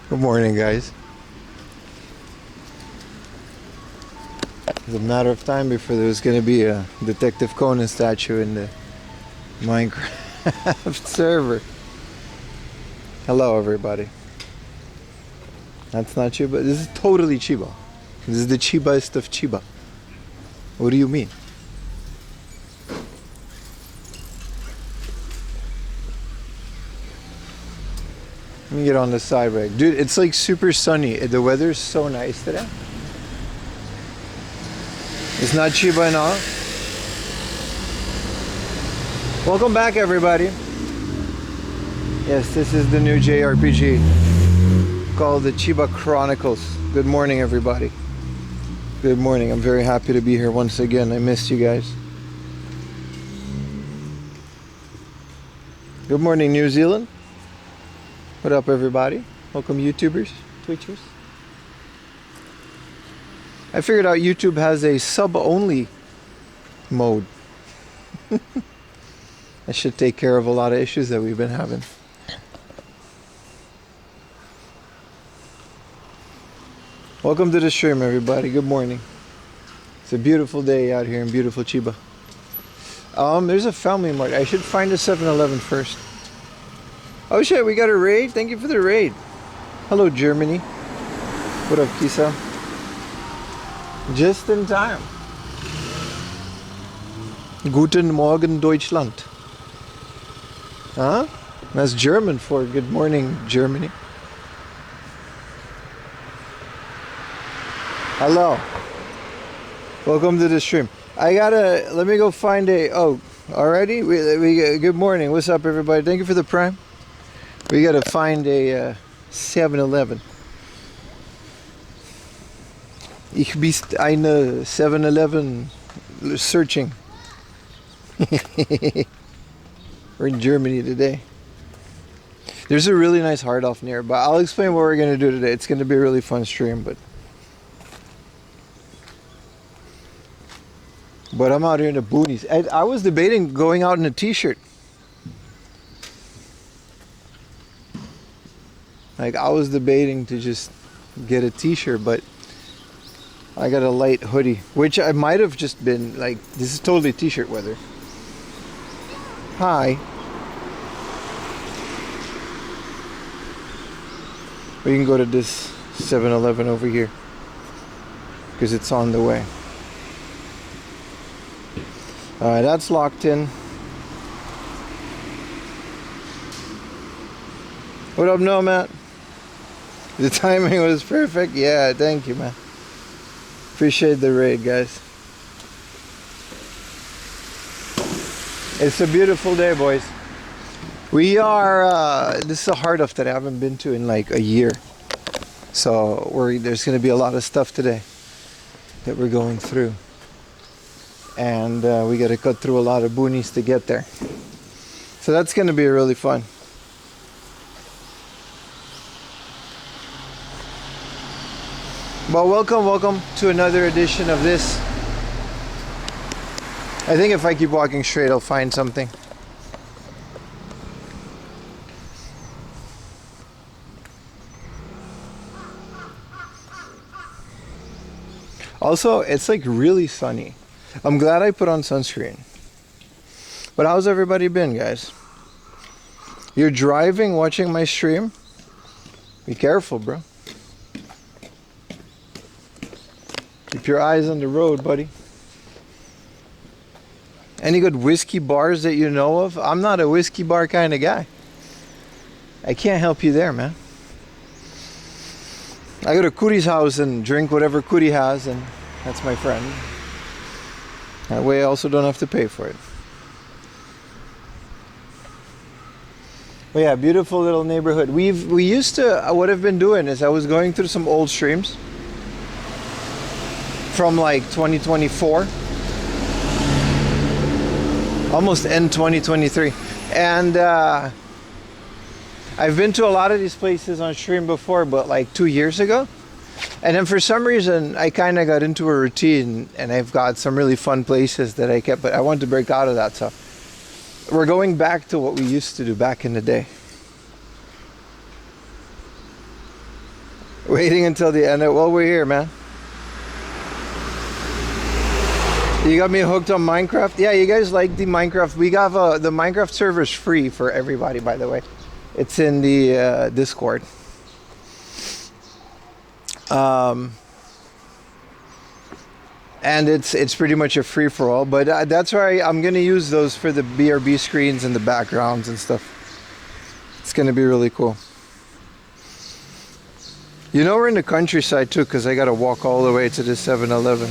Good morning, guys. It's a matter of time before there was going to be a Detective Conan statue in the Minecraft server. Hello, everybody. That's not Chiba. This is totally Chiba. This is the Chibaest of Chiba. What do you mean? Let me get on the side right. Dude, it's like super sunny. The weather's so nice today. It's not Chiba now. Welcome back, everybody. Yes, this is the new JRPG called the Chiba Chronicles. Good morning, everybody. Good morning. I'm very happy to be here once again. I missed you guys. Good morning, New Zealand. What up, everybody? Welcome, YouTubers, Twitchers. I figured out YouTube has a sub-only mode. That should take care of a lot of issues that we've been having. Welcome to the stream, everybody. Good morning. It's a beautiful day out here in beautiful Chiba. There's a FamilyMart. I should find a 7-Eleven first. Oh shit, we got a raid? Thank you for the raid. Hello, Germany. What up, Kisa? Just in time. Guten Morgen, Deutschland. Huh? That's German for good morning, Germany. Hello. Welcome to the stream. Let me go find already? Good morning. What's up, everybody? Thank you for the prime. We gotta find a 7-Eleven. Ich bist eine 7-Eleven searching. We're in Germany today. There's a really nice hard off near, but I'll explain what we're gonna do today. It's gonna be a really fun stream, but I'm out here in the boonies. I was debating going out in a t-shirt. Like, I was debating to just get a t-shirt, but I got a light hoodie, which I might have just been like, this is totally t-shirt weather. Hi. We can go to this 7-Eleven over here because it's on the way. Alright, that's locked in. What up, Nomad? The timing was perfect. Yeah, thank you, man. Appreciate the raid, guys. It's a beautiful day, boys. We are, this is a hard off that I haven't been to in like a year. So there's going to be a lot of stuff today that we're going through. And we got to cut through a lot of boonies to get there. So that's going to be really fun. Well, welcome to another edition of this. I think if I keep walking straight, I'll find something. Also, it's like really sunny. I'm glad I put on sunscreen. But how's everybody been, guys? You're driving, watching my stream? Be careful, bro. Keep your eyes on the road, buddy. Any good whiskey bars that you know of? I'm not a whiskey bar kind of guy. I can't help you there, man. I go to Kuri's house and drink whatever Kuri has, and that's my friend. That way I also don't have to pay for it. But yeah, beautiful little neighborhood. We used to, what I've been doing is I was going through some old streams from like 2024, almost end 2023, and I've been to a lot of these places on stream before, but like 2 years ago, and then for some reason I kind of got into a routine, and I've got some really fun places that I kept, but I wanted to break out of that, so we're going back to what we used to do back in the day. Waiting until the end. Well, we're here, man. You got me hooked on Minecraft? Yeah, you guys like the Minecraft? We got the Minecraft server is free for everybody, by the way. It's in the Discord. And it's pretty much a free-for-all, but that's why I'm gonna use those for the BRB screens and the backgrounds and stuff. It's gonna be really cool. You know, we're in the countryside too, because I gotta walk all the way to the 7-Eleven.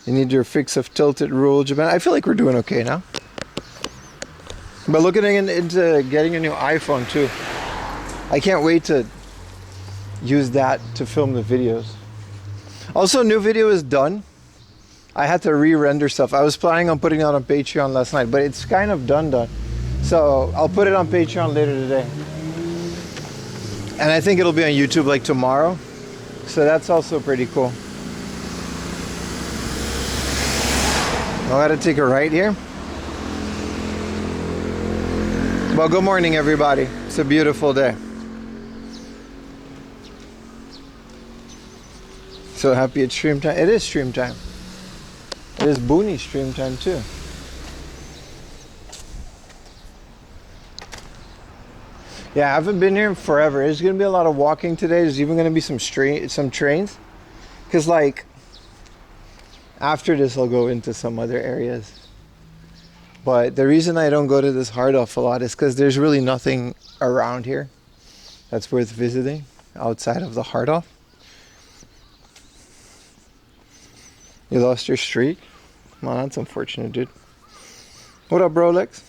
You need your fix of tilted rule, Japan. I feel like we're doing okay now. But looking into getting a new iPhone too. I can't wait to use that to film the videos. Also, new video is done. I had to re-render stuff. I was planning on putting it on Patreon last night, but it's kind of done. So I'll put it on Patreon later today. And I think it'll be on YouTube like tomorrow. So that's also pretty cool. I gotta take a right here. Well, good morning, everybody. It's a beautiful day. So happy it's stream time. It is stream time. It is Booney stream time too. Yeah, I haven't been here in forever. There's gonna be a lot of walking today. There's even gonna be some trains. Cause like after this I'll go into some other areas. But the reason I don't go to this hard off a lot is because there's really nothing around here that's worth visiting outside of the hard off. You lost your streak? Well, that's unfortunate, dude. What up, bro, Lex?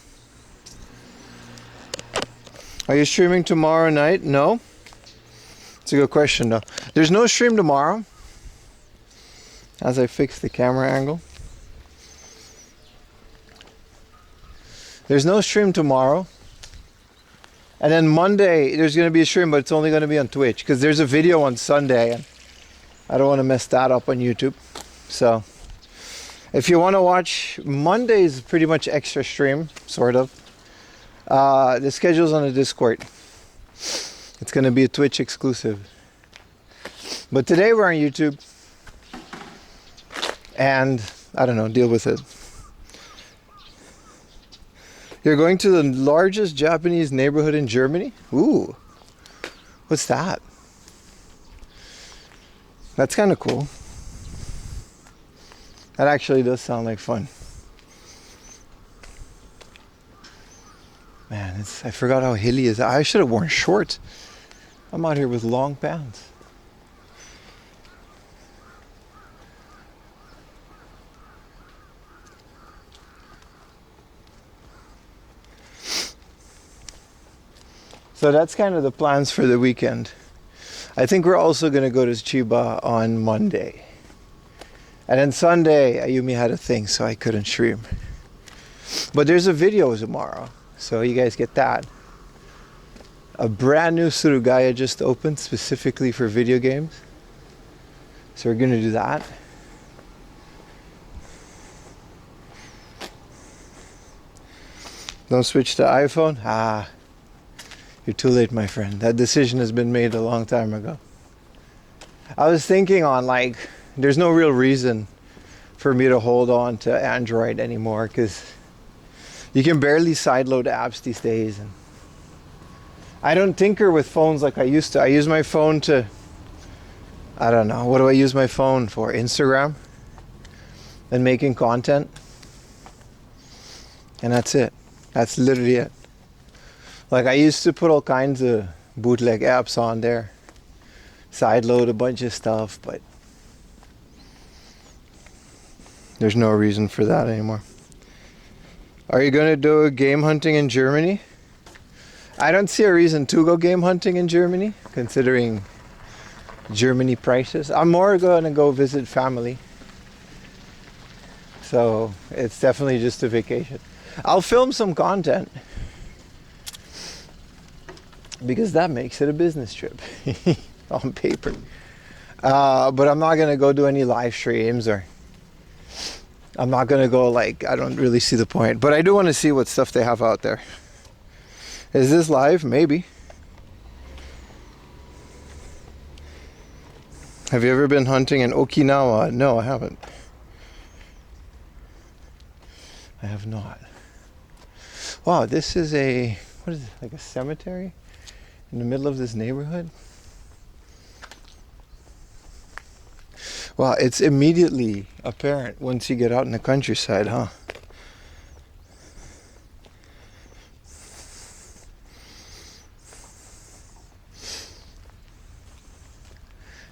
Are you streaming tomorrow night? No? It's a good question, though. There's no stream tomorrow. As I fix the camera angle. There's no stream tomorrow. And then Monday, there's going to be a stream, but it's only going to be on Twitch. Because there's a video on Sunday. And I don't want to mess that up on YouTube. So, if you want to watch, Monday's pretty much extra stream, sort of. The schedule's on the Discord. It's going to be a Twitch exclusive. But today we're on YouTube. And, I don't know, deal with it. You're going to the largest Japanese neighborhood in Germany? Ooh. What's that? That's kind of cool. That actually does sound like fun. Man, I forgot how hilly it is. I should have worn shorts. I'm out here with long pants. So that's kind of the plans for the weekend. I think we're also going to go to Chiba on Monday. And then Sunday, Ayumi had a thing, so I couldn't stream. But there's a video tomorrow, so you guys get that. A brand new Surugaya just opened specifically for video games. So we're going to do that. Don't switch to iPhone? Ah, you're too late, my friend. That decision has been made a long time ago. I was thinking on like, there's no real reason for me to hold on to Android anymore because you can barely sideload apps these days. And I don't tinker with phones like I used to. I use my phone to, I don't know, what do I use my phone for? Instagram and making content. And that's it. That's literally it. Like I used to put all kinds of bootleg apps on there. Sideload a bunch of stuff, but there's no reason for that anymore. Are you going to do game hunting in Germany? I don't see a reason to go game hunting in Germany, considering Germany prices. I'm more going to go visit family. So it's definitely just a vacation. I'll film some content. Because that makes it a business trip on paper. But I'm not going to go do any live streams or I'm not gonna go like, I don't really see the point, but I do want to see what stuff they have out there. Is this live? Maybe. Have you ever been hunting in Okinawa? No, I haven't. I have not. Wow, this is a, what is it, like a cemetery in the middle of this neighborhood? Wow, it's immediately apparent once you get out in the countryside, huh?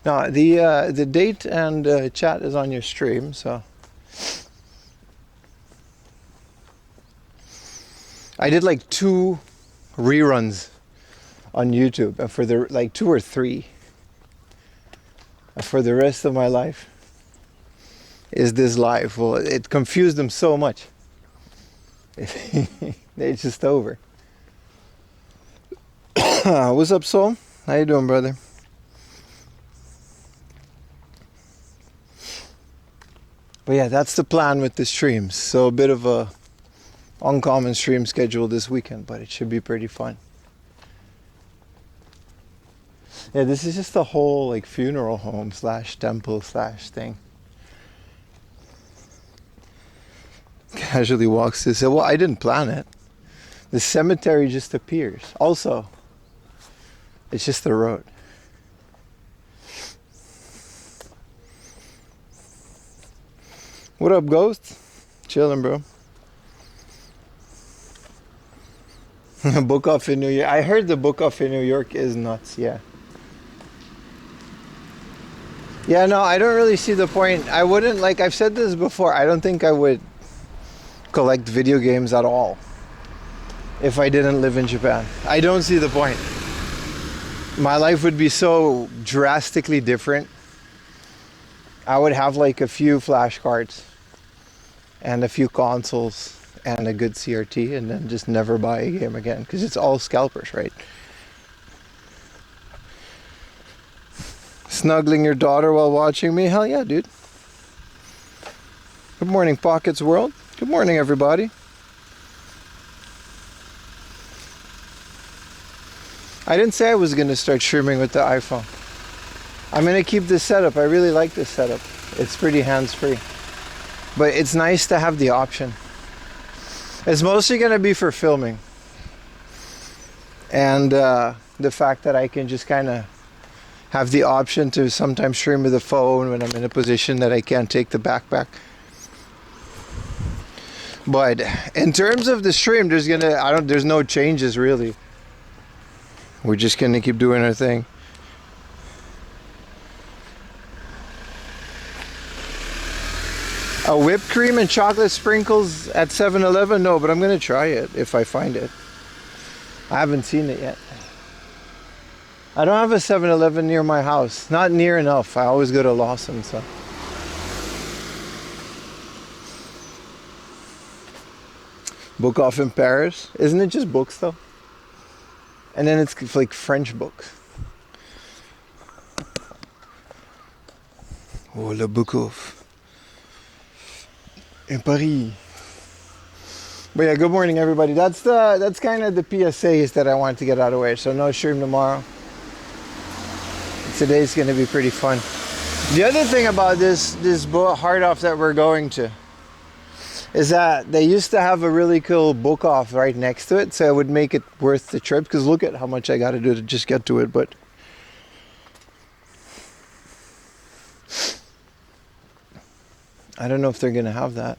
Now, the date and chat is on your stream, so. I did like 2 reruns on YouTube, and for the, like 2 or 3. For the rest of my life is this live. Well, it confused them so much. It's just over. What's up, Soul? How you doing, brother? But yeah, that's the plan with the streams. So a bit of a uncommon stream schedule this weekend, but it should be pretty fun. Yeah, this is just a whole like funeral home / temple / thing. Casually walks this. Well, I didn't plan it. The cemetery just appears. Also, it's just the road. What up, Ghost? Chilling, bro. Book off in New York. I heard the book off in New York is nuts, yeah. Yeah, no, I don't really see the point. I wouldn't, like I've said this before, I don't think I would collect video games at all if I didn't live in Japan. I don't see the point. My life would be so drastically different. I would have like a few flashcards and a few consoles and a good CRT, and then just never buy a game again, because it's all scalpers, right? Snuggling your daughter while watching me? Hell yeah, dude. Good morning, Pockets World. Good morning, everybody. I didn't say I was going to start streaming with the iPhone. I'm going to keep this setup. I really like this setup. It's pretty hands-free. But it's nice to have the option. It's mostly going to be for filming. And the fact that I can just kind of have the option to sometimes stream with a phone when I'm in a position that I can't take the backpack. But in terms of the stream, there's no changes really. We're just gonna keep doing our thing. A whipped cream and chocolate sprinkles at 7-Eleven? No, but I'm gonna try it if I find it. I haven't seen it yet. I don't have a 7-Eleven near my house. Not near enough. I always go to Lawson, so. Book off in Paris. Isn't it just books though? And then it's like French books. Oh, le book off. In Paris. But yeah, good morning everybody. That's kind of the PSAs that I wanted to get out of the way. So no stream tomorrow. Today's gonna be pretty fun. The other thing about this hard off that we're going to is that they used to have a really cool book off right next to it, so it would make it worth the trip, because look at how much I got to do to just get to it. But I don't know if they're gonna have that.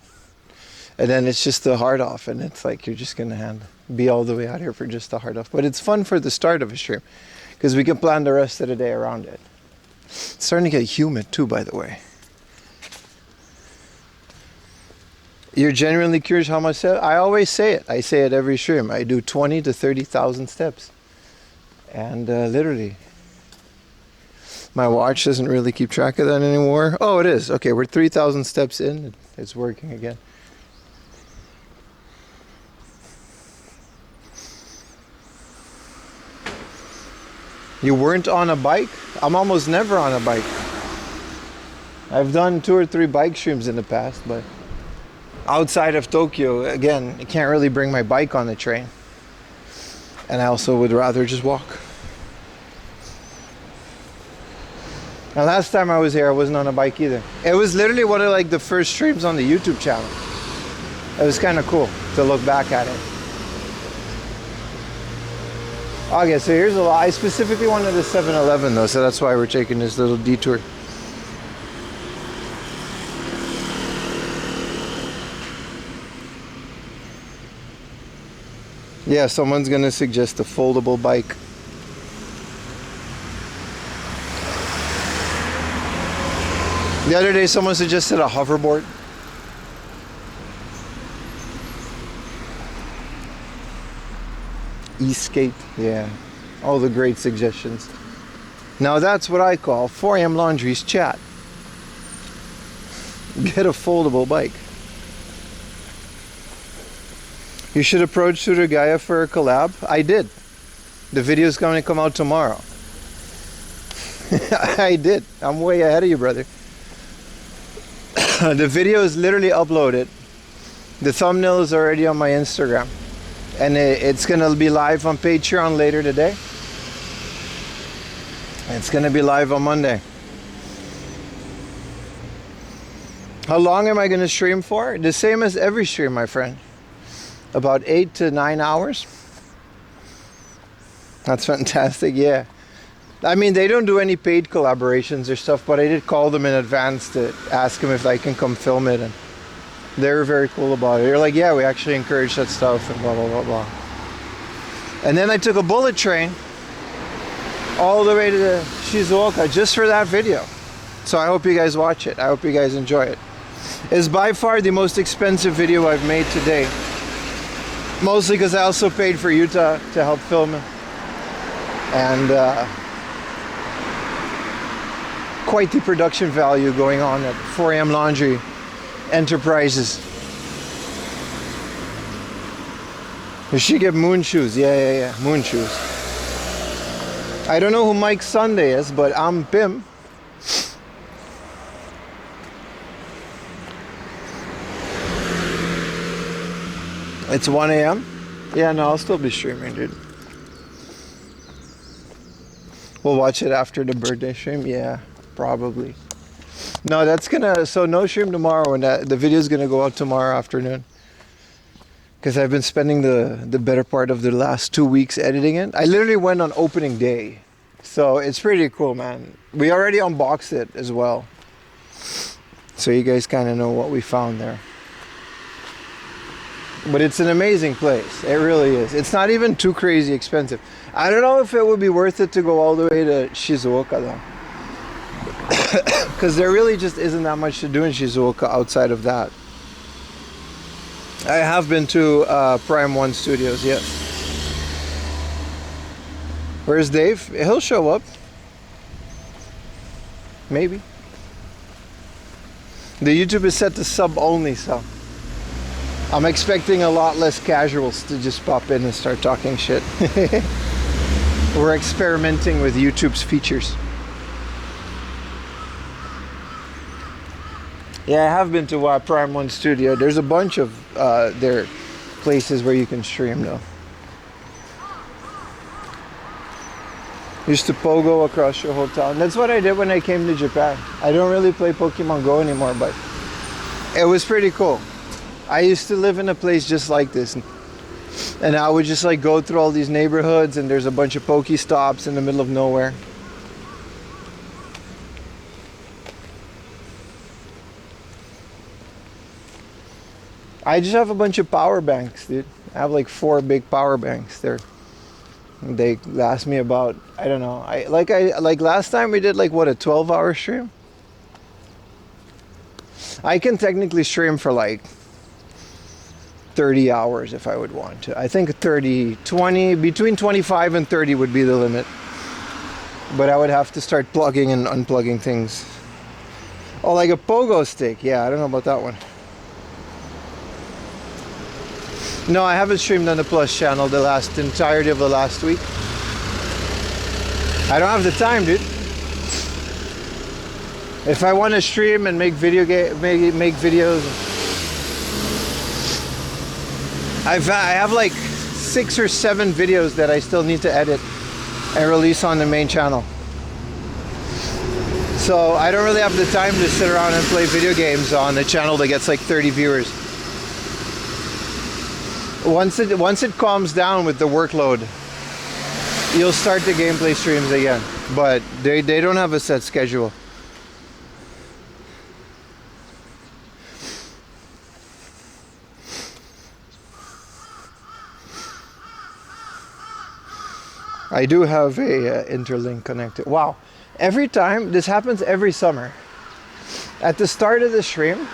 And then it's just the hard off, and it's like you're just gonna be all the way out here for just the hard off. But it's fun for the start of a stream, because we can plan the rest of the day around it. It's starting to get humid too, by the way. You're genuinely curious how much steps? I always say it. I say it every stream. I do 20 to 30,000 steps. And literally, my watch doesn't really keep track of that anymore. Oh, it is. Okay, we're 3,000 steps in. It's working again. You weren't on a bike? I'm almost never on a bike. I've done 2 or 3 bike streams in the past, but outside of Tokyo, again, I can't really bring my bike on the train. And I also would rather just walk. And last time I was here, I wasn't on a bike either. It was literally one of like the first streams on the YouTube channel. It was kind of cool to look back at it. Okay, so here's a lot. I specifically wanted a 7-Eleven though, so that's why we're taking this little detour. Yeah, someone's gonna suggest a foldable bike. The other day someone suggested a hoverboard. E-skate, yeah. All the great suggestions. Now that's what I call 4am Laundry's chat. Get a foldable bike. You should approach Surugaya for a collab. I did. The video's going to come out tomorrow. I did. I'm way ahead of you, brother. The video is literally uploaded. The thumbnail is already on my Instagram. And it's going to be live on Patreon later today. It's going to be live on Monday. How long am I going to stream for? The same as every stream, my friend. About 8 to 9 hours. That's fantastic, yeah. I mean, they don't do any paid collaborations or stuff, but I did call them in advance to ask them if I can come film it, and they were very cool about it. They're like, yeah, we actually encourage that stuff, and blah, blah, blah, blah. And then I took a bullet train all the way to Shizuoka just for that video. So I hope you guys watch it. I hope you guys enjoy it. It's by far the most expensive video I've made today. Mostly because I also paid for Yuta to help film it. And quite the production value going on at 4am Laundry Enterprises. Does she get moon shoes? Yeah, moon shoes. I don't know who Mike Sunday is, but I'm Pim. It's 1 a.m. Yeah, no, I'll still be streaming, dude. We'll watch it after the birthday stream. Yeah, probably. No, that's gonna, so no stream tomorrow, and the video's gonna go out tomorrow afternoon. Because I've been spending the better part of the last 2 weeks editing it. I literally went on opening day. So it's pretty cool, man. We already unboxed it as well. So you guys kind of know what we found there. But it's an amazing place. It really is. It's not even too crazy expensive. I don't know if it would be worth it to go all the way to Shizuoka though. Because there really just isn't that much to do in Shizuoka outside of that. I have been to Prime 1 Studios, yes. Where's Dave? He'll show up. Maybe. The YouTube is set to sub only, so I'm expecting a lot less casuals to just pop in and start talking shit. We're experimenting with YouTube's features. Yeah, I have been to Prime 1 Studio. There's a bunch of their places where you can stream though. Used to pogo across your whole town. That's what I did when I came to Japan. I don't really play Pokemon Go anymore, but it was pretty cool. I used to live in a place just like this, and I would just like go through all these neighborhoods, and there's a bunch of Pokestops in the middle of nowhere. I just have a bunch of power banks, dude. I have like 4 big power banks there. They last me about, I don't know. Like last time we did like what, a 12-hour stream? I can technically stream for like 30 hours if I would want to. I think 20, between 25 and 30 would be the limit. But I would have to start plugging and unplugging things. Oh, like a pogo stick. Yeah, I don't know about that one. No, I haven't streamed on the Plus channel the entirety of the last week. I don't have the time, dude. If I want to stream and make videos, I have like 6 or 7 videos that I still need to edit and release on the main channel. So I don't really have the time to sit around and play video games on a channel that gets like 30 viewers. Once it calms down with the workload, you'll start the gameplay streams again. But they don't have a set schedule. I do have a interlink connected. Wow. Every time, this happens every summer. At the start of the stream,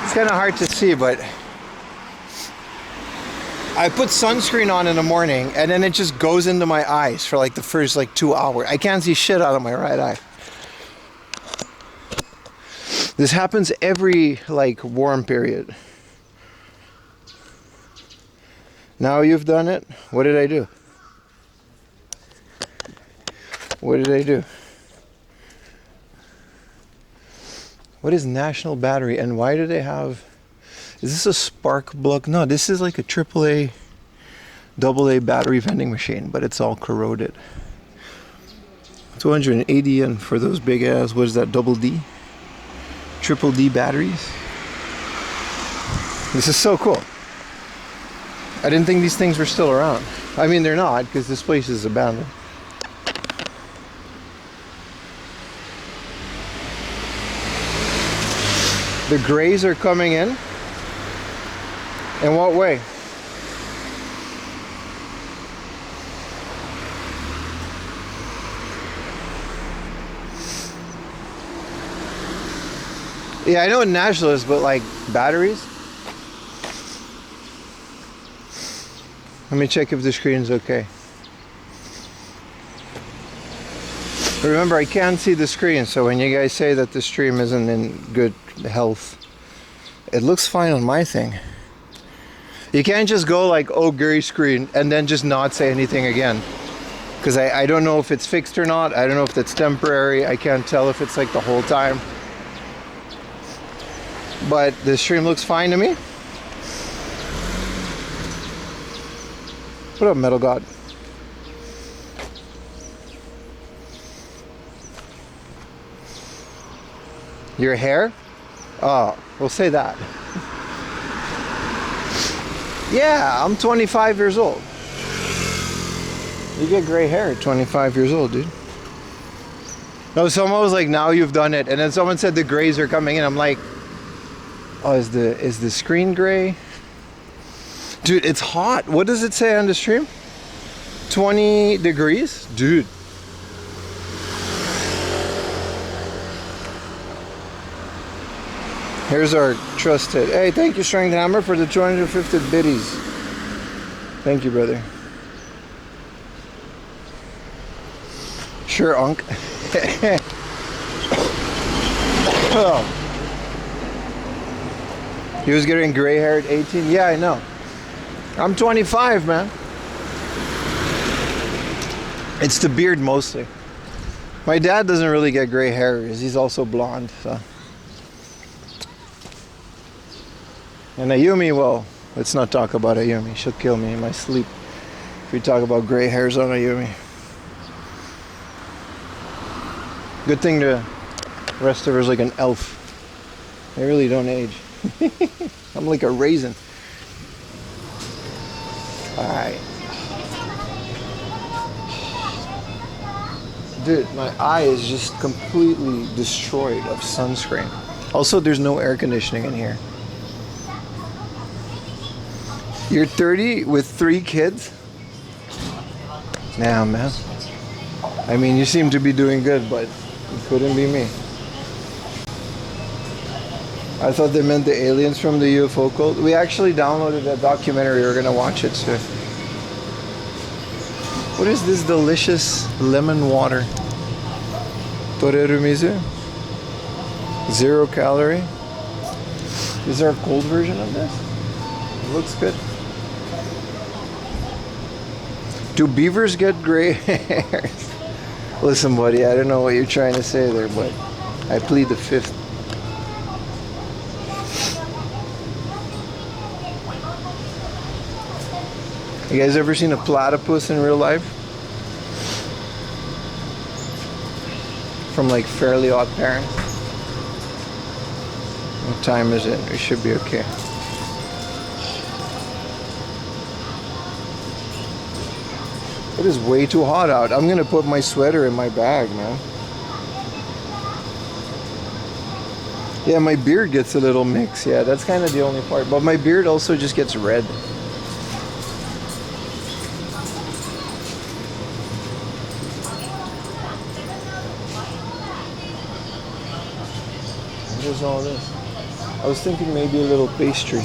it's kind of hard to see, but I put sunscreen on in the morning and then it just goes into my eyes for like the first like 2 hours. I can't see shit out of my right eye. This happens every like warm period. Now you've done it. What did I do? What did I do? What is National Battery and why do they have... Is this a spark plug? No, this is like a AAA, AA battery vending machine, but it's all corroded. 280 yen for those big ass, what is that, double D? Triple D batteries. This is so cool. I didn't think these things were still around. I mean, they're not, because this place is abandoned. The grays are coming in. In what way? Yeah, I know what National is, but like batteries? Let me check if the screen's okay. Remember, I can't see the screen, so when you guys say that the stream isn't in good health, it looks fine on my thing. You can't just go like, oh, gray screen, and then just not say anything again. Because I don't know if it's fixed or not. I don't know if it's temporary. I can't tell if it's like the whole time. But the stream looks fine to me. What up, Metal God? Your hair? Oh, we'll say that. Yeah, I'm 25 years old. You get gray hair at 25 years old, dude. No, someone was like, now you've done it. And then someone said the grays are coming in. I'm like, oh, is the screen gray? Dude, it's hot. What does it say on the stream? 20 degrees? Dude. Here's our trusted. Hey, thank you, Strength Hammer, for the 250 biddies. Thank you, brother. Sure, Unc. Oh. He was getting gray hair at 18? Yeah, I know. I'm 25, man. It's the beard mostly. My dad doesn't really get gray hair because he's also blonde, so. And Ayumi, well, let's not talk about Ayumi. She'll kill me in my sleep if we talk about gray hairs on Ayumi. Good thing the rest of her's like an elf. They really don't age. I'm like a raisin. Alright. Dude, my eye is just completely destroyed of sunscreen. Also, there's no air conditioning in here. You're 30 with 3 kids? Nah, man. I mean, you seem to be doing good, but it couldn't be me. I thought they meant the aliens from the UFO cult. We actually downloaded a documentary. We're gonna watch it soon. What is this delicious lemon water? Toreru mizu? 0 calorie. Is there a cold version of this? It looks good. Do beavers get gray hairs? Listen, buddy, I don't know what you're trying to say there, but I plead the fifth. You guys ever seen a platypus in real life? From like Fairly Odd Parents? What time is it? We should be okay. It is way too hot out. I'm gonna put my sweater in my bag, man. Yeah, my beard gets a little mixed. Yeah, that's kind of the only part. But my beard also just gets red. What is all this? I was thinking maybe a little pastry.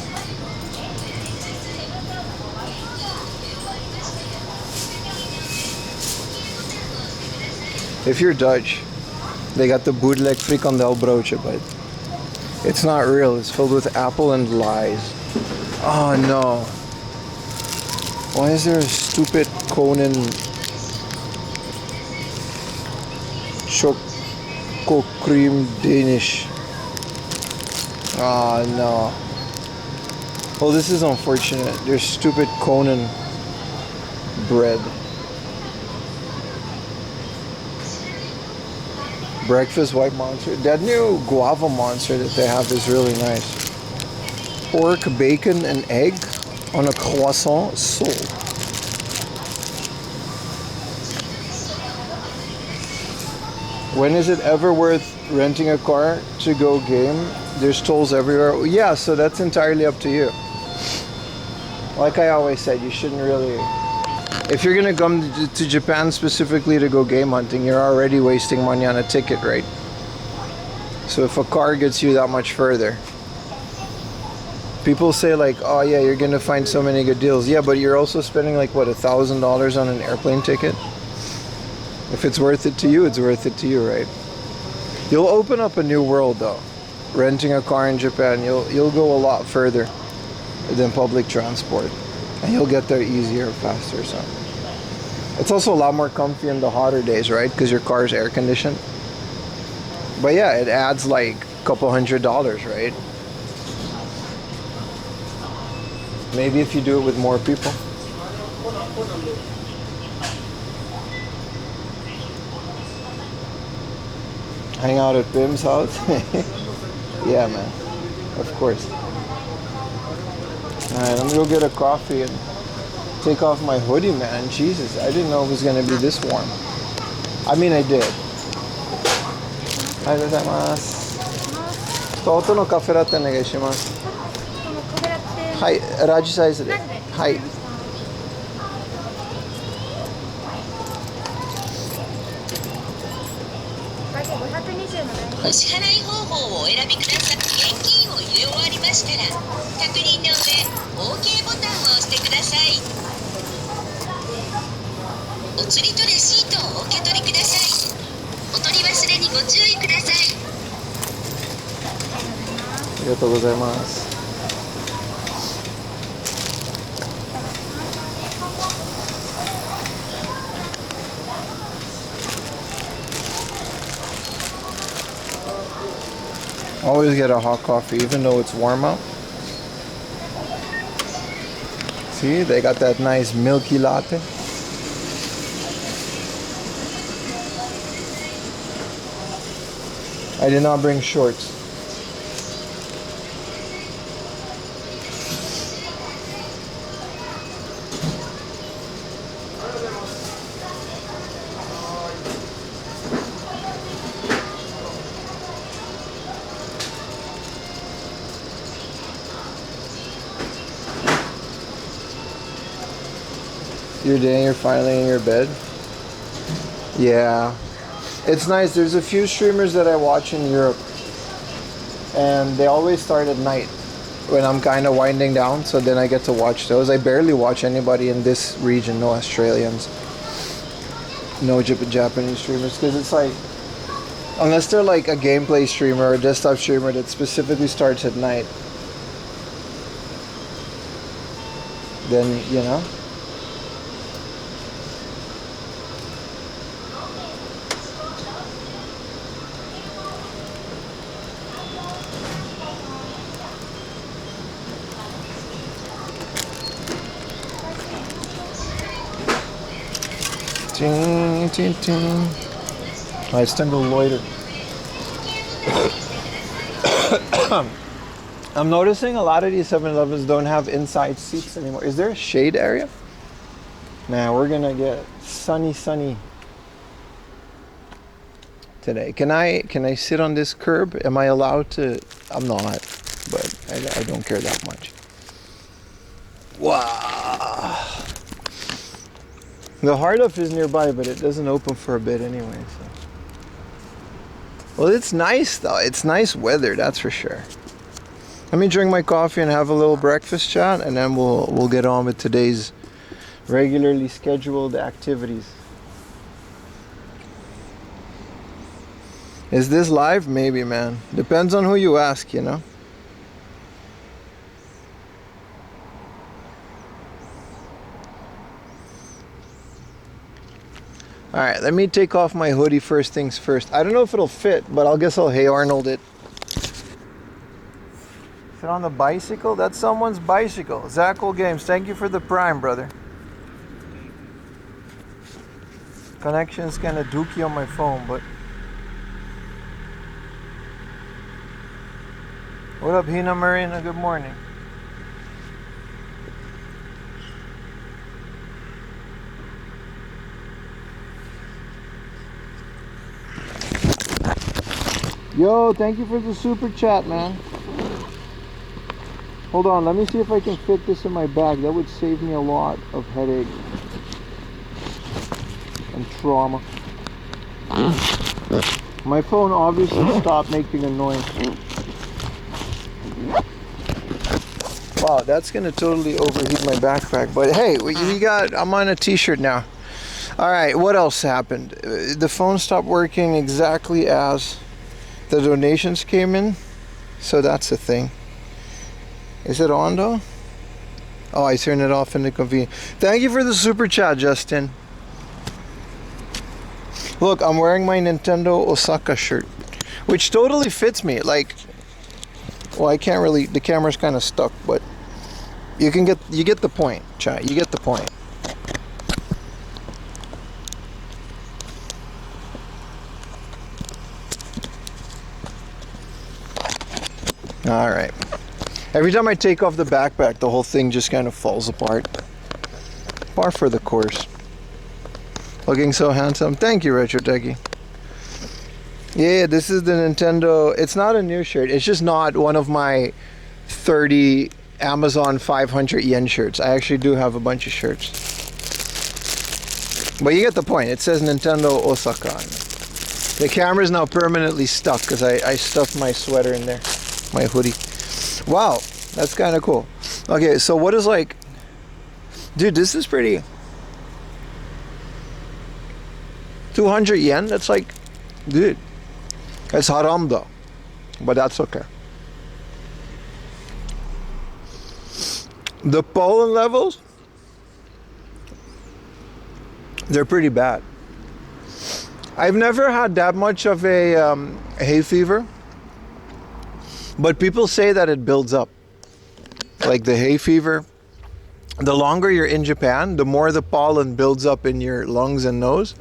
If you're Dutch, they got the bootleg frikandel broodje, but it's not real. It's filled with apple and lies. Oh no. Why is there a stupid Conan choco cream Danish? Oh no. Well, this is unfortunate. There's stupid Conan bread. Breakfast white monster. That new guava monster that they have is really nice. Pork, bacon, and egg on a croissant sold. When is it ever worth renting a car to go game? There's tolls everywhere. Yeah, so that's entirely up to you. Like I always said, you shouldn't really... If you're gonna come to Japan specifically to go game hunting, you're already wasting money on a ticket, right? So if a car gets you that much further, people say like, oh yeah, you're gonna find so many good deals. Yeah, but you're also spending like what, $1,000 on an airplane ticket? If it's worth it to you, it's worth it to you, right? You'll open up a new world though. Renting a car in Japan, you'll go a lot further than public transport, and you'll get there easier, faster. So it's also a lot more comfy in the hotter days, right? Because your car is air conditioned. But yeah, it adds like a couple $100, right? Maybe if you do it with more people. Hang out at Bim's house? Yeah, man. Of course. Alright, let me go get a coffee and take off my hoodie, man. Jesus, I didn't know it was gonna be this warm. I mean, I did. Arigatou gozaimasu. 弟のカフェラテお願いします。はい、ラージサイズで。はい。お支払い方法をお選びください。現金を入れ終わりましたら、確認の上、OK ボタンを押してください。お釣りとレシートをお受け取りください。お取り忘れにご注意ください。ありがとうございます。Always get a hot coffee, even though it's warm out. See, they got that nice milky latte. I did not bring shorts. Your day, you're finally in your bed. Yeah, it's nice. There's a few streamers that I watch in Europe, and they always start at night when I'm kind of winding down, so then I get to watch those. I barely watch anybody in this region. No Australians, no Japanese streamers, because it's like, unless they're like a gameplay streamer or a desktop streamer that specifically starts at night, then, you know. Ting, ting, ting. I tend to loiter. I'm noticing a lot of these 7-Elevens don't have inside seats anymore. Is there a shade area? Nah, we're gonna get sunny today. Can I sit on this curb? Am I allowed to? I'm not, but I don't care that much. Wow. The Hard Up is nearby, but it doesn't open for a bit anyway. So. Well, it's nice though. It's nice weather, that's for sure. Let me drink my coffee and have a little breakfast chat, and then we'll get on with today's regularly scheduled activities. Is this live? Maybe, man. Depends on who you ask, you know. Alright, let me take off my hoodie first things first. I don't know if it'll fit, but I guess I'll Hey Arnold it. Is it on the bicycle? That's someone's bicycle. Zackle Games, thank you for the prime, brother. Connection's kind of dookie on my phone, but... What up, Hina Marina? Good morning. Yo, thank you for the super chat, man. Hold on, let me see if I can fit this in my bag. That would save me a lot of headache and trauma. My phone obviously stopped making a noise. Wow, that's gonna totally overheat my backpack. But hey, I'm on a t-shirt now. All right, what else happened? The phone stopped working exactly as the donations came in, so that's a thing. Is it on though? Oh, I turned it off in the convenience. Thank you for the super chat, Justin. Look, I'm wearing my Nintendo Osaka shirt, which totally fits me. Like, well, I can't really. The camera's kind of stuck, but you get the point, Chai. You get the point. All right. Every time I take off the backpack, the whole thing just kind of falls apart. Par for the course. Looking so handsome. Thank you, Retro Techie. Yeah, this is the Nintendo. It's not a new shirt. It's just not one of my 30 Amazon 500 yen shirts. I actually do have a bunch of shirts. But you get the point. It says Nintendo Osaka. The camera's now permanently stuck because I stuffed my sweater in there. My hoodie. Wow, that's kind of cool. Okay, so what is like... Dude, this is pretty... 200 yen? That's like... Dude. It's haram though. But that's okay. The pollen levels, they're pretty bad. I've never had that much of a hay fever, but people say that it builds up. Like the hay fever, the longer you're in Japan, the more the pollen builds up in your lungs and nose,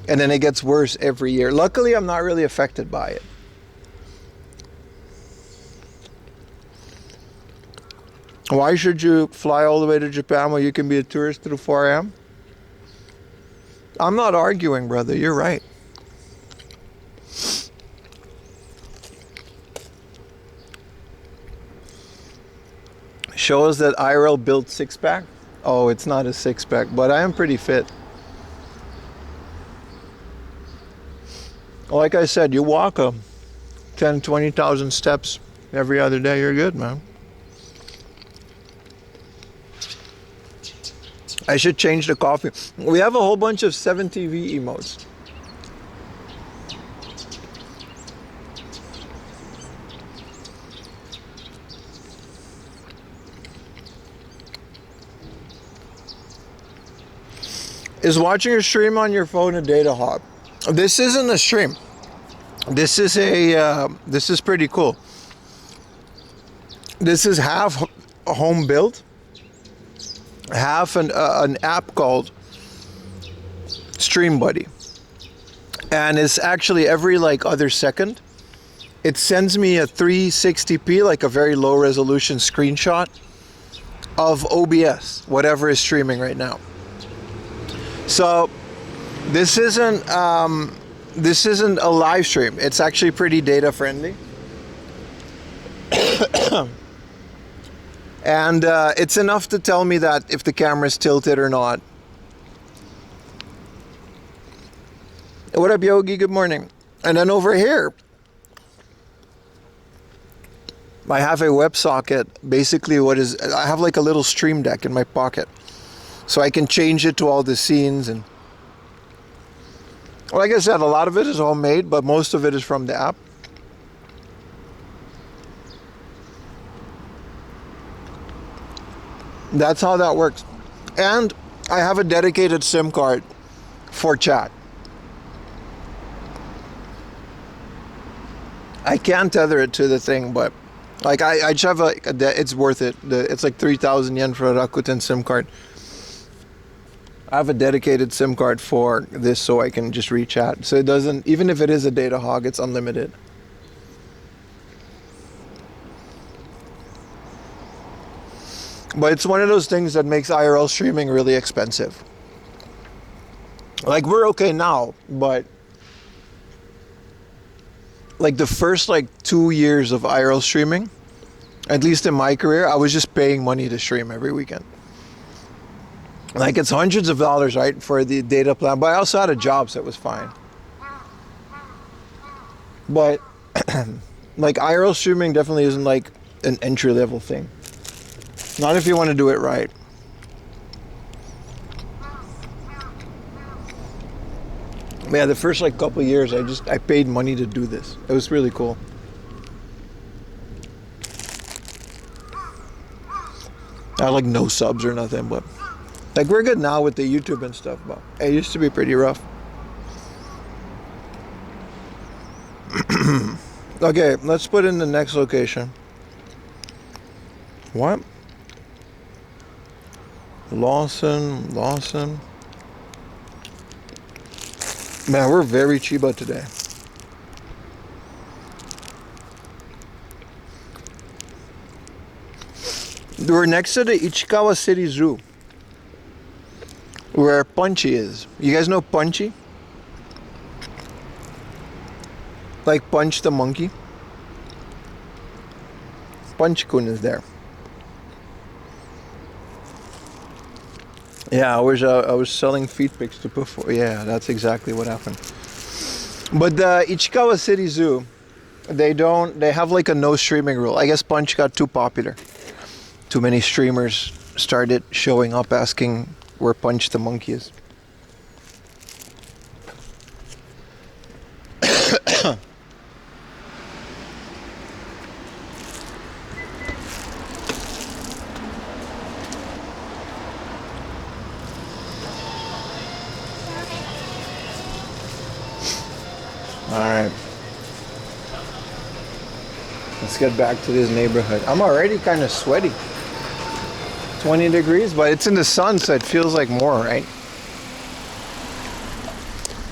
and then it gets worse every year. Luckily, I'm not really affected by it. Why should you fly all the way to Japan when you can be a tourist through 4am? I'm not arguing, brother. You're right. Shows that IRL built six-pack. Oh, it's not a six-pack, but I am pretty fit. Like I said, you walk 10, 20,000 steps every other day, you're good, man. I should change the coffee. We have a whole bunch of 7TV emotes. Is watching a stream on your phone a data hop? This isn't a stream. This is this is pretty cool. This is half home built, half an app called Stream Buddy. And it's actually every like other second, it sends me a 360p, like a very low resolution screenshot of OBS, whatever is streaming right now. So this isn't a live stream. It's actually pretty data friendly. And it's enough to tell me that if the camera's tilted or not. What up, Yogi? Good morning. And then over here, I have a WebSocket. Basically, I have like a little Stream Deck in my pocket, so I can change it to all the scenes. And like I said, a lot of it is homemade, but most of it is from the app. That's how that works. And I have a dedicated SIM card for chat. I can't tether it to the thing, but like I just have it's worth it. It's like 3,000 yen for a Rakuten SIM card. I have a dedicated SIM card for this so I can just re-chat. So it doesn't, even if it is a data hog, it's unlimited. But it's one of those things that makes IRL streaming really expensive. Like, we're okay now, but like the first like 2 years of IRL streaming, at least in my career, I was just paying money to stream every weekend. Like, it's hundreds of dollars, right, for the data plan. But I also had a job, so it was fine. But like, IRL streaming definitely isn't like an entry level thing. Not if you want to do it right. Yeah, the first like couple of years, I paid money to do this. It was really cool. I had like no subs or nothing, but like, we're good now with the YouTube and stuff, but it used to be pretty rough. Okay, let's put in the next location. What? Lawson. Man, we're very Chiba today. We're next to the Ichikawa City Zoo, where Punchy is. You guys know Punchy? Like Punch the monkey? Punch-kun is there. Yeah, I was selling feet pics to put for. Yeah, that's exactly what happened. But the Ichikawa City Zoo, they have like a no streaming rule. I guess Punch got too popular. Too many streamers started showing up asking where Punch the monkey is. Alright. Let's get back to this neighborhood. I'm already kind of sweaty. 20 degrees, but it's in the sun, so it feels like more, right?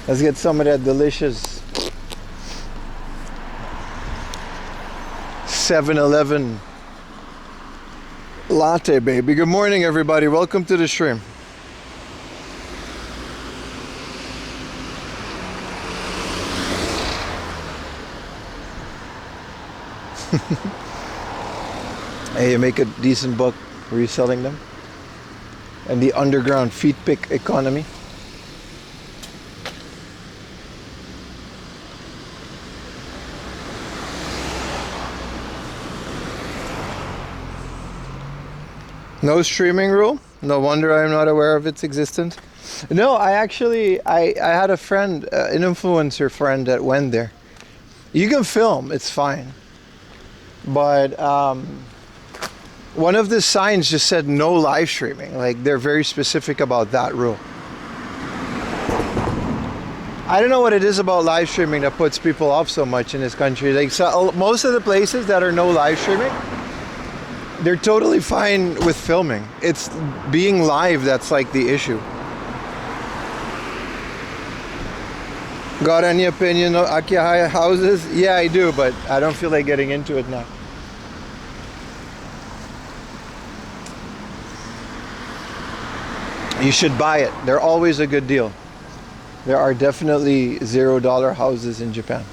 Let's get some of that delicious 7-Eleven latte, baby. Good morning, everybody. Welcome to the stream. Hey, you make a decent buck reselling them. And the underground feet pick economy. No streaming rule? No wonder I'm not aware of its existence. No, I had a friend, an influencer friend that went there. You can film, it's fine. But one of the signs just said no live streaming. Like, they're very specific about that rule. I don't know what it is about live streaming that puts people off so much in this country. Like, so most of the places that are no live streaming, they're totally fine with filming. It's being live that's like the issue. Got any opinion of a.k.a. houses? Yeah, I do, but I don't feel like getting into it now. You should buy it. They're always a good deal. There are definitely $0 houses in Japan.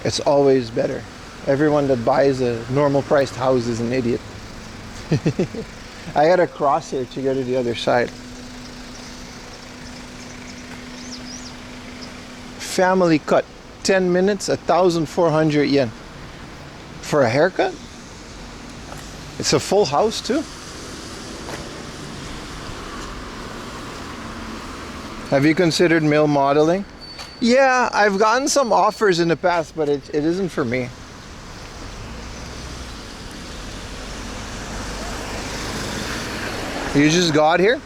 It's always better. Everyone that buys a normal priced house is an idiot. I had to cross here to go to the other side. Family cut. 10 minutes, 1,400 yen. For a haircut? It's a full house too. Have you considered male modeling? Yeah, I've gotten some offers in the past, but it isn't for me. You just got here?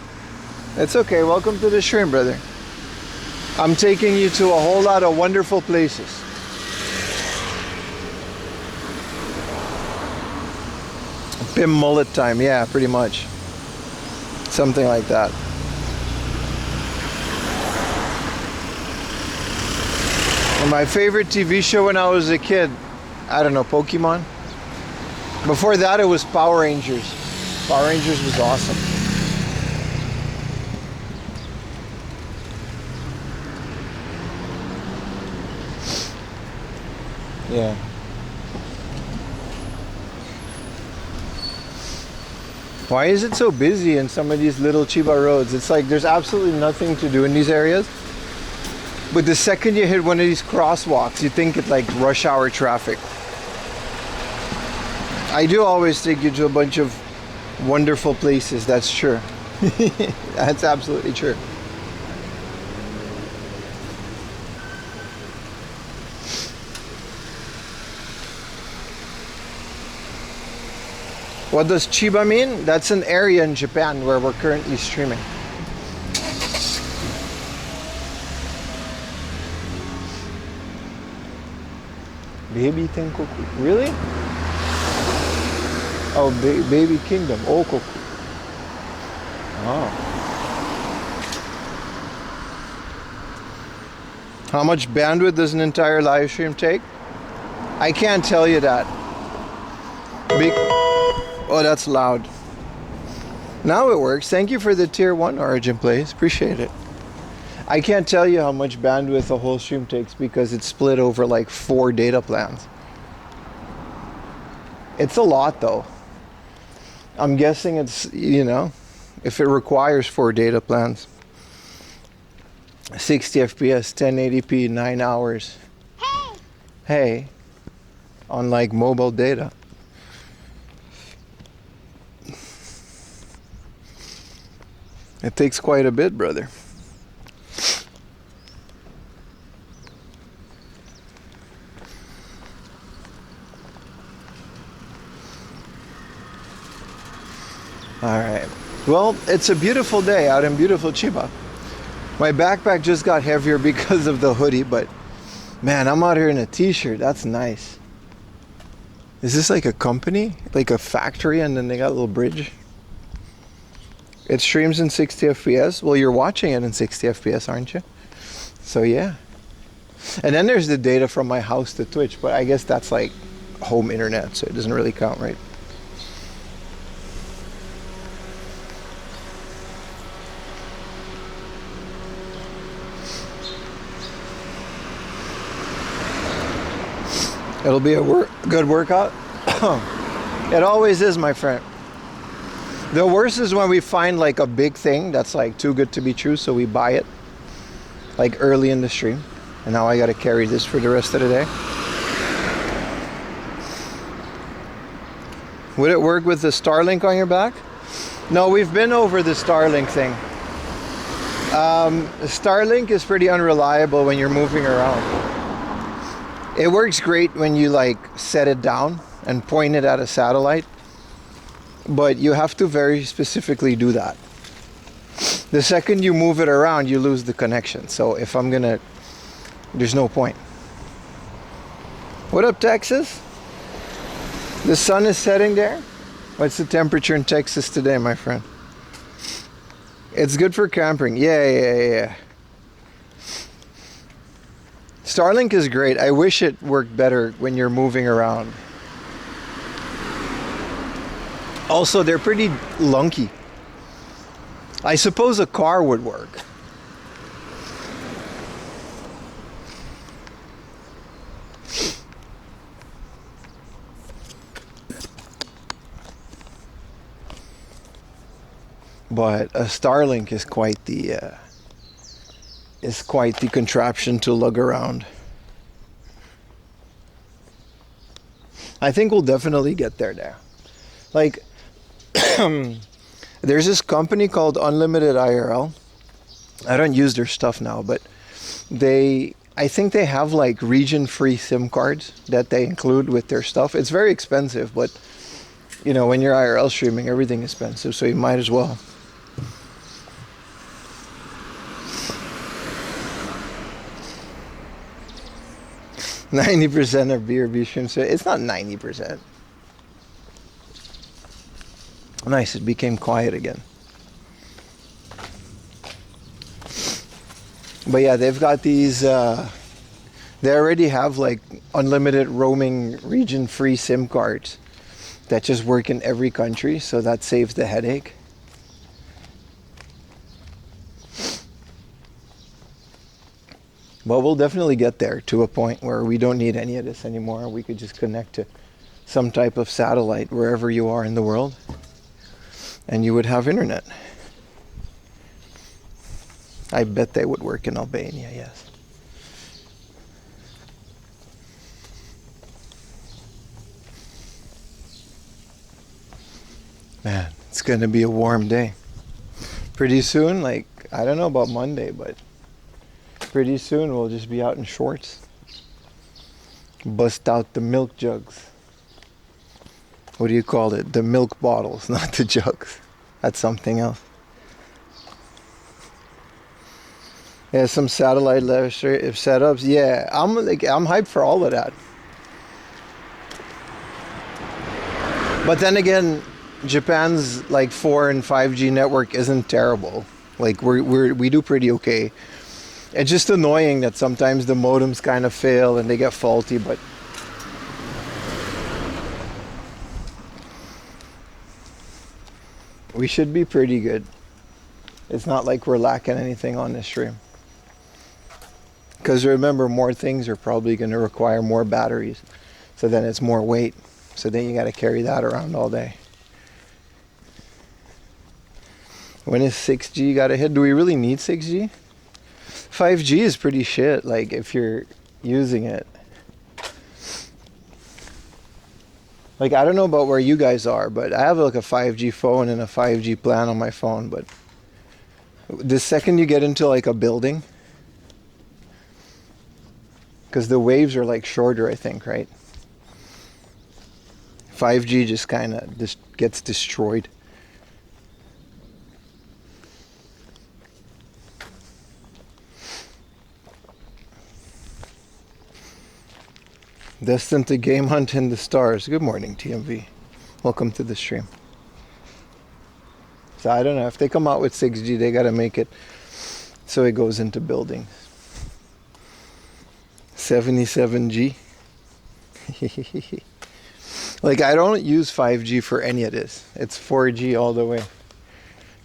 It's okay. Welcome to the stream, brother. I'm taking you to a whole lot of wonderful places. Pim mullet time, yeah, pretty much. Something like that. And my favorite TV show when I was a kid, I don't know, Pokemon. Before that, it was Power Rangers. Power Rangers was awesome. Yeah. Why is it so busy in some of these little Chiba roads? It's like there's absolutely nothing to do in these areas. But the second you hit one of these crosswalks, you think it's like rush hour traffic. I do always take you to a bunch of wonderful places, that's true. That's absolutely true. What does Chiba mean? That's an area in Japan where we're currently streaming. Baby Tenkoku. Really? Oh, Baby Kingdom. Okoku. Oh. How much bandwidth does an entire live stream take? I can't tell you that. Oh, that's loud. Now it works. Thank you for the tier 1 origin plays. Appreciate it. I can't tell you how much bandwidth a whole stream takes because it's split over like 4 data plans. It's a lot though. I'm guessing it's, you know, if it requires 4 data plans. 60 FPS, 1080p, 9 hours. Hey. On like mobile data. It takes quite a bit, brother. All right. Well, it's a beautiful day out in beautiful Chiba. My backpack just got heavier because of the hoodie, but man, I'm out here in a t-shirt. That's nice. Is this like a company? Like a factory and then they got a little bridge? It streams in 60 FPS. Well, you're watching it in 60 FPS, aren't you? So yeah. And then there's the data from my house to Twitch, but I guess that's like home internet, so it doesn't really count, right? It'll be a good workout. It always is, my friend. The worst is when we find like a big thing that's like too good to be true, so we buy it like early in the stream. And now I gotta carry this for the rest of the day. Would it work with the Starlink on your back? No, we've been over the Starlink thing. Starlink is pretty unreliable when you're moving around. It works great when you like set it down and point it at a satellite, but you have to very specifically do that. The second you move it around, you lose the connection. So if I'm gonna, there's no point. What up, Texas? The sun is setting there. What's the temperature in Texas today, my friend? It's good for camping. Yeah. Starlink is great. I wish it worked better when you're moving around. Also, they're pretty lunky. I suppose a car would work. But a Starlink is quite the contraption to lug around. I think we'll definitely get there now. Like, there's this company called Unlimited IRL. I don't use their stuff now, but I think they have like region-free SIM cards that they include with their stuff. It's very expensive, but you know, when you're IRL streaming, everything is expensive, so you might as well. %90 of BRB streams. It's not 90%. Nice, it became quiet again. But yeah, they've got these, they already have like unlimited roaming region-free SIM cards that just work in every country, so that saves the headache. But we'll definitely get there to a point where we don't need any of this anymore. We could just connect to some type of satellite wherever you are in the world, and you would have internet. I bet they would work in Albania, yes. Man, it's gonna be a warm day. Pretty soon, like, I don't know about Monday, but pretty soon we'll just be out in shorts. Bust out the milk jugs. What do you call it? The milk bottles, not the jugs. That's something else. Yeah, some satellite setups. Yeah, I'm hyped for all of that. But then again, Japan's like 4 and 5G network isn't terrible. Like we do pretty okay. It's just annoying that sometimes the modems kind of fail and they get faulty, but we should be pretty good. It's not like we're lacking anything on this stream. Because remember, more things are probably going to require more batteries. So then it's more weight. So then you got to carry that around all day. When is 6G got to hit? Do we really need 6G? 5G is pretty shit, like if you're using it. Like, I don't know about where you guys are, but I have like a 5G phone and a 5G plan on my phone, but the second you get into like a building, because the waves are like shorter, I think, right? 5G just kind of gets destroyed. Destined to game hunt in the stars. Good morning, TMV. Welcome to the stream. So I don't know, if they come out with 6G, they got to make it so it goes into buildings. 77G. Like, I don't use 5G for any of this. It's 4G all the way.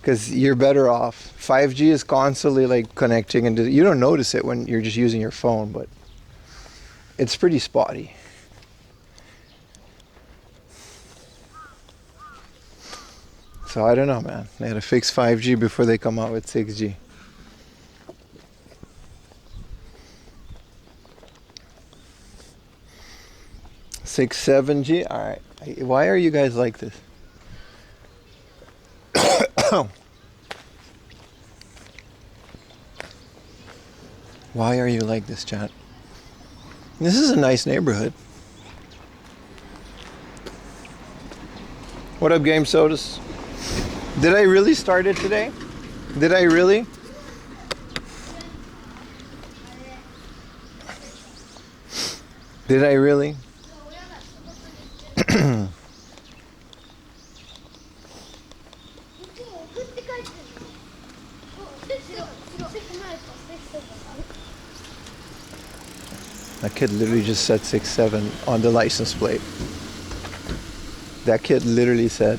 Because you're better off. 5G is constantly like connecting, and you don't notice it when you're just using your phone, but it's pretty spotty. So I don't know, man. They had to fix 5G before they come out with 6G. Six, 7G? Alright. Why are you guys like this? Why are you like this, chat? This is a nice neighborhood. What up, Game Sodas? Did I really start it today? Did I really? Did I really? kid literally just said 67 on the license plate. That kid literally said,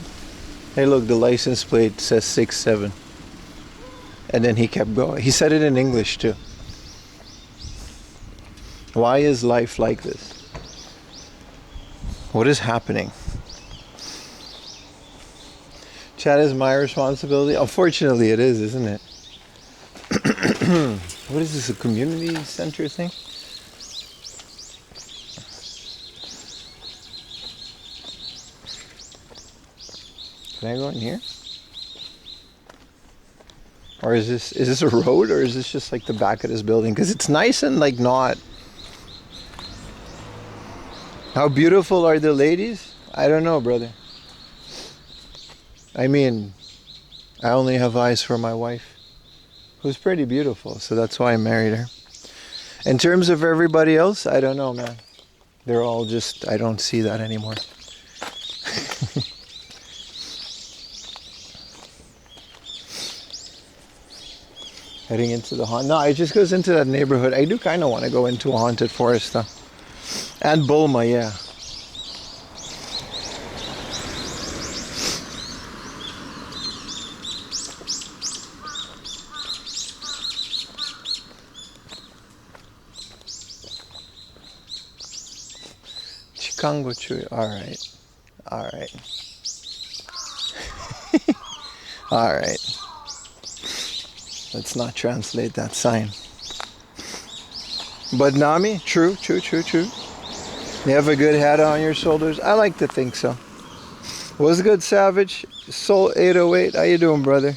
hey look, the license plate says 67. And then he kept going. He said it in English too. Why is life like this? What is happening? Chat is my responsibility. Unfortunately it is, isn't it? What is this, a community center thing? Can I go in here? Or is this a road, or is this just like the back of this building? Because it's nice and like not. How beautiful are the ladies? I don't know, brother. I mean, I only have eyes for my wife, who's pretty beautiful, so that's why I married her. In terms of everybody else, I don't know, man. They're all just, I don't see that anymore. Heading into the haunt. No, it just goes into that neighborhood. I do kind of want to go into a haunted forest though. And Bulma, yeah. Chikango Chui. Alright. Alright. Alright. Let's not translate that sign. But Nami, true. You have a good head on your shoulders. I like to think so. What's good, Savage? Soul 808. How you doing, brother?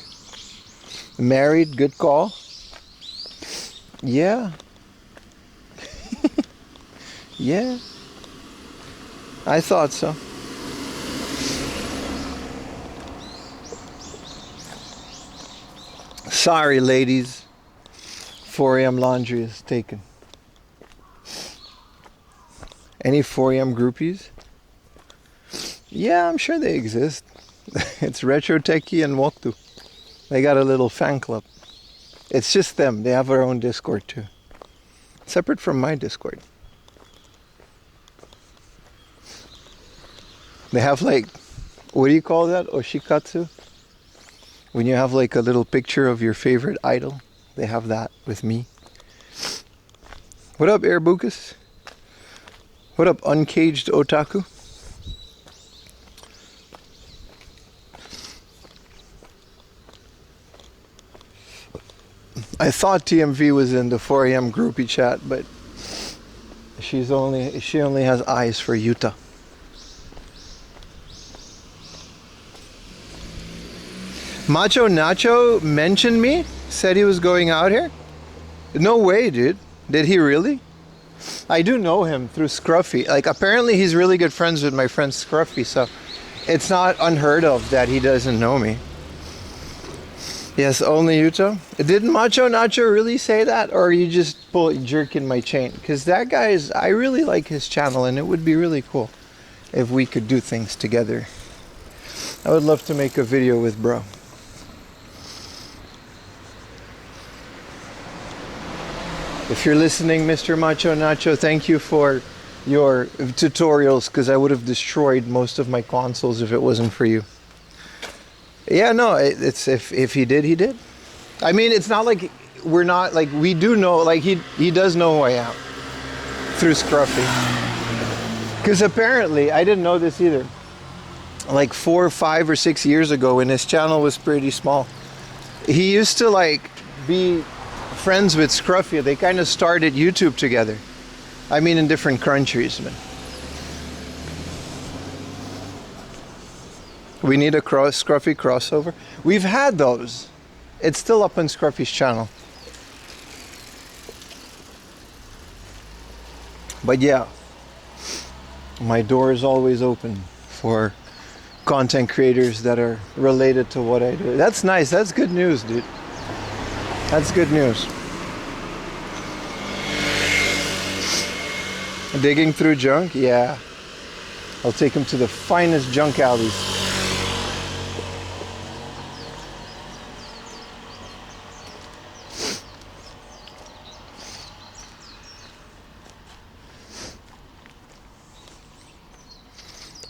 Married? Good call. Yeah. Yeah. I thought so. Sorry, ladies. 4 a.m. laundry is taken. Any 4 a.m. groupies? Yeah, I'm sure they exist. It's Retro Techie and Moktu. They got a little fan club. It's just them. They have their own Discord too. Separate from my Discord. They have like, what do you call that? Oshikatsu? When you have like a little picture of your favorite idol. They have that with me. What up, Airbukus? What up, Uncaged Otaku? I thought TMV was in the 4 a.m. groupie chat, but she only has eyes for Utah. Macho Nacho mentioned me, said he was going out here. No way, dude. Did he really? I do know him through Scruffy. Like, apparently he's really good friends with my friend Scruffy, so it's not unheard of that he doesn't know me. Yes, only Utah. Didn't Macho Nacho really say that, or are you just jerking my chain? Because that guy is, I really like his channel, and it would be really cool if we could do things together. I would love to make a video with bro. If you're listening, Mr. Macho Nacho, thank you for your tutorials, because I would have destroyed most of my consoles if it wasn't for you. Yeah, no, it's if he did, he did. I mean, it's not like we're not, like, we do know, like, he does know who I am through Scruffy. Because apparently, I didn't know this either, like 4, 5, or 6 years ago when his channel was pretty small, he used to like be friends with Scruffy. They kind of started YouTube together. I mean, in different countries, man. We need a Scruffy crossover. We've had those. It's still up on Scruffy's channel. But yeah, my door is always open for content creators that are related to what I do. That's nice. That's good news, dude. That's good news. Digging through junk? Yeah. I'll take him to the finest junk alleys.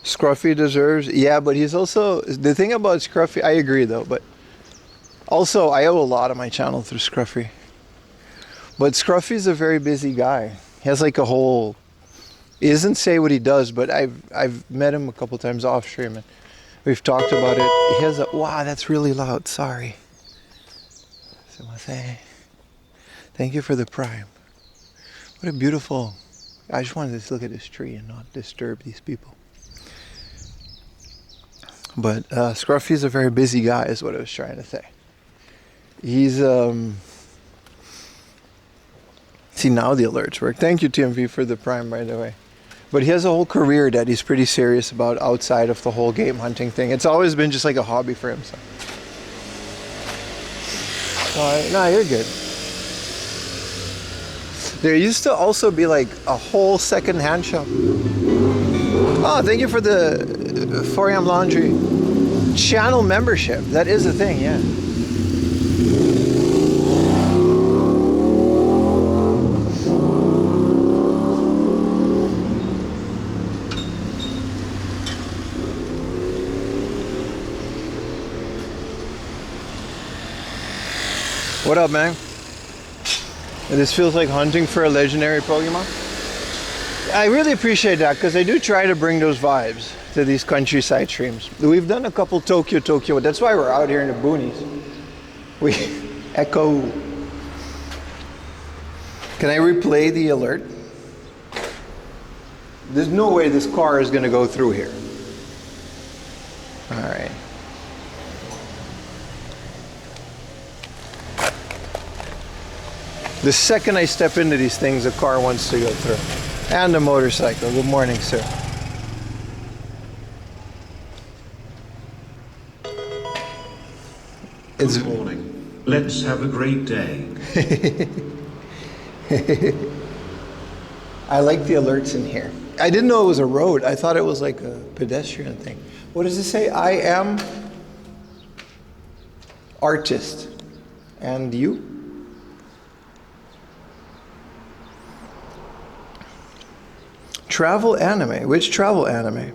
Scruffy deserves, yeah, but he's also, the thing about Scruffy, I agree though, but also I owe a lot of my channel through Scruffy. But Scruffy's a very busy guy. He has like a whole, he doesn't say what he does, but I've met him a couple times off stream and we've talked about it. He has a, wow, that's really loud, sorry. Thank you for the prime. What a beautiful, I just wanted to look at this tree and not disturb these people. But Scruffy's a very busy guy is what I was trying to say. He's, see now the alerts work. Thank you TMV for the prime, by the way. But he has a whole career that he's pretty serious about outside of the whole game hunting thing. It's always been just like a hobby for him. So. No, you're good. There used to also be like a whole second-hand shop. Oh, thank you for the 4am Laundry channel membership. That is a thing, yeah. What up, man? This feels like hunting for a legendary Pokemon. I really appreciate that because I do try to bring those vibes to these countryside streams. We've done a couple Tokyo. That's why we're out here in the boonies. We echo. Can I replay the alert? There's no way this car is going to go through here. All right. The second I step into these things, a car wants to go through. And a motorcycle. Good morning, sir. Good morning. Let's have a great day. I like the alerts in here. I didn't know it was a road. I thought it was like a pedestrian thing. What does it say? I am artist. And you? Travel anime. Which travel anime?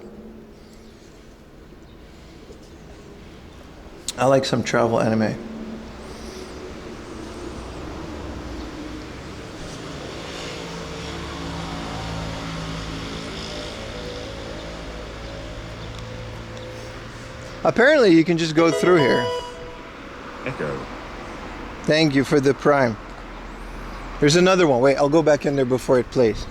I like some travel anime. Apparently you can just go through here. Echo. Thank you for the prime. There's another one. Wait, I'll go back in there before it plays.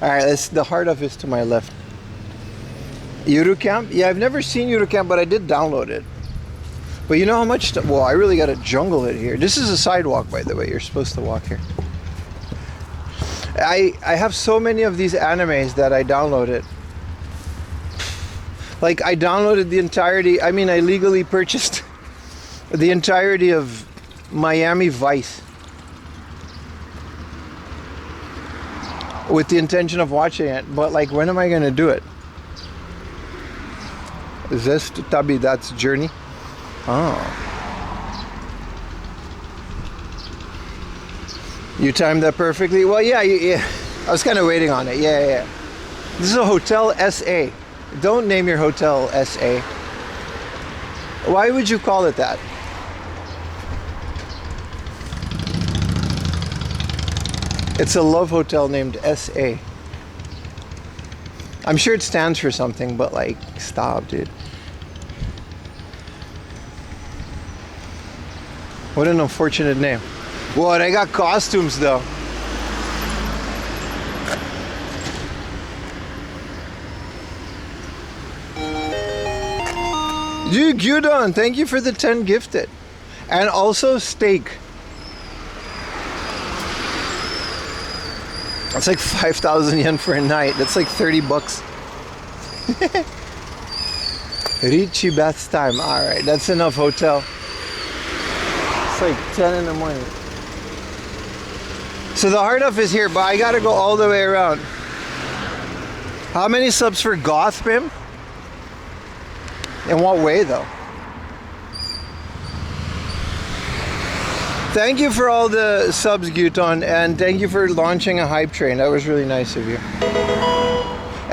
Alright, that's the heart of is to my left. Eurocamp? Yeah, I've never seen Eurocamp, but I did download it. But you know how much... well, I really got to jungle it here. This is a sidewalk, by the way. You're supposed to walk here. I have so many of these animes that I downloaded. Like, I downloaded the entirety... I mean, I legally purchased the entirety of Miami Vice. With the intention of watching it, but like, when am I gonna do it? Is this Tabi that's Journey? Oh. You timed that perfectly? Well, yeah, I was kind of waiting on it. Yeah. This is a Hotel SA. Don't name your hotel SA. Why would you call it that? It's a love hotel named SA. I'm sure it stands for something, but like, stop, dude. What an unfortunate name. What, I got costumes though. Dude, Gyudon, thank you for the 10 gifted. And also steak. That's like 5,000 yen for a night. That's like 30 bucks. Richie bath time. Alright, that's enough hotel. It's like 10 in the morning. So the hard up is here, but I gotta go all the way around. How many subs for Goth, Bim? In what way though? Thank you for all the subs, Guton, and thank you for launching a hype train. That was really nice of you.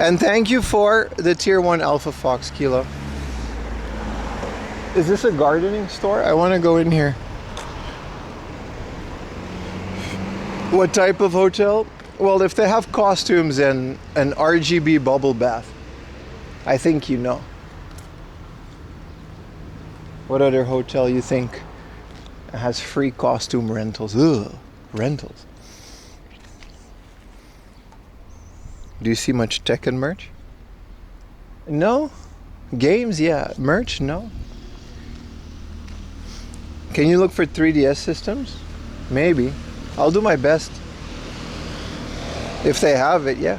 And thank you for the tier 1 Alpha Fox Kilo. Is this a gardening store? I want to go in here. What type of hotel? Well, if they have costumes and an RGB bubble bath, I think you know. What other hotel you think has free costume rentals? Ugh, rentals. Do you see much Tekken merch? No? Games, yeah. Merch, no. Can you look for 3DS systems? Maybe. I'll do my best. If they have it, yeah.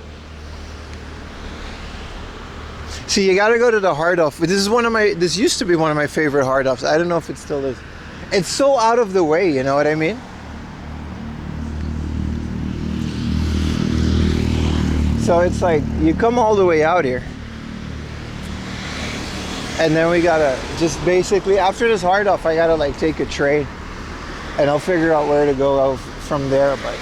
See, you gotta go to the hard off. This used to be one of my favorite hard offs. I don't know if it still is. It's so out of the way, you know what I mean? So it's like, you come all the way out here. And then we gotta just basically, after this hard off, I gotta like take a train. And I'll figure out where to go out from there, but.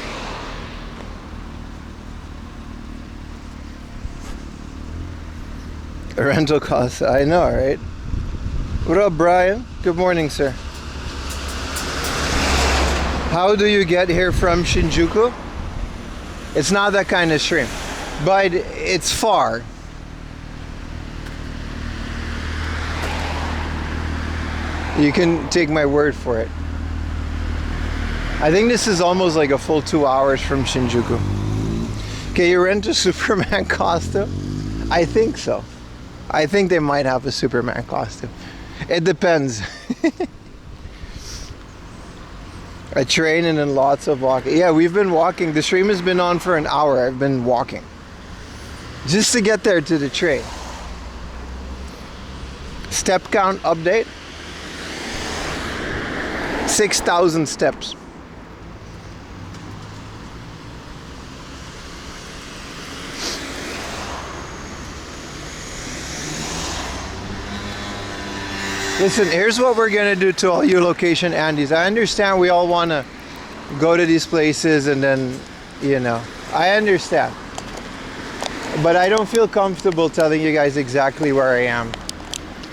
Rental costs, I know, right? What up, Brian? Good morning, sir. How do you get here from Shinjuku? It's not that kind of stream, but it's far. You can take my word for it. I think this is almost like a full 2 hours from Shinjuku. Can you rent a Superman costume? I think so. I think they might have a Superman costume. It depends. A train and then lots of walking. Yeah, we've been walking. The stream has been on for an hour. I've been walking. Just to get there to the train. Step count update. 6,000 steps. Listen, here's what we're gonna do to all you location Andes. I understand we all wanna go to these places and then, you know, I understand. But I don't feel comfortable telling you guys exactly where I am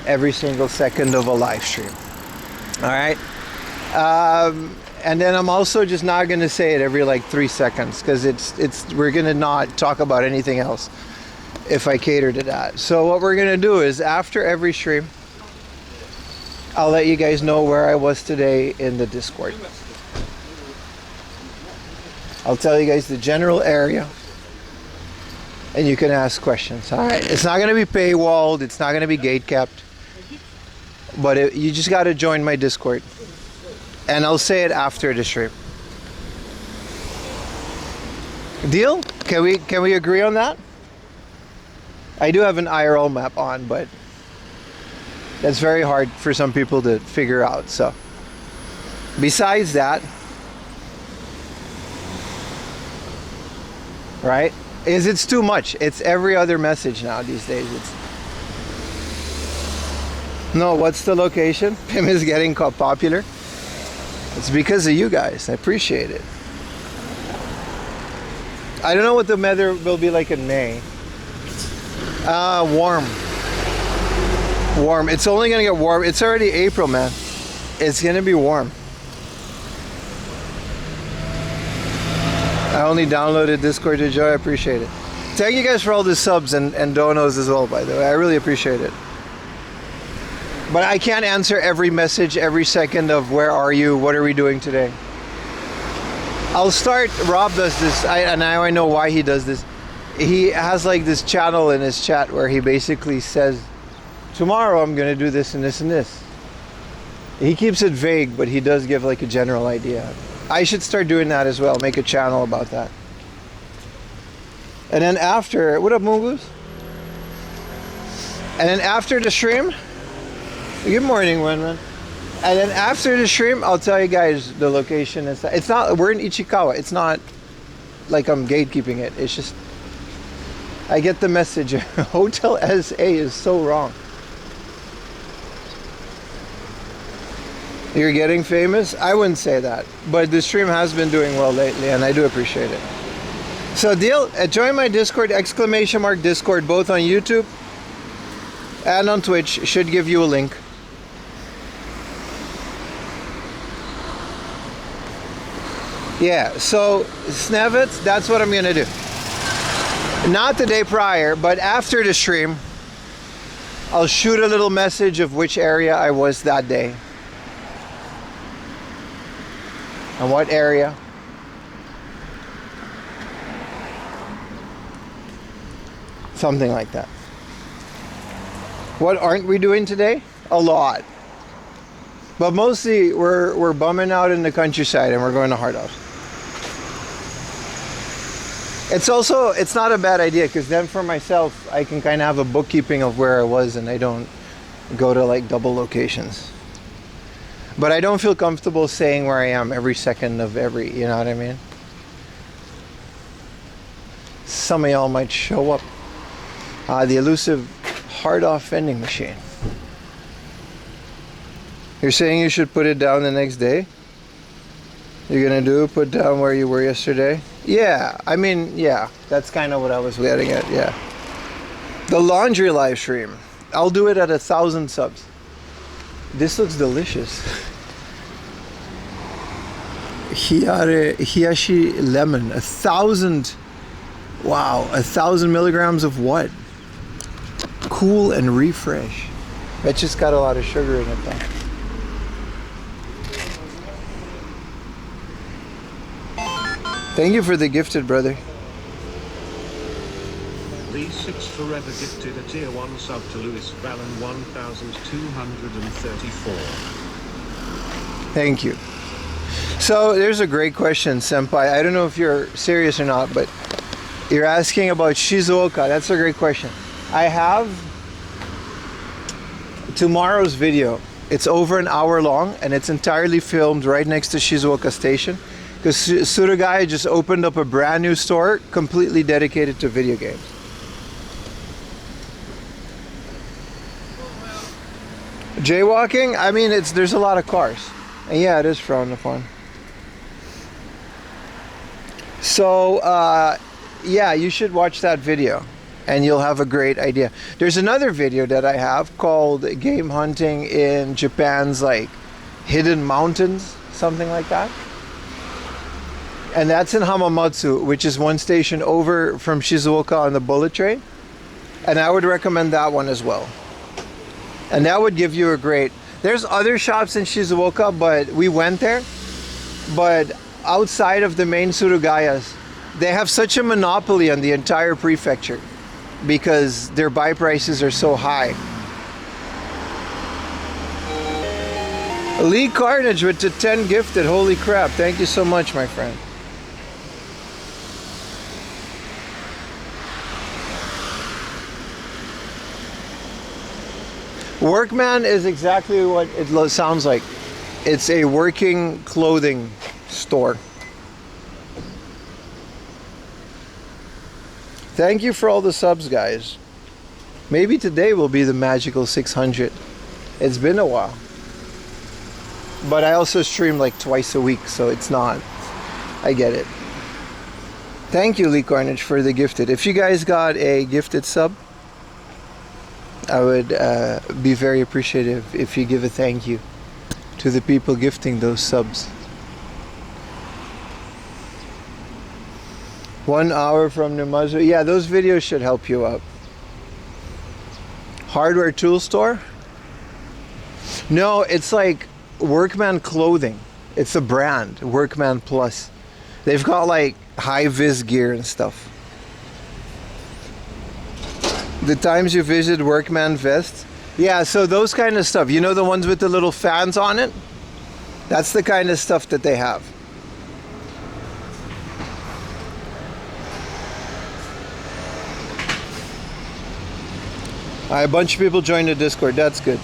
every single second of a live stream. All right? And then I'm also just not gonna say it every like 3 seconds because we're gonna not talk about anything else if I cater to that. So what we're gonna do is after every stream, I'll let you guys know where I was today in the Discord. I'll tell you guys the general area and you can ask questions. All right, it's not going to be paywalled, it's not going to be gate kept, but you just got to join my Discord and I'll say it after the stream. Deal? Can we agree on that? I do have an IRL map on, but that's very hard for some people to figure out. So besides that, right, it's too much. It's every other message now these days. No, what's the location? Pim is getting popular. It's because of you guys. I appreciate it. I don't know what the weather will be like in May. Warm. It's only gonna get warm. It's already April, man. It's gonna be warm. I only downloaded Discord to enjoy. I appreciate it. Thank you guys for all the subs and donos as well, by the way. I really appreciate it. But I can't answer every message every second of where are you, what are we doing today. I'll start. Rob does this, and now I know why he does this. He has like this channel in his chat where he basically says, tomorrow I'm gonna do this and this and this. He keeps it vague, but he does give like a general idea. I should start doing that as well, make a channel about that. And then after, what up Mungus? And then after the stream, good morning Wenwen. And then after the stream, I'll tell you guys the location and stuff. It's not, we're in Ichikawa. It's not like I'm gatekeeping it. It's just, I get the message. Hotel SA is so wrong. You're getting famous? I wouldn't say that. But the stream has been doing well lately, and I do appreciate it. So join my Discord, ! Discord, both on YouTube and on Twitch. Should give you a link. Yeah, so Snevitz, that's what I'm gonna do. Not the day prior, but after the stream, I'll shoot a little message of which area I was that day. And what area. Something like that. What aren't we doing today? A lot. But mostly we're bumming out in the countryside and we're going to Hard House. It's not a bad idea, because then for myself I can kind of have a bookkeeping of where I was and I don't go to like double locations. But I don't feel comfortable saying where I am every second of every, you know what I mean? Some of y'all might show up. The elusive hard-off vending machine. You're saying you should put it down the next day? You're gonna put down where you were yesterday? Yeah, I mean, yeah, that's kind of what I was getting at, yeah. The laundry live stream, I'll do it at 1,000 subs. This looks delicious. Hiyashi lemon, 1,000. Wow, 1,000 milligrams of what? Cool and refresh. That just got a lot of sugar in it though. Thank you for the gifted, brother. These 6 forever gifted a tier 1 sub to Louis Vallon 1234. Thank you. So there's a great question, Senpai. I don't know if you're serious or not, but you're asking about Shizuoka. That's a great question. I have tomorrow's video. It's over an hour long and it's entirely filmed right next to Shizuoka Station, because Surugai just opened up a brand new store completely dedicated to video games. Jaywalking? I mean, there's a lot of cars. And yeah, it is frowned upon. So, yeah, you should watch that video and you'll have a great idea. There's another video that I have called Game Hunting in Japan's like Hidden Mountains, something like that. And that's in Hamamatsu, which is one station over from Shizuoka on the bullet train. And I would recommend that one as well. And that would give you a great... There's other shops in Shizuoka, but we went there. But outside of the main Surugayas, they have such a monopoly on the entire prefecture because their buy prices are so high. Lee Carnage with the 10 gifted. Holy crap. Thank you so much, my friend. Workman is exactly what it sounds like. It's a working clothing store. Thank you for all the subs, guys. Maybe today will be the magical 600. It's been a while. But I also stream like twice a week, so it's not. I get it. Thank you, Lee Carnage, for the gifted. If you guys got a gifted sub, I would be very appreciative if you give a thank you to the people gifting those subs. 1 hour from Numazu. Yeah, those videos should help you out. Hardware tool store? No, it's like Workman clothing. It's a brand, Workman Plus. They've got like high-vis gear and stuff. The times you visit Workman Vest? Yeah, so those kind of stuff. You know the ones with the little fans on it? That's the kind of stuff that they have. A bunch of people joined the Discord. That's good.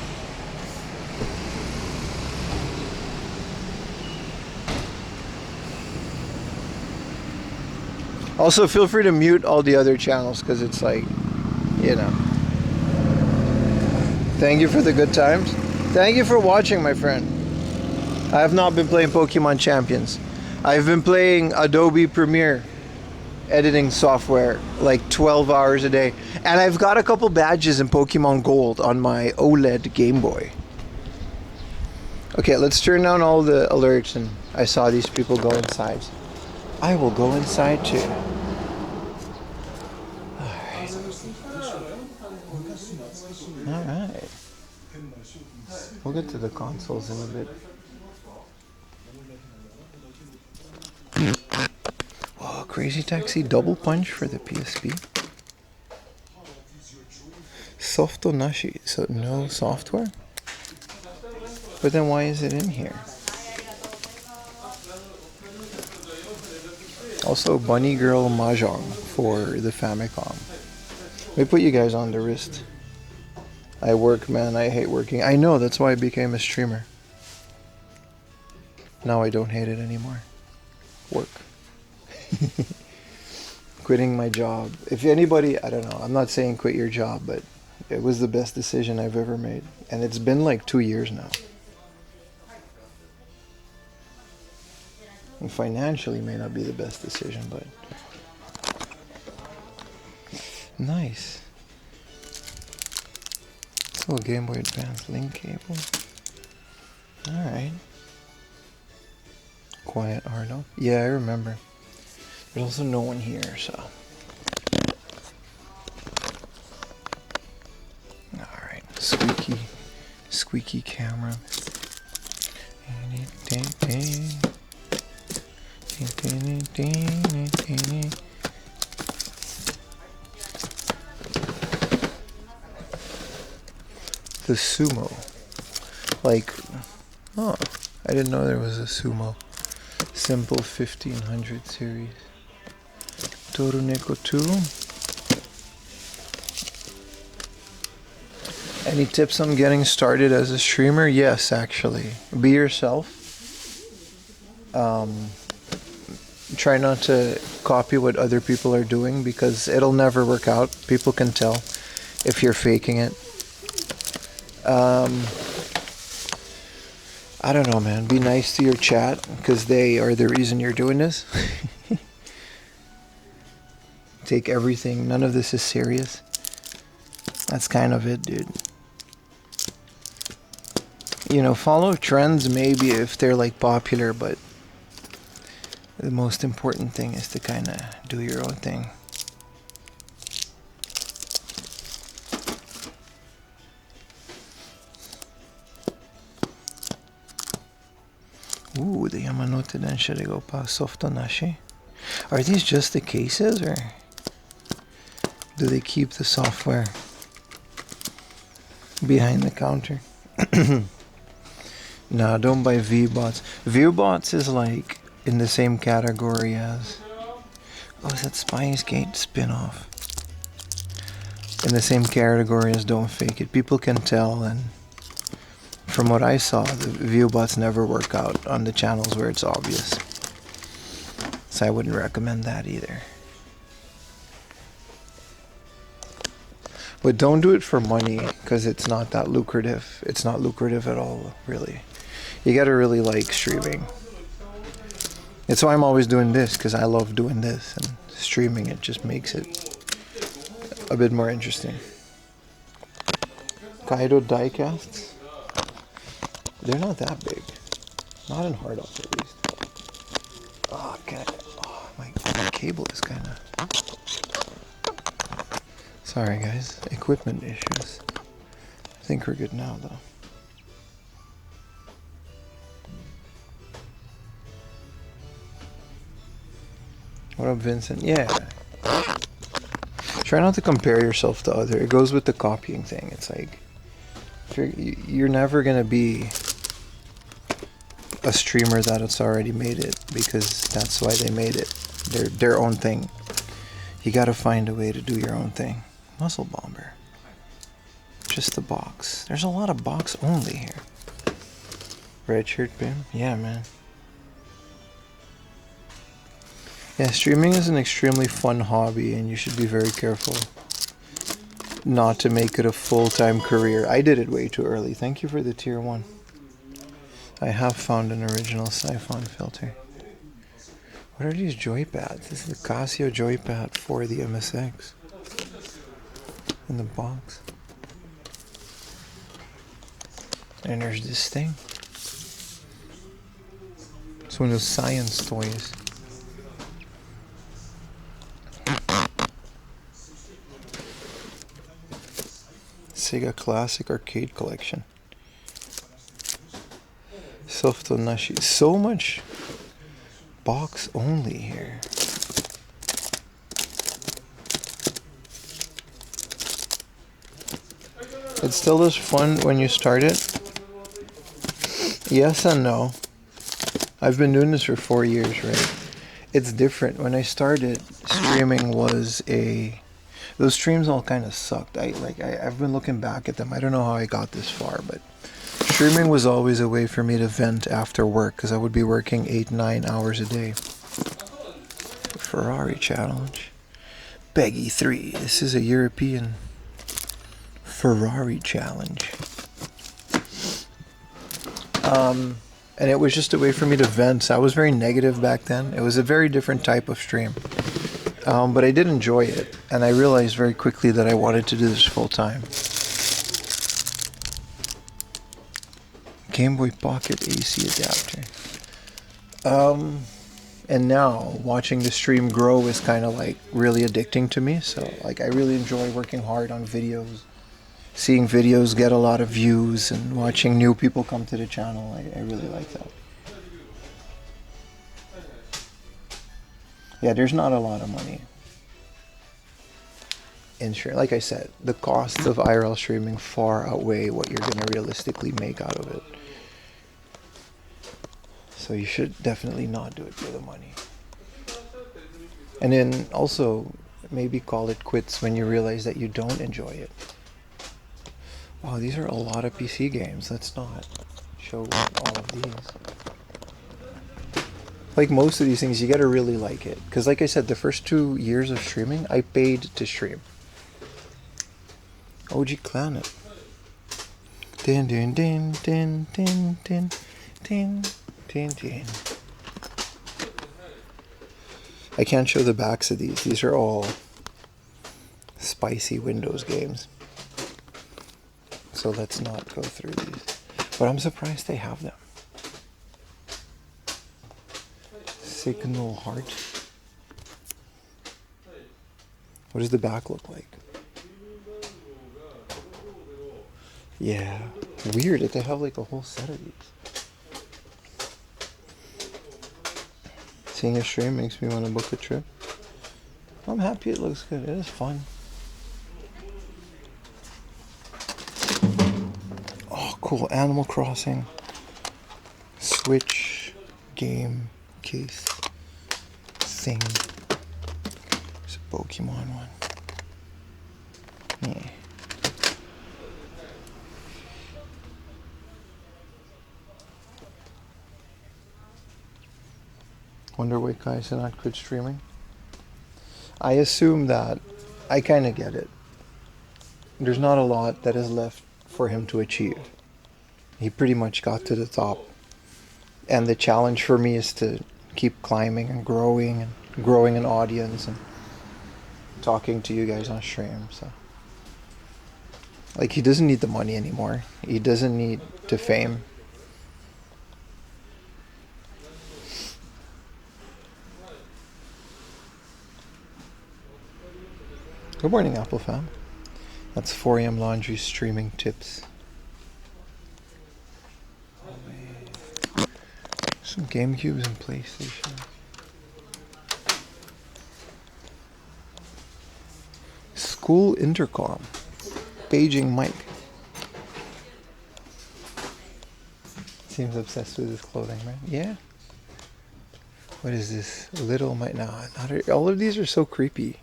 Also, feel free to mute all the other channels because it's like, you know. Thank you for the good times. Thank you for watching, my friend. I have not been playing Pokemon Champions. I've been playing Adobe Premiere editing software like 12 hours a day. And I've got a couple badges in Pokemon Gold on my OLED Game Boy. Okay, let's turn down all the alerts, and I saw these people go inside. I will go inside too. Alright. We'll get to the consoles in a bit. Oh, Crazy Taxi double punch for the PSP. Softonashi, so no software? But then why is it in here? Also Bunny Girl Mahjong for the Famicom. Let me put you guys on the wrist. I work, man, I hate working. I know, that's why I became a streamer. Now I don't hate it anymore. Work. Quitting my job. If anybody, I don't know, I'm not saying quit your job, but it was the best decision I've ever made. And it's been like 2 years now. And financially may not be the best decision, but nice. So a Game Boy Advance link cable. Alright. Quiet Arno. Yeah, I remember. There's also no one here, so. Alright. Squeaky camera. The sumo. Like, oh, I didn't know there was a sumo. Simple 1500 series. Toruneko 2. Any tips on getting started as a streamer? Yes, actually. Be yourself. Try not to copy what other people are doing because it'll never work out. People can tell if you're faking it. I don't know, man. Be nice to your chat because they are the reason you're doing this. Take everything. None of this is serious. That's kind of it, dude. You know, follow trends maybe if they're like popular, but the most important thing is to kind of do your own thing. Ooh, the Yamanote Densha de go pa Softonashi. Are these just the cases, or do they keep the software behind the counter? Nah, don't buy V-Bots. V-Bots is like in the same category as... Oh, is that Spy's Gate spin-off? In the same category as Don't Fake It. People can tell, and from what I saw, the view-bots never work out on the channels where it's obvious. So I wouldn't recommend that either. But don't do it for money, because it's not that lucrative. It's not lucrative at all, really. You gotta really like streaming. It's why I'm always doing this, because I love doing this, and streaming it just makes it a bit more interesting. Kaido diecasts? They're not that big. Not in hard up, at least. Oh, my cable is kind of... Sorry, guys. Equipment issues. I think we're good now, though. What up, Vincent? Yeah. Try not to compare yourself to other. It goes with the copying thing. It's like you're never gonna be a streamer that it's already made it, because that's why they made it. Their own thing. You gotta find a way to do your own thing. Muscle Bomber. Just the box. There's a lot of box only here. Red shirt Bim? Yeah, man. Yeah, streaming is an extremely fun hobby, and you should be very careful not to make it a full-time career. I did it way too early. Thank you for the tier 1. I have found an original siphon filter. What are these joypads? This is the Casio joypad for the MSX. In the box. And there's this thing. It's one of those science toys. Sega Classic Arcade Collection. Softo Nashi. So much box only here. It still is fun when you start it. Yes and no. I've been doing this for 4 years, right? It's different. When I started, streaming was those streams all kind of sucked. I've been looking back at them. I don't know how I got this far, but streaming was always a way for me to vent after work, because I would be working 8-9 hours a day. Ferrari challenge. Peggy 3. This is a European Ferrari challenge. And it was just a way for me to vent. I was very negative back then. It was a very different type of stream. But I did enjoy it. And I realized very quickly that I wanted to do this full time. Game Boy Pocket AC adapter. And now watching the stream grow is kind of like really addicting to me. So like I really enjoy working hard on videos. Seeing videos get a lot of views and watching new people come to the channel, I really like that. Yeah, there's not a lot of money in streaming. Like I said, the costs of IRL streaming far outweigh what you're going to realistically make out of it. So you should definitely not do it for the money. And then also, maybe call it quits when you realize that you don't enjoy it. Wow, these are a lot of PC games. Let's not show all of these. Like most of these things, you gotta really like it. Because like I said, the first 2 years of streaming, I paid to stream. OG Planet. Din din din din din din din din din. I can't show the backs of these. These are all spicy Windows games. So let's not go through these. But I'm surprised they have them. Signal Heart. What does the back look like? Yeah. Weird that they have like a whole set of these. Seeing a stream makes me want to book a trip. I'm happy it looks good. It is fun. Cool. Animal Crossing Switch game case thing. There's a Pokemon one. Yeah. Wonder why Kai said not quit streaming. I assume that I kind of get it. There's not a lot that is left for him to achieve. He pretty much got to the top. And the challenge for me is to keep climbing and growing an audience and talking to you guys on stream. So like he doesn't need the money anymore. He doesn't need to fame. Good morning, Apple fam. That's 4 AM laundry streaming tips. Some GameCubes and PlayStation. School intercom. Paging mic. Seems obsessed with his clothing, right? Yeah. What is this? Little mic. Nah, all of these are so creepy.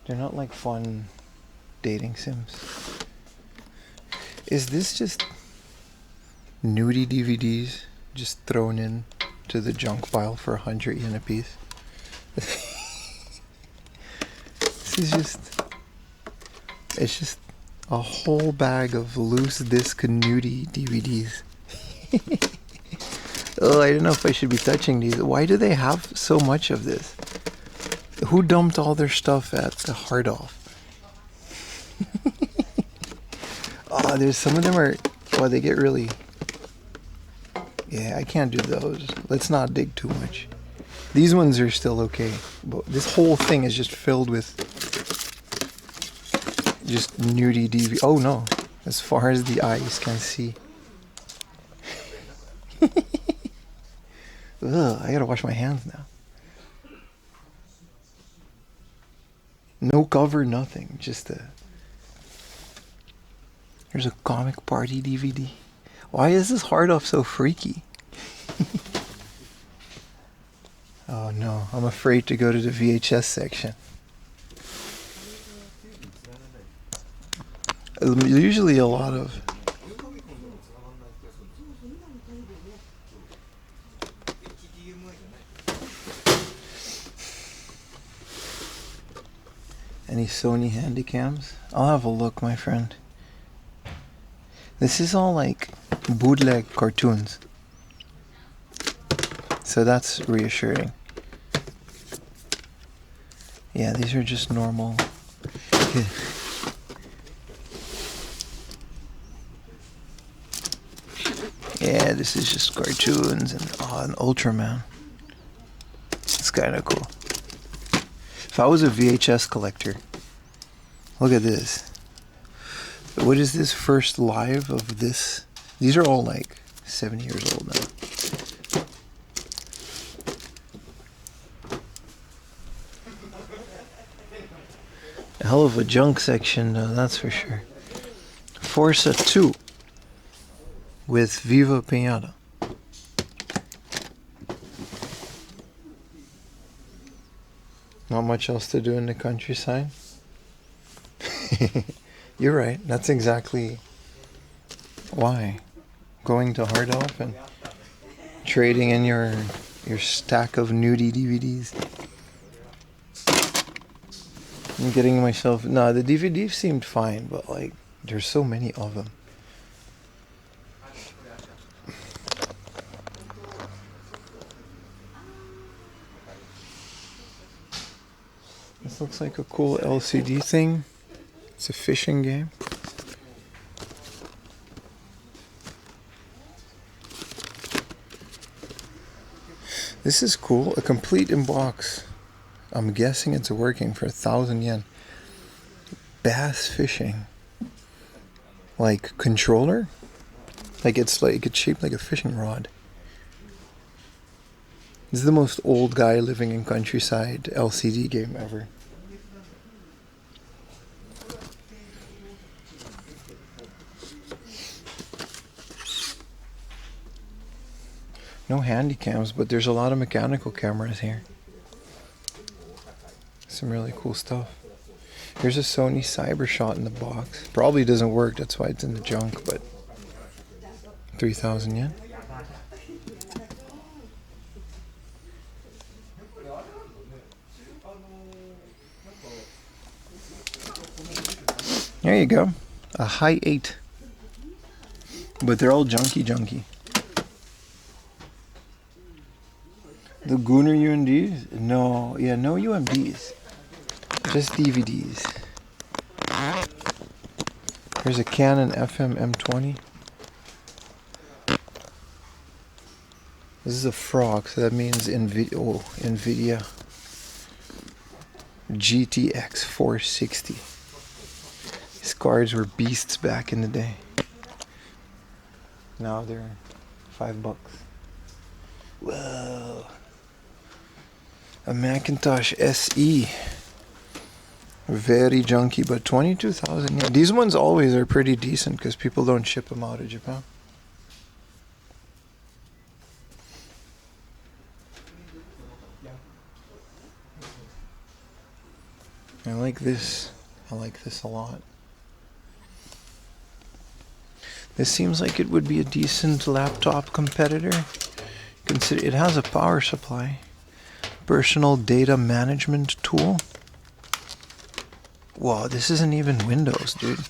They're not like fun dating sims. Is this just nudie DVDs just thrown in to the junk pile for 100 yen a piece? This is it's just a whole bag of loose disc nudie DVDs. Oh, I don't know if I should be touching these. Why do they have so much of this? Who dumped all their stuff at the Hard Off? Oh, there's some of them are... Well, they get really... Yeah, I can't do those. Let's not dig too much. These ones are still okay. But this whole thing is just filled with... just nudie DVD. Oh no. As far as the eyes can see. Ugh, I gotta wash my hands now. No cover, nothing. Just a... Here's a comic party DVD. Why is this Hard Off so freaky? Oh no, I'm afraid to go to the VHS section. Usually a lot of... Any Sony Handycams? I'll have a look, my friend. This is all like bootleg cartoons. So that's reassuring. Yeah, these are just normal. Yeah, this is just cartoons and an Ultraman. It's kind of cool. If I was a VHS collector, look at this. What is this first live of this? These are all like 7 years old now. A hell of a junk section, that's for sure. Forza 2 with Viva Pinata. Not much else to do in the countryside. You're right. That's exactly why. Going to Hard Off and trading in your stack of nudie DVDs. I'm getting myself... No, the DVDs seemed fine, but like, there's so many of them. This looks like a cool LCD thing. It's a fishing game. This is cool. A complete in-box. I'm guessing it's working for 1,000 yen. Bass fishing. Like controller? Like it's shaped like a fishing rod. This is the most old guy living in countryside LCD game ever. No handy cams, but there's a lot of mechanical cameras here. Some really cool stuff. Here's a Sony Cybershot in the box. Probably doesn't work, that's why it's in the junk, but 3,000 yen. There you go. A high 8. But they're all junky. The Gunnar UMDs? No, yeah, no UMDs. Just DVDs. Here's a Canon FM M20. This is a frog, so that means NVIDIA GTX 460. These cards were beasts back in the day. Now they're $5. Whoa. A Macintosh SE. Very junky, but 22,000 yen. These ones always are pretty decent because people don't ship them out of Japan. I like this. I like this a lot. This seems like it would be a decent laptop competitor. Consider it has a power supply. Personal data management tool. Wow, this isn't even Windows, dude.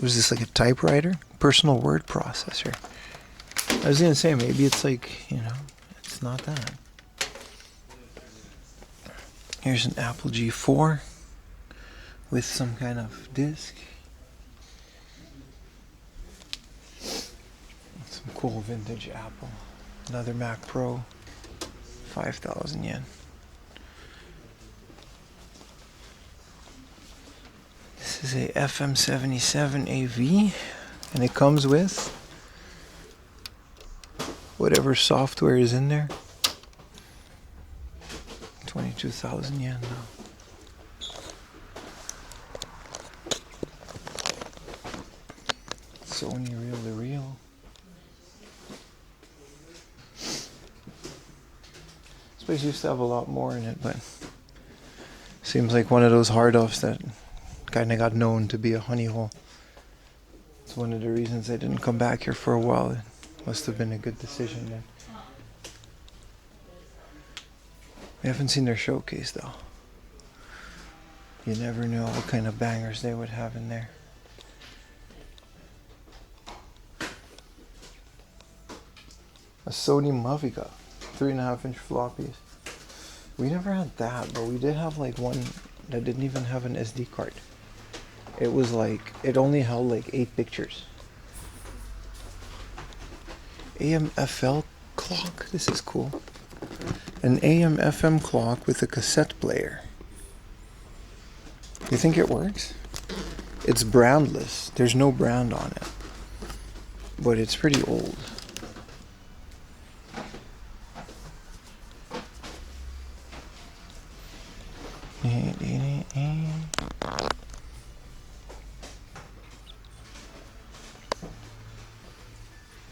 Was this like a typewriter? Personal word processor. I was gonna say, maybe it's like, you know, it's not that. Here's an Apple G4 with some kind of disc. Some cool vintage Apple. Another Mac Pro, 5,000 yen. This is a FM77 AV, and it comes with whatever software is in there. 22,000 yen now. Sony reel-to-reel. This place used to have a lot more in it, but seems like one of those hard-offs that kind of got known to be a honey hole. It's one of the reasons I didn't come back here for a while. It must have been a good decision then. We haven't seen their showcase though. You never know what kind of bangers they would have in there. A Sony Mavica, 3.5-inch floppies. We never had that, but we did have like one that didn't even have an SD card. It was like, it only held like 8 pictures. AM/FL clock, this is cool. An AM/FM clock with a cassette player. You think it works? It's brandless. There's no brand on it. But it's pretty old.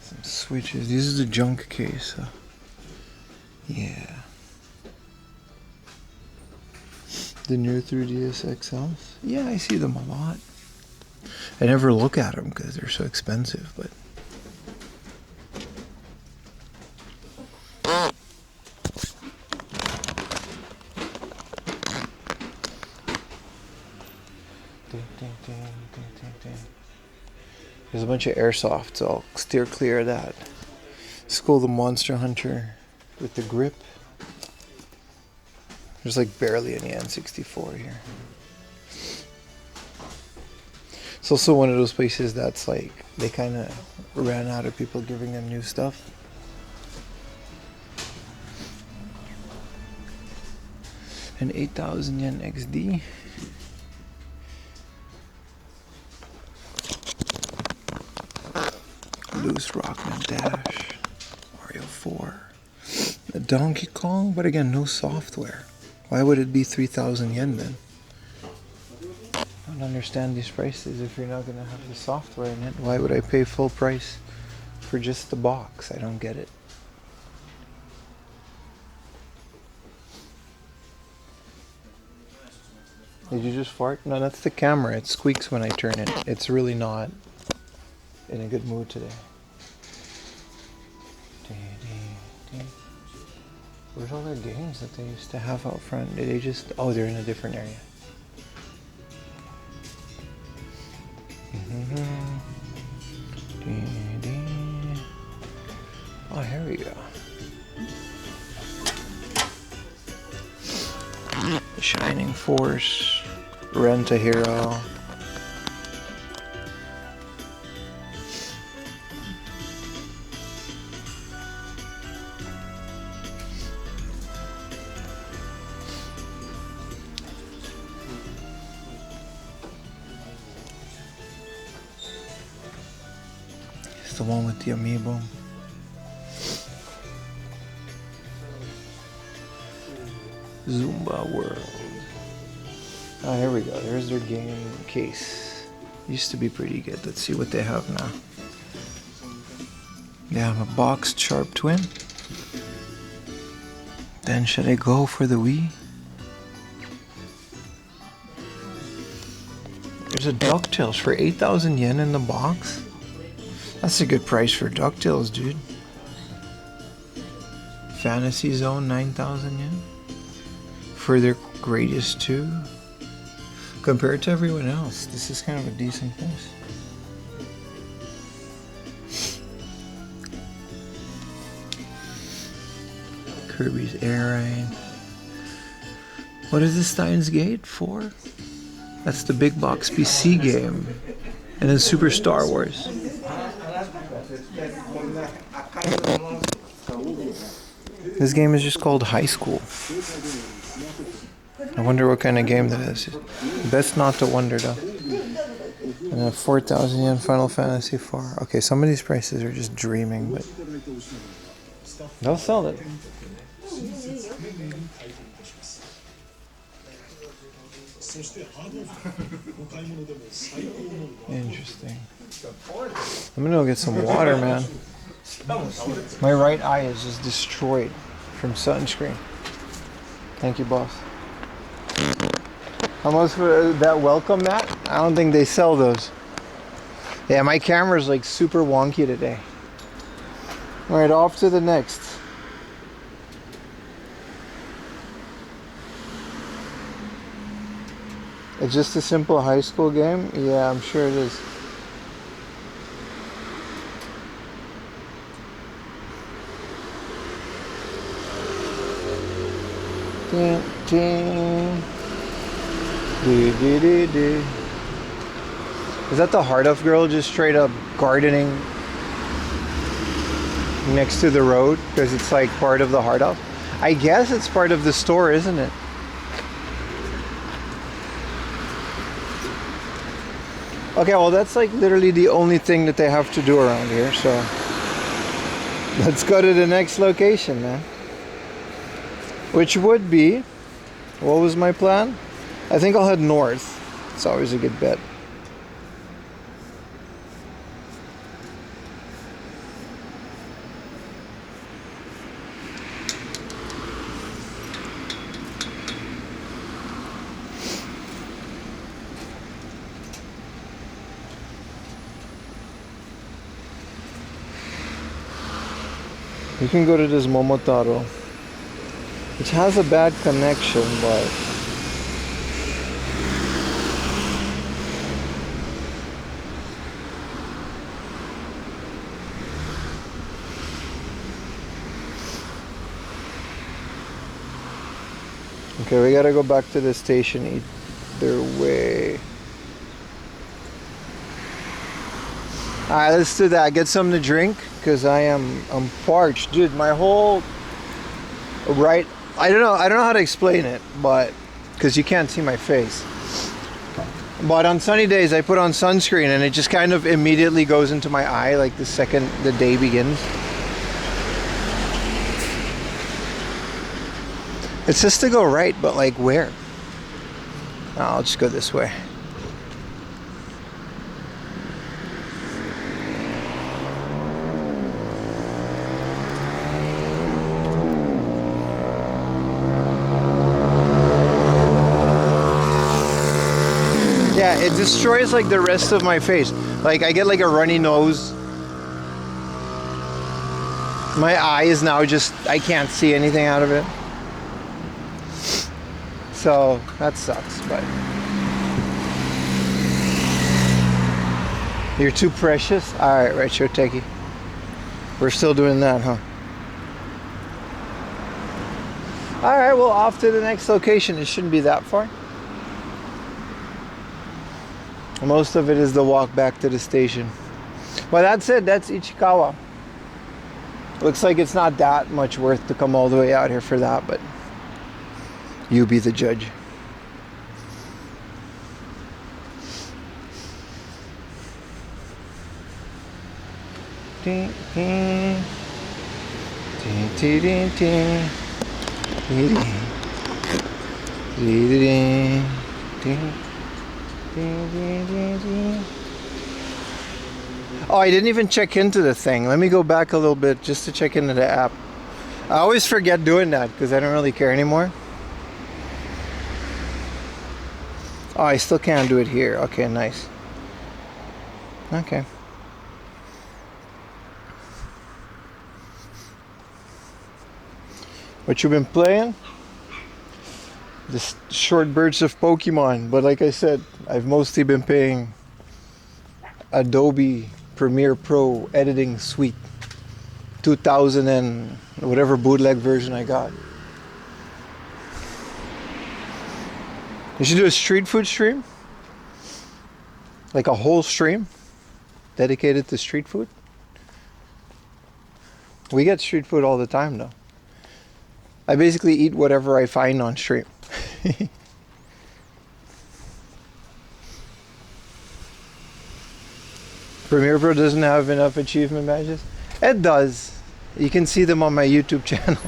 Some switches. This is the junk case. Yeah. The new 3DS XLs? Yeah, I see them a lot. I never look at them because they're so expensive, but... There's a bunch of airsoft, so I'll steer clear of that. Skull the Monster Hunter with the grip. There's like barely any N64 here. It's also one of those places that's like, they kind of ran out of people giving them new stuff. An 8,000 yen XD. Loose Rockman Dash. Mario 4. A Donkey Kong, but again, no software. Why would it be 3,000 yen then? I don't understand these prices if you're not going to have the software in it. Why would I pay full price for just the box? I don't get it. Did you just fart? No, that's the camera. It squeaks when I turn it. It's really not in a good mood today. Where's all their games that they used to have out front? Did they just... Oh, they're in a different area. Oh, here we go. Shining Force. Rent a Hero. The one with the amiibo. Zumba World. Oh, here we go. There's their game case. Used to be pretty good. Let's see what they have now. They have a boxed Sharp Twin. Then should I go for the Wii? There's a DuckTales for 8,000 yen in the box. That's a good price for DuckTales, dude. Fantasy Zone, 9,000 yen. For their greatest 2. Compared to everyone else, this is kind of a decent price. Kirby's Air Ride. What is this Steins Gate for? That's the big box PC game. And then Super Star Wars. This game is just called High School. I wonder what kind of game that is. Best not to wonder though. And a 4,000 yen Final Fantasy 4. Okay, some of these prices are just dreaming, but they'll sell it. Interesting. I'm gonna go get some water, man. My right eye is just destroyed from sunscreen. Thank you, boss. How much for that welcome mat? I don't think they sell those. Yeah, my camera's like super wonky today. Alright, off to the next. It's just a simple high school game? Yeah, I'm sure it is. Ding, ding. Do, do, do, do. Is that the Heart of girl just straight up gardening next to the road? Because it's like part of the Heart of? I guess it's part of the store, isn't it? Okay, well that's like literally the only thing that they have to do around here, so let's go to the next location, man. Which would be, what was my plan? I think I'll head north. It's always a good bet. You can go to this Momotaro, which has a bad connection, but okay, we gotta go back to the station either way. Alright, let's do that. Get something to drink, because I'm parched. Dude, my whole right, I don't know how to explain it, but because you can't see my face. But on sunny days I put on sunscreen and it just kind of immediately goes into my eye like the second the day begins. It says to go right, but like where? Oh, I'll just go this way. Yeah, it destroys like the rest of my face. Like I get like a runny nose. My eye is now just, I can't see anything out of it. So that sucks, but you're too precious. All right, Retro Techie. We're still doing that, huh? All right, well, off to the next location. It shouldn't be that far. Most of it is the walk back to the station. But that's it. That's Ichikawa. Looks like it's not that much worth to come all the way out here for that, but you be the judge. Ding, ding. Ding, ding, ding, ding. Ding, ding, ding, ding. Ding, ding, ding, ding. Oh, I didn't even check into the thing. Let me go back a little bit just to check into the app. I always forget doing that because I don't really care anymore. Oh, I still can't do it here. Okay, nice. Okay. What you been playing? The short bursts of Pokemon, but like I said, I've mostly been playing Adobe Premiere Pro Editing Suite 2000 and whatever bootleg version I got. You should do a street food stream, like a whole stream dedicated to street food. We get street food all the time though. I basically eat whatever I find on stream. Premiere Pro doesn't have enough achievement badges. It does. You can see them on my YouTube channel.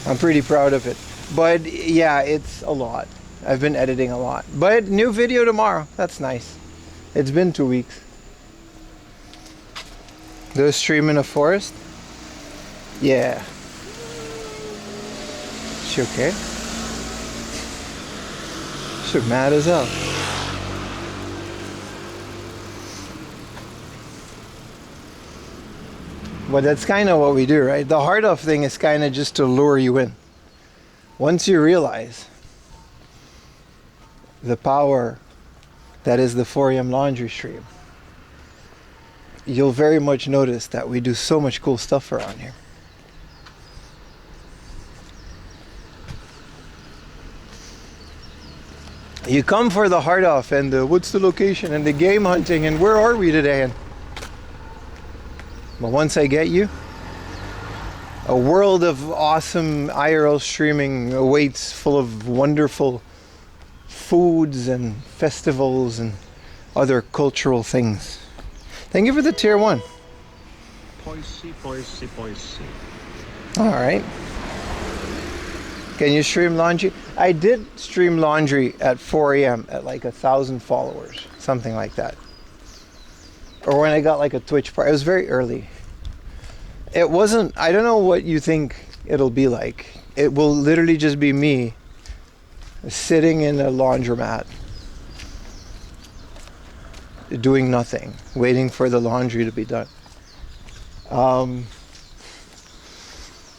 I'm pretty proud of it. But yeah, it's a lot. I've been editing a lot. But new video tomorrow. That's nice. It's been 2 weeks. Do a stream in a forest? Yeah. She okay? She's mad as hell. But that's kind of what we do, right? The hard off thing is kind of just to lure you in. Once you realize the power that is the 4am laundry stream, you'll very much notice that we do so much cool stuff around here. You come for the hard off and the what's the location and the game hunting and where are we today, and but once I get you, a world of awesome IRL streaming awaits, full of wonderful foods and festivals and other cultural things. Thank you for the tier 1. Poissy. All right. Can you stream laundry? I did stream laundry at 4am at like 1,000 followers, something like that. Or when I got like a Twitch part. It was very early. It wasn't, I don't know what you think it'll be like. It will literally just be me sitting in a laundromat doing nothing, waiting for the laundry to be done.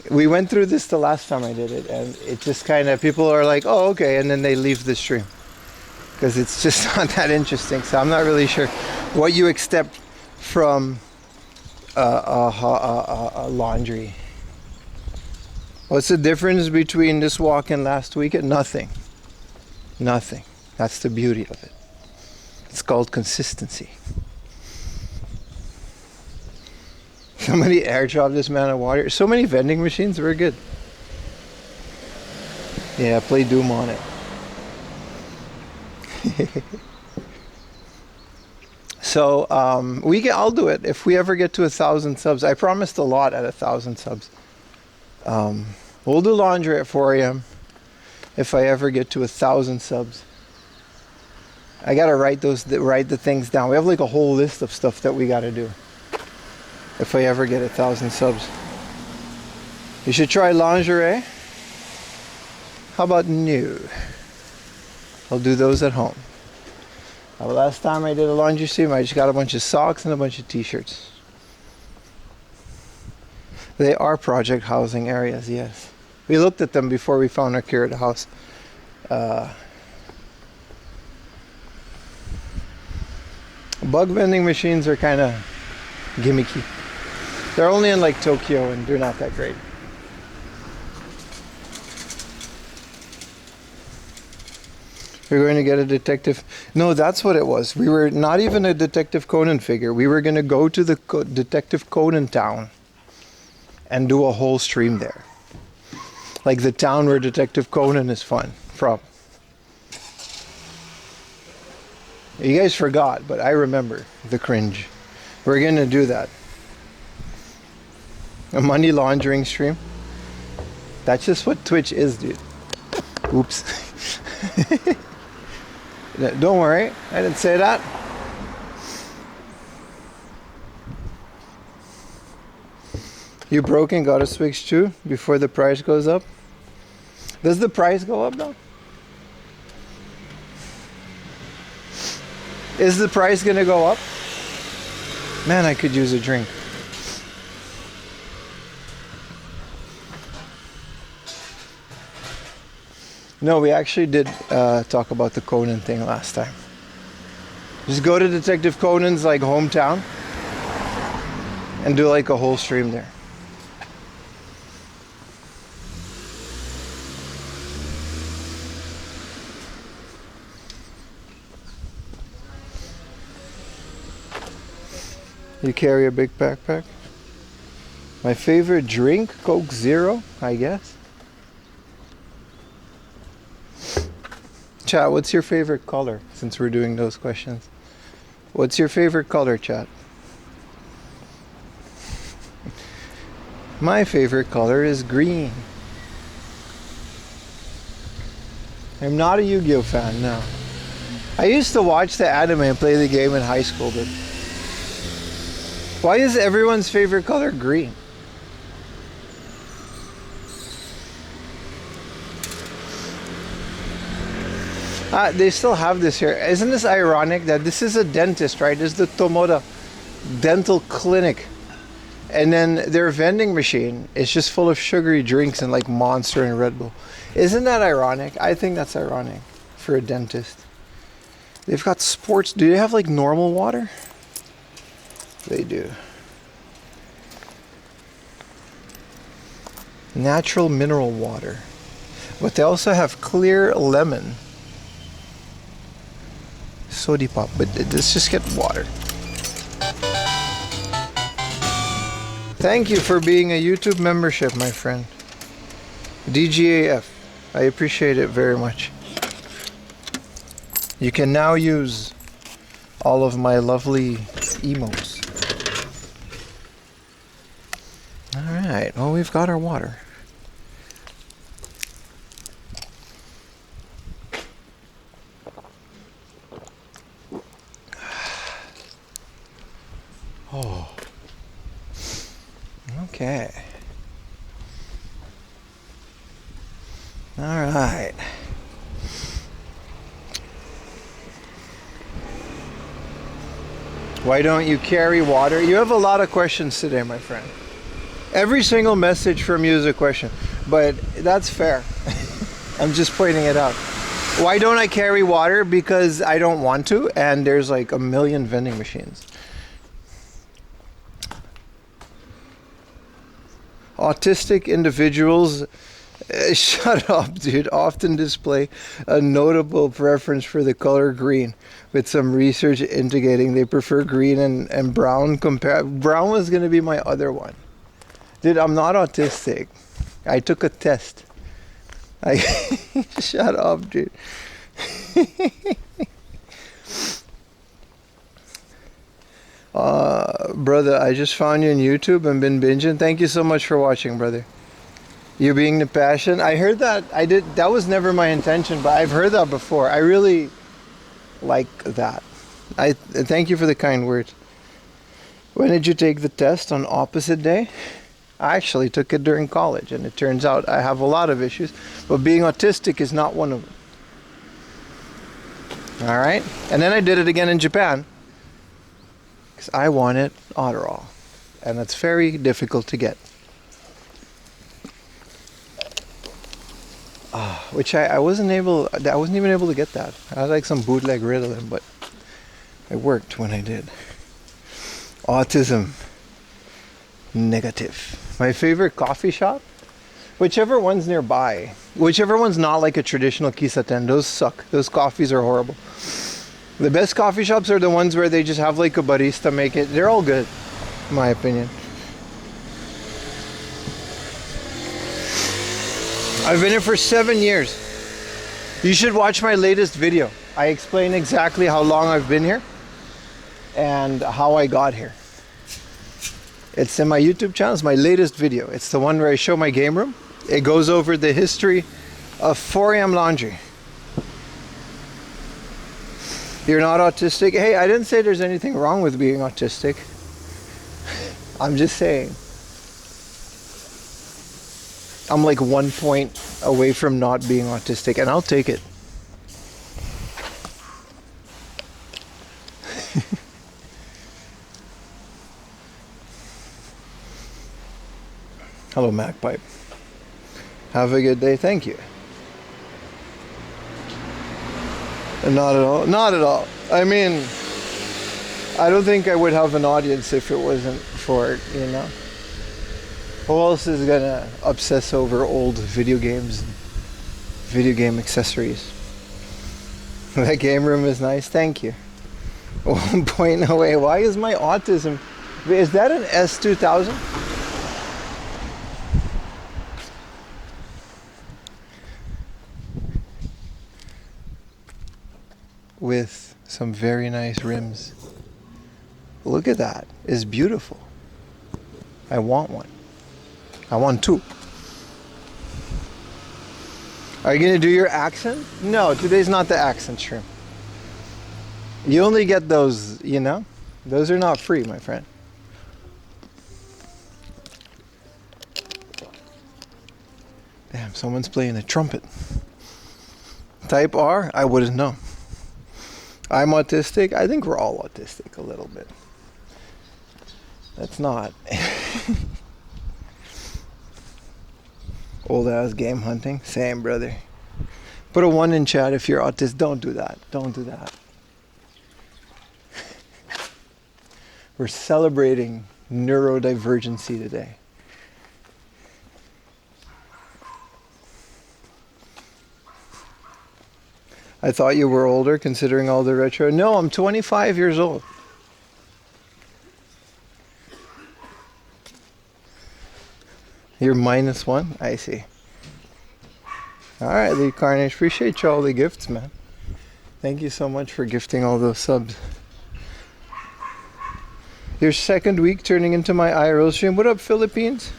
We went through this the last time I did it, and it just kind of, people are like, oh, okay, and then they leave the stream because it's just not that interesting. So I'm not really sure what you expect from laundry. What's the difference between this walk and last weekend? Nothing. That's the beauty of it. It's called consistency. Somebody airdropped this man of water. So many vending machines were good. Yeah, play Doom on it. So I'll do it if we ever get to 1,000 subs. I promised a lot at 1,000 subs. We'll do laundry at 4am if I ever get to 1,000 subs. I gotta write the things down. We have like a whole list of stuff that we gotta do if I ever get 1,000 subs. You should try lingerie. How about new? I'll do those at home. Last time I did a laundry stream, I just got a bunch of socks and a bunch of t-shirts. They are project housing areas, yes. We looked at them before we found our curated house. Bug vending machines are kind of gimmicky. They're only in like Tokyo and they're not that great. We're going to get a detective. No, that's what it was. We were not even a Detective Conan figure. We were going to go to the Detective Conan town and do a whole stream there. Like the town where Detective Conan is from. You guys forgot, but I remember the cringe. We're going to do that. A money laundering stream. That's just what Twitch is, dude. Oops. Don't worry, I didn't say that. You broke and got a Switch too before the price goes up? Does the price go up though? Is the price gonna go up? Man, I could use a drink. No, we actually did talk about the Conan thing last time. Just go to Detective Conan's like hometown and do like a whole stream there. You carry a big backpack? My favorite drink, Coke Zero, I guess. Chat, what's your favorite color? Since we're doing those questions. What's your favorite color, chat? My favorite color is green. I'm not a Yu-Gi-Oh fan, no. I used to watch the anime and play the game in high school, but why is everyone's favorite color green? They still have this here. Isn't this ironic that this is a dentist, right? This is the Tomoda Dental Clinic. And then their vending machine is just full of sugary drinks and like Monster and Red Bull. Isn't that ironic? I think that's ironic for a dentist. They've got sports. Do they have like normal water? They do. Natural mineral water. But they also have clear lemon. Sody pop, but let's just get water. Thank you for being a YouTube membership, my friend. DGAF. I appreciate it very much. You can now use all of my lovely emotes. Alright, well, we've got our water. Oh. Okay. All right. Why don't you carry water? You have a lot of questions today, my friend. Every single message from you is a question, but that's fair. I'm just pointing it out. Why don't I carry water? Because I don't want to, and there's like a million vending machines. Autistic individuals, shut up, dude, often display a notable preference for the color green, with some research indicating they prefer green and brown. Brown was going to be my other one. Dude, I'm not autistic. I took a test. Shut up, dude. Brother, I just found you on YouTube and been binging. Thank you so much for watching, brother. You being the passion. I heard that. That was never my intention, but I've heard that before. I really like that. I thank you for the kind words. When did you take the test? On opposite day? I actually took it during college, and it turns out I have a lot of issues, but being autistic is not one of them. All right, and then I did it again in Japan. I wanted Adderall, and that's very difficult to get. Which I wasn't even able to get that. I had like some bootleg Ritalin, but it worked when I did. Autism. Negative. My favorite coffee shop? Whichever one's nearby. Whichever one's not like a traditional kisaten. Those suck. Those coffees are horrible. The best coffee shops are the ones where they just have like a barista make it. They're all good, in my opinion. I've been here for 7 years. You should watch my latest video. I explain exactly how long I've been here and how I got here. It's in my YouTube channel. It's my latest video. It's the one where I show my game room. It goes over the history of 4 AM Laundry. You're not autistic? Hey, I didn't say there's anything wrong with being autistic. I'm just saying. I'm like 1 point away from not being autistic, and I'll take it. Hello, Macpipe. Have a good day. Thank you. Not at all. Not at all. I mean, I don't think I would have an audience if it wasn't for it, you know? Who else is gonna obsess over old video games, video game accessories? That game room is nice. Thank you. 1 point away. Why is my autism Is that an S2000? With some very nice rims. Look at that. It's beautiful. I want one. I want two. Are you going to do your accent? No, today's not the accent stream. You only get those, you know? Those are not free, my friend. Damn, someone's playing a trumpet. Type R? I wouldn't know. I'm autistic? I think we're all autistic a little bit. That's not. Old ass game hunting? Same, brother. Put a 1 in chat if you're autistic. Don't do that. Don't do that. We're celebrating neurodivergency today. I thought you were older considering all the retro. No, I'm 25 years old. You're -1? I see. Alright, Lee Carnage. Appreciate you all the gifts, man. Thank you so much for gifting all those subs. Your second week turning into my IRL stream. What up, Philippines?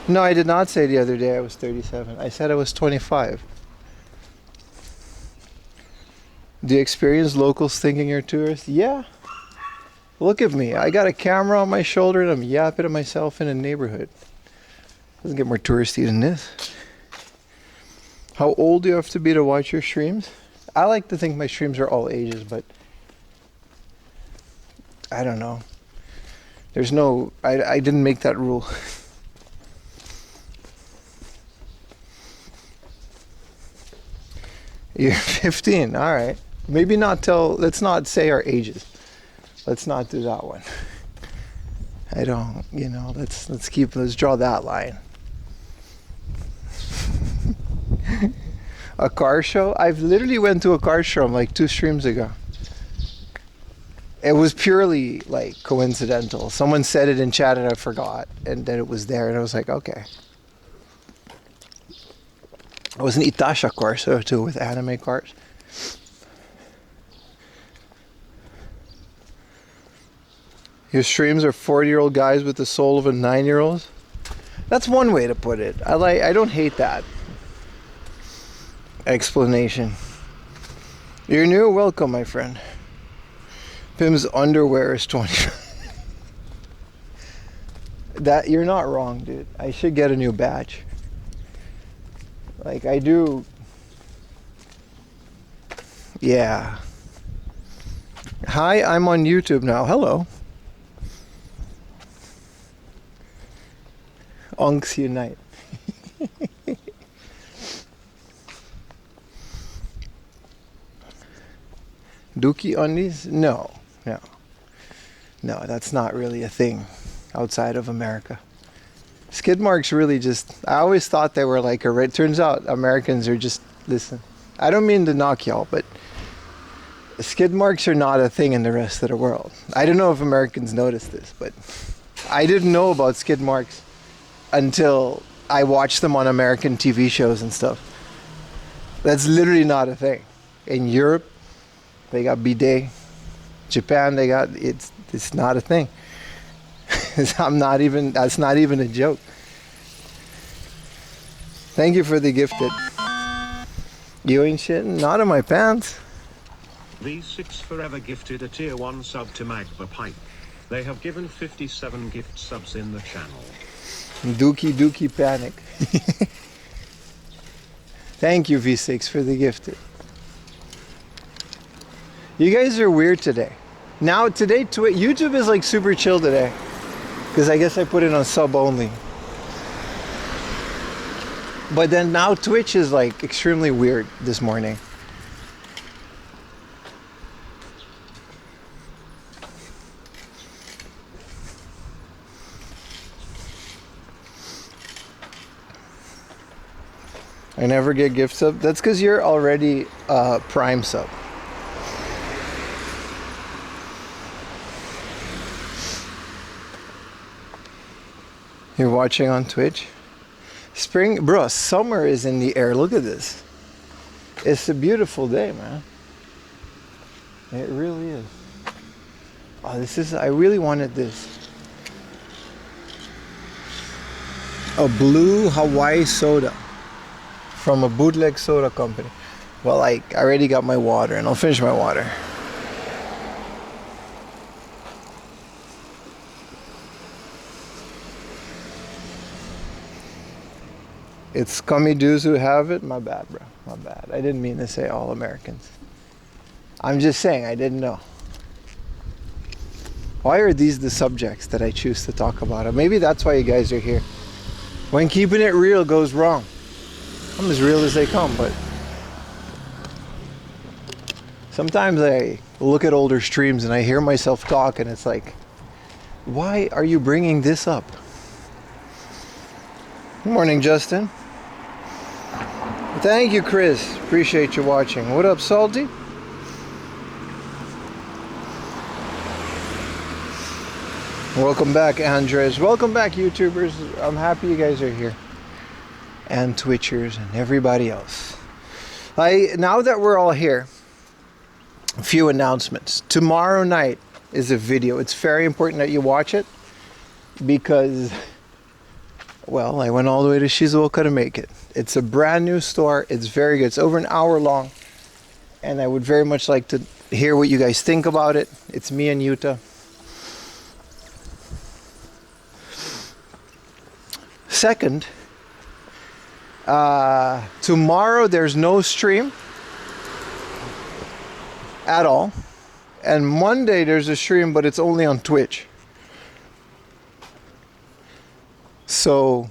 No, I did not say the other day I was 37. I said I was 25. Do you experience locals thinking you're tourists? Yeah. Look at me. I got a camera on my shoulder and I'm yapping at myself in a neighborhood. Doesn't get more touristy than this. How old do you have to be to watch your streams? I like to think my streams are all ages, but I don't know. There's no, I didn't make that rule. You're 15, all right. Maybe not tell, let's not say our ages. Let's not do that one. I don't, you know, let's draw that line. A car show? I've literally went to a car show like 2 streams ago. It was purely like coincidental. Someone said it in chat and I forgot, and then it was there and I was like, okay. It was an Itasha Corso too with anime cars. Your streams are 40-year-old guys with the soul of a 9-year-old? That's one way to put it. I don't hate that explanation. You're new? Welcome, my friend. Pim's underwear is 20. That you're not wrong, dude. I should get a new badge. Like I do. Yeah. Hi, I'm on YouTube now. Hello. Unks unite. Dookie undies? No. That's not really a thing outside of America. Skid marks really just, I always thought they were like it turns out Americans are just, listen, I don't mean to knock y'all, but skid marks are not a thing in the rest of the world. I don't know if Americans notice this, but I didn't know about skid marks until I watched them on American TV shows and stuff. That's literally not a thing. In Europe, they got bidet. Japan, they got, it's not a thing. That's not even a joke. Thank you for the gifted. You ain't shitting? Not in my pants. V6 Forever gifted a tier 1 sub to Magma Pipe. They have given 57 gift subs in the channel. Dookie panic. Thank you, V6, for the gifted. You guys are weird today. Now, today, YouTube is like super chill today. Because I guess I put it on sub only. But then now Twitch is like extremely weird this morning. I never get gift sub. That's because you're already Prime sub. You're watching on Twitch? Spring, bro, summer is in the air. Look at this. It's a beautiful day, man. It really is. Oh, this is, I really wanted this. A blue Hawaii soda from a bootleg soda company. Well, like, I already got my water, and I'll finish my water. It's scummy dudes who have it. My bad, bro. My bad. I didn't mean to say all Americans. I'm just saying I didn't know. Why are these the subjects that I choose to talk about? Maybe that's why you guys are here. When keeping it real goes wrong. I'm as real as they come, but sometimes I look at older streams and I hear myself talk and it's like, why are you bringing this up? Good morning, Justin. Thank you, Chris. Appreciate you watching. What up, Salty? Welcome back, Andres. Welcome back, YouTubers. I'm happy you guys are here. And Twitchers and everybody else. Now that we're all here, a few announcements. Tomorrow night is a video. It's very important that you watch it because, well, I went all the way to Shizuoka to make it. It's a brand new store. It's very good. It's over an hour long. And I would very much like to hear what you guys think about it. It's me and Yuta. Second, tomorrow there's no stream at all. And Monday there's a stream, but it's only on Twitch. So,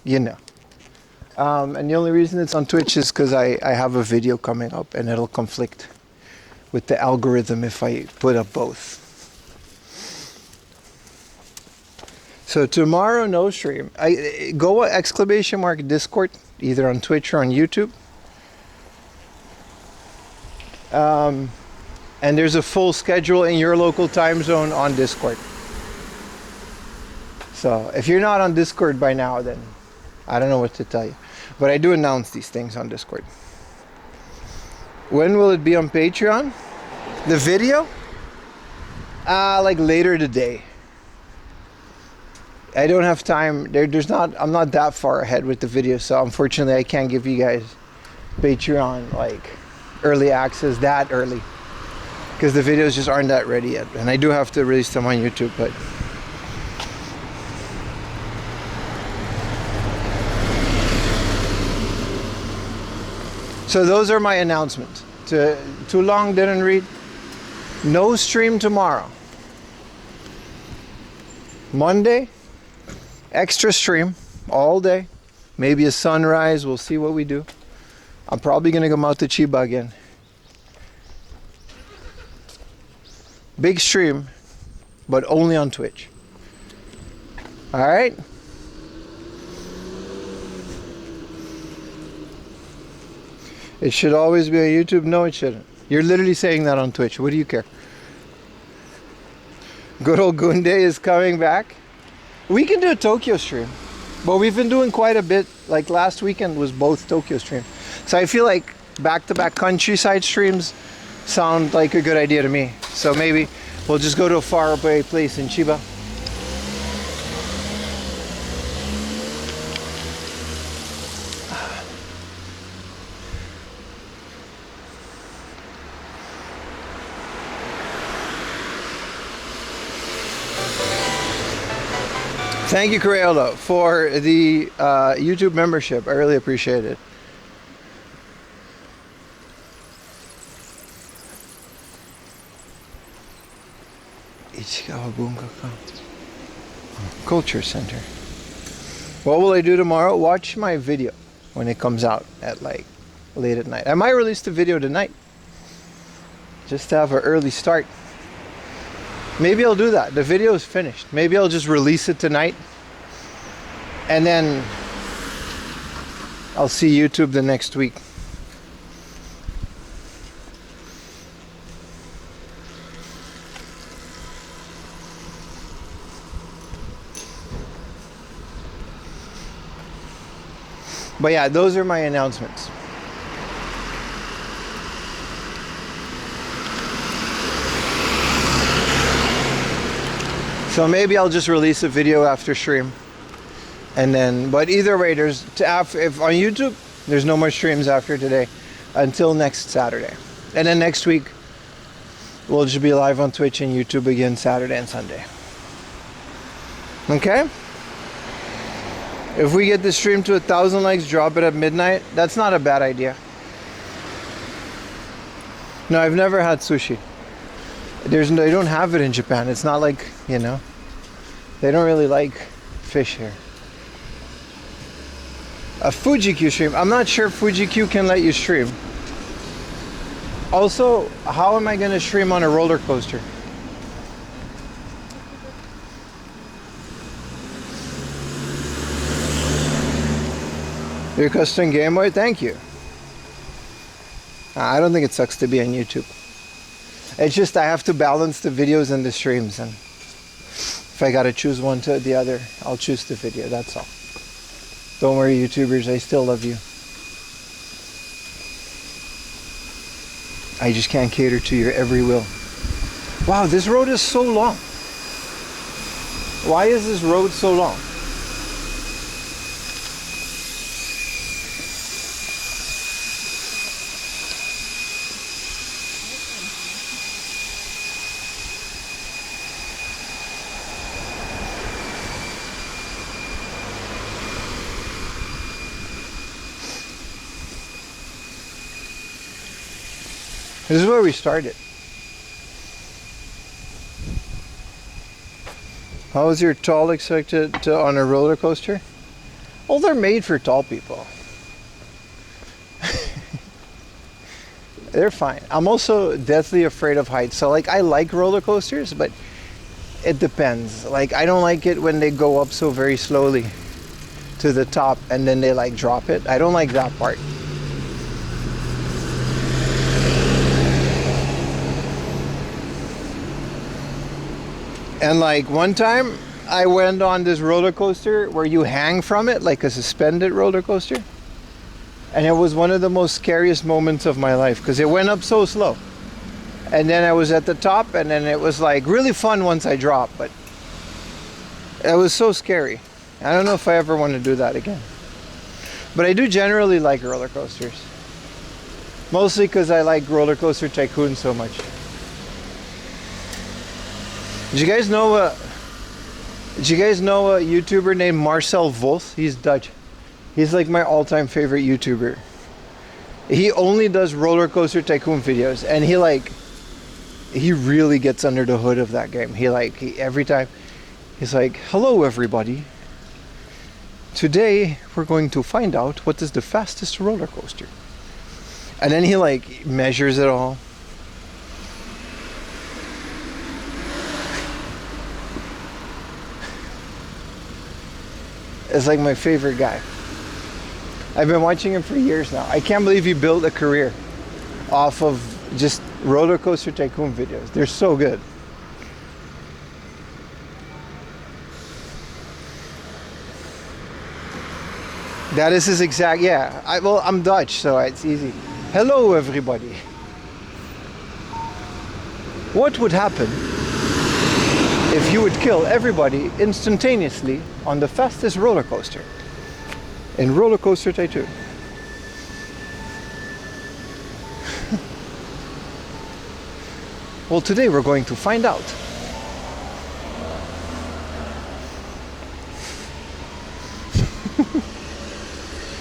you know. And the only reason it's on Twitch is because I have a video coming up and it'll conflict with the algorithm if I put up both. So tomorrow, no stream. Go ! Discord, either on Twitch or on YouTube. And there's a full schedule in your local time zone on Discord. So if you're not on Discord by now, then I don't know what to tell you. But I do announce these things on Discord. When will it be on Patreon? The video? Like later today. I don't have time. I'm not that far ahead with the video, so unfortunately I can't give you guys Patreon like early access that early. Because the videos just aren't that ready yet. And I do have to release them on YouTube, but so those are my announcements. Too long, didn't read. No stream tomorrow. Monday, extra stream all day. Maybe a sunrise. We'll see what we do. I'm probably going to come out to Chiba again. Big stream, but only on Twitch. All right? It should always be on YouTube. No, it shouldn't. You're literally saying that on Twitch. What do you care? Good old Gunde is coming back. We can do a Tokyo stream. But we've been doing quite a bit. Like last weekend was both Tokyo streams. So I feel like back-to-back countryside streams sound like a good idea to me. So maybe we'll just go to a faraway place in Chiba. Thank you, Crayola, for the YouTube membership. I really appreciate it. Ichigawa Bungaku Culture Center. What will I do tomorrow? Watch my video when it comes out at like late at night. I might release the video tonight just to have an early start. Maybe I'll do that. The video is finished. Maybe I'll just release it tonight and then I'll see YouTube the next week. But yeah, those are my announcements. So maybe I'll just release a video after stream. And then, but either way, if on YouTube, there's no more streams after today until next Saturday. And then next week, we'll just be live on Twitch and YouTube again Saturday and Sunday. Okay? If we get the stream to 1,000 likes, drop it at midnight. That's not a bad idea. No, I've never had sushi. They don't have it in Japan. It's not like, you know, they don't really like fish here. A FujiQ stream. I'm not sure FujiQ can let you stream. Also, how am I going to stream on a roller coaster? Your custom Game Boy? Thank you. I don't think it sucks to be on YouTube. It's just I have to balance the videos and the streams, and if I gotta choose one to the other, I'll choose the video, that's all. Don't worry, YouTubers, I still love you. I just can't cater to your every will. Wow, this road is so long. Why is this road so long? This is where we started. How is your tall expected on a roller coaster? Well, they're made for tall people. They're fine. I'm also deathly afraid of heights. So like I like roller coasters, but it depends. Like I don't like it when they go up so very slowly to the top and then they like drop it. I don't like that part. And like one time I went on this roller coaster where you hang from it, like a suspended roller coaster. And it was one of the most scariest moments of my life because it went up so slow. And then I was at the top and then it was like really fun once I dropped, but it was so scary. I don't know if I ever want to do that again. But I do generally like roller coasters. Mostly because I like Roller Coaster Tycoon so much. Did you guys know a YouTuber named Marcel Vos? He's Dutch. He's like my all-time favorite YouTuber. He only does Roller Coaster Tycoon videos, and he really gets under the hood of that game. Every time he's like, "Hello everybody. Today we're going to find out what is the fastest roller coaster." And then he like measures it all. It's like my favorite guy. I've been watching him for years now. I can't believe he built a career off of just Roller Coaster Tycoon videos. They're so good. That is his exact, yeah. I'm Dutch, so it's easy. Hello everybody. What would happen if you would kill everybody instantaneously on the fastest roller coaster in Roller Coaster Tycoon? Well, today we're going to find out.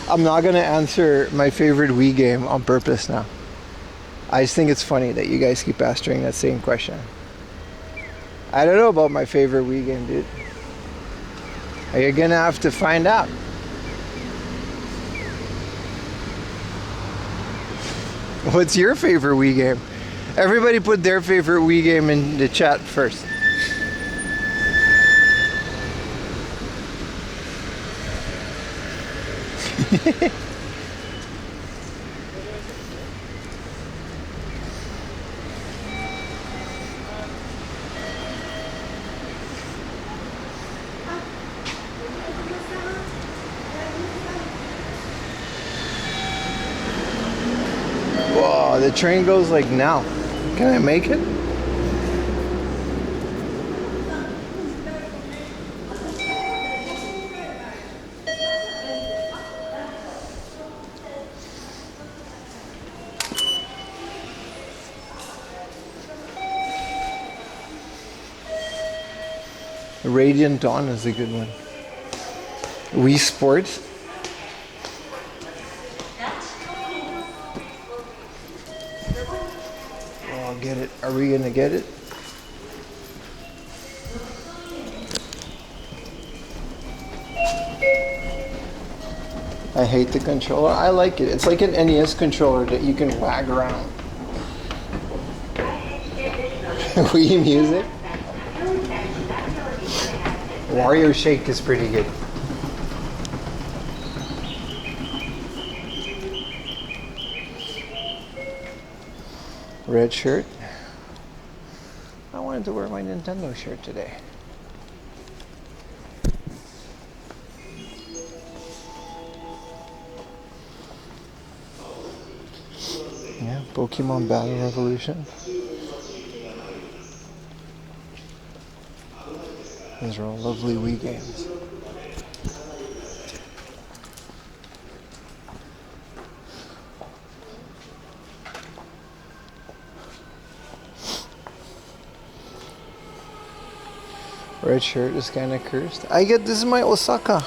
I'm not going to answer my favorite Wii game on purpose now. I just think it's funny that you guys keep asking that same question. I don't know about my favorite Wii game, dude. You're gonna have to find out. What's your favorite Wii game? Everybody put their favorite Wii game in the chat first. Oh, the train goes like now. Can I make it? Radiant Dawn is a good one. Wii Sports. Oh, I'll get it. Are we gonna get it? I hate the controller. I like it. It's like an NES controller that you can wag around. Wii Music. Wario Shake is pretty good. Red shirt. I wanted to wear my Nintendo shirt today. Yeah, Pokemon Battle Revolution. These are all lovely Wii games. Red shirt is kind of cursed. This is my Osaka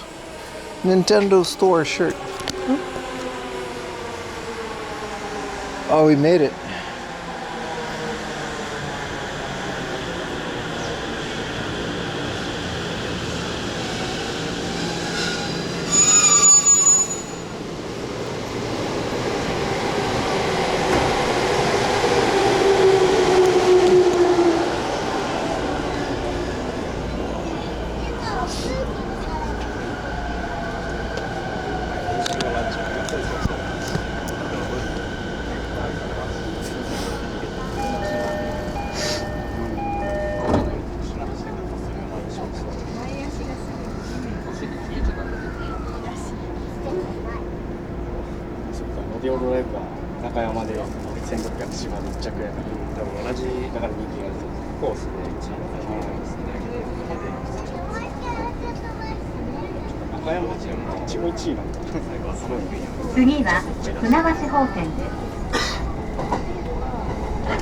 Nintendo store shirt. Oh, we made it.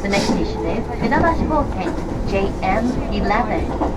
The next station is Funabashi Hoten, JM11.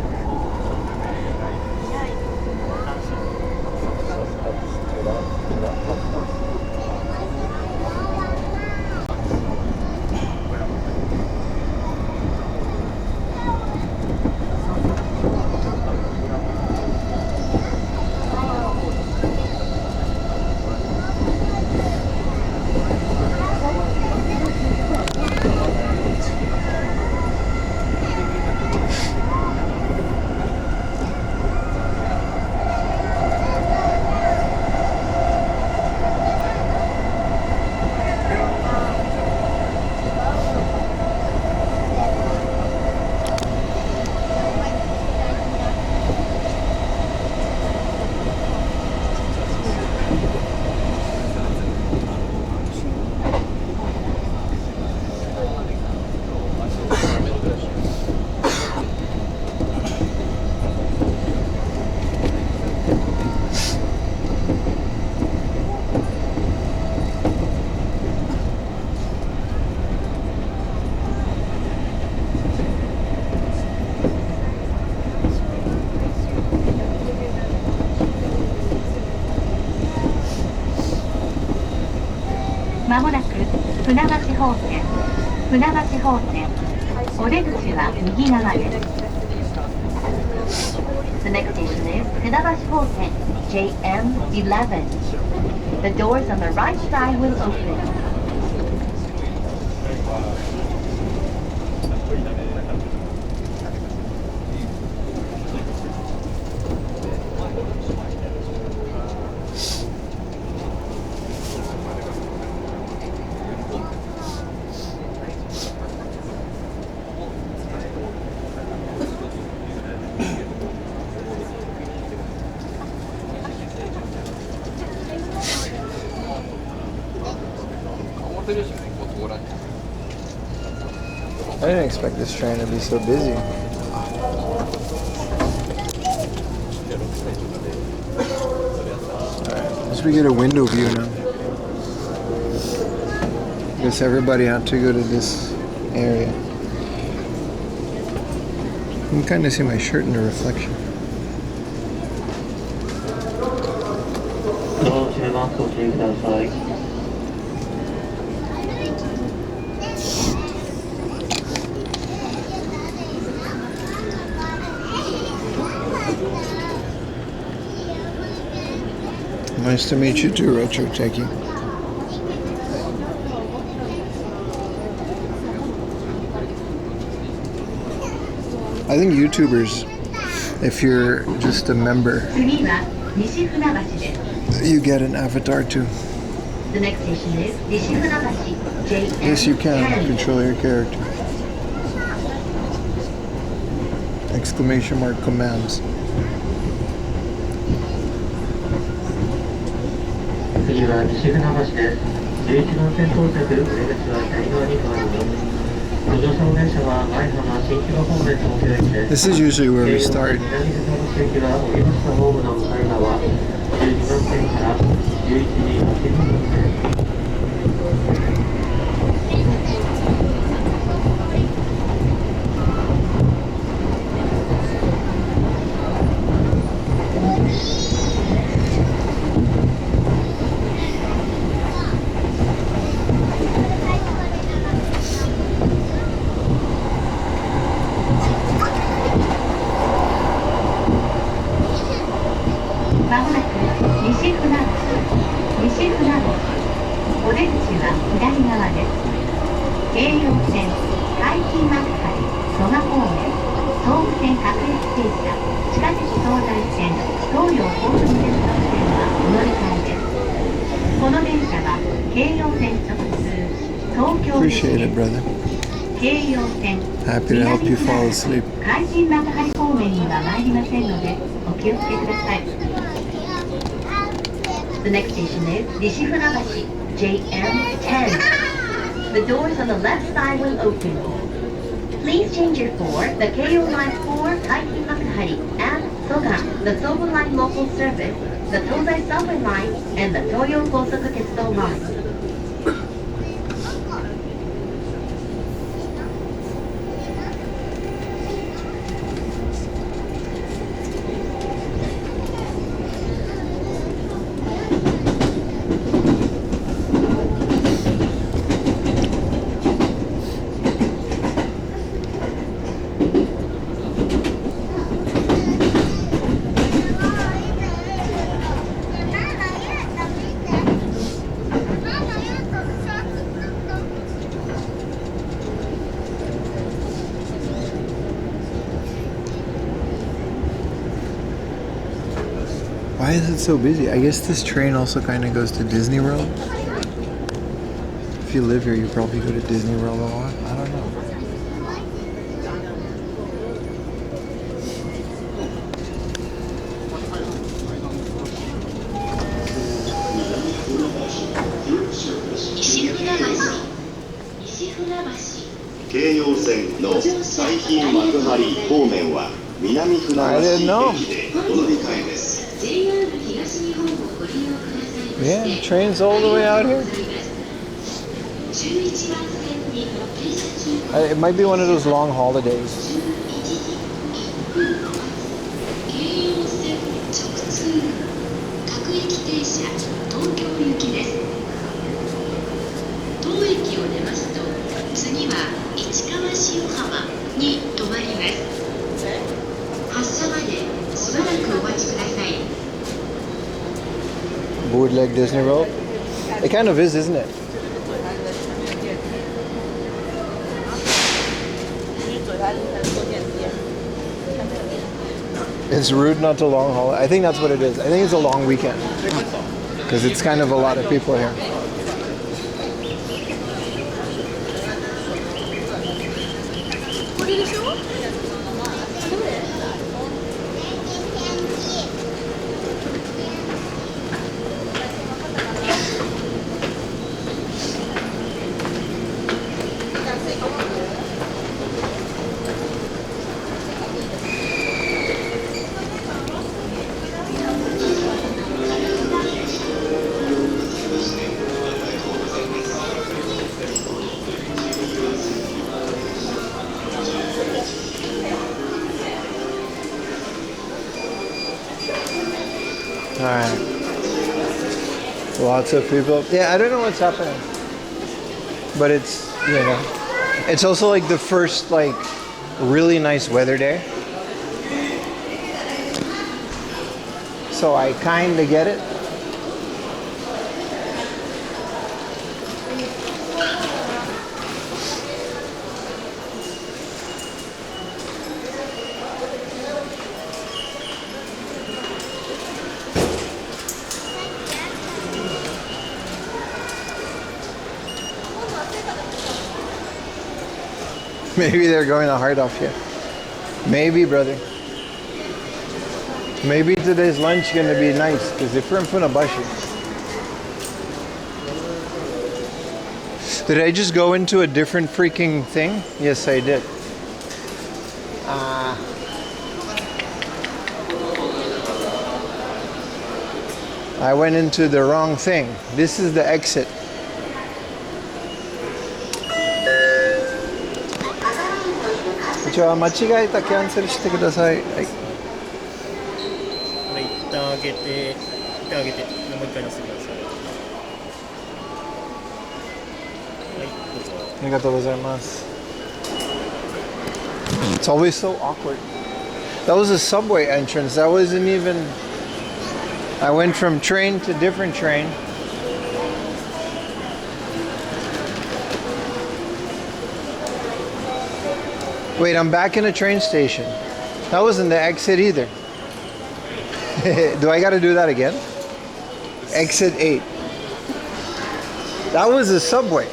まもなく船橋方線お出口は右側です。The next station is 船橋方線 JM11. The doors on the right side will open. I didn't expect this train to be so busy. Alright, as we get a window view now. I guess everybody had to go to this area. You can kind of see my shirt in the reflection. Nice to meet you too, Retro Techie. I think YouTubers, if you're just a member, you get an avatar too. The next station is Nishifunabashi. Yes, you can control your character. Exclamation mark commands. 次は西船橋です。11号線到着、出口は左側に変わります。ご乗車の電車は前浜新木場方面東京駅です。 This is usually where we start. 南船橋駅は降りましたホームの向かい側、12番線から11時8分です。 まもなく西船橋。西船橋。お出口は左側です。京葉線、海浜幕張、蘇我方面、総武線各駅停車、地下鉄東西線、東洋高速鉄道線はお乗り換えです。この電車は京葉線直通、東京行き Appreciate で it, す。 brother. 京葉線、 Happy to help you fall asleep. 海浜幕張方面には参りませんのでお気をつけください。The next station is Nishifunabashi, JM10. The doors on the left side will open. Please change your for the KO Line 4 Taiki Makuhari and Soga, the Sobu Line local service, the Tozai Subway Line, and the Toyo Kosoku Tetsudo Line. Why is it so busy? I guess this train also kind of goes to Disney World. If you live here, you probably go to Disney World a lot. I don't know. I didn't know. Yeah, train's all the way out here. It might be one of those long holidays. Bootleg Disney World. It kind of is, isn't it? It's rude not to long haul. I think that's what it is. I think it's a long weekend because it's kind of a lot of people here. Alright. Lots of people. Yeah, I don't know what's happening. But it's, you know. It's also like the first, like, really nice weather day. So I kind of get it. Maybe they're going to hard off here. Maybe, brother. Maybe today's lunch going to be nice because if we're in Funabashi. Did I just go into a different freaking thing? Yes, I did. I went into the wrong thing. This is the exit. 間違えたキャンセルしてください。はい。これ一旦上げて、もう一回乗せてください。はい、どうぞ。ありがとうございます。It's always so awkward. That was a subway entrance. That wasn't even. I went from train to different train. Wait, I'm back in a train station. That wasn't the exit either. Do I got to do that again? Exit 8. That was a subway.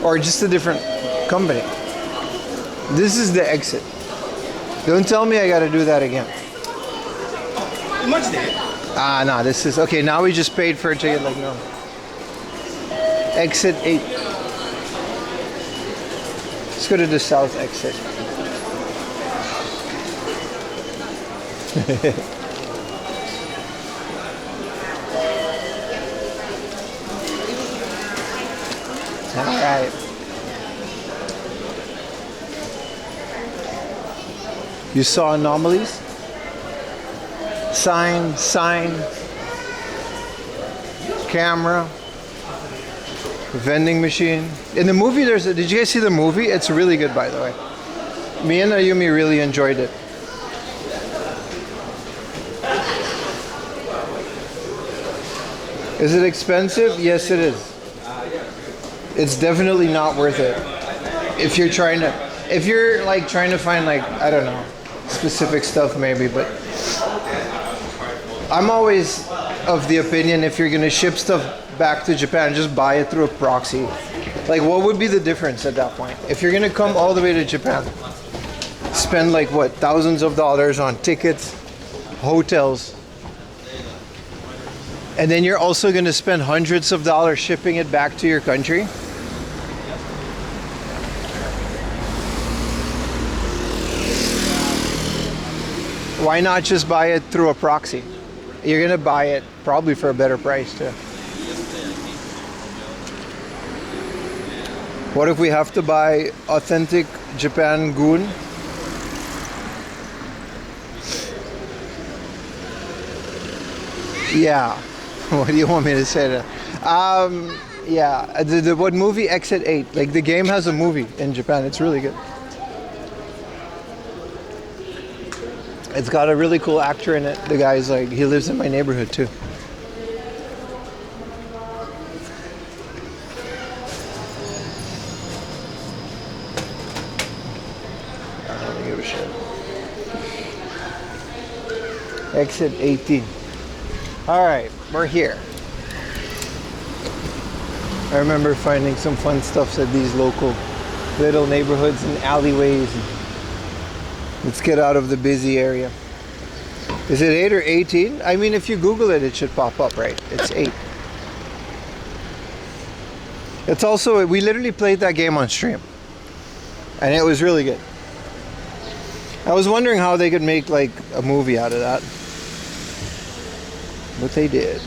Or just a different company. This is the exit. Don't tell me I got to do that again. Ah, no, this is... Okay, now we just paid for a ticket like no. Exit 8. Let's go to the south exit. All right. You saw anomalies? Sign, camera, vending machine. In the movie, did you guys see the movie? It's really good, by the way. Me and Ayumi really enjoyed it. Is it expensive? Yes, it is. It's definitely not worth it. If you're trying to find like, I don't know, specific stuff maybe, but I'm always of the opinion if you're gonna ship stuff back to Japan, just buy it through a proxy. Like, what would be the difference at that point? If you're gonna come all the way to Japan, spend like what, thousands of dollars on tickets, hotels, and then you're also gonna spend hundreds of dollars shipping it back to your country. Why not just buy it through a proxy? You're gonna buy it probably for a better price too. What if we have to buy authentic Japan goon? Yeah. What do you want me to say to that? Yeah. What movie? Exit 8. Like, the game has a movie in Japan. It's really good. It's got a really cool actor in it. The guy's like, he lives in my neighborhood too. I don't give a shit. Exit 18. All right, we're here. I remember finding some fun stuff at these local little neighborhoods and alleyways. Let's get out of the busy area. Is it 8 or 18? I mean, if you Google it, it should pop up, right? It's 8. It's also, we literally played that game on stream. And it was really good. I was wondering how they could make like a movie out of that. But they did.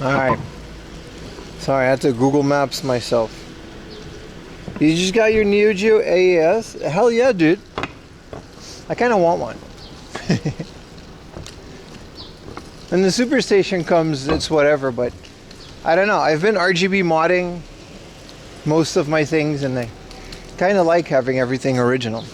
Alright. Sorry, I had to Google Maps myself. You just got your Neo Geo AES? Hell yeah, dude. I kind of want one. When the Superstation comes, it's whatever, but I don't know. I've been RGB modding most of my things, and I kind of like having everything original.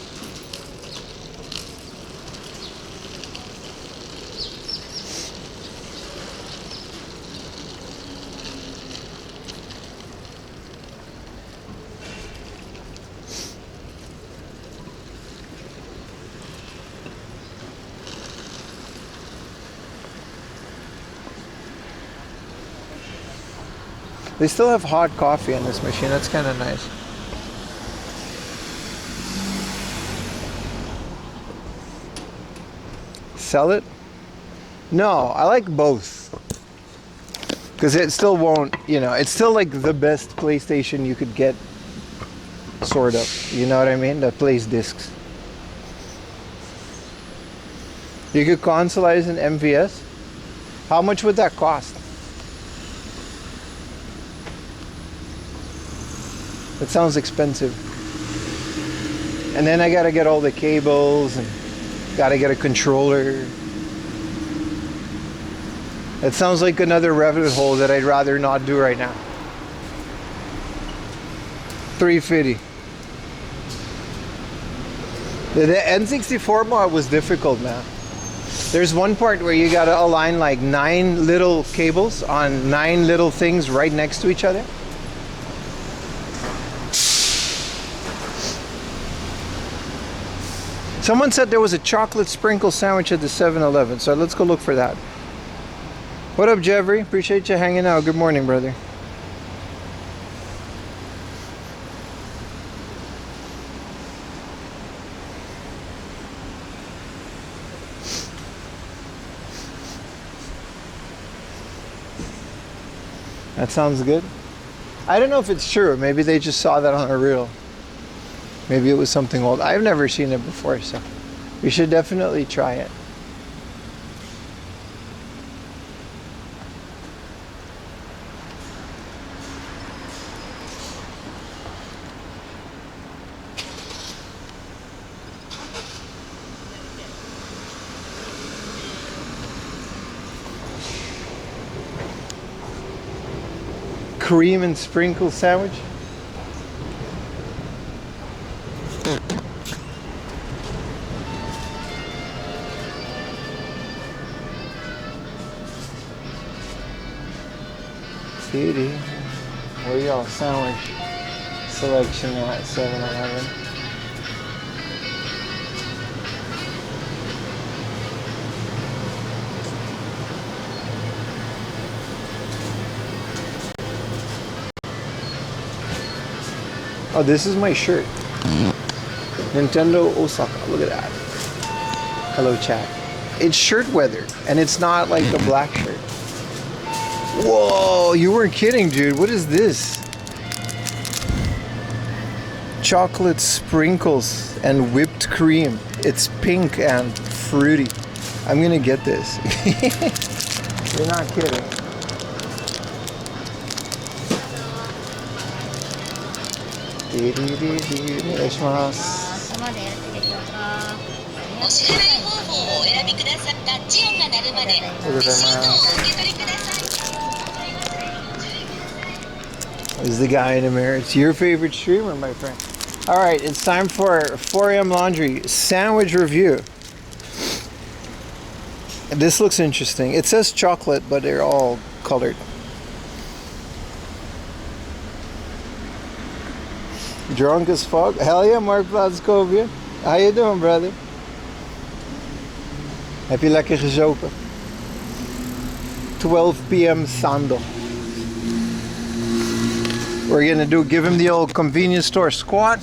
They still have hot coffee in this machine. That's kind of nice. Sell it? No, I like both. Because it still won't, you know, it's still like the best PlayStation you could get. Sort of. You know what I mean? That plays discs. You could consoleize an MVS? How much would that cost? It sounds expensive. And then I gotta get all the cables and gotta get a controller. It sounds like another rabbit hole that I'd rather not do right now. $350. The N64 mod was difficult, man. There's one part where you gotta align like 9 little cables on 9 little things right next to each other. Someone said there was a chocolate sprinkle sandwich at the 7-Eleven, so let's go look for that. What up, Jeffrey? Appreciate you hanging out. Good morning, brother. That sounds good. I don't know if it's true. Maybe they just saw that on a reel. Maybe it was something old. I've never seen it before, so we should definitely try it. Cream and sprinkle sandwich. Kitty, where y'all sandwich selection at 7-Eleven? Oh, this is my shirt. Nintendo Osaka. Look at that. Hello, chat. It's shirt weather, and it's not like the black shirt. Whoa, you weren't kidding, dude. What is this? Chocolate sprinkles and whipped cream. It's pink and fruity. I'm gonna get this. You're not kidding. Is the guy in the mirror? It's your favorite streamer, my friend. All right, it's time for 4am Laundry sandwich review. This looks interesting. It says chocolate, but they're all colored. Drunk as fuck? Hell yeah, Mark Platskovia. How you doing, brother? Heb je lekker gezopen? 12 p.m. Sando. We're gonna give him the old convenience store squat.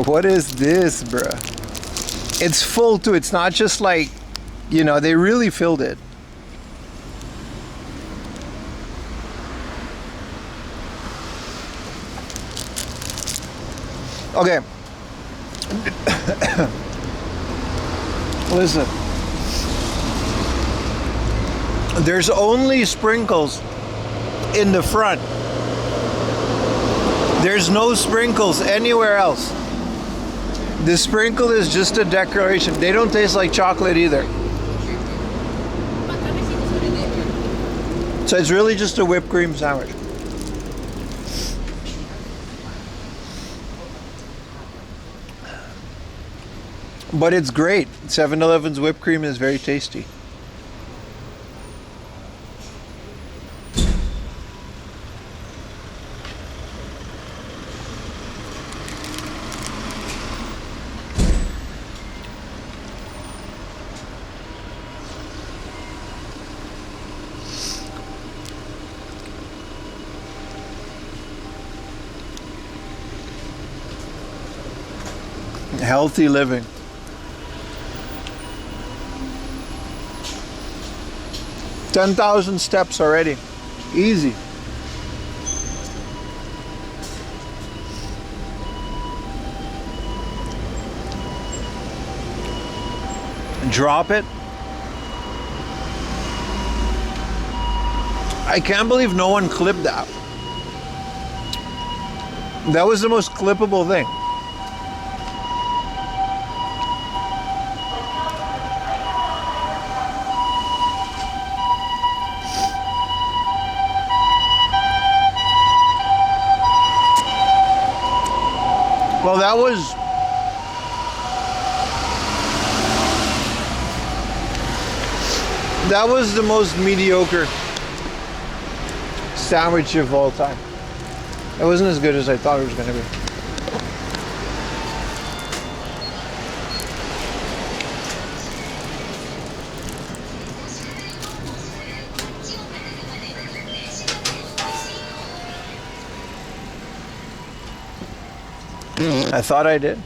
What is this, bruh? It's full too. It's not just like, you know, they really filled it. Okay. Listen, There's only sprinkles in the front. There's no sprinkles anywhere else. The sprinkle is just a decoration. They don't taste like chocolate either. So it's really just a whipped cream sandwich. But it's great. 7-Eleven's whipped cream is very tasty. Healthy living. $10,000 steps already. Easy. Drop it. I can't believe no one clipped that. That was the most clippable thing. Well, that was the most mediocre sandwich of all time. It wasn't as good as I thought it was going to be. I thought I did.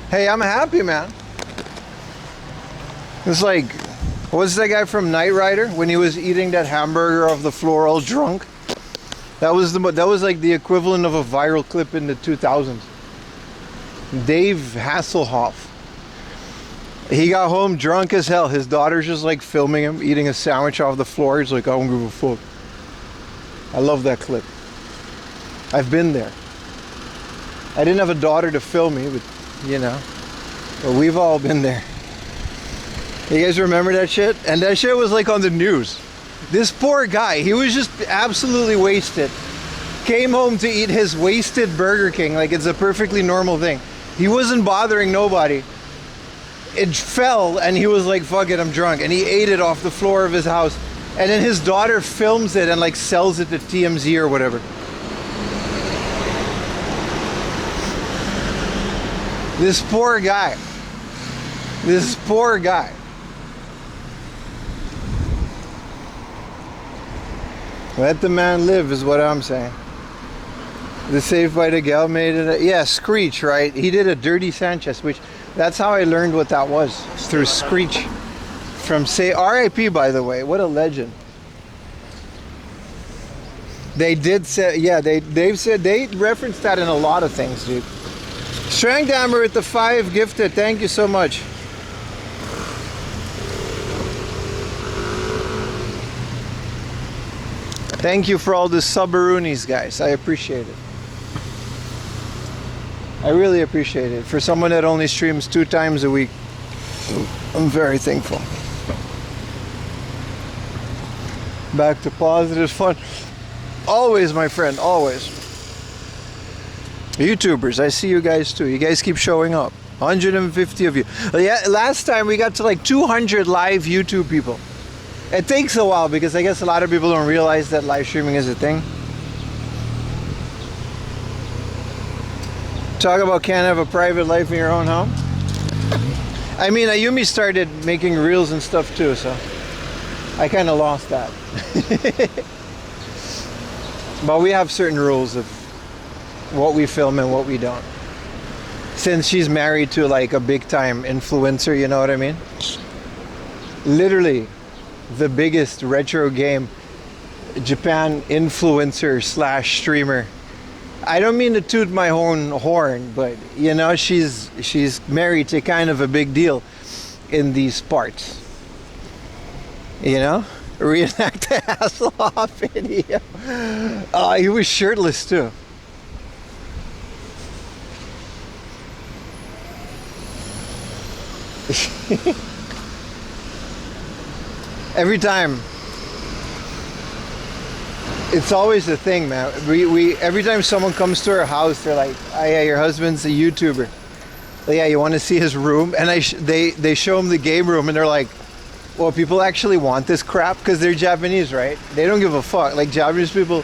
Hey, I'm happy, man. It's like, what's that guy from Knight Rider when he was eating that hamburger off the floor all drunk? That was like the equivalent of a viral clip in the 2000s. Dave Hasselhoff. He got home drunk as hell. His daughter's just like filming him eating a sandwich off the floor. He's like, I don't give a fuck. I love that clip. I've been there. I didn't have a daughter to film me, but but we've all been there. You guys remember that shit? And that shit was like on the news. This poor guy, he was just absolutely wasted. Came home to eat his wasted Burger King like it's a perfectly normal thing. He wasn't bothering nobody. It fell and he was like, fuck it, I'm drunk. And he ate it off the floor of his house. And then his daughter films it and like sells it to TMZ or whatever. This poor guy. This poor guy. Let the man live is what I'm saying. The Saved by the Gal made it. Yeah, Screech, right? He did a Dirty Sanchez, which that's how I learned what that was. Through Screech. From RIP, by the way. What a legend. They did say, yeah, they've said, they referenced that in a lot of things, dude. Strangdammer with the 5 gifted. Thank you so much. Thank you for all the subaroonies, guys. I appreciate it. I really appreciate it. For someone that only streams 2 times a week, I'm very thankful. Back to positive fun. Always, my friend, always. YouTubers, I see you guys too. You guys keep showing up. 150 of you. Yeah, last time we got to like 200 live YouTube people. It takes a while because I guess a lot of people don't realize that live streaming is a thing. Talk about can't have a private life in your own home. I mean, Ayumi started making reels and stuff too, so I kind of lost that. But we have certain rules of what we film and what we don't. Since she's married to like a big time influencer, you know what I mean? Literally the biggest retro game Japan influencer / streamer. I don't mean to toot my own horn, but you know, she's married to kind of a big deal in these parts. You know? Reenact the Hasselhoff video. He was shirtless too. Every time. It's always the thing, man. We every time someone comes to our house, they're like, "Oh yeah, your husband's a YouTuber. Like, yeah, you want to see his room?" And they show them the game room, and they're like, "Well, people actually want this crap," because they're Japanese, right? They don't give a fuck. Like, Japanese people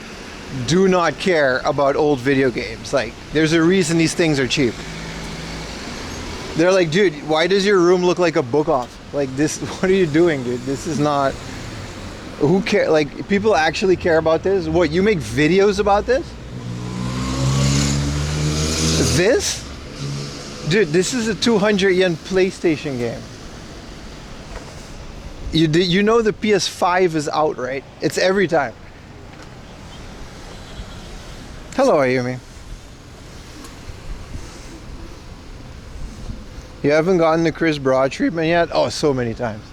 do not care about old video games. Like, there's a reason these things are cheap. They're like, "Dude, why does your room look like a book off? Like this? What are you doing, dude? This is not." Who care? Like, people actually care about this? What, you make videos about this? This? Dude, this is a 200 yen PlayStation game. You know the PS5 is out, right? It's every time. Hello, Ayumi. You haven't gotten the Chris Broad treatment yet? Oh, so many times.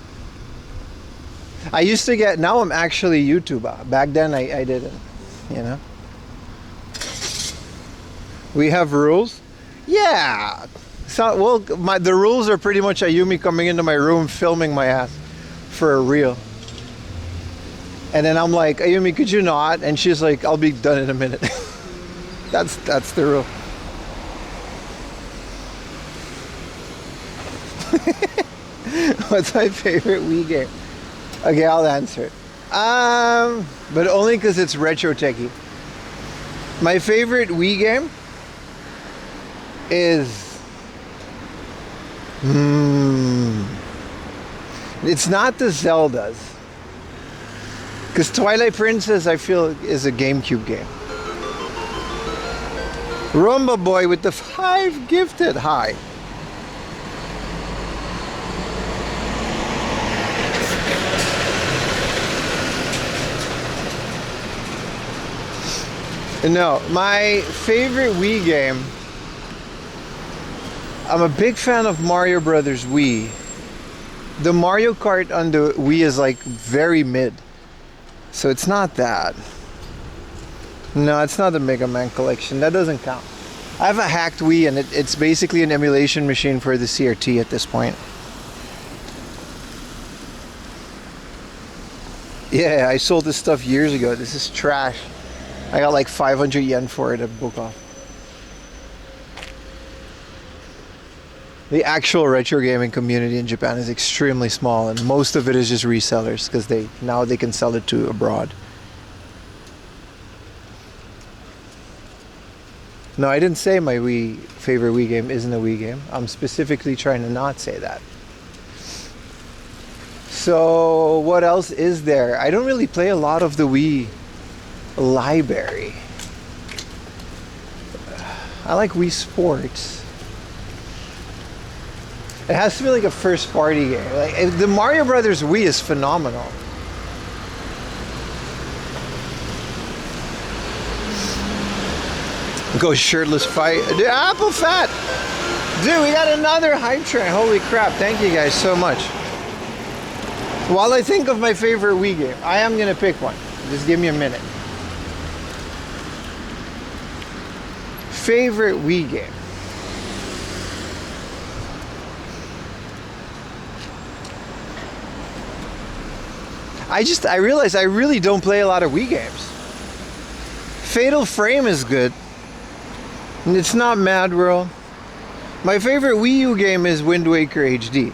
I used to get, now I'm actually YouTuber. Back then I didn't, you know. We have rules? Yeah. So, well, the rules are pretty much Ayumi coming into my room filming my ass for a reel. And then I'm like, "Ayumi, could you not?" And she's like, "I'll be done in a minute." That's the rule. What's my favorite Wii game? Okay, I'll answer it. But only because it's retro techy. My favorite Wii game is it's not the Zeldas. Because Twilight Princess, I feel, is a GameCube game. Rumba Boy with the 5 gifted. Hi. No, my favorite Wii game, I'm a big fan of Mario Brothers Wii. The Mario Kart on the Wii is like very mid. So it's not that. No, it's not the Mega Man collection. That doesn't count. I have a hacked Wii, and it's basically an emulation machine for the CRT at this point. Yeah, I sold this stuff years ago. This is trash. I got like 500 yen for it at Book Off. The actual retro gaming community in Japan is extremely small, and most of it is just resellers because now they can sell it to abroad. No, I didn't say my favorite Wii game isn't a Wii game. I'm specifically trying to not say that. So what else is there? I don't really play a lot of the Wii library. I like Wii Sports. It has to be like a first party game. Like, the Mario Brothers Wii is phenomenal. Go shirtless fight. Dude, Apple Fat! Dude, we got another hype train. Holy crap, thank you guys so much. While I think of my favorite Wii game, I am gonna pick one. Just give me a minute. Favorite Wii game. I realize I really don't play a lot of Wii games. Fatal Frame is good. It's not Mad World. My favorite Wii U game is Wind Waker HD.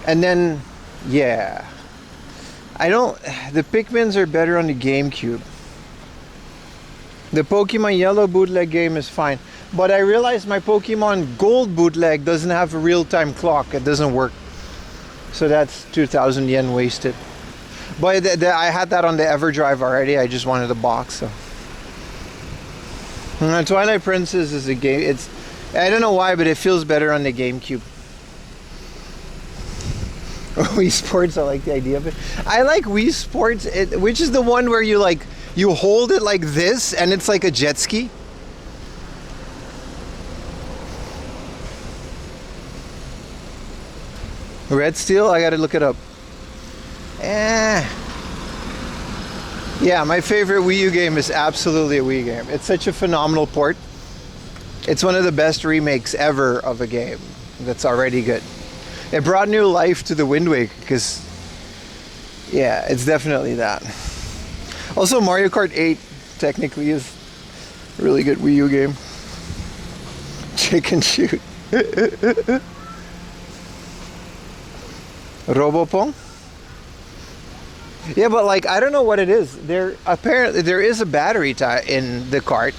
And then, yeah. The Pikmins are better on the GameCube. The Pokemon Yellow bootleg game is fine. But I realized my Pokemon Gold bootleg doesn't have a real-time clock. It doesn't work. So that's 2,000 yen wasted. But I had that on the EverDrive already. I just wanted a box. So. Twilight Princess is a game. I don't know why, but it feels better on the GameCube. Wii Sports, I like the idea of it. I like Wii Sports, which is the one where you hold it like this and it's like a jet ski. Red Steel, I gotta look it up. Yeah, my favorite Wii U game is absolutely a Wii game. It's such a phenomenal port. It's one of the best remakes ever of a game that's already good. It brought new life to the Wind Waker because, yeah, it's definitely that. Also, Mario Kart 8 technically is a really good Wii U game. Chicken shoot. Robopong? Yeah, but like, I don't know what it is. Apparently there is a battery in the cart.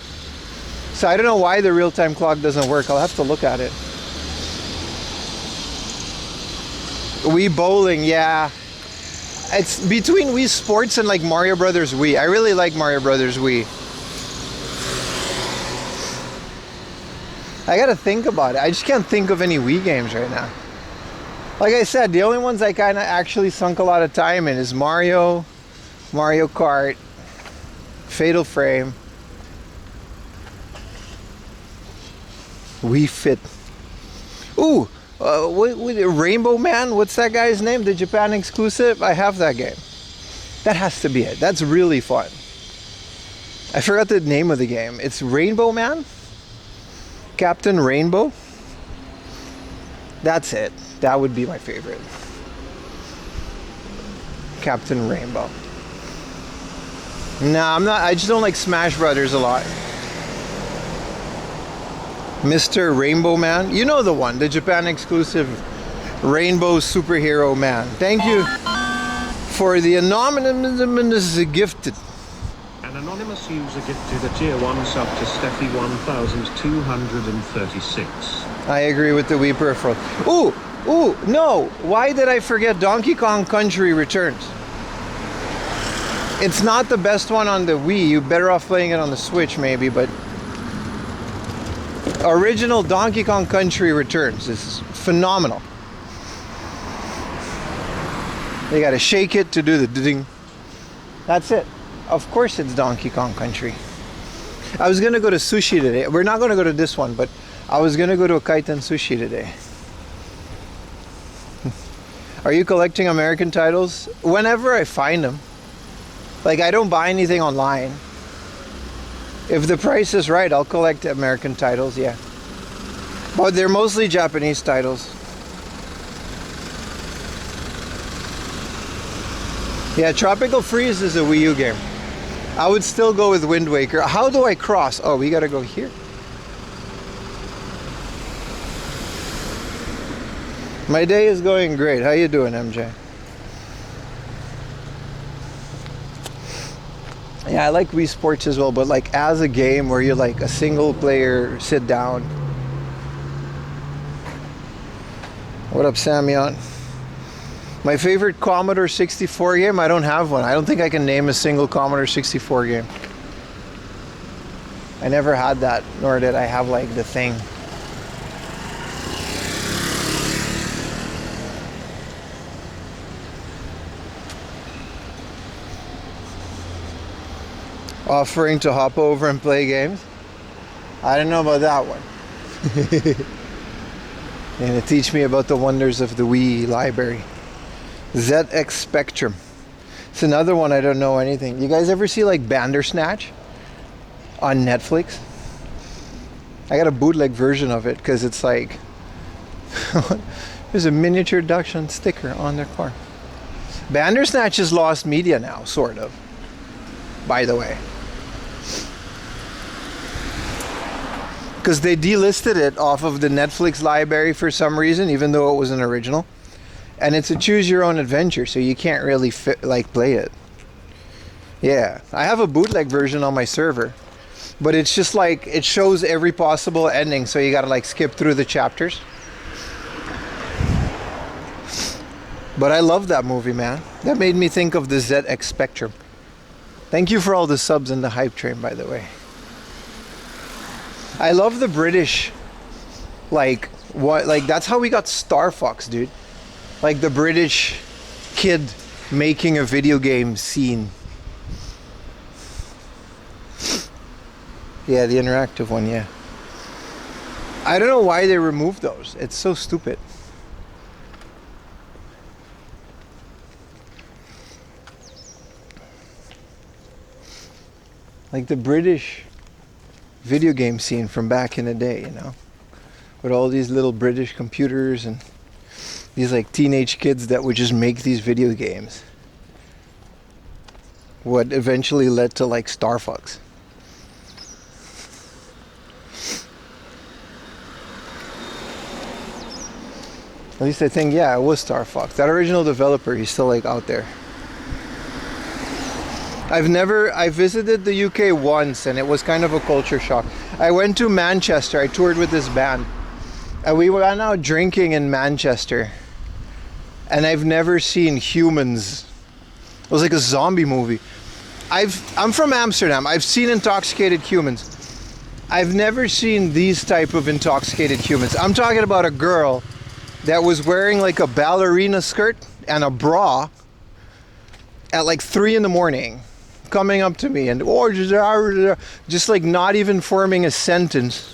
So I don't know why the real-time clock doesn't work. I'll have to look at it. Wii Bowling, yeah. It's between Wii Sports and like Mario Brothers Wii. I really like Mario Brothers Wii. I gotta think about it. I just can't think of any Wii games right now. Like I said, the only ones I kind of actually sunk a lot of time in is Mario, Mario Kart, Fatal Frame, Wii Fit. Ooh, Rainbow Man? What's that guy's name? The Japan exclusive? I have that game. That has to be it. That's really fun. I forgot the name of the game. It's Rainbow Man? Captain Rainbow? That's it. That would be my favorite. Captain Rainbow. Nah, I'm not. I just don't like Smash Brothers a lot. Mr. Rainbow Man. You know the one, the Japan exclusive Rainbow Superhero Man. Thank you for the anonymous gifted. An anonymous user gifted a tier 1 sub to Steffi 1236. I agree with the Wii peripheral. Ooh, no. Why did I forget Donkey Kong Country Returns? It's not the best one on the Wii. You're better off playing it on the Switch maybe, but original Donkey Kong Country Returns is phenomenal. You gotta shake it to do the ding. That's it. Of course it's Donkey Kong Country. I was gonna go to sushi today. We're not gonna go to this one, but I was gonna go to a Kaiten Sushi today. Are you collecting American titles? Whenever I find them. Like, I don't buy anything online. If the price is right, I'll collect American titles, yeah. But they're mostly Japanese titles. Yeah, Tropical Freeze is a Wii U game. I would still go with Wind Waker. How do I cross? Oh, we gotta go here. My day is going great. How you doing, MJ? Yeah, I like Wii Sports as well, but like as a game where you're like a single player, sit down. What up, Samyon? My favorite Commodore 64 game? I don't have one. I don't think I can name a single Commodore 64 game. I never had that, nor did I have like the thing. Offering to hop over and play games? I don't know about that one. And to teach me about the wonders of the Wii library. ZX Spectrum. It's another one I don't know anything. You guys ever see like Bandersnatch on Netflix? I got a bootleg version of it because it's like there's a miniature Dachshund sticker on their car. Bandersnatch is lost media now, sort of. By the way. Because they delisted it off of the Netflix library for some reason, even though it was an original. And it's a choose your own adventure, so you can't really play it. Yeah, I have a bootleg version on my server, but it's just like it shows every possible ending, so you gotta like skip through the chapters. But I love that movie, man. That made me think of the ZX Spectrum. Thank you for all the subs in the hype train, by the way. I love the British, like that's how we got Star Fox, dude. Like the British kid making a video game scene. Yeah, the interactive one, yeah. I don't know why they removed those. It's so stupid. Like the British video game scene from back in the day, you know, with all these little British computers and these like teenage kids that would just make these video games. What eventually led to like Star Fox. At least I think, yeah, it was Star Fox. That original developer, he's still like out there. I visited the UK once and it was kind of a culture shock. I went to Manchester, I toured with this band. And we went out drinking in Manchester. And I've never seen humans. It was like a zombie movie. I'm from Amsterdam. I've seen intoxicated humans. I've never seen these type of intoxicated humans. I'm talking about a girl that was wearing like a ballerina skirt and a bra at like 3 a.m. coming up to me and just like not even forming a sentence.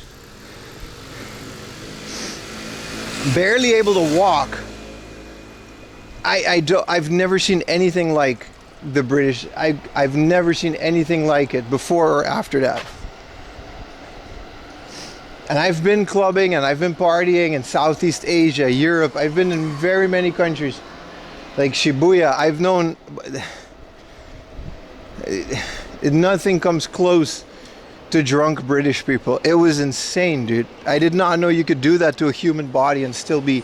Barely able to walk. I've never seen anything like the British. I've never seen anything like it before or after that. And I've been clubbing and I've been partying in Southeast Asia, Europe. I've been in very many countries. Like Shibuya, I've known... Nothing comes close to drunk British people. It was insane, dude. I did not know you could do that to a human body and still be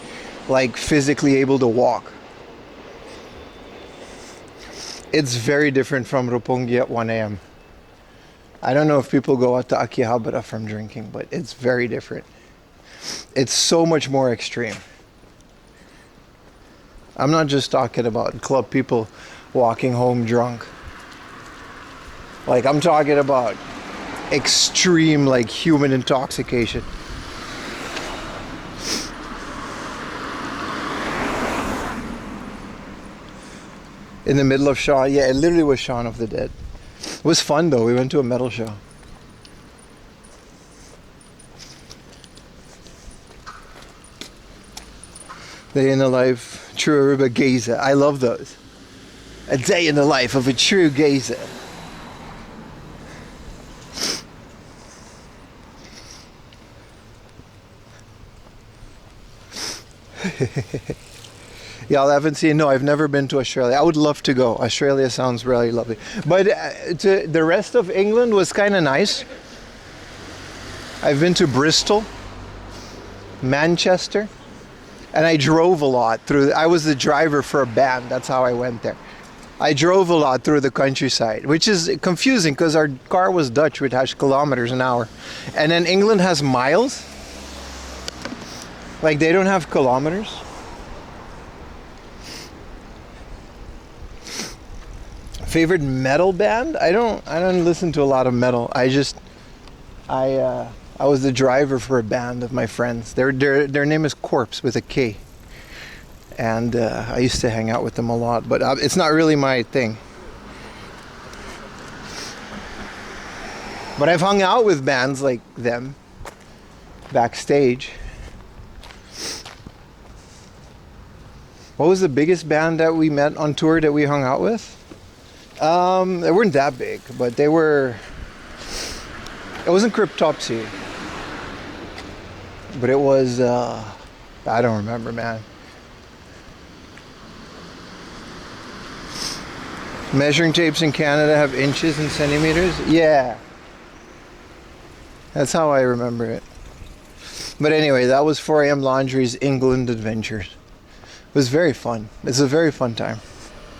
like physically able to walk. It's very different from Roppongi at 1 a.m. I don't know if people go out to Akihabara from drinking, but it's very different. It's so much more extreme. I'm not just talking about club people walking home drunk. Like, I'm talking about extreme, like, human intoxication. In the middle of Shaun, yeah, it literally was Shaun of the Dead. It was fun though, we went to a metal show. Day in the life, true Aruba geisha. I love those. A day in the life of a true geisha. Y'all haven't seen? No, I've never been to Australia. I would love to go. Australia sounds really lovely. But to the rest of England was kind of nice. I've been to Bristol, Manchester, and I drove a lot through. I was the driver for a band. That's how I went there. I drove a lot through the countryside, which is confusing because our car was Dutch, which has kilometers an hour. And then England has miles. Like they don't have kilometers. Favorite metal band? I don't listen to a lot of metal. I was the driver for a band of my friends. Their name is Corpse with a K. And I used to hang out with them a lot, but it's not really my thing. But I've hung out with bands like them backstage. What was the biggest band that we met on tour that we hung out with? They weren't that big, but they were... It wasn't Cryptopsy. But it was... I don't remember, man. Measuring tapes in Canada have inches and centimeters? Yeah. That's how I remember it. But anyway, that was 4 AM Laundry's England Adventures. It was very fun. It's a very fun time.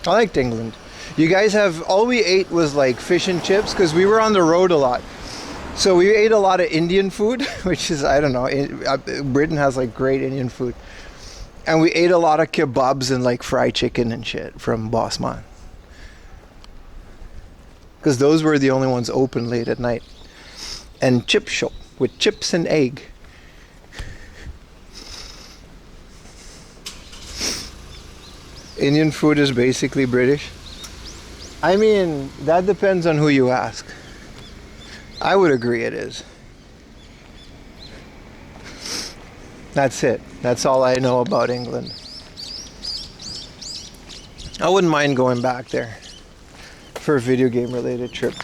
I liked England. You guys have... All we ate was like fish and chips because we were on the road a lot. So we ate a lot of Indian food, which is, I don't know, Britain has like great Indian food. And we ate a lot of kebabs and like fried chicken and shit from Bossman. Because those were the only ones open late at night. And chip shop with chips and egg. Indian food is basically British. I mean, that depends on who you ask. I would agree it is. That's it. That's all I know about England. I wouldn't mind going back there for a video game related trip.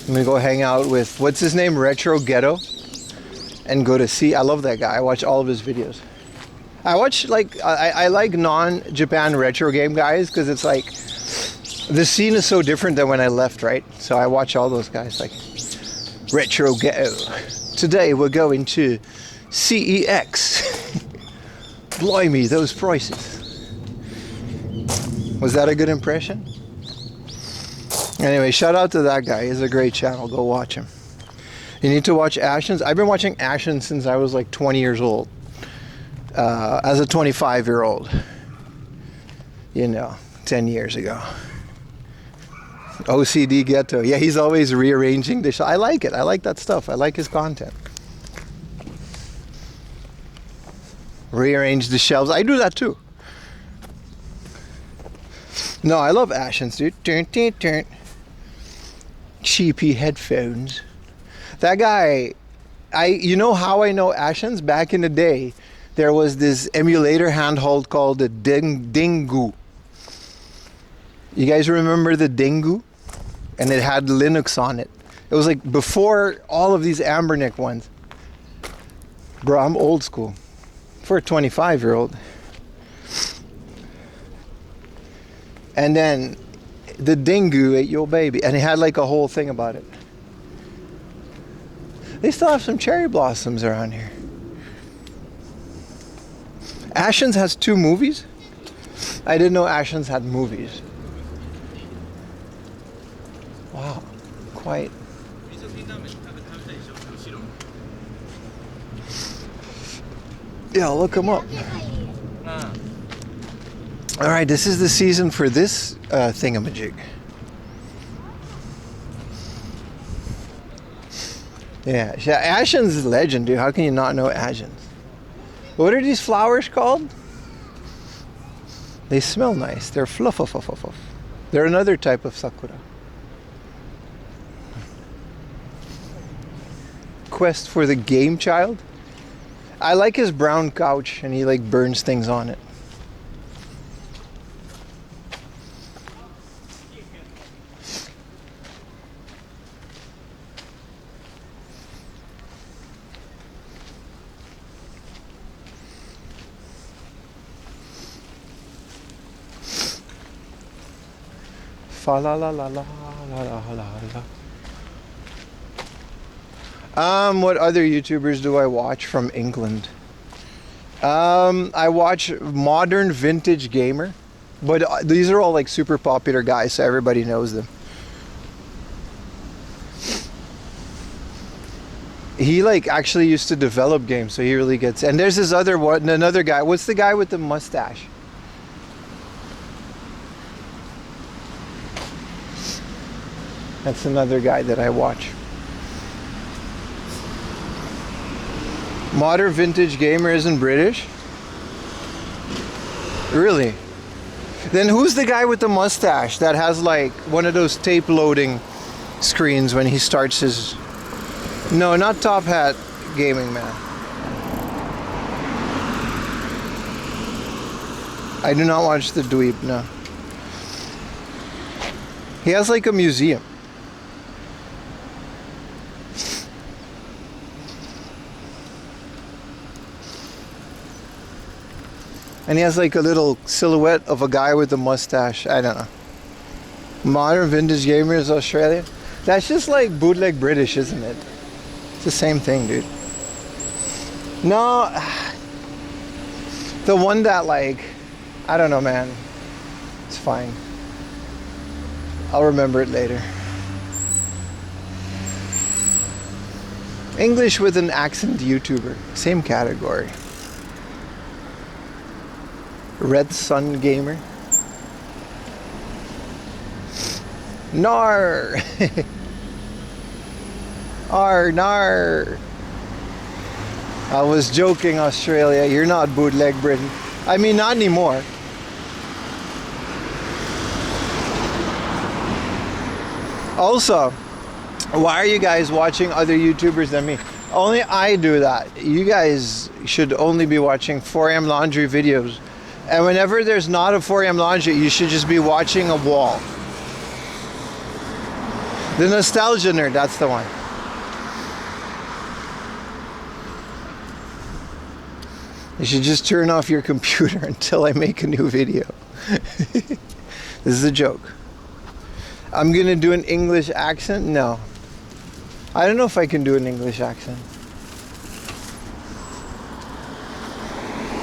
I'm gonna go hang out with, what's his name, Retro Ghetto, and go to see. I love that guy. I watch all of his videos. I watch like I like non-Japan retro game guys because it's like the scene is so different than when I left, right? So I watch all those guys like Retro Ghetto. Today we're going to CEX. Blimey, those prices. Was that a good impression? Anyway, shout out to that guy. He's a great channel. Go watch him. You need to watch Ashens. I've been watching Ashens since I was like 20 years old. As a 25-year-old. You know, 10 years ago. OCD Ghetto. Yeah, he's always rearranging the show. I like it. I like that stuff. I like his content. Rearrange the shelves. I do that too. No, I love Ashens, dude. Cheapy headphones. That guy, you know how I know Ashens? Back in the day, there was this emulator handheld called the Dingu. You guys remember the Dingu? And it had Linux on it. It was like before all of these Ambernick ones. Bro, I'm old school. For a 25-year-old. And then the Dingu ate your baby. And it had like a whole thing about it. They still have some cherry blossoms around here. Ashens has 2 movies? I didn't know Ashens had movies. Wow, quite. Yeah, look them up. All right, this is the season for this thingamajig. Yeah, Ashens is a legend, dude. How can you not know Ashens? What are these flowers called? They smell nice. They're fluff. They're another type of sakura. Quest for the Game Child. I like his brown couch and he like burns things on it. Fa la la la la la la la la. What other YouTubers do I watch from England? I watch Modern Vintage Gamer, but these are all like super popular guys, so everybody knows them. He like actually used to develop games, so he really gets. And there's this other one, another guy. What's the guy with the mustache? That's another guy that I watch. Modern Vintage Gamer isn't British? Really? Then who's the guy with the mustache that has like one of those tape loading screens when he starts his... No, not Top Hat Gaming Man. I do not watch the dweeb, no. He has like a museum. And he has like a little silhouette of a guy with a mustache. I don't know. Modern Vintage Gamer is Australian. That's just like bootleg British, isn't it? It's the same thing, dude. No. The one that like, I don't know, man. It's fine. I'll remember it later. English with an accent YouTuber. Same category. Red Sun Gamer. Nar. Nar. I was joking, Australia. You're not bootleg Britain. I mean, not anymore. Also, why are you guys watching other YouTubers than me? Only I do that. You guys should only be watching 4am laundry videos. And whenever there's not a 4am laundry, you should just be watching a wall. The Nostalgia Nerd, that's the one. You should just turn off your computer until I make a new video. This is a joke. I'm gonna do an English accent? No. I don't know if I can do an English accent.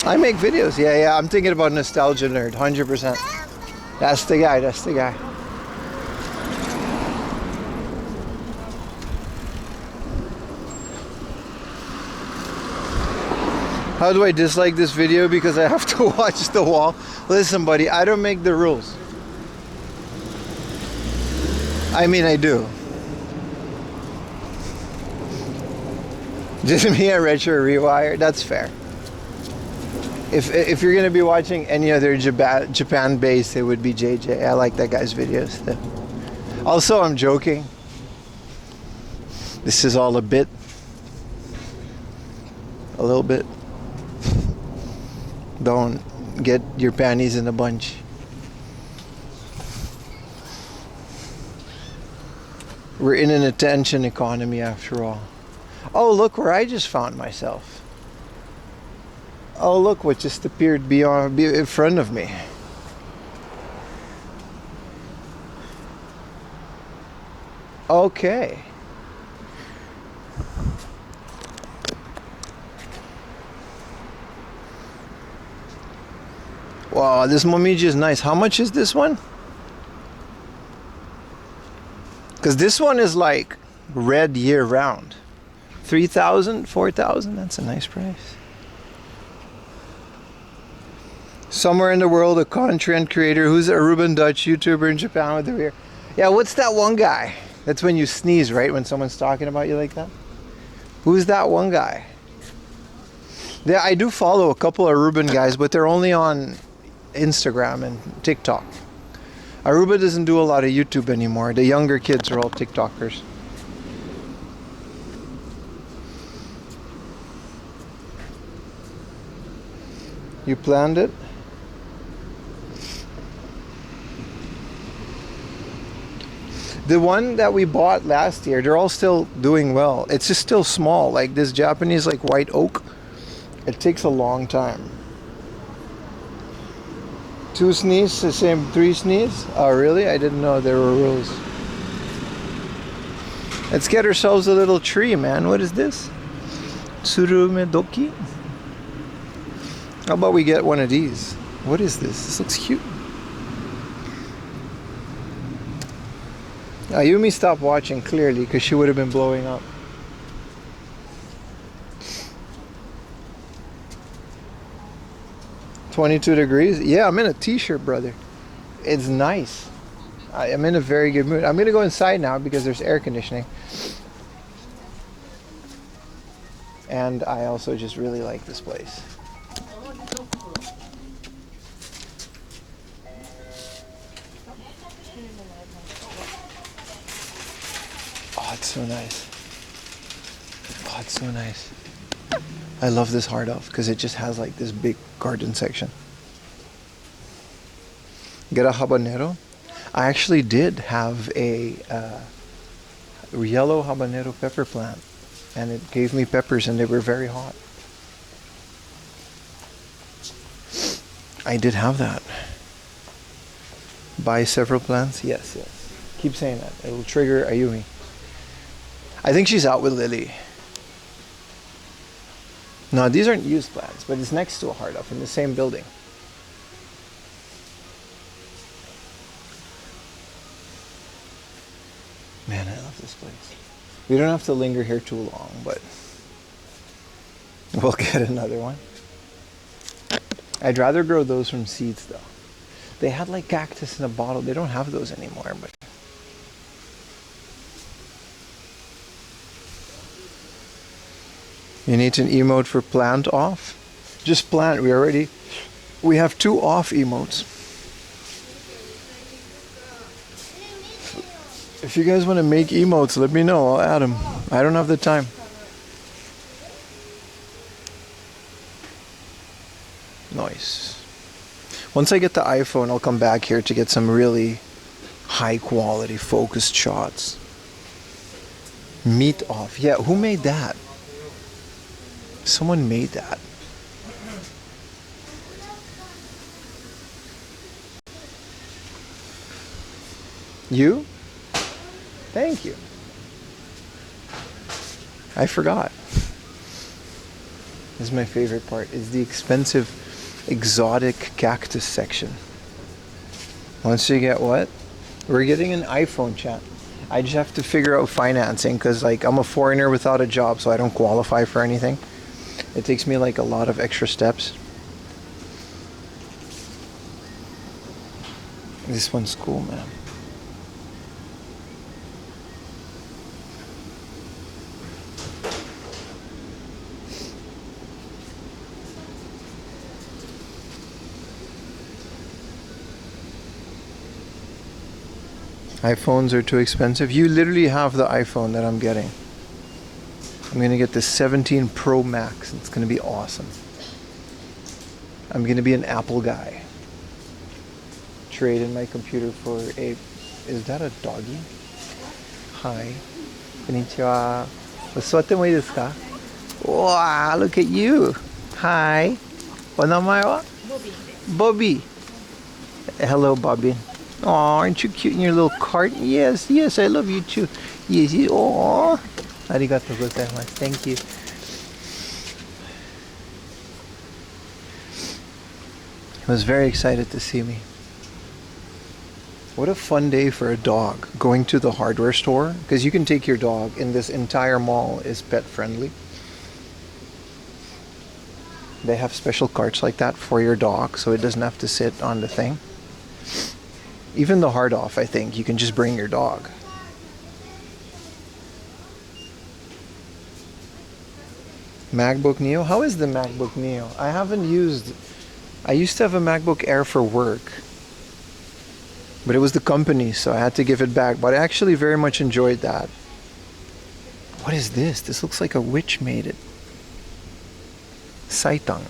I make videos, yeah, I'm thinking about Nostalgia Nerd, 100%. That's the guy, that's the guy. How do I dislike this video? Because I have to watch the wall. Listen, buddy, I don't make the rules. I mean, I do. Just me a retro rewire, that's fair. If you're gonna be watching any other Japan base, it would be JJ. I like that guy's videos. Also, I'm joking. This is all a bit. A little bit. Don't get your panties in a bunch. We're in an attention economy after all. Oh, look where I just found myself. Oh, look what just appeared in front of me. Okay. Wow, this momiji is nice. How much is this one? Because this one is like red year round. 3,000, 4,000, that's a nice price. Somewhere in the world, a content creator who's a Aruban Dutch YouTuber in Japan with the rear. Yeah, what's that one guy? That's when you sneeze, right? When someone's talking about you like that? Who's that one guy? Yeah, I do follow a couple of Aruban guys, but they're only on Instagram and TikTok. Aruba doesn't do a lot of YouTube anymore. The younger kids are all TikTokers. You planned it? The one that we bought last year, they're all still doing well. It's just still small. Like this Japanese like white oak, it takes a long time. 2 sneeze, the same 3 sneeze? Oh really? I didn't know there were rules. Let's get ourselves a little tree, man. What is this? Tsurume doki? How about we get one of these? What is this? This looks cute. Ayumi stopped watching clearly because she would have been blowing up. $22 degrees? Yeah, I'm in a t-shirt, brother. It's nice. I'm in a very good mood. I'm gonna go inside now because there's air conditioning. And I also just really like this place. Oh, it's so nice. Oh, it's so nice. I love this hard elf because it just has like this big garden section. Get a habanero. I actually did have a yellow habanero pepper plant, and it gave me peppers and they were very hot. I did have that. Buy several plants? Yes, yes. Keep saying that. It will trigger Ayumi. I think she's out with Lily. No, these aren't used plants, but it's next to a hard elf in the same building. Man, I love this place. We don't have to linger here too long, but we'll get another one. I'd rather grow those from seeds though. They had like cactus in a bottle. They don't have those anymore, but you need an emote for plant off? Just plant. We have 2 off emotes. If you guys want to make emotes, let me know. I'll add them. I don't have the time. Nice. Once I get the iPhone, I'll come back here to get some really high quality focused shots. Meat off. Yeah, who made that? Someone made that. You? Thank you. I forgot. This is my favorite part. Is the expensive exotic cactus section. Once you get what? We're getting an iPhone, chat. I just have to figure out financing because like I'm a foreigner without a job, so I don't qualify for anything. It takes me like a lot of extra steps. This one's cool, man. iPhones are too expensive. You literally have the iPhone that I'm getting. I'm gonna get the 17 Pro Max. It's gonna be awesome. I'm gonna be an Apple guy. Trade in my computer for a... Is that a doggy? Hi. Konnichiwa. Osuwatte mo ii desu ka? Wow, look at you. Hi. Onamae wa? Bobby. Hello, Bobby. Oh, aren't you cute in your little cart? Yes, yes, I love you too. Yes, yes. Oh, arigatou gozaimasu. Thank you. He was very excited to see me. What a fun day for a dog, going to the hardware store, because you can take your dog, and this entire mall is pet friendly. They have special carts like that for your dog, so it doesn't have to sit on the thing. Even the hard off, I think, you can just bring your dog. MacBook Neo? How is the MacBook Neo? I haven't used... I used to have a MacBook Air for work. But it was the company, so I had to give it back. But I actually very much enjoyed that. What is this? This looks like a witch made it. Saitang.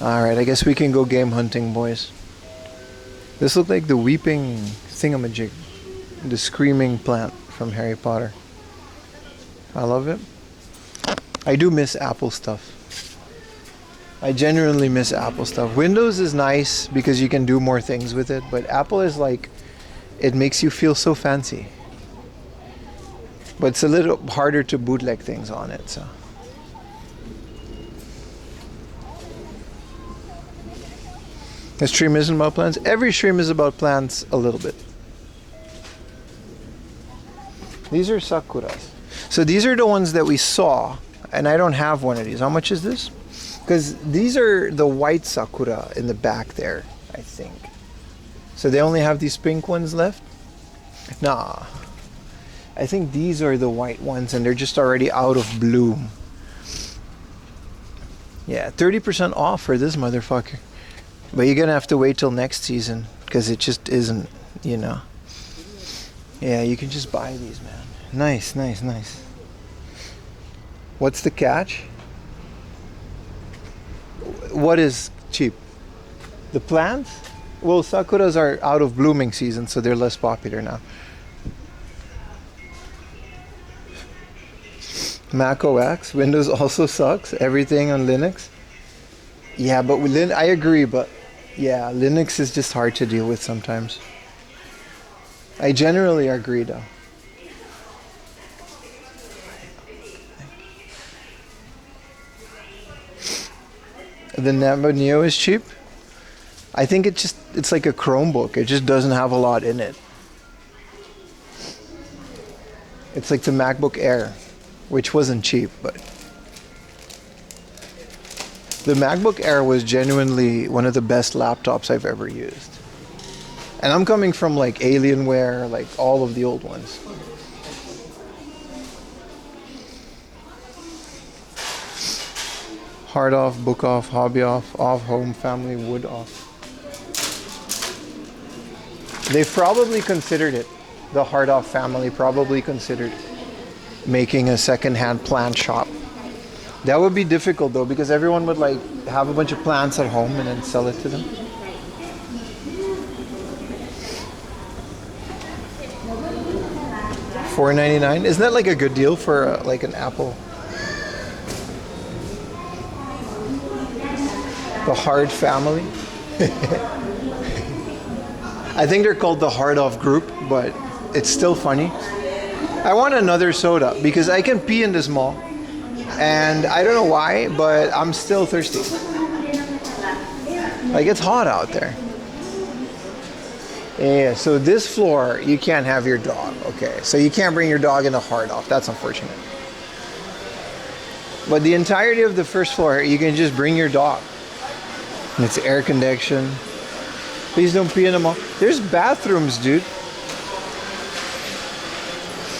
Alright, I guess we can go game hunting, boys. This looked like the weeping thingamajig. The screaming plant from Harry Potter. I love it. I do miss Apple stuff. I genuinely miss Apple stuff. Windows is nice because you can do more things with it, but Apple is like, it makes you feel so fancy. But it's a little harder to bootleg things on it, so. This stream isn't about plants. Every stream is about plants a little bit. These are sakuras. So these are the ones that we saw, and I don't have one of these. How much is this? Because these are the white sakura in the back there, I think. So they only have these pink ones left? Nah. I think these are the white ones, and they're just already out of bloom. Yeah, 30% off for this motherfucker. But you're gonna have to wait till next season, because it just isn't, you know. Yeah, you can just buy these, man. Nice, nice, nice. What's the catch? What is cheap? The plants? Well, sakuras are out of blooming season, so they're less popular now. Mac OS, Windows also sucks. Everything on Linux. Yeah, but with I agree, but yeah, Linux is just hard to deal with sometimes. I generally agree, though. The Nano Neo is cheap. I think it's like a Chromebook. It just doesn't have a lot in it. It's like the MacBook Air, which wasn't cheap, but the MacBook Air was genuinely one of the best laptops I've ever used. And I'm coming from like Alienware, like all of the old ones. Hard off, book off, hobby off, home, family, wood off. They've probably considered it. The hard off family probably considered making a second-hand plant shop. That would be difficult though, because everyone would like have a bunch of plants at home and then sell it to them. $4.99. Isn't that like a good deal for like an Apple? The Hard Family. I think they're called the Hard Off Group, but it's still funny. I want another soda because I can pee in this mall, and I don't know why, but I'm still thirsty. Like, it's hot out there. Yeah, so this floor, you can't have your dog. Okay, so you can't bring your dog in the Hard Off. That's unfortunate. But the entirety of the first floor, you can just bring your dog. And it's air conditioned. Please don't pee in the mall. There's bathrooms, dude.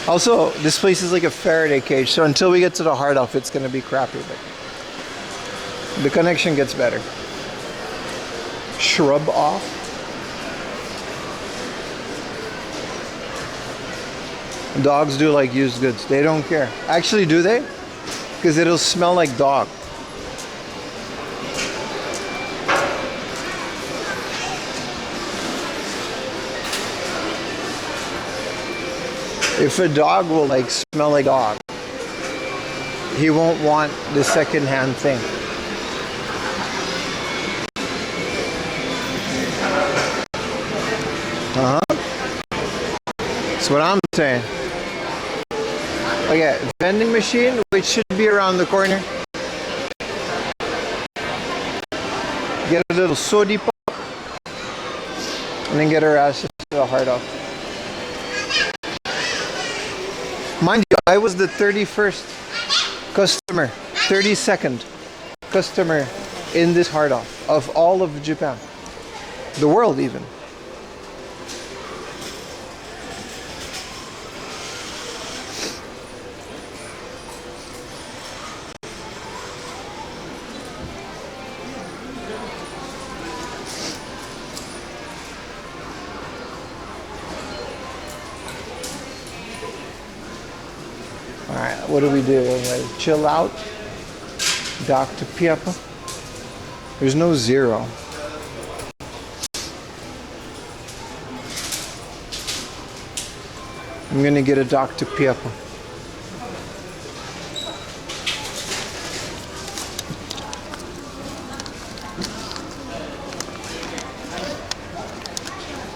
Also, this place is like a Faraday cage, so until we get to the Hard Off, it's gonna be crappy, but the connection gets better. Shrub off. Dogs do like used goods. They don't care. Actually, do they? Because it'll smell like dog. If a dog will like smell like dog, he won't want the second-hand thing. That's what I'm saying. Okay, vending machine, which should be around the corner. Get a little sody pop, and then get our asses to the Hard Off. Mind you, I was the 31st customer, 32nd customer in this Hard Off of all of Japan, the world even. Alright, what do we do? Like, chill out. Dr. Pepper. There's no zero. I'm gonna get a Dr. Pepper.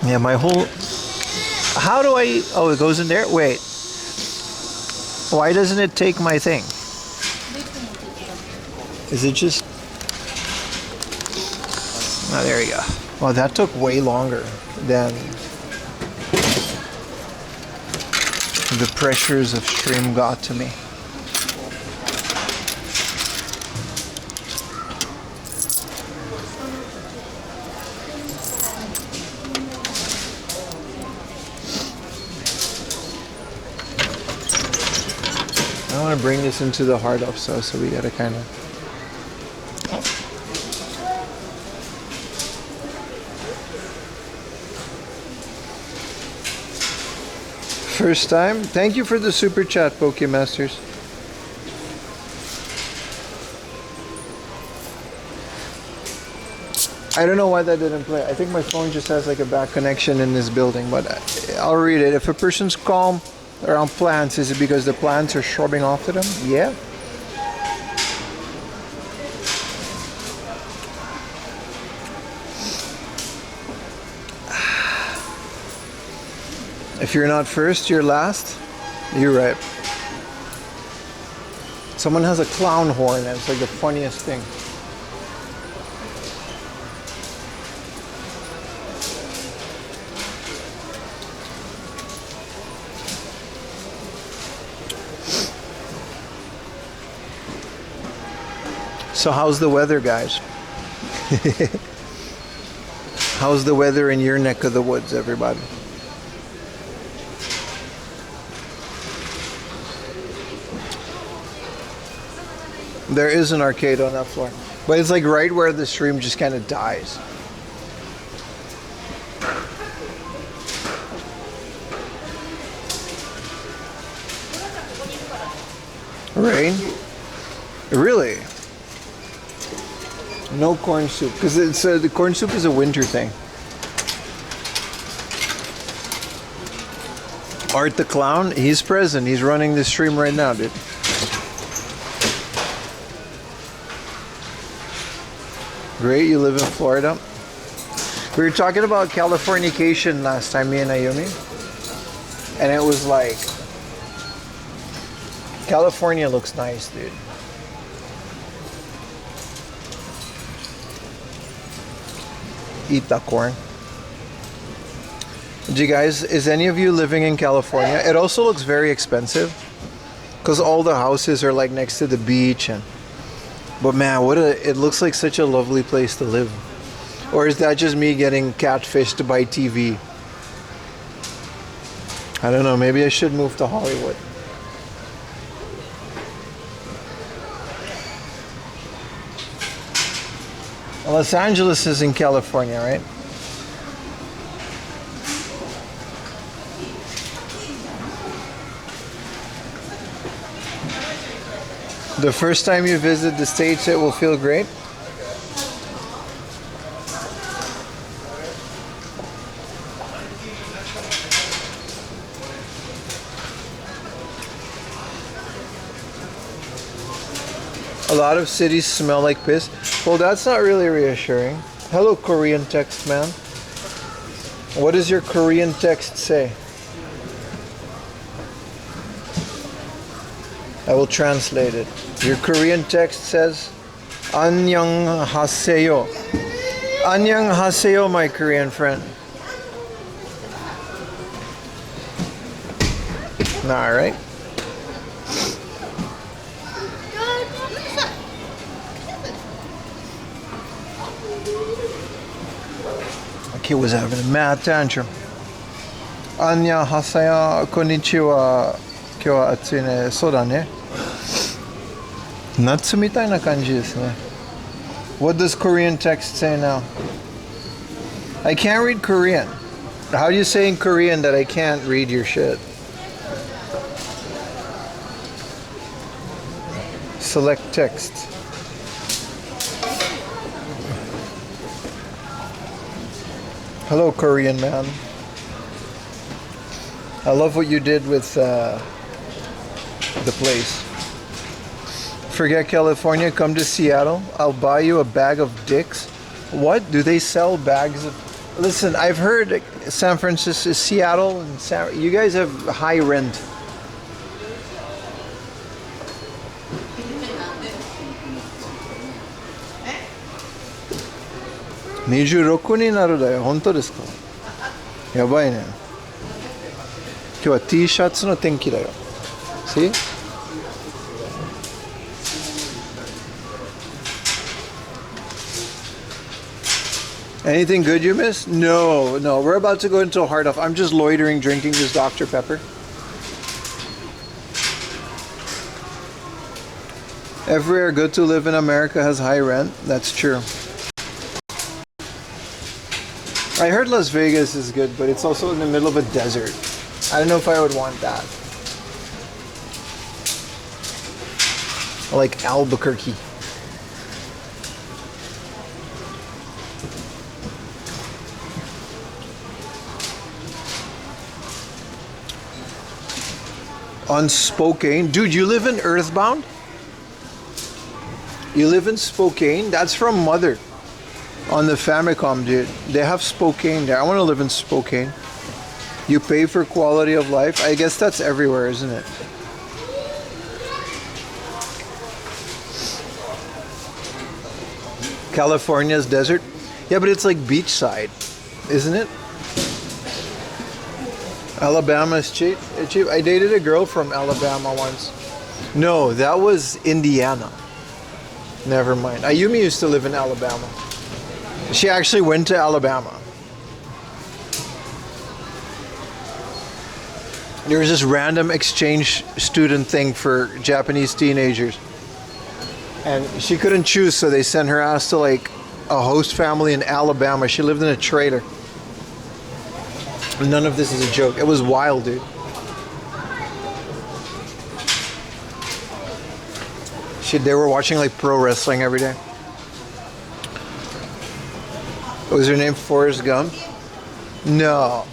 Yeah, my whole... How do I... Oh, it goes in there? Wait. Why doesn't it take my thing? Is it just... Oh, there you go. Well, that took way longer than the pressures of stream got to me. I want to bring this into the Hard Off, so we gotta kind of... First time. Thank you for the super chat, Pokemasters. I don't know why that didn't play. I think my phone just has like a bad connection in this building, but I'll read it. If a person's calm around plants, is it because the plants are shrubbing off to them? Yeah. If you're not first, you're last. You're right. Someone has a clown horn, and it's like the funniest thing. So how's the weather, guys? How's the weather in your neck of the woods, everybody? There is an arcade on that floor, but it's like right where the stream just kind of dies. Rain? Really? No corn soup, because it's the corn soup is a winter thing. Art the Clown, he's present. He's running the stream right now, dude. Great, you live in Florida. We were talking about Californication last time, me and Ayumi. And it was like, California looks nice, dude. Eat that corn. Do you guys, is any of you living in California? It also looks very expensive because all the houses are like next to the beach, and but man, it looks like such a lovely place to live. Or is that just me getting catfished by TV? I don't know, maybe I should move to Hollywood. Los Angeles is in California, right? The first time you visit the States, it will feel great. A lot of cities smell like piss. Well, that's not really reassuring. Hello, Korean text man. What does your Korean text say? I will translate it. Your Korean text says, "안녕하세요." "안녕하세요," my Korean friend. All right. Kid was having a mad tantrum. 안녕하세요, konnichiwa, 今日は暑いね。そうだね。夏みたいな感じですね。What does Korean text say now? I can't read Korean. How do you say in Korean that I can't read your shit? Select text. Hello, Korean man. I love what you did with the place. Forget California, come to Seattle. I'll buy you a bag of dicks. What? Do they sell bags of... Listen, I've heard San Francisco, Seattle, and you guys have high rent. (26 になるだよ。本当ですか？やばいね。今日は T シャツの天気だよ。See? Anything good you missed? No, we're about to go into a hard off. I'm just loitering, drinking this Dr. Pepper. Everywhere good to live in America has high rent. That's true. I heard Las Vegas is good, but it's also in the middle of a desert. I don't know if I would want that. I like Albuquerque. On Spokane. Dude, you live in Earthbound? You live in Spokane? That's from Mother. On the Famicom, dude. They have Spokane there. I want to live in Spokane. You pay for quality of life. I guess that's everywhere, isn't it? California's desert. Yeah, but it's like beachside, isn't it? Alabama's cheap. I dated a girl from Alabama once. No, that was Indiana. Never mind. Ayumi used to live in Alabama. She actually went to Alabama. There was this random exchange student thing for Japanese teenagers. And she couldn't choose, so they sent her ass to like a host family in Alabama. She lived in a trailer. None of this is a joke. It was wild, dude. They were watching like pro wrestling every day. Was her name Forrest Gump? No.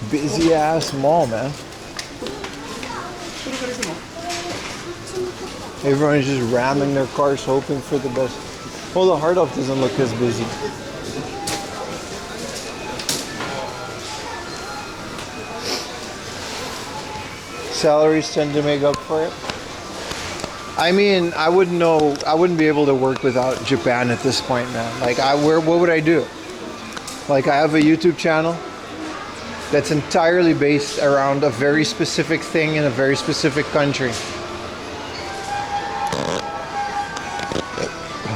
busy ass mall, man. Everyone is just ramming their cars, hoping for the best. Well, the Hard Off doesn't look as busy. Salaries tend to make up for it. I mean, I wouldn't be able to work without Japan at this point, man. Like, what would I do? Like, I have a YouTube channel that's entirely based around a very specific thing in a very specific country.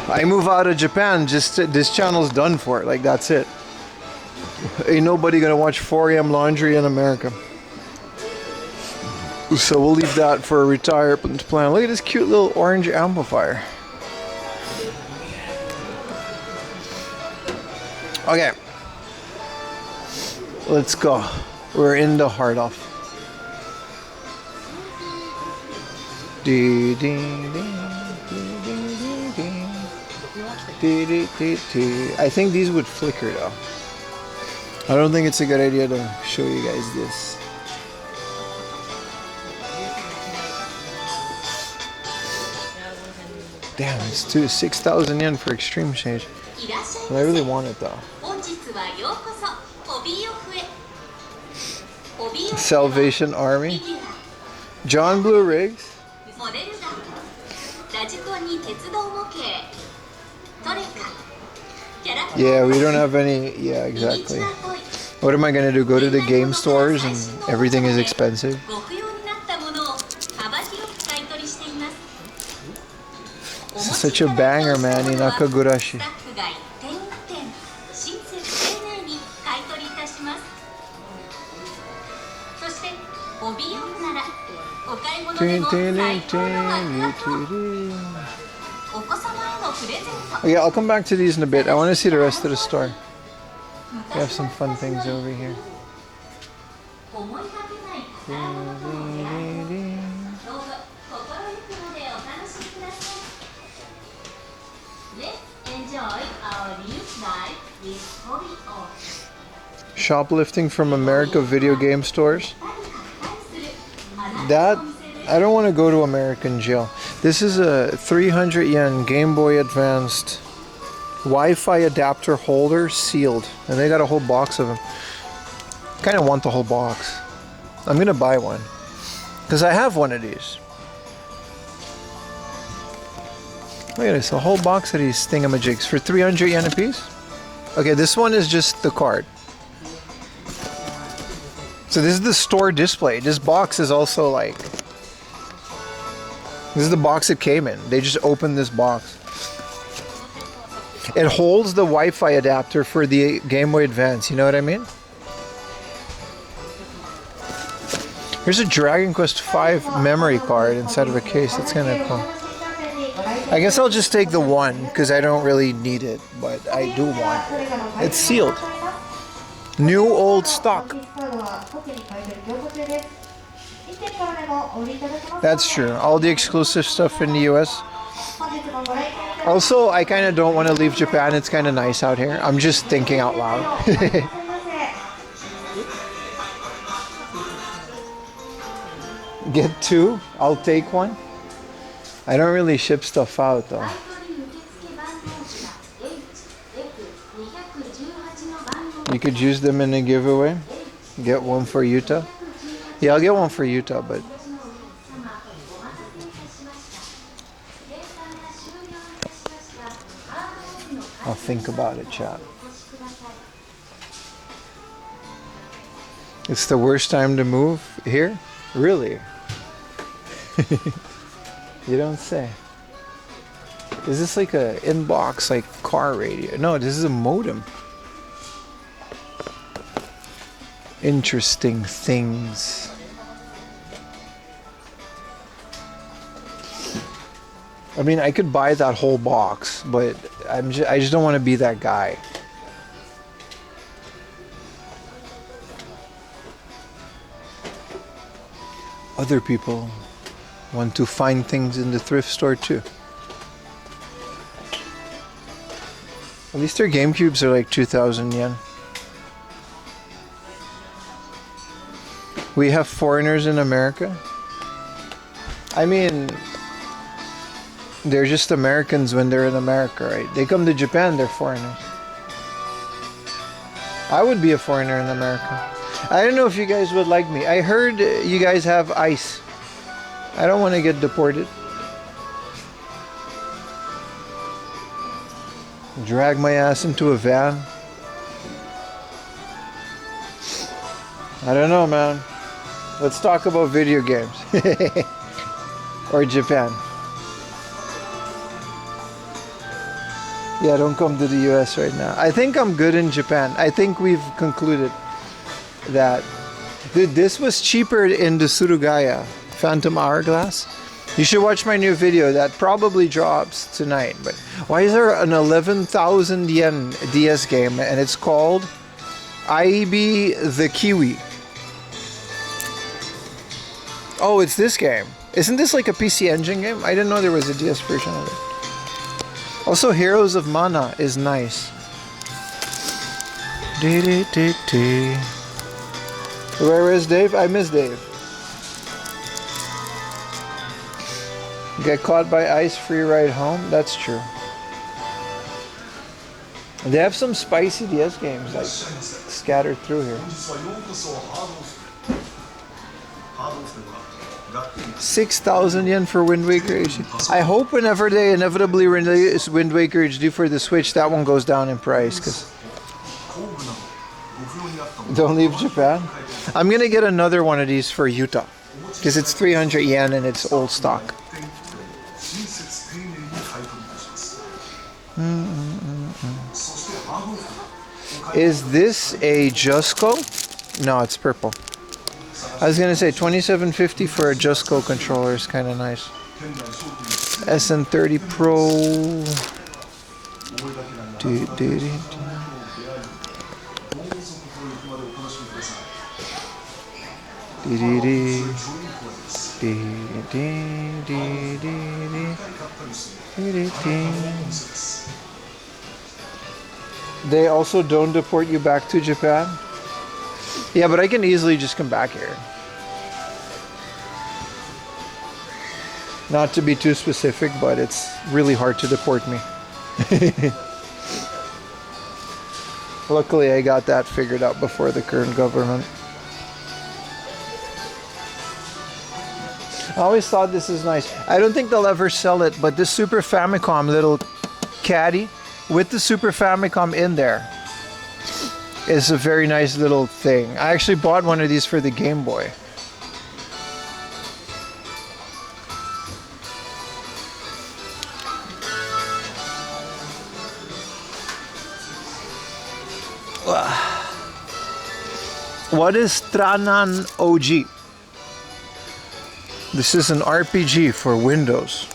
I move out of Japan, this channel's done for. Like, that's it. Ain't nobody gonna watch 4 a.m. laundry in America. So we'll leave that for a retirement plan. Look at this cute little orange amplifier. Okay. Let's go. We're in the Hard Off. I think these would flicker though. I don't think it's a good idea to show you guys this. Damn, it's 6,000 yen for extreme change. But I really want it though. Salvation Army. John Blue Riggs. Yeah, we don't have any. Yeah, exactly. What am I gonna do? Go to the game stores and everything is expensive? This is such a banger, man. Inakagurashi. Okay, I'll come back to these in a bit. I want to see the rest of the store. We have some fun things over here. Shoplifting from America video game stores. That, I don't want to go to American jail. This is a 300 yen Game Boy Advanced Wi-Fi adapter holder, sealed, and they got a whole box of them. Kind of want the whole box. I'm gonna buy one because I have one of these. Look at this, a whole box of these thingamajigs for 300 yen a piece. Okay, this one is just the card. So this is the store display. This box is also like, this is the box it came in. They just opened this box. It holds the Wi-Fi adapter for the Game Boy Advance, you know what I mean? Here's a Dragon Quest V memory card inside of a case. That's kind of cool. I guess I'll just take the one because I don't really need it, but I do want it. It's sealed. New old stock. That's true. All the exclusive stuff in the US. Also, I kind of don't want to leave Japan. It's kind of nice out here. I'm just thinking out loud. Get 2? I'll take 1. I don't really ship stuff out though. You could use them in a giveaway. Get 1 for Utah. Yeah, I'll get 1 for Utah, but I'll think about it, chat. It's the worst time to move here? Really? You don't say. Is this like a inbox, like car radio? No, this is a modem. Interesting things. I mean, I could buy that whole box, but I just don't want to be that guy. Other people want to find things in the thrift store too. At least their GameCubes are like 2,000 yen. We have foreigners in America. I mean, they're just Americans when they're in America, right? They come to Japan, they're foreigners. I would be a foreigner in America. I don't know if you guys would like me. I heard you guys have ICE. I don't want to get deported. Drag my ass into a van. I don't know, man. Let's talk about video games. Or Japan. Yeah, don't come to the US right now. I think I'm good in Japan. I think we've concluded that. Dude, this was cheaper in the Surugaya Phantom Hourglass. You should watch my new video that probably drops tonight. But why is there an 11,000 yen DS game and it's called IB the Kiwi? Oh, it's this game. Isn't this like a PC Engine game? I didn't know there was a DS version of it. Also, Heroes of Mana is nice. Where is Dave? I miss Dave. Get caught by ice, free ride home? That's true. They have some spicy DS games like scattered through here. 6,000 yen for Wind Waker HD. I hope whenever they inevitably release Wind Waker HD for the Switch, that one goes down in price. Cause don't leave Japan. I'm gonna get another one of these for Utah because it's 300 yen and it's old stock. Is this a Jusco? No, it's purple. I was gonna say 2750 for a Jusco controller is kind of nice. SN30 Pro. They also don't deport you back to Japan? Yeah, but I can easily just come back here. Not to be too specific, but it's really hard to deport me. Luckily, I got that figured out before the current government. I always thought this is nice. I don't think they'll ever sell it, but this Super Famicom little caddy with the Super Famicom in there is a very nice little thing. I actually bought one of these for the Game Boy. What is Tranan OG? This is an RPG for Windows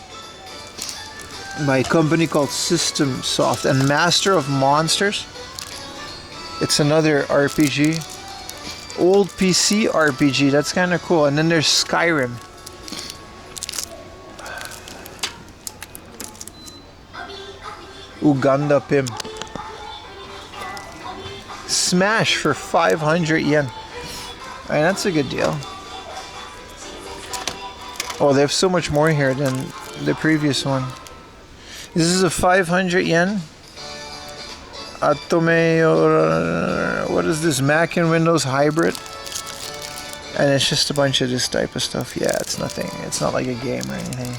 by a company called System Soft and Master of Monsters. It's another RPG. Old PC RPG, that's kind of cool. And then there's Skyrim. Uganda Pim. Smash for 500 yen. Alright, that's a good deal. Oh, they have so much more here than the previous one. This is a 500 yen. Atome, what is this? Mac and Windows hybrid. And it's just a bunch of this type of stuff. Yeah, it's nothing. It's not like a game or anything.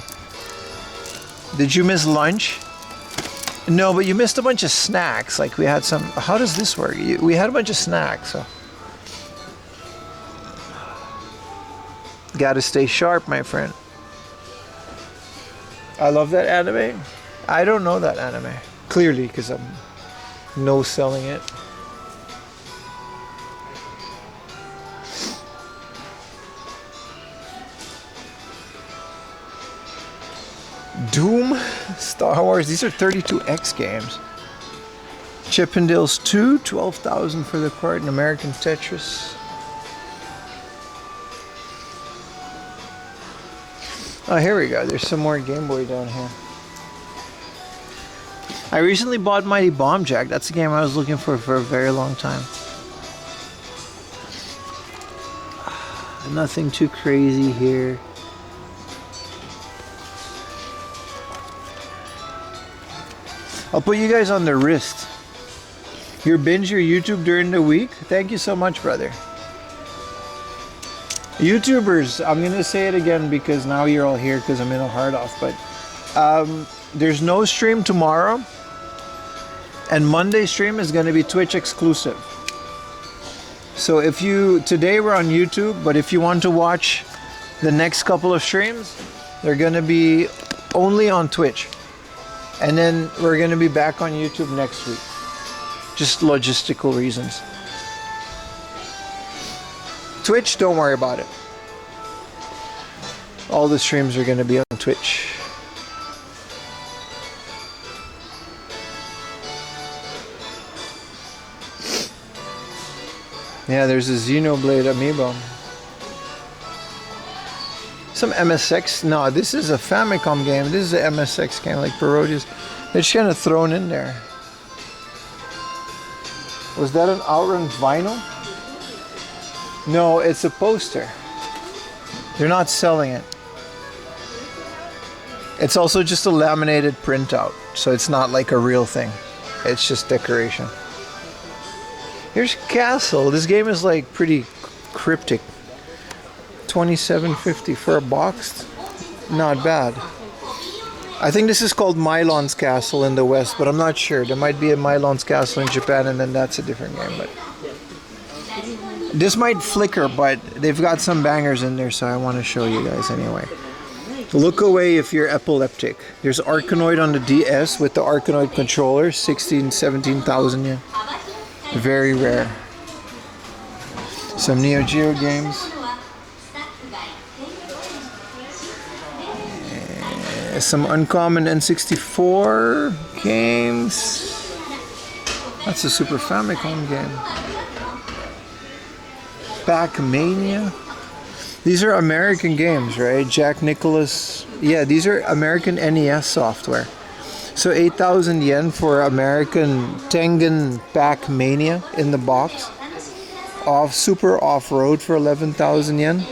Did you miss lunch? No, but you missed a bunch of snacks. Like we had some. How does this work? We had a bunch of snacks. So. Gotta stay sharp, my friend. I love that anime. I don't know that anime. Clearly, because I'm no selling it. Doom, Star Wars, these are 32X games. Chippendales 2, 12,000 for the cart, and American Tetris. Oh, here we go. There's some more Game Boy down here. I recently bought Mighty Bomb Jack. That's a game I was looking for a very long time. Nothing too crazy here. I'll put you guys on the wrist. You binge your YouTube during the week? Thank you so much, brother. YouTubers, I'm gonna say it again because now you're all here because I'm in a hard off, but there's no stream tomorrow, and Monday stream is gonna be Twitch exclusive. So if you, today we're on YouTube, but if you want to watch the next couple of streams, they're gonna be only on Twitch. And then we're gonna be back on YouTube next week. Just logistical reasons. Twitch, don't worry about it. All the streams are gonna be on Twitch. Yeah, there's a Xenoblade amiibo. Some MSX. No, this is a Famicom game. This is an MSX game, like Parodius. They're just kind of thrown in there. Was that an Outrun vinyl? No, it's a poster. They're not selling it. It's also just a laminated printout, so it's not like a real thing. It's just decoration. Here's Castle. This game is like pretty cryptic. $27.50 for a box. Not bad. I think this is called Mylon's Castle in the West, but I'm not sure. There might be a Mylon's Castle in Japan, and then that's a different game. But this might flicker, but they've got some bangers in there, so I want to show you guys anyway. Look away if you're epileptic. There's Arkanoid on the DS with the Arkanoid controller, 17,000 yen. Very rare. Some Neo Geo games. Some uncommon N64 games. That's a Super Famicom game. Pac-Mania. These are American games, right? Jack Nicholas. Yeah, these are American NES software. So 8,000 yen for American Tengen Pac-Mania in the box. Super Off-Road for 11,000 yen.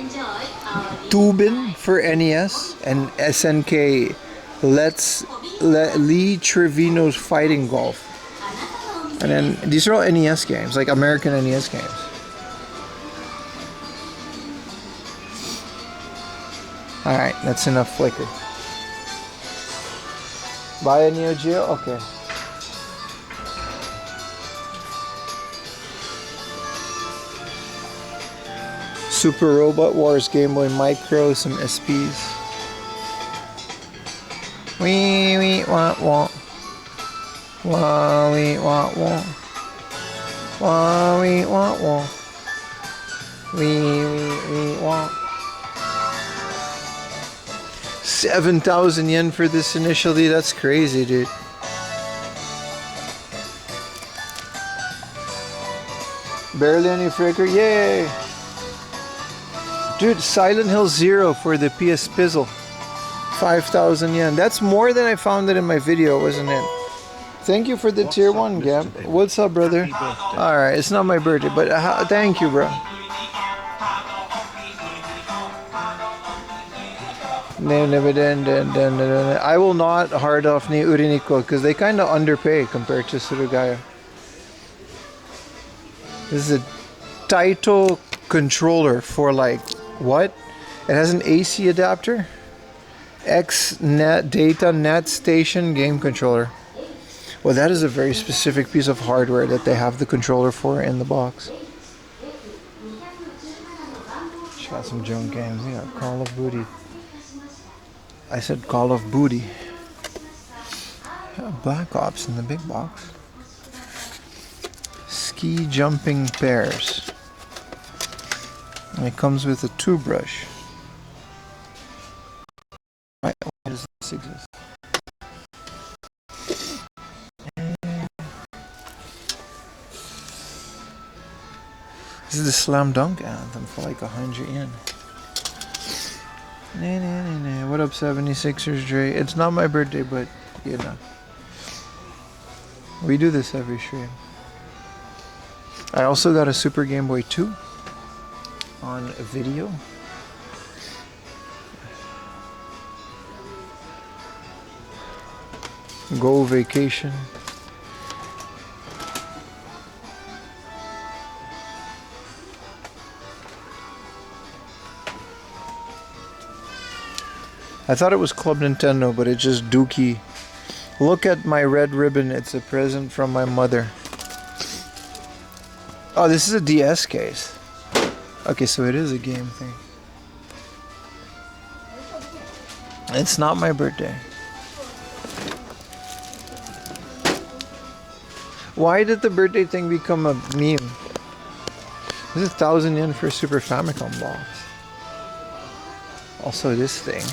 Tubin for NES, and SNK Lee Trevino's Fighting Golf. And then these are all NES games, like American NES games. Alright, that's enough flicker. Buy a Neo Geo? Okay. Super Robot Wars, Game Boy Micro, some SPs. Wee wah wah. Wah wee wah wah. Wah wee wah wah. Wee wah. 7,000 yen for this initially. That's crazy, dude. Barely any flicker. Yay! Dude, Silent Hill 0 for the PS Pizzle. 5,000 yen. That's more than I found it in my video, wasn't it? Thank you for the tier 1, Gab. What's up, brother? Alright, it's not my birthday, but thank you, bro. I will not hard off ni Uriniko because they kind of underpay compared to Surugaya. This is a Taito controller for like what? It has an AC adapter. X-Net Data Net Station game controller. Well, that is a very specific piece of hardware that they have the controller for in the box. She got some junk games. Yeah, Call of Booty. I said Call of Booty. Black Ops in the big box. Ski jumping pairs. And it comes with a toothbrush. Why does this exist? This is the Slam Dunk anthem for like 100 yen. What up, 76ers, Dre? It's not my birthday, but you know. We do this every stream. I also got a Super Game Boy 2. on a video. Go vacation. I thought it was Club Nintendo, but it's just Dookie. Look at my red ribbon. It's a present from my mother. Oh, this is a DS case. Okay, so it is a game thing. It's not my birthday. Why did the birthday thing become a meme? This is 1,000 yen for a Super Famicom box. Also this thing.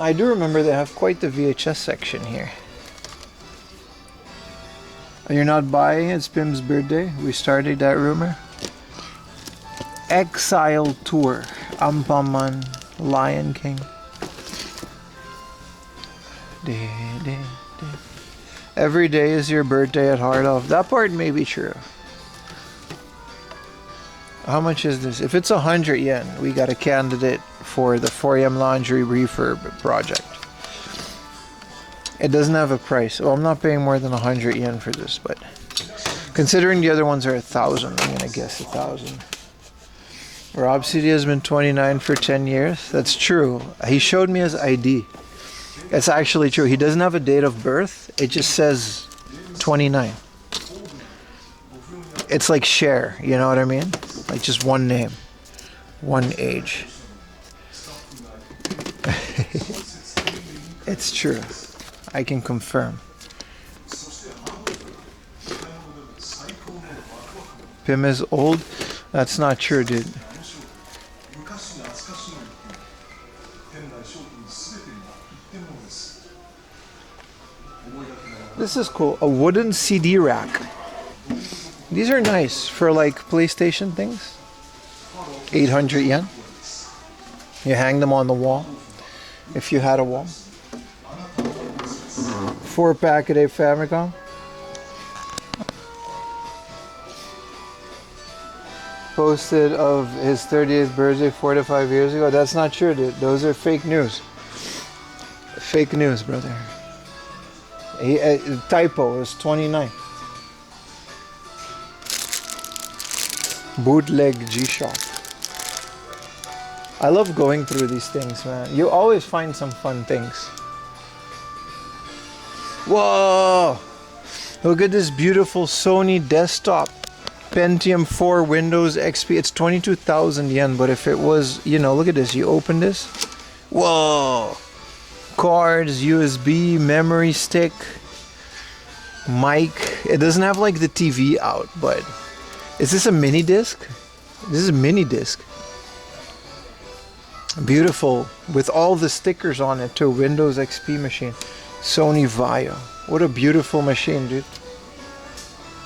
I do remember they have quite the VHS section here. You're not buying it? It's Pim's birthday. We started that rumor. Exile Tour. Ampaman. Lion King. Every day is your birthday at Heart of. That part may be true. How much is this? If it's 100 yen, we got a candidate for the 4M Laundry refurb project. It doesn't have a price. Well, I'm not paying more than 100 yen for this, but considering the other ones are 1,000, I'm gonna guess 1,000. Rob CD has been 29 for 10 years. That's true. He showed me his ID. It's actually true. He doesn't have a date of birth. It just says 29. It's like Cher, you know what I mean? Like just one name, one age. It's true. I can confirm. Pim is old? That's not true, dude. This is cool. A wooden CD rack. These are nice for like PlayStation things. 800 yen. You hang them on the wall. If you had a wall. 4-pack at a Famicom. Posted of his 30th birthday 4 to 5 years ago. That's not true, dude. Those are fake news. Fake news, brother. Typo. It was 29. Bootleg G-Shock. I love going through these things, man. You always find some fun things. Whoa! Look at this beautiful Sony desktop. Pentium 4 Windows XP. It's 22,000 yen, but if it was, you know, look at this. You open this. Whoa! Cards, USB, memory stick, mic. It doesn't have like the TV out, but is this a mini disc? This is a mini disc. Beautiful, with all the stickers on it too. Windows XP machine. Sony Vaio. What a beautiful machine, dude.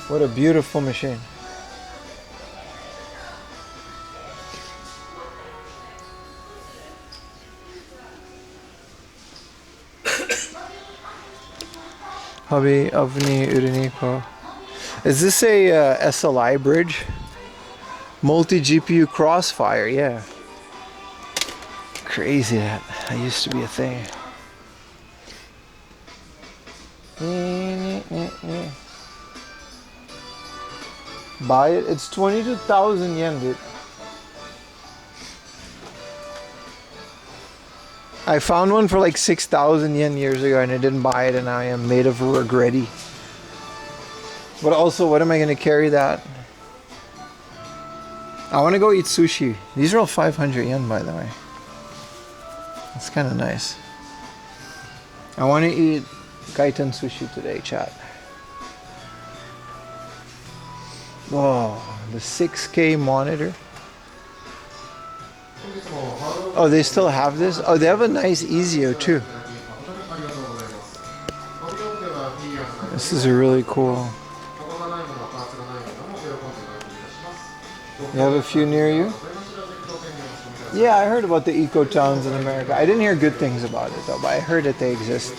What a beautiful machine. Hobby Avni Uriniko. Is this a SLI bridge? Multi-GPU Crossfire, yeah. Crazy that used to be a thing. Buy it. It's 22,000 yen, dude. I found one for like 6,000 yen years ago and I didn't buy it, and I am made of regretty. But also, what am I going to carry that? I want to go eat sushi. These are all 500 yen, by the way. It's kind of nice. I want to eat kaiten sushi today, chat. Whoa, the 6K monitor. Oh, they still have this? Oh, they have a nice Ezio too. This is a really cool. You have a few near you? Yeah, I heard about the eco towns in America. I didn't hear good things about it though, but I heard that they exist.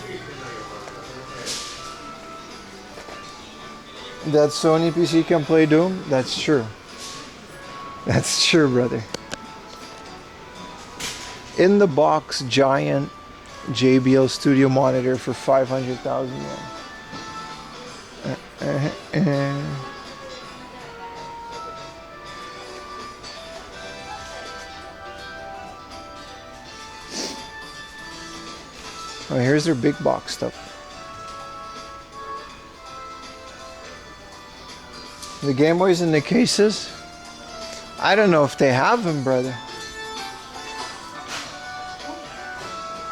That Sony PC can play Doom? That's true. That's true, brother. In the box giant JBL studio monitor for 500,000 yen. Oh, here's their big box stuff. The Game Boys in the cases? I don't know if they have them, brother.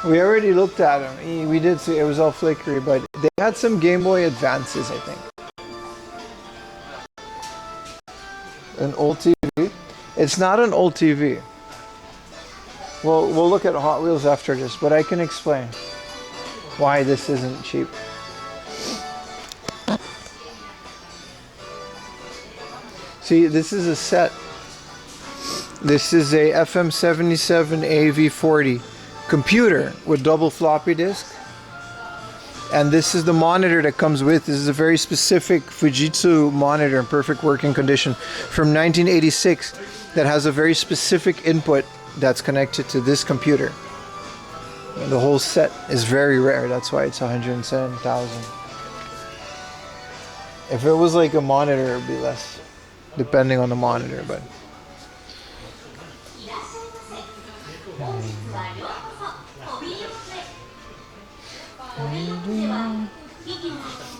We already looked at them. We did see it was all flickery, but they had some Game Boy Advances, I think. An old TV? It's not an old TV. Well, we'll look at Hot Wheels after this, but I can explain why this isn't cheap. See, this is a set. This is a FM77 AV40 computer with double floppy disk. And this is the monitor that comes with. This is a very specific Fujitsu monitor in perfect working condition from 1986 that has a very specific input that's connected to this computer. The whole set is very rare. That's why it's 107,000. If it was like a monitor, it would be less, depending on the monitor. But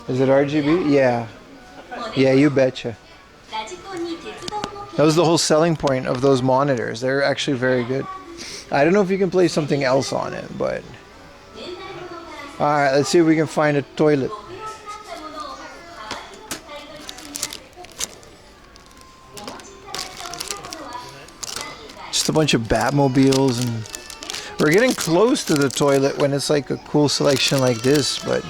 is it RGB? Yeah. Yeah, you betcha. That was the whole selling point of those monitors. They're actually very good. I don't know if you can play something else on it, but... Alright, let's see if we can find a toilet. Just a bunch of Batmobiles, and... We're getting close to the toilet when it's like a cool selection like this, but...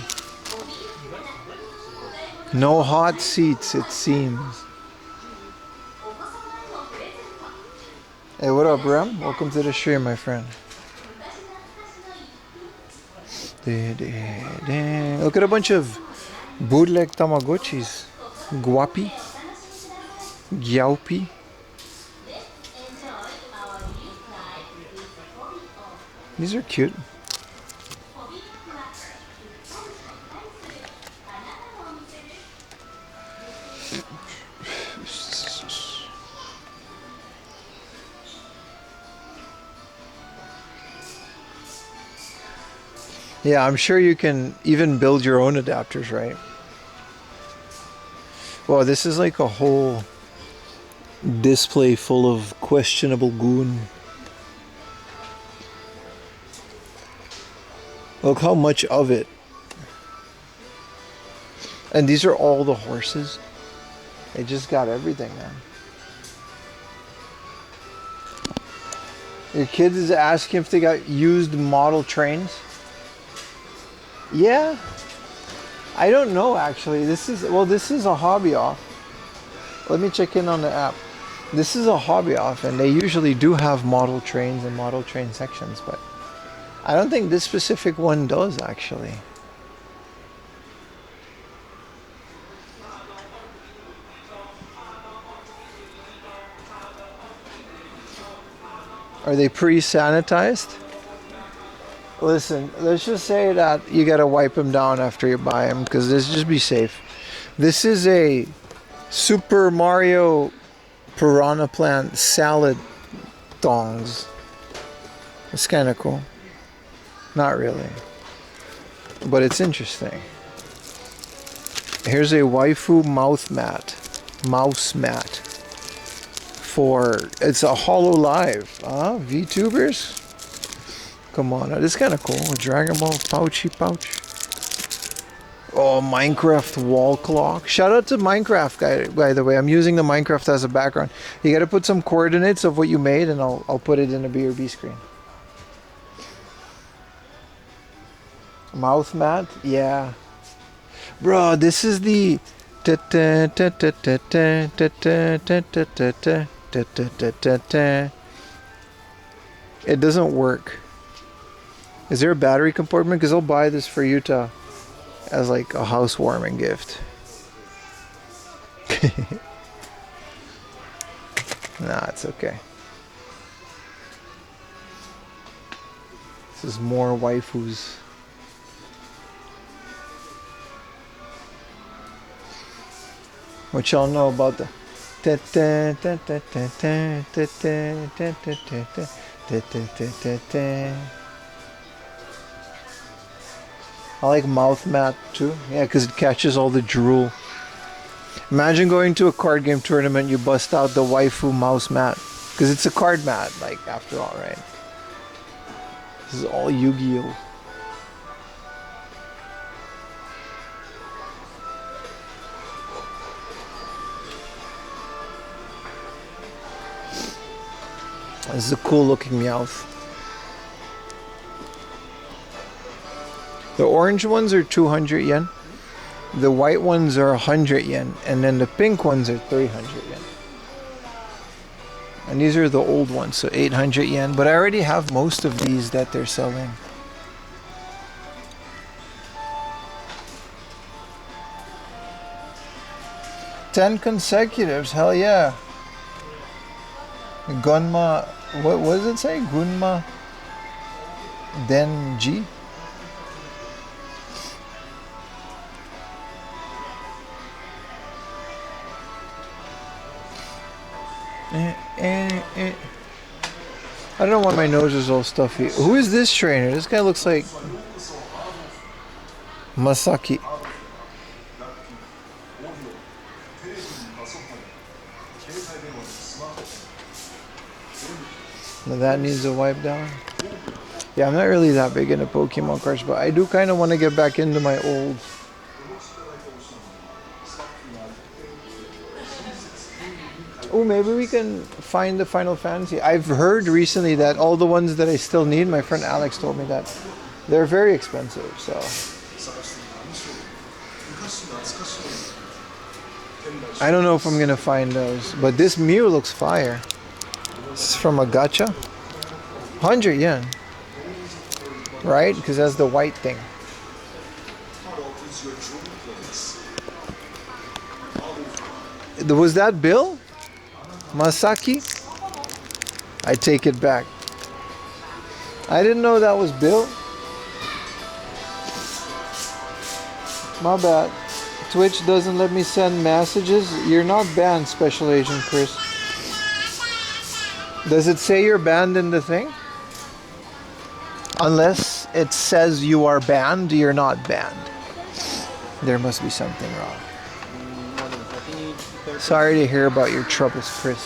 No hot seats, it seems. Hey, what up, Rem? Welcome to the stream, my friend. Look at a bunch of bootleg Tamagotchis. Guapi. Gyaupi. These are cute. Yeah, I'm sure you can even build your own adapters, right? Well, this is like a whole display full of questionable goon. Look how much of it. And these are all the horses. They just got everything, man. Your kids is asking if they got used model trains. Yeah, I don't know actually. This is a hobby off. Let me check in on the app. This is a hobby off, and they usually do have model trains and model train sections, but I don't think this specific one does actually. Are they pre-sanitized? Listen, let's just say that you gotta wipe them down after you buy them, because let's just be safe. This is a Super Mario Piranha Plant salad tongs. It's kind of cool. Not really, but it's interesting. Here's a waifu mouth mat. Mouse mat. It's a HoloLive. VTubers? Come on, this is kind of cool. A Dragon Ball pouch. Oh, Minecraft wall clock. Shout out to Minecraft guy, by the way. I'm using the Minecraft as a background. You got to put some coordinates of what you made, and I'll put it in a BRB screen. Mouth mat, yeah. Bro, this is the... It doesn't work. Is there a battery compartment? Because I'll buy this for Utah as like a housewarming gift. Nah, it's okay. This is more waifus. What y'all know about the I like mouth mat too. Yeah, because it catches all the drool. Imagine going to a card game tournament, you bust out the waifu mouse mat. Because it's a card mat, like, after all, right? This is all Yu-Gi-Oh! This is a cool looking Meowth. The orange ones are 200 yen. The white ones are 100 yen. And then the pink ones are 300 yen. And these are the old ones, so 800 yen. But I already have most of these that they're selling. Ten consecutives, hell yeah. Gunma, what does it say? Gunma Denji? I don't know why my nose is all stuffy. Who is this trainer? This guy looks like Masaki. Now that needs a wipe down. Yeah, I'm not really that big into Pokemon cards, but I do kind of want to get back into my old. Oh, maybe we can find the Final Fantasy. I've heard recently that all the ones that I still need, my friend Alex told me that they're very expensive, so. I don't know if I'm gonna find those, but this Mew looks fire. This is from a gacha. 100 yen. Right? Because that's the white thing. Was that Bill? Masaki? I take it back. I didn't know that was Bill. My bad. Twitch doesn't let me send messages. You're not banned, Special Agent Chris. Does it say you're banned in the thing? Unless it says you are banned, you're not banned. There must be something wrong. Sorry to hear about your troubles, Chris.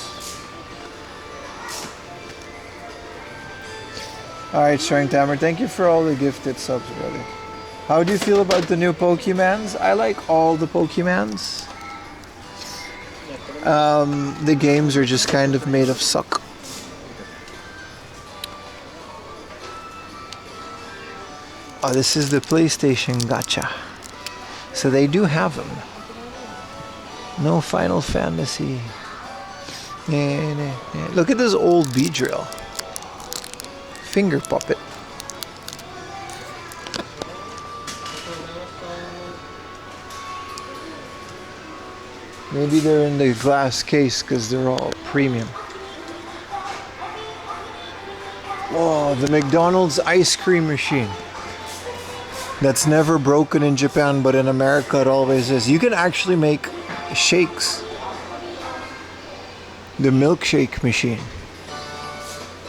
Alright, Strength Hammer, thank you for all the gifted subs, brother. How do you feel about the new Pokemons? I like all the Pokemons. The games are just kind of made of suck. Oh, this is the PlayStation Gacha. So they do have them. No Final Fantasy. Look at this old Beedrill. Finger puppet. Maybe they're in the glass case because they're all premium. Whoa, the McDonald's ice cream machine. That's never broken in Japan, but in America it always is. You can actually make shakes. The milkshake machine.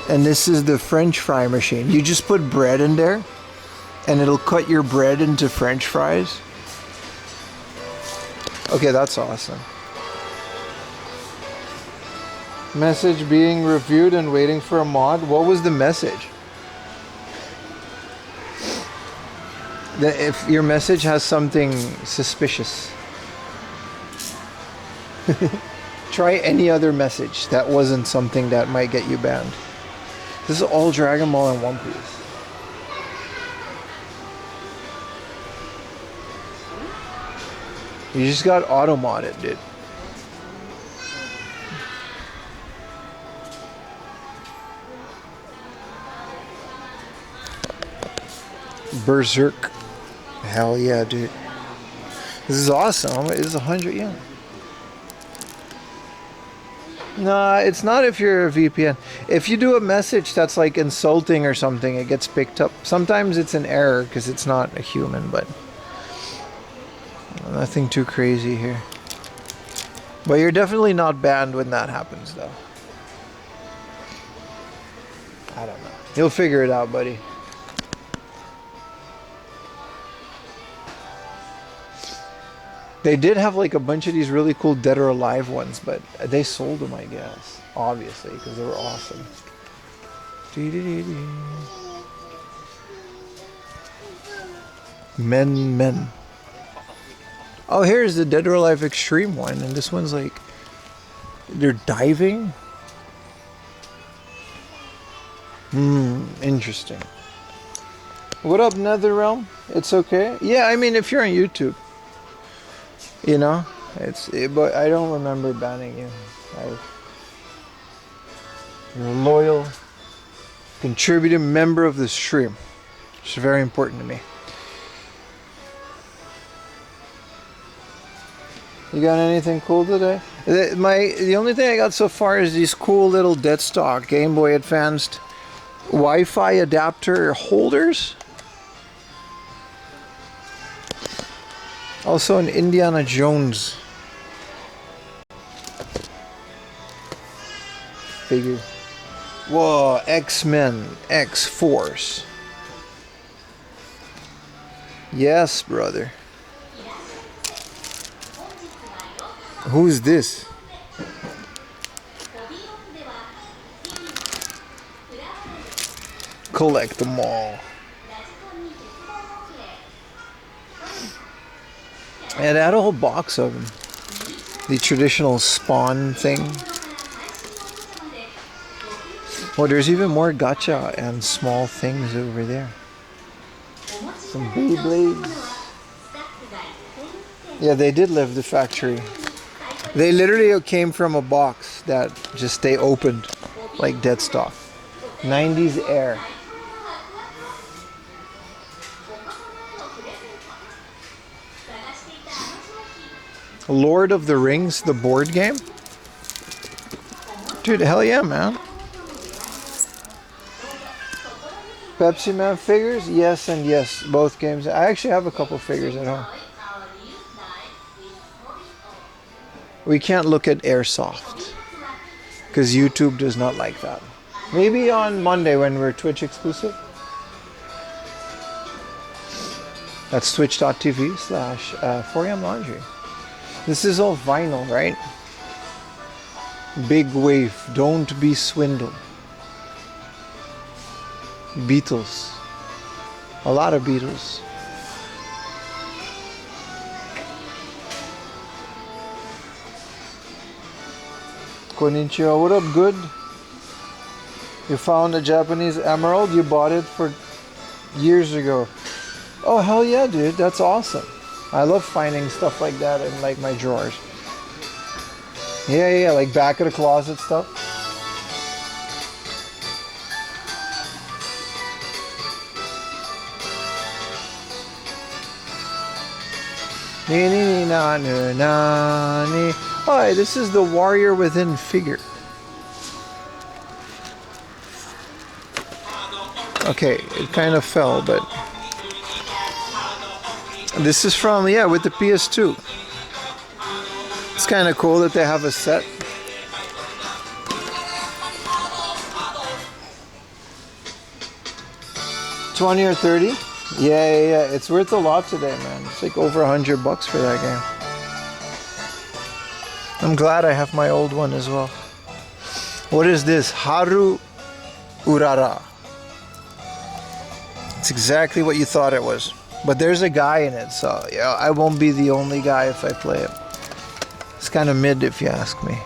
And this is the French fry machine. You just put bread in there and it'll cut your bread into French fries. Okay, that's awesome. Message being reviewed and waiting for a mod. What was the message? If your message has something suspicious, try any other message that wasn't something that might get you banned. This is all Dragon Ball and One Piece. You just got auto-modded, dude. Berserk. Hell yeah, dude. This is awesome. This is 100 yen. No, it's not if you're a VPN. If you do a message that's like insulting or something, it gets picked up. Sometimes it's an error because it's not a human, but nothing too crazy here. But you're definitely not banned when that happens, though. I don't know. You'll figure it out, buddy. They did have like a bunch of these really cool Dead or Alive ones, but they sold them, I guess. Obviously, because they were awesome. Men. Oh, here's the Dead or Alive Extreme one, and this one's like they're diving. Interesting. What up, NetherRealm? It's okay. Yeah, I mean, if you're on YouTube, you know, but I don't remember banning you. You're a loyal, contributing member of the stream. It's very important to me. You got anything cool today? The only thing I got so far is these cool little dead stock Game Boy Advanced Wi-Fi adapter holders. Also an Indiana Jones figure. Whoa, X-Men, X-Force. Yes, brother. Who's this? Collect them all. Yeah, they had a whole box of them. The traditional Spawn thing. Well, there's even more gacha and small things over there. Some Beyblades. Yeah, they did leave the factory. They literally came from a box that just they opened like dead stock. 90s air. Lord of the Rings, the board game? Dude, hell yeah, man. Pepsi Man figures? Yes and yes, both games. I actually have a couple figures at home. We can't look at Airsoft because YouTube does not like that. Maybe on Monday when we're Twitch exclusive. That's twitch.tv/4am Laundry. This is all vinyl, right? Big Wave, Don't Be Swindled. Beatles. A lot of Beatles. Konnichiwa, what up, good? You found a Japanese emerald? You bought it for years ago. Oh, hell yeah, dude. That's awesome. I love finding stuff like that in like my drawers. Yeah, like back of the closet stuff. Oh, this is the Warrior Within figure. Okay, it kind of fell, but this is from, with the PS2. It's kind of cool that they have a set. $20 or $30? Yeah. It's worth a lot today, man. It's like over $100 for that game. I'm glad I have my old one as well. What is this? Haru Urara. It's exactly what you thought it was. But there's a guy in it, so yeah, I won't be the only guy if I play it. It's kind of mid if you ask me.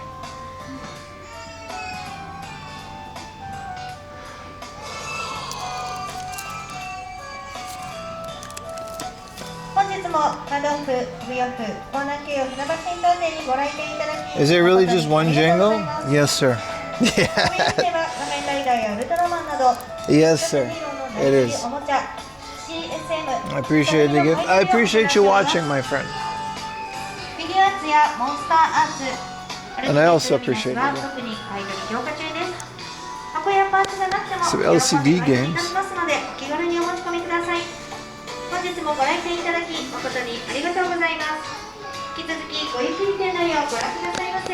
Is it really just one jingle? Yes, sir. Yeah. Yes, sir. It is. I appreciate the gift. I appreciate you watching, my friend. And I also appreciate it. 特に買い取り強化中です。箱やパーツがなくても Some 喜んで LCD 買い取りい games. たしますのでお気軽にお持ち込みください。本日もご来店いただき誠にありがとうございます。引き続きごゆっくり店内をご覧くださいませ。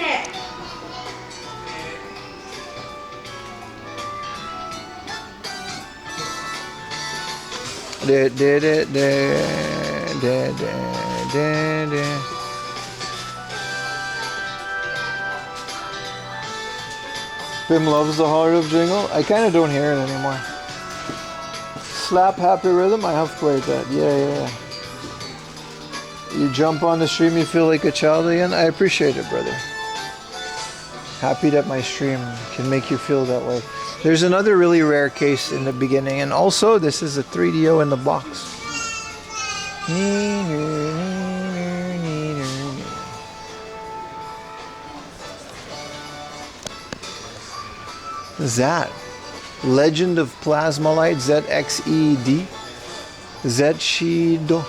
Bim loves the heart of jingle. I kind of don't hear it anymore. Slap Happy Rhythm, I have played that. Yeah. You jump on the stream, you feel like a child again. I appreciate it, brother. Happy that my stream can make you feel that way. There's another really rare case in the beginning, and also this is a 3DO in the box. That Legend of Plasma Light ZXED Zetshido.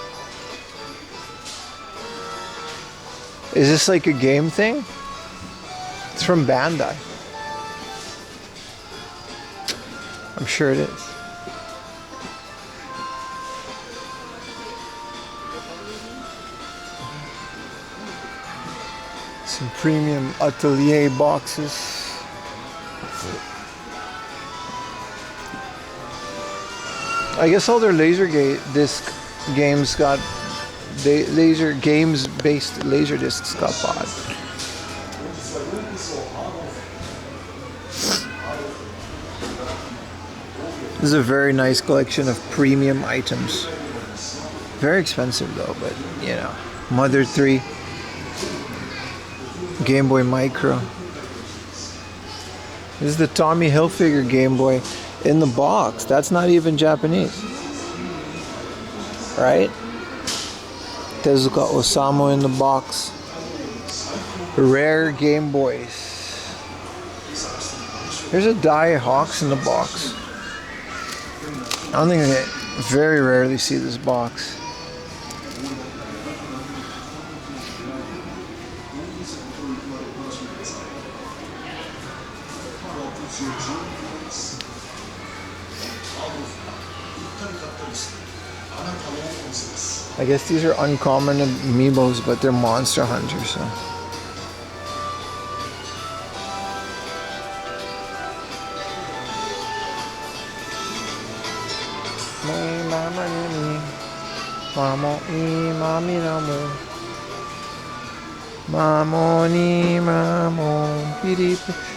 Is this like a game thing? It's from Bandai. I'm sure it is. Some premium Atelier boxes. I guess all their Laserdisc games got laser games based Laserdiscs got bought. This is a very nice collection of premium items. Very expensive though, but you know, Mother 3, Game Boy Micro. This is the Tommy Hilfiger Game Boy in the box. That's not even Japanese, right? Tezuka Osamu in the box. Rare Game Boys. There's a Die Hawks in the box. I don't think I very rarely see this box. I guess these are uncommon amiibos, but they're Monster Hunter, so.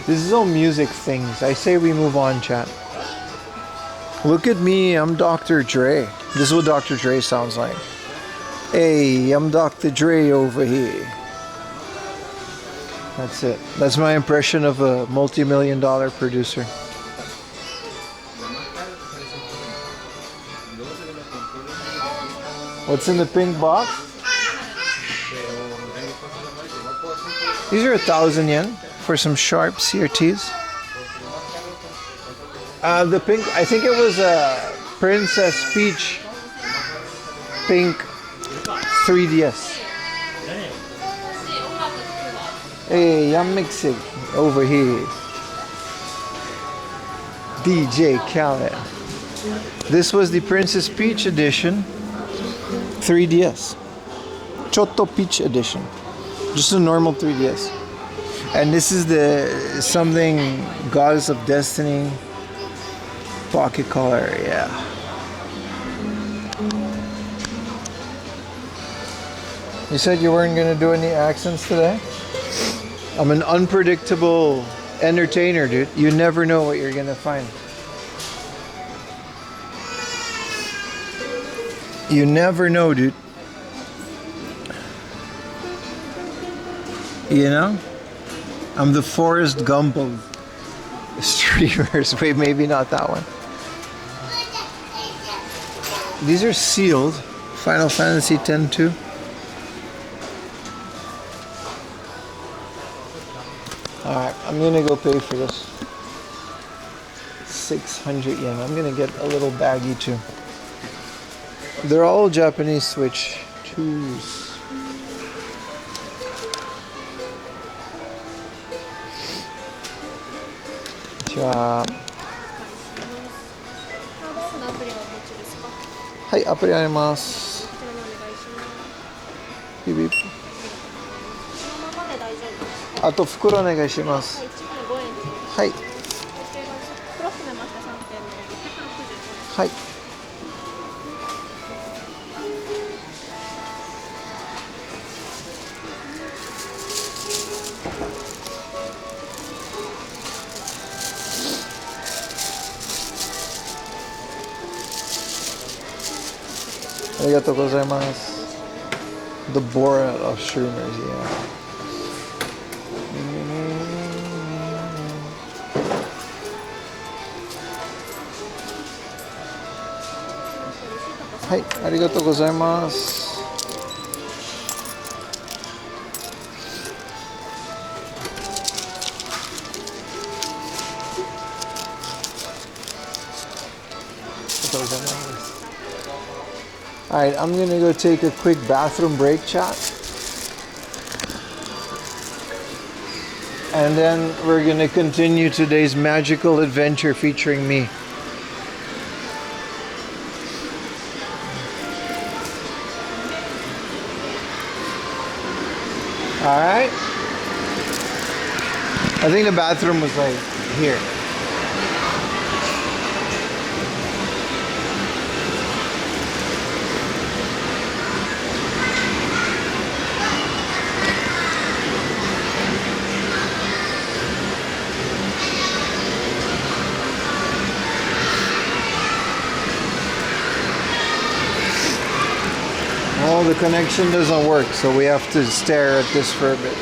This is all music things. I say we move on, chat. Look at me, I'm Dr. Dre. This is what Dr. Dre sounds like. Hey, I'm Dr. Dre over here. That's it. That's my impression of a multi-million-dollar producer. What's in the pink box? These are 1,000 yen for some sharp CRTs. The pink, I think it was a Princess Peach pink 3DS. Hey, I'm mixing over here. DJ Khaled. This was the Princess Peach edition 3DS. Chotto Peach edition. Just a normal 3DS. And this is the something Goddess of Destiny pocket color, yeah. You said you weren't going to do any accents today? I'm an unpredictable entertainer, dude. You never know what you're going to find. You never know, dude. You know? I'm the Forrest Gump of streamers. Wait, maybe not that one. These are sealed. Final Fantasy X-2. Alright, I'm gonna go pay for this. 600 yen. I'm gonna get a little baggie too. They're all Japanese Switch 2s. ちは。カードオンのアプリはお持ちですか？はい、アプリあります。こちらにお願いします。ビビ。そのままで大丈夫ですか？あと袋お願いします。はい、1枚5円です。はい。合計が黒含めまして3点の665円。はい。ありがとうございます。The Borat of Streamers, yeah. はい、ありがとうございます。Alright, I'm gonna go take a quick bathroom break, chat. And then we're gonna continue today's magical adventure featuring me. Alright? I think the bathroom was like here. Oh, the connection doesn't work, so we have to stare at this for a bit.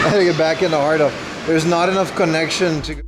I gotta get back in the heart of. There's not enough connection to.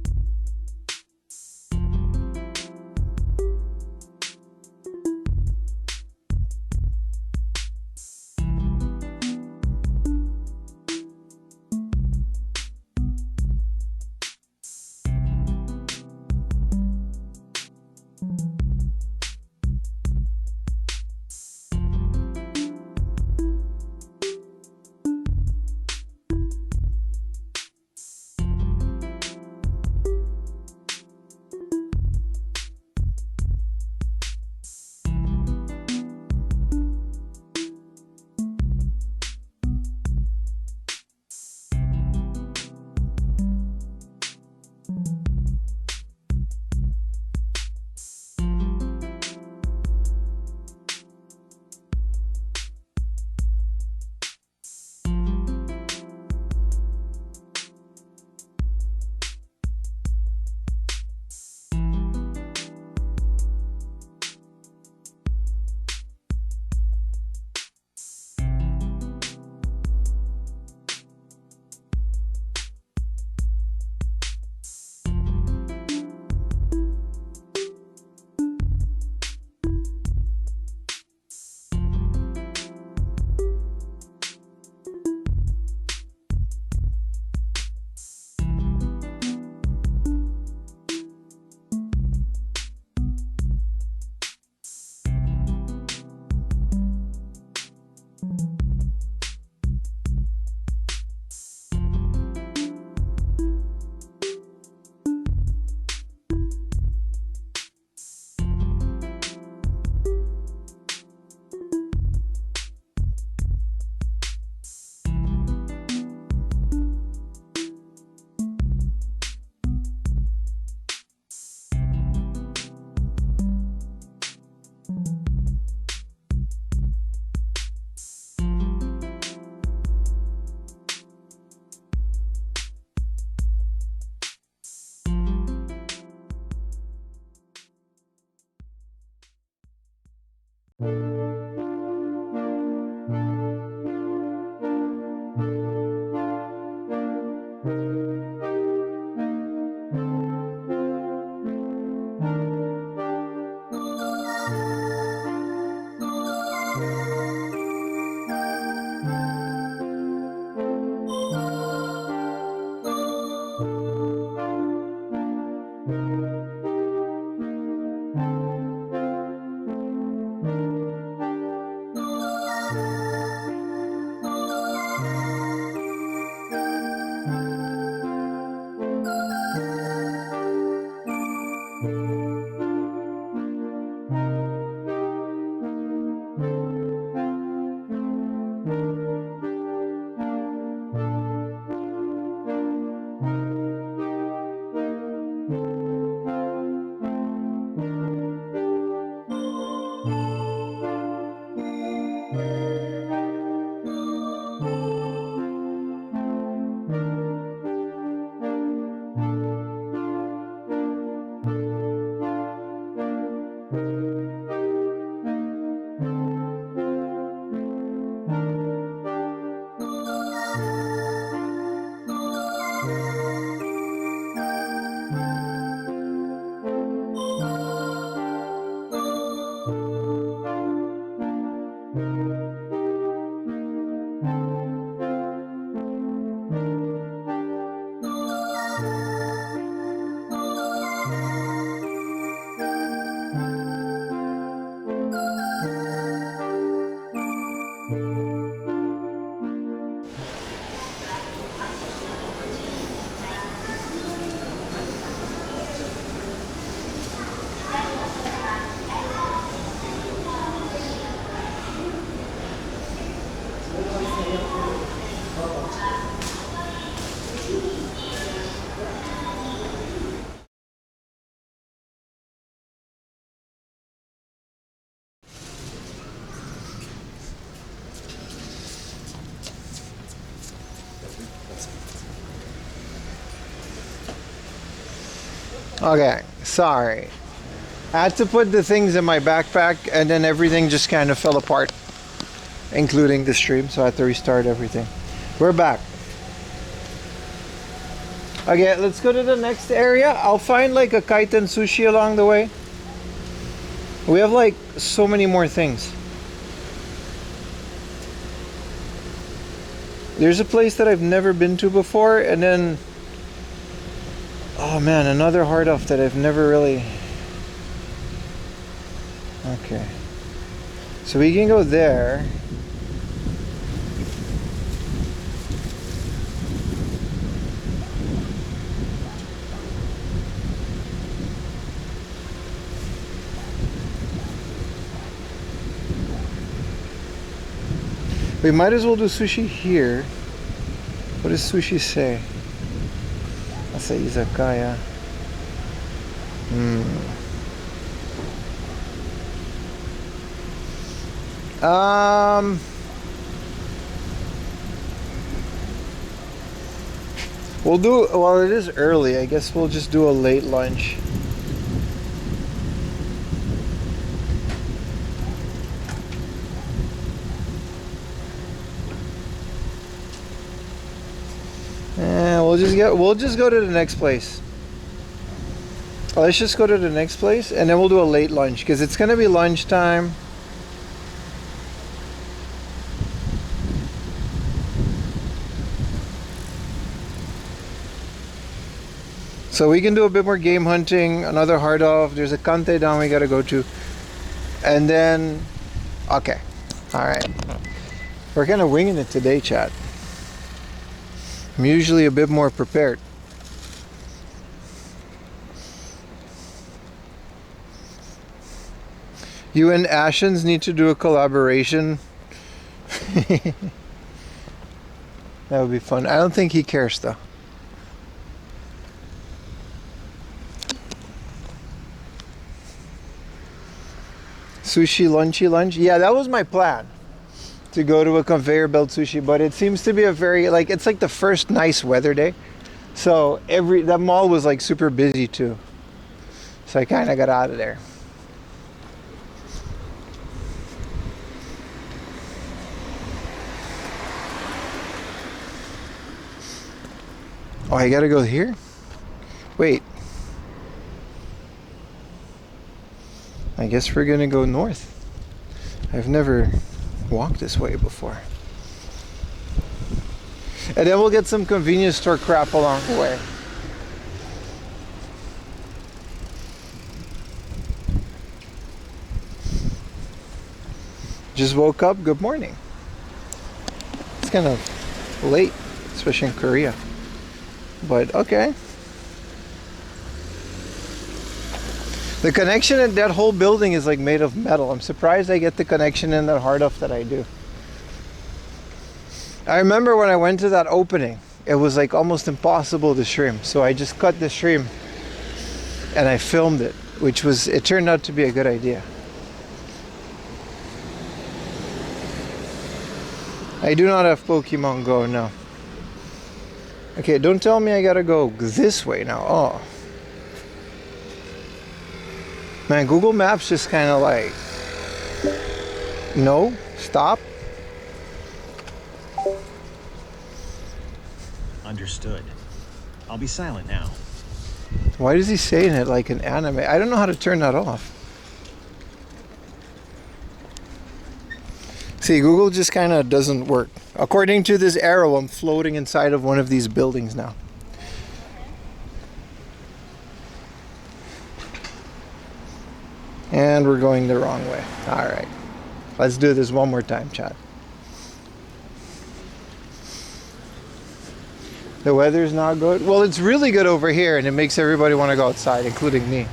Okay, sorry. I had to put the things in my backpack and then everything just kind of fell apart, including the stream, so I had to restart everything. We're back. Okay, let's go to the next area. I'll find like a kaiten sushi along the way. We have like so many more things. There's a place that I've never been to before, and then oh man, another hard off that I've never really. Okay, so we can go there. We might as well do sushi here. What does sushi say? That's a izakaya. We'll do, well, it is early. I guess we'll just do a late lunch. We'll just go to the next place. Let's just go to the next place and then we'll do a late lunch because it's gonna be lunchtime. So we can do a bit more game hunting, another hard off. There's a Kanteidan we gotta go to. And then, okay, all right. We're kind of winging it today, chat. I'm usually a bit more prepared. You and Ashens need to do a collaboration. That would be fun. I don't think he cares though. Sushi lunchy lunch? Yeah, that was my plan. To go to a conveyor belt sushi, but it seems to be a very, like, it's like the first nice weather day. So that mall was like super busy too. So I kind of got out of there. Oh, I gotta go here? Wait. I guess we're gonna go north. I've never walked this way before. And then we'll get some convenience store crap along the way. Just woke up, good morning. It's kind of late, especially in Korea. But okay. The connection in that whole building is like made of metal. I'm surprised I get the connection in that hard off that I do. I remember when I went to that opening, it was like almost impossible to stream. So I just cut the stream and I filmed it, which was, it turned out to be a good idea. I do not have Pokemon Go, no. Okay, don't tell me I gotta go this way now. Oh. Man, Google Maps just kind of like, no, stop. Understood. I'll be silent now. Why is he saying it like an anime? I don't know how to turn that off. See, Google just kind of doesn't work. According to this arrow, I'm floating inside of one of these buildings now. And we're going the wrong way. All right. Let's do this one more time, chat. The weather's not good. Well, it's really good over here, and it makes everybody want to go outside, including me.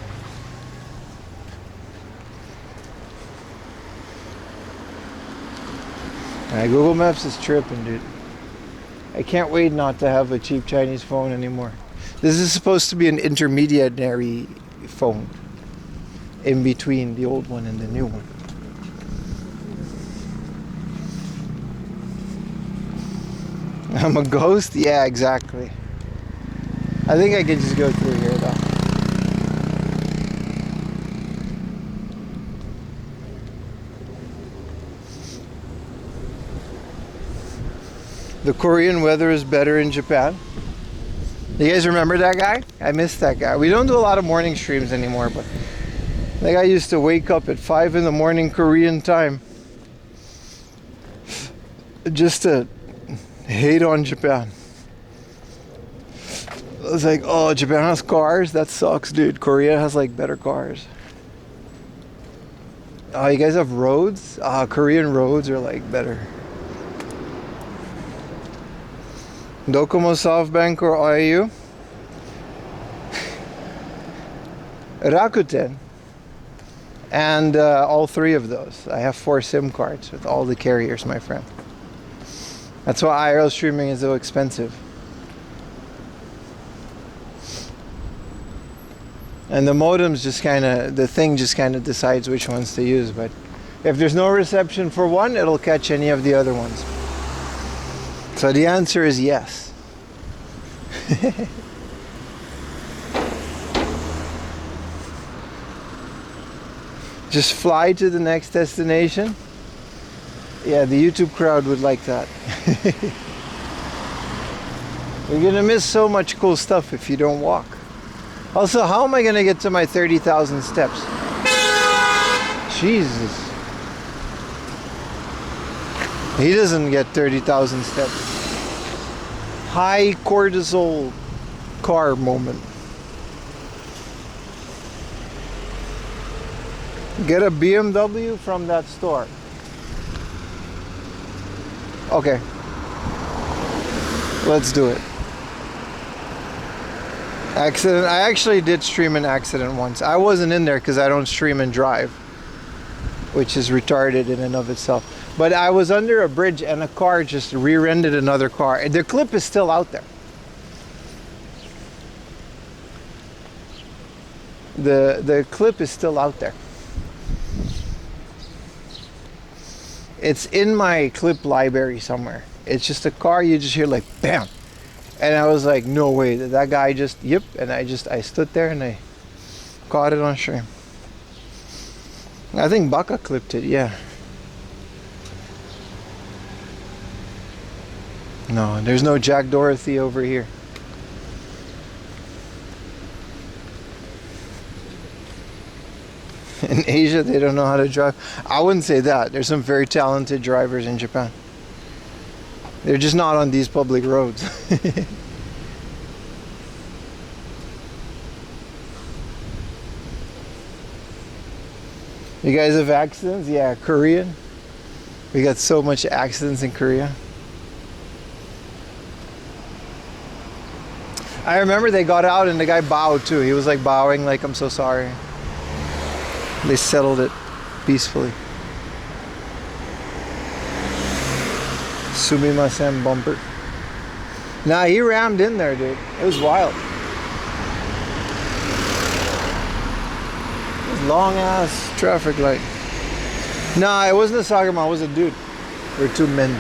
Google Maps is tripping, dude. I can't wait not to have a cheap Chinese phone anymore. This is supposed to be an intermediary phone in between the old one and the new one. I'm a ghost? Yeah, exactly. I think I can just go through here though. The Korean weather is better in Japan. You guys remember that guy? I missed that guy. We don't do a lot of morning streams anymore, but that guy used to wake up at 5 in the morning Korean time just to hate on Japan. I was like, oh, Japan has cars? That sucks, dude. Korea has like better cars. Oh, you guys have roads? Korean roads are like better. Docomo, SoftBank, or IU? Rakuten. And all three of those. I have 4 SIM cards with all the carriers, my friend. That's why IRL streaming is so expensive. And the modems just kind of, the thing just kind of decides which ones to use. But if there's no reception for one, it'll catch any of the other ones. So the answer is yes. Just fly to the next destination. Yeah, the YouTube crowd would like that. You're gonna miss so much cool stuff if you don't walk. Also, how am I gonna get to my 30,000 steps? Jesus. He doesn't get 30,000 steps. High cortisol car moment. Get a BMW from that store. Okay. Let's do it. Accident. I actually did stream an accident once. I wasn't in there because I don't stream and drive, which is retarded in and of itself. But I was under a bridge and a car just rear-ended another car. The clip is still out there. The clip is still out there. It's in my clip library somewhere. It's just a car, you just hear like bam. And I was like, no way, that guy just, yep. And I stood there and I caught it on stream. I think Baka clipped it, yeah. No, there's no Jack Dorothy over here. In Asia, they don't know how to drive. I wouldn't say that. There's some very talented drivers in Japan. They're just not on these public roads. You guys have accidents? Yeah, Korean. We got so much accidents in Korea. I remember they got out and the guy bowed too. He was like bowing like, I'm so sorry. They settled it peacefully. Sumimasen bumper. Nah, he rammed in there, dude. It was wild. It was long ass traffic light. Nah, it wasn't a soccer mom, it was a dude. There were 2 men.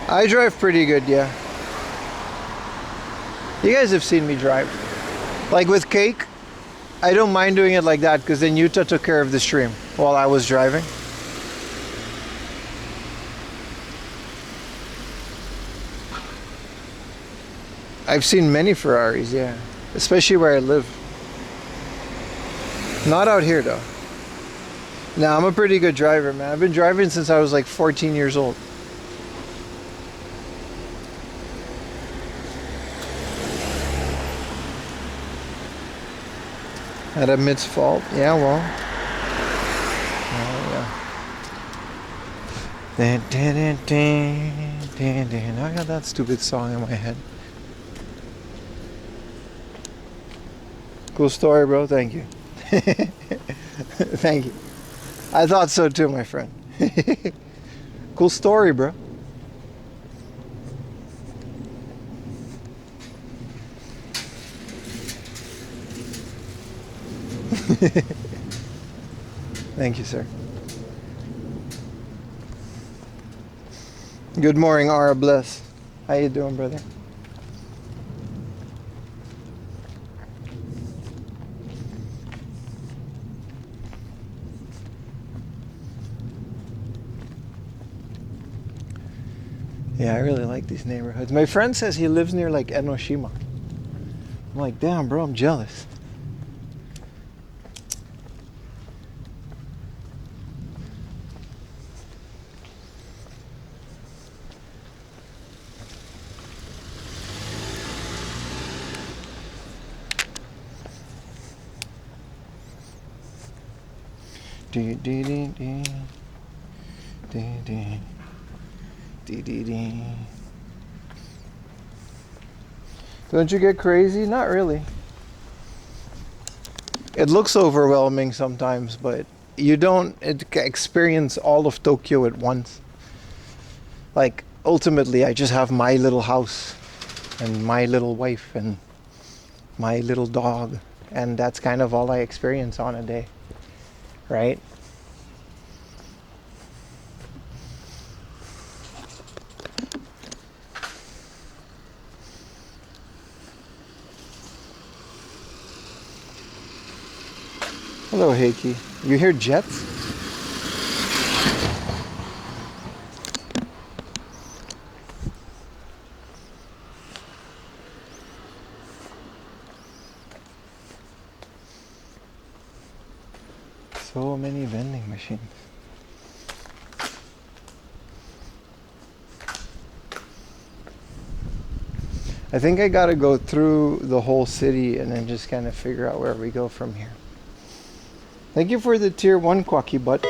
I drive pretty good, yeah. You guys have seen me drive. Like with Cake, I don't mind doing it like that because then Yuta took care of the stream while I was driving. I've seen many Ferraris, yeah. Especially where I live. Not out here though. Nah, I'm a pretty good driver, man. I've been driving since I was like 14 years old. At amidst fault? Yeah, well. Oh, yeah. I got that stupid song in my head. Cool story, bro. Thank you. Thank you. I thought so too, my friend. Cool story, bro. Thank you, sir. Good morning, Ara Bless. How you doing, brother? Yeah, I really like these neighborhoods. My friend says he lives near like Enoshima. I'm like, damn, bro, I'm jealous. Dee dee dee dee. Dee dee. Dee dee dee. Don't you get crazy? Not really. It looks overwhelming sometimes, but you don't experience all of Tokyo at once. Like, ultimately, I just have my little house and my little wife and my little dog, and that's kind of all I experience on a day, right? Hello, Heiki. You hear jets? So many vending machines. I think I gotta go through the whole city and then just kind of figure out where we go from here. Thank you for the tier 1 quacky butt.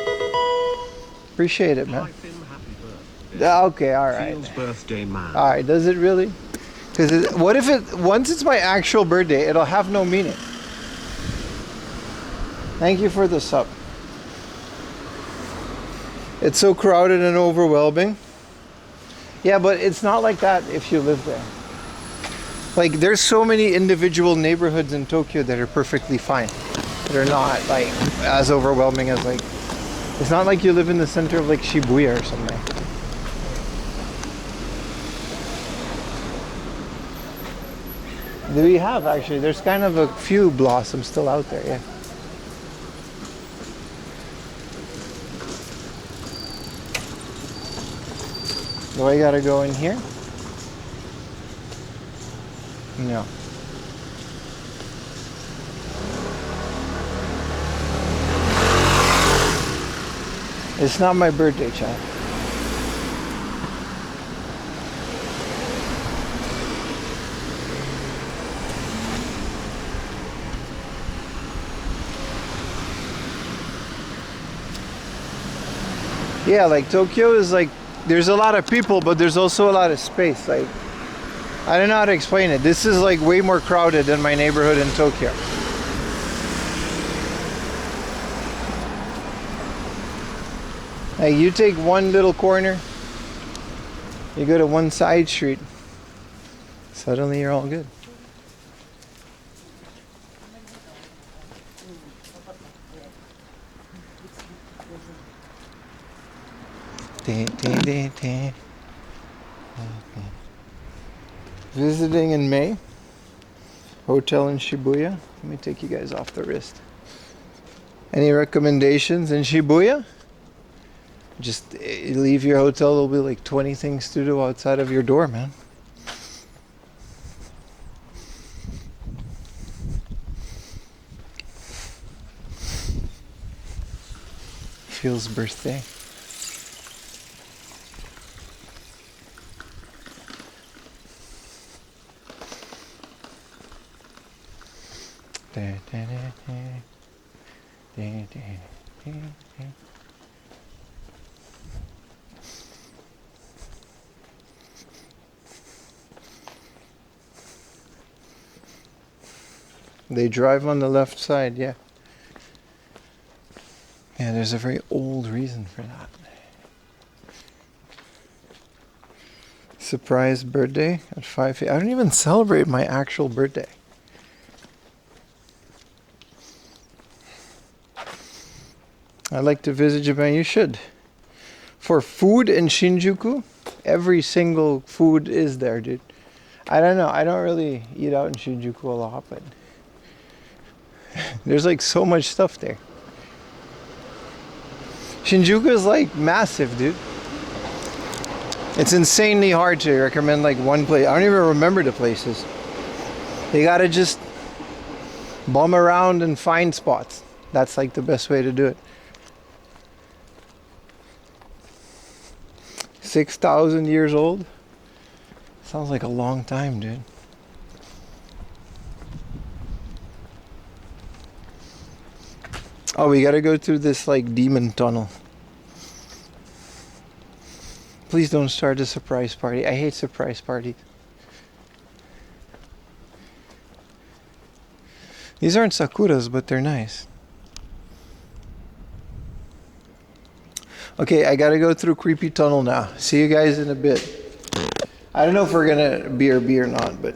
Appreciate it, man. Type in happy birthday. Okay, alright. Feels birthday man. Alright, does it really? Because what if it, once it's my actual birthday, it'll have no meaning. Thank you for the sub. It's so crowded and overwhelming. Yeah, but it's not like that if you live there. Like, there's so many individual neighborhoods in Tokyo that are perfectly fine. They're not like as overwhelming as like, it's not like you live in the center of like Shibuya or something. Do we have actually? There's kind of a few blossoms still out there, yeah. Do I gotta go in here? No. It's not my birthday, child. Yeah, like Tokyo is like, there's a lot of people, but there's also a lot of space. Like, I don't know how to explain it. This is like way more crowded than my neighborhood in Tokyo. Like, you take one little corner, you go to one side street, suddenly you're all good. Visiting in May, hotel in Shibuya. Let me take you guys off the wrist. Any recommendations in Shibuya? Just leave your hotel, there'll be like 20 things to do outside of your door, man. Feels birthday. They drive on the left side, yeah. Yeah, there's a very old reason for that. Surprise birthday at 5 a.m. I don't even celebrate my actual birthday. I'd like to visit Japan. You should. For food in Shinjuku, every single food is there, dude. I don't know. I don't really eat out in Shinjuku a lot, but there's like so much stuff there. Shinjuku is like massive, dude. It's insanely hard to recommend like one place. I don't even remember the places. You gotta just bum around and find spots. That's like the best way to do it. 6,000 years old? Sounds like a long time, dude. Oh, we gotta go through this like demon tunnel. Please don't start a surprise party. I hate surprise parties. These aren't sakuras, but they're nice. Okay, I gotta go through creepy tunnel now. See you guys in a bit. I don't know if we're gonna BRB or not, but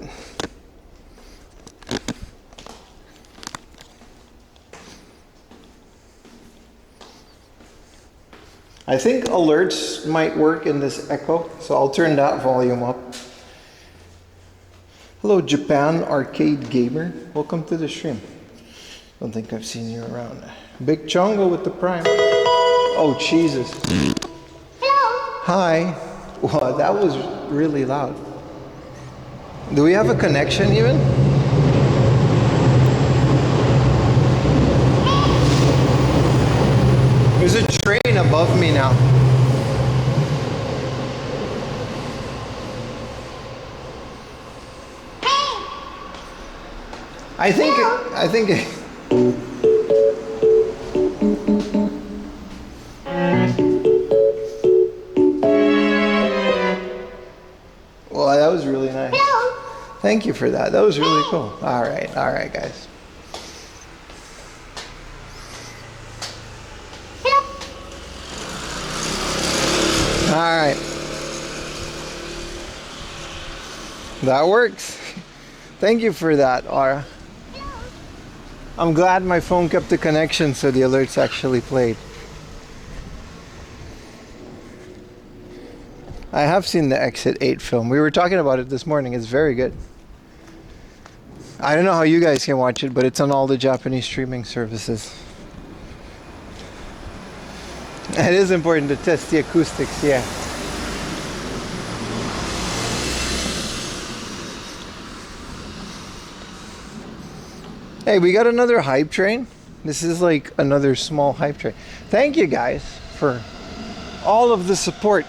I think alerts might work in this echo, so I'll turn that volume up. Hello, Japan Arcade Gamer. Welcome to the stream. Don't think I've seen you around. Big Chongo with the Prime. Oh, Jesus. Hello. Hi. Wow, that was really loud. Do we have a connection even? There's a train above me now. I think well, that was really nice. Thank you for that. That was really cool. All right, guys. All right. That works. Thank you for that, Aura. I'm glad my phone kept the connection so the alerts actually played. I have seen the Exit 8 film. We were talking about it this morning. It's very good. I don't know how you guys can watch it, but it's on all the Japanese streaming services. It is important to test the acoustics, yeah. Hey, we got another hype train. This is like another small hype train. Thank you guys for all of the support.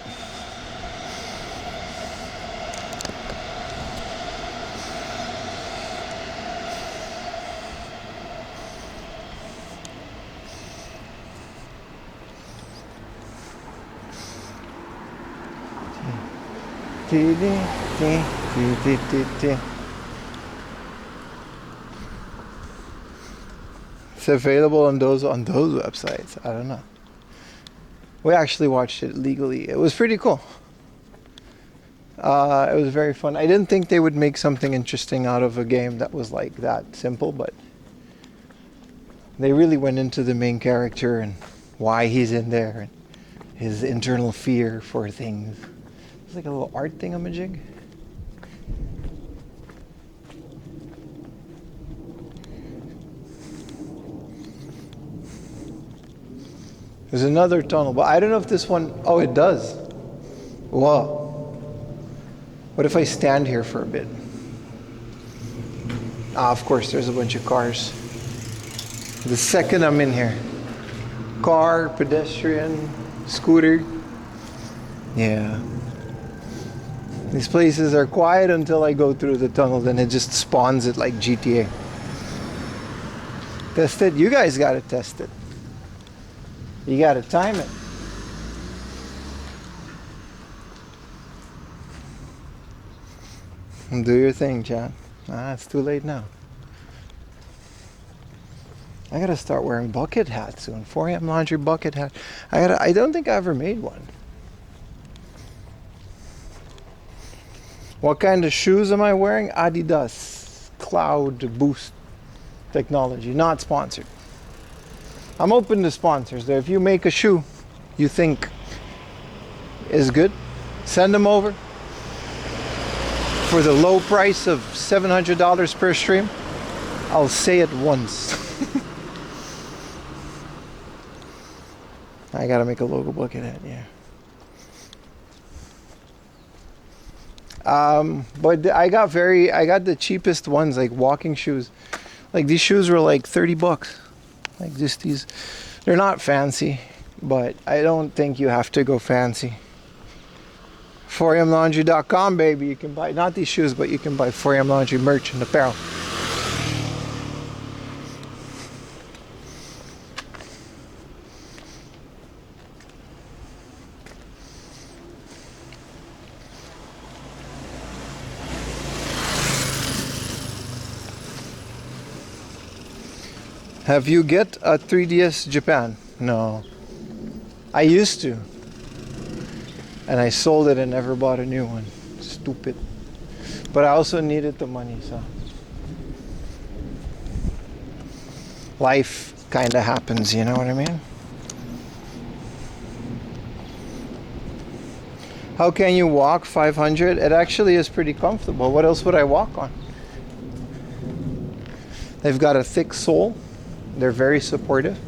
It's available on those websites. I don't know. We actually watched it legally. It was pretty cool. It was very fun. I didn't think they would make something interesting out of a game that was like that simple, but they really went into the main character and why he's in there and his internal fear for things. It's like a little art thingamajig. There's another tunnel, but I don't know if this one... Oh, it does. Whoa. What if I stand here for a bit? Ah, of course, there's a bunch of cars. The second I'm in here. Car, pedestrian, scooter. Yeah. These places are quiet until I go through the tunnel, then it just spawns it like GTA. Test it? You guys gotta test it. You gotta time it. Do your thing, John. Ah, it's too late now. I gotta start wearing bucket hats soon. 4 a.m. laundry bucket hat. I don't think I ever made one. What kind of shoes am I wearing? Adidas Cloud Boost technology. Not sponsored. I'm open to sponsors though. If you make a shoe you think is good, send them over for the low price of $700 per stream. I'll say it once. I gotta make a logo bucket hat, yeah. But I got the cheapest ones, like walking shoes. Like these shoes were like $30. Like just these, they're not fancy, but I don't think you have to go fancy. 4amlaundry.com, baby. You can buy, not these shoes, but you can buy 4am Laundry merch and apparel. Have you get a 3DS Japan? No. I used to. And I sold it and never bought a new one. Stupid. But I also needed the money, so. Life kind of happens, you know what I mean? How can you walk 500? It actually is pretty comfortable. What else would I walk on? They've got a thick sole. They're very supportive.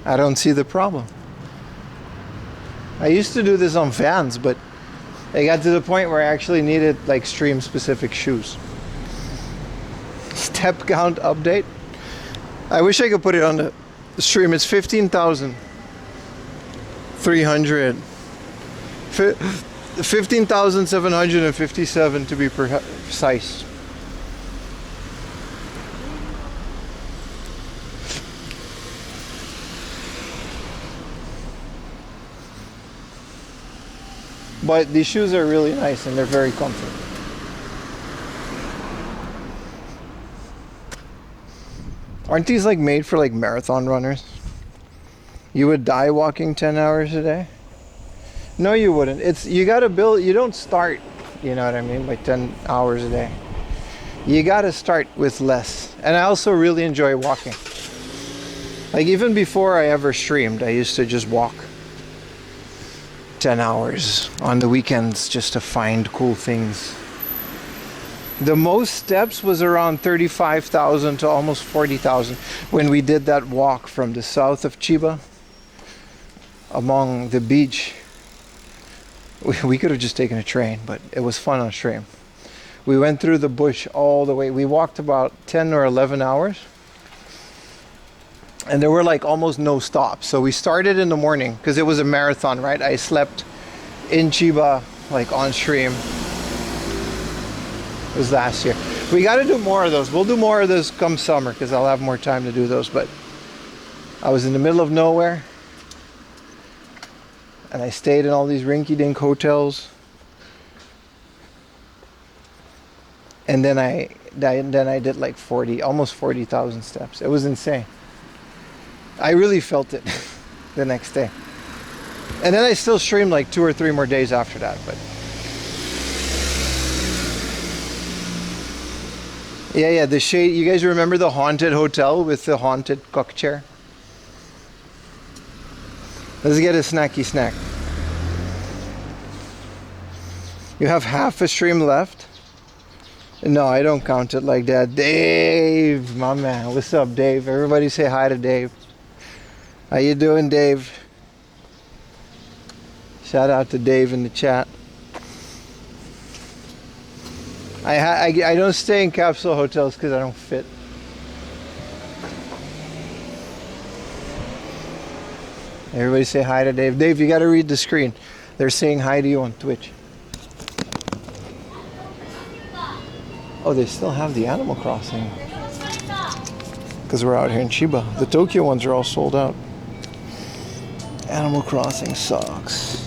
I don't see the problem. I used to do this on Vans, but I got to the point where I actually needed like stream specific shoes. Step count update. I wish I could put it on the stream. It's 15,300. 15,757 to be precise. But these shoes are really nice and they're very comfortable. Aren't these like made for like marathon runners? You would die walking 10 hours a day? No, you wouldn't. It's, you gotta build, you don't start, you know what I mean, by 10 hours a day. You gotta start with less. And I also really enjoy walking. Like even before I ever streamed, I used to just walk 10 hours on the weekends just to find cool things. The most steps was around 35,000 to almost 40,000 when we did that walk from the south of Chiba along the beach. We could have just taken a train, but it was fun on stream. We went through the bush all the way. We walked about 10 or 11 hours. And there were like almost no stops. So we started in the morning because it was a marathon, right? I slept in Chiba, like on stream. It was last year. We got to do more of those. We'll do more of those come summer because I'll have more time to do those. But I was in the middle of nowhere. And I stayed in all these rinky-dink hotels. And then I did like almost 40,000 steps. It was insane. I really felt it the next day. And then I still streamed like 2 or 3 more days after that. But yeah, the shade. You guys remember the haunted hotel with the haunted cock chair? Let's get a snacky snack. You have half a stream left. No, I don't count it like that. Dave, my man. What's up, Dave? Everybody say hi to Dave. How you doing, Dave? Shout out to Dave in the chat. I don't stay in capsule hotels because I don't fit. Everybody say hi to Dave. Dave, you got to read the screen. They're saying hi to you on Twitch. Oh, they still have the Animal Crossing. Because we're out here in Chiba. The Tokyo ones are all sold out. Animal Crossing sucks.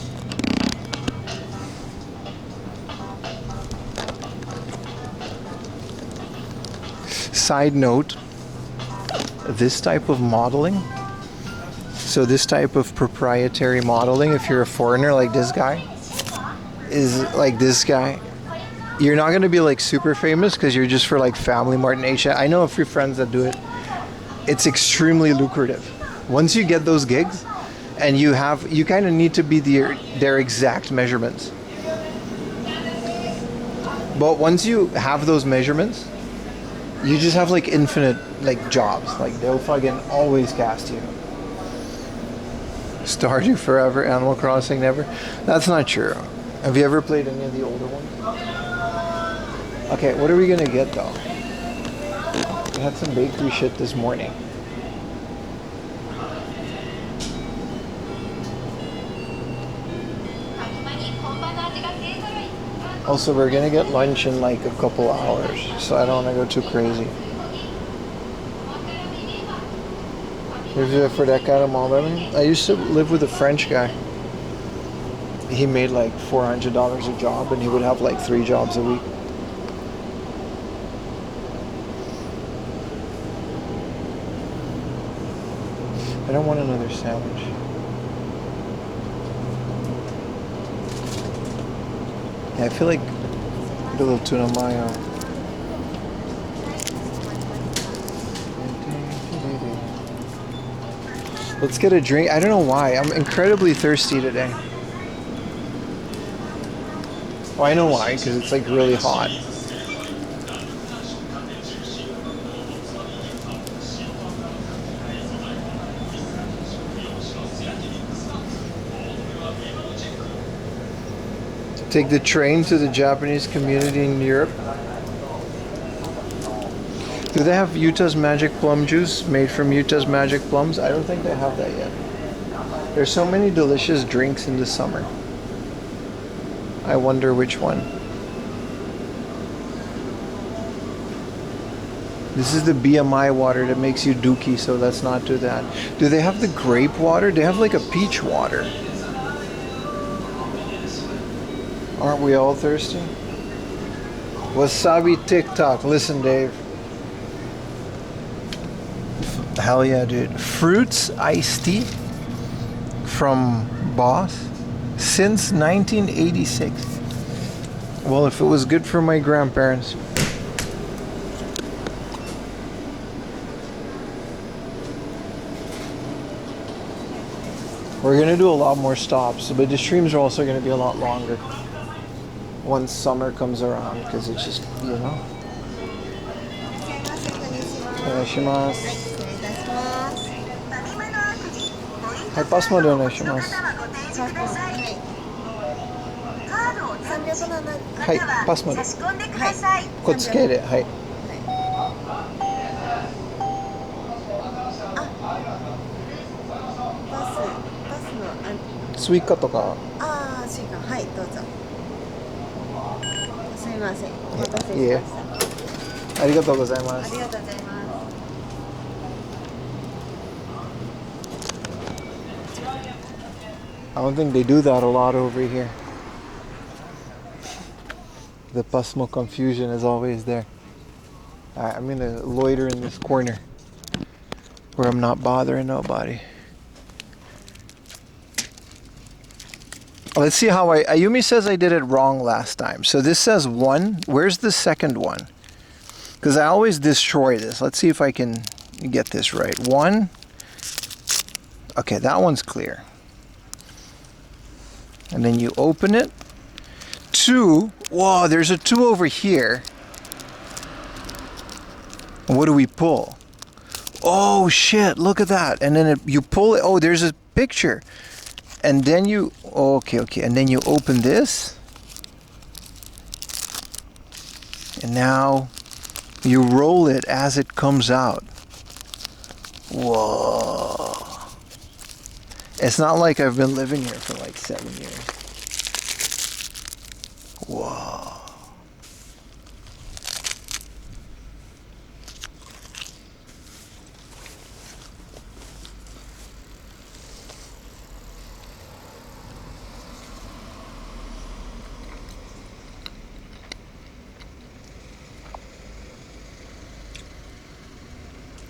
Side note, this type of modeling, so this type of proprietary modeling, if you're a foreigner like this guy, is like this guy, you're not going to be like super famous because you're just for like FamilyMart and Asia. I know a few friends that do it. It's extremely lucrative. Once you get those gigs and you kind of need to be their exact measurements. But once you have those measurements, you just have like infinite like jobs. Like they'll fucking always cast you. Stardew Forever, Animal Crossing never. That's not true. Have you ever played any of the older ones? Okay, what are we gonna get though? We had some bakery shit this morning. Also, we're gonna get lunch in like a couple hours, so I don't wanna go too crazy. For that kind of mall, I used to live with a French guy. He made like $400 a job, and he would have like 3 jobs a week. I don't want another sandwich. Yeah, I feel like a little tuna mayo. Let's get a drink. I don't know why. I'm incredibly thirsty today. Well, I know why, because it's like really hot. Take the train to the Japanese community in Europe. Do they have Utah's Magic Plum Juice made from Utah's Magic Plums? I don't think they have that yet. There's so many delicious drinks in the summer. I wonder which one. This is the BMI water that makes you dookie, so let's not do that. Do they have the grape water? They have like a peach water. Aren't we all thirsty? Wasabi TikTok. Listen, Dave. Hell yeah, dude. Fruits iced tea from Boss since 1986. Well, if it was good for my grandparents. We're going to do a lot more stops, but the streams are also going to be a lot longer once summer comes around, because it's just, you know. Onegaishimasu. はい、パスまでお願いします。はい、パスまで。こっち系で、はい。スイカとか。ああ、スイカ、はい、どうぞ。すみません、お待たせしました。ありがとうございます。ありがとうございます。I don't think they do that a lot over here. The Pasmo confusion is always there. Alright, I'm gonna loiter in this corner where I'm not bothering nobody. Let's see how Ayumi says I did it wrong last time. So this says 1. Where's the second one? Because I always destroy this. Let's see if I can get this right. 1. Okay, that one's clear. And then you open it. 2. Whoa, there's a 2 over here. What do we pull? Oh shit, look at that. And then you pull it. Oh, there's a picture. And then you, okay. And then you open this. And now you roll it as it comes out. Whoa. It's not like I've been living here for like 7 years. Whoa.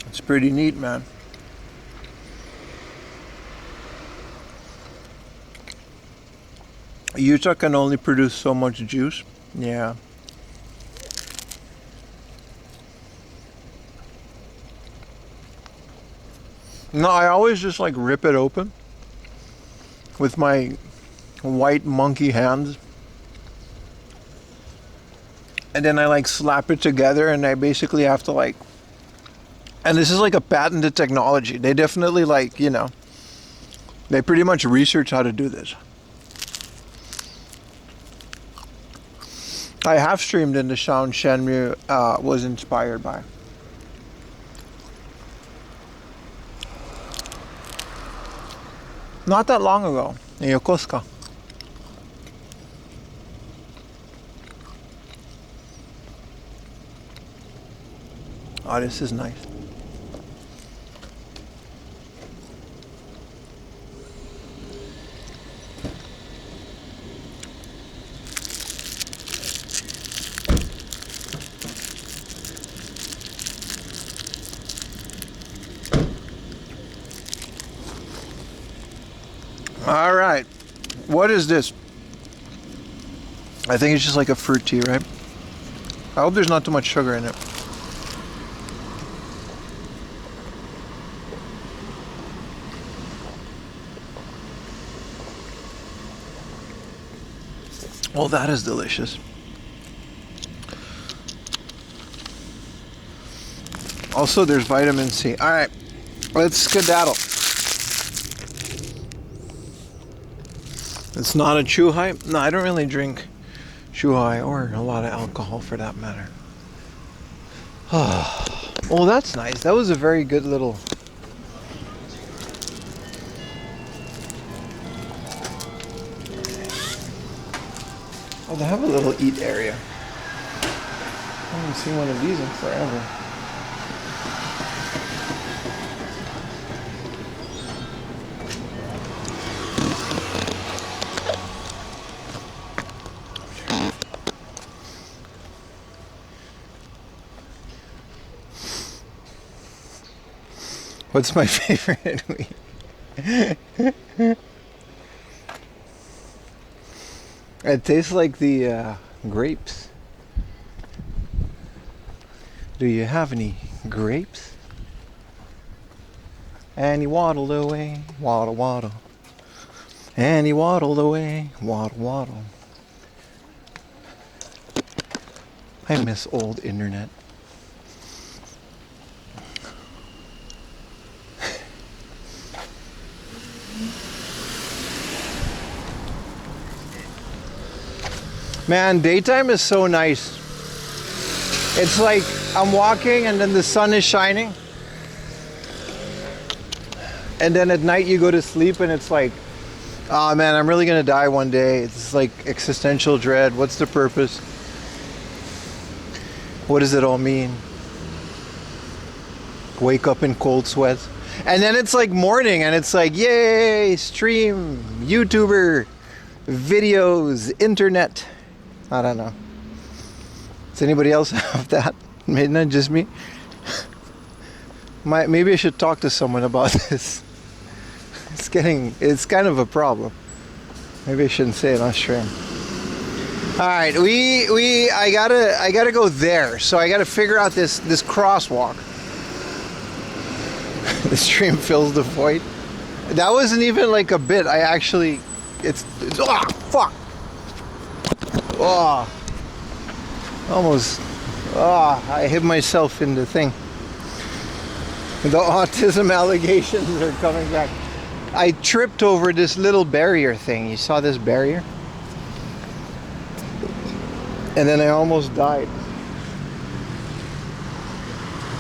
It's pretty neat, man. Utah can only produce so much juice. Yeah. No, I always just like rip it open with my white monkey hands. And then I like slap it together, and I basically have to like, and this is like a patented technology. They definitely like, you know, They pretty much research how to do this. I have streamed in the sound Shenmue was inspired by. Not that long ago, in Yokosuka. Oh, this is nice. All right, what is this? I think it's just like a fruit tea, right? I hope there's not too much sugar in it. Oh, that is delicious. Also, there's vitamin C. All right, let's skedaddle. It's not a chuhai. No, I don't really drink chuhai or a lot of alcohol for that matter. Oh, that's nice. That was a very good little... Oh, they have a little eat area. I haven't seen one of these in forever. What's my favorite weed? It tastes like the grapes. Do you have any grapes? And he waddled away, waddle, waddle. And he waddled away, waddle, waddle. I miss old internet. Man, daytime is so nice. It's like I'm walking and then the sun is shining. And then at night you go to sleep and it's like, oh man, I'm really gonna die one day. It's like existential dread. What's the purpose? What does it all mean? Wake up in cold sweats. And then it's like morning and it's like, yay, stream, YouTuber, videos, internet. I don't know. Does anybody else have that? Maybe not just me. Maybe I should talk to someone about this. It's kind of a problem. Maybe I shouldn't say it on stream. All right, I gotta go there. So I gotta figure out this crosswalk. The stream fills the void. That wasn't even like a bit. It's oh fuck. Oh, almost. Oh, I hit myself in the thing. The autism allegations are coming back. I tripped over this little barrier thing. You saw this barrier? And then I almost died.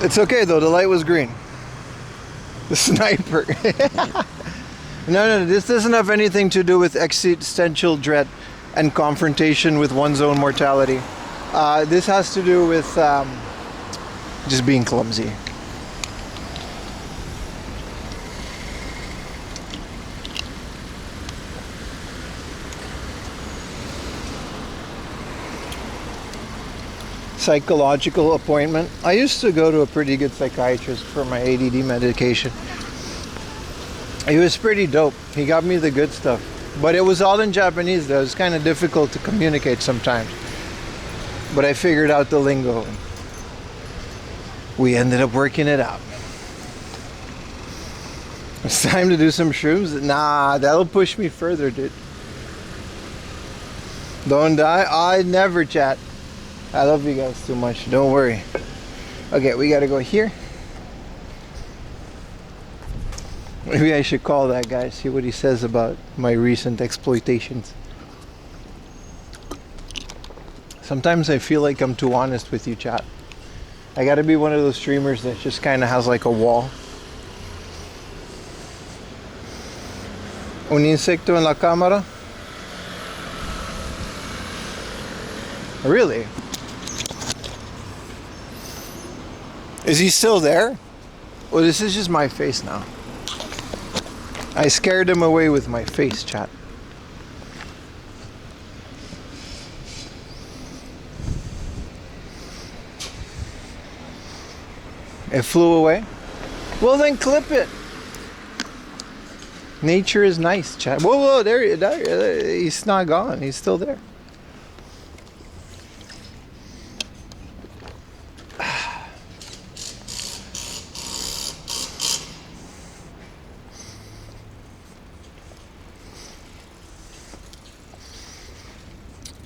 It's okay though, the light was green. The sniper. No, this doesn't have anything to do with existential dread and confrontation with one's own mortality. This has to do with just being clumsy. Psychological appointment. I used to go to a pretty good psychiatrist for my ADD medication. He was pretty dope. He got me the good stuff. But it was all in Japanese though. It was kind of difficult to communicate sometimes. But I figured out the lingo. We ended up working it out. It's time to do some shrooms? Nah, that'll push me further, dude. Don't die? I never, chat. I love you guys too much. Don't worry. Okay, we gotta go here. Maybe I should call that guy, see what he says about my recent exploitations. Sometimes I feel like I'm too honest with you, chat. I gotta be one of those streamers that just kind of has like a wall. Un insecto en la cámara? Really? Is he still there? Well, this is just my face now. I scared him away with my face, chat. It flew away? Well, then clip it. Nature is nice, chat. Whoa, whoa, there, he's not gone. He's still there.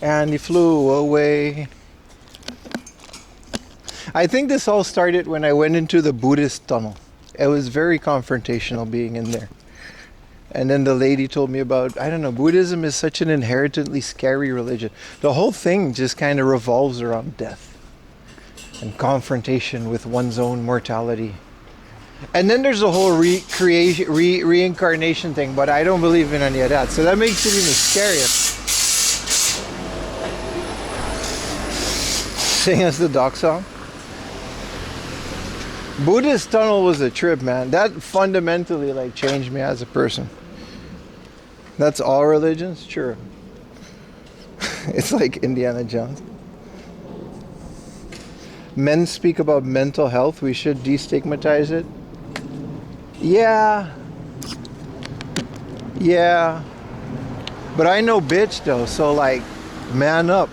And he flew away. I think this all started when I went into the Buddhist tunnel. It was very confrontational being in there. And then the lady told me about, I don't know, Buddhism is such an inherently scary religion. The whole thing just kind of revolves around death and confrontation with one's own mortality. And then there's the whole reincarnation thing, but I don't believe in any of that. So that makes it even scarier. Sing us the doc song. Buddhist tunnel was a trip, man. That fundamentally like changed me as a person. That's all religions? Sure. It's like Indiana Jones. Men speak about mental health. We should destigmatize it. Yeah. Yeah. But I know bitch though, so like, man up.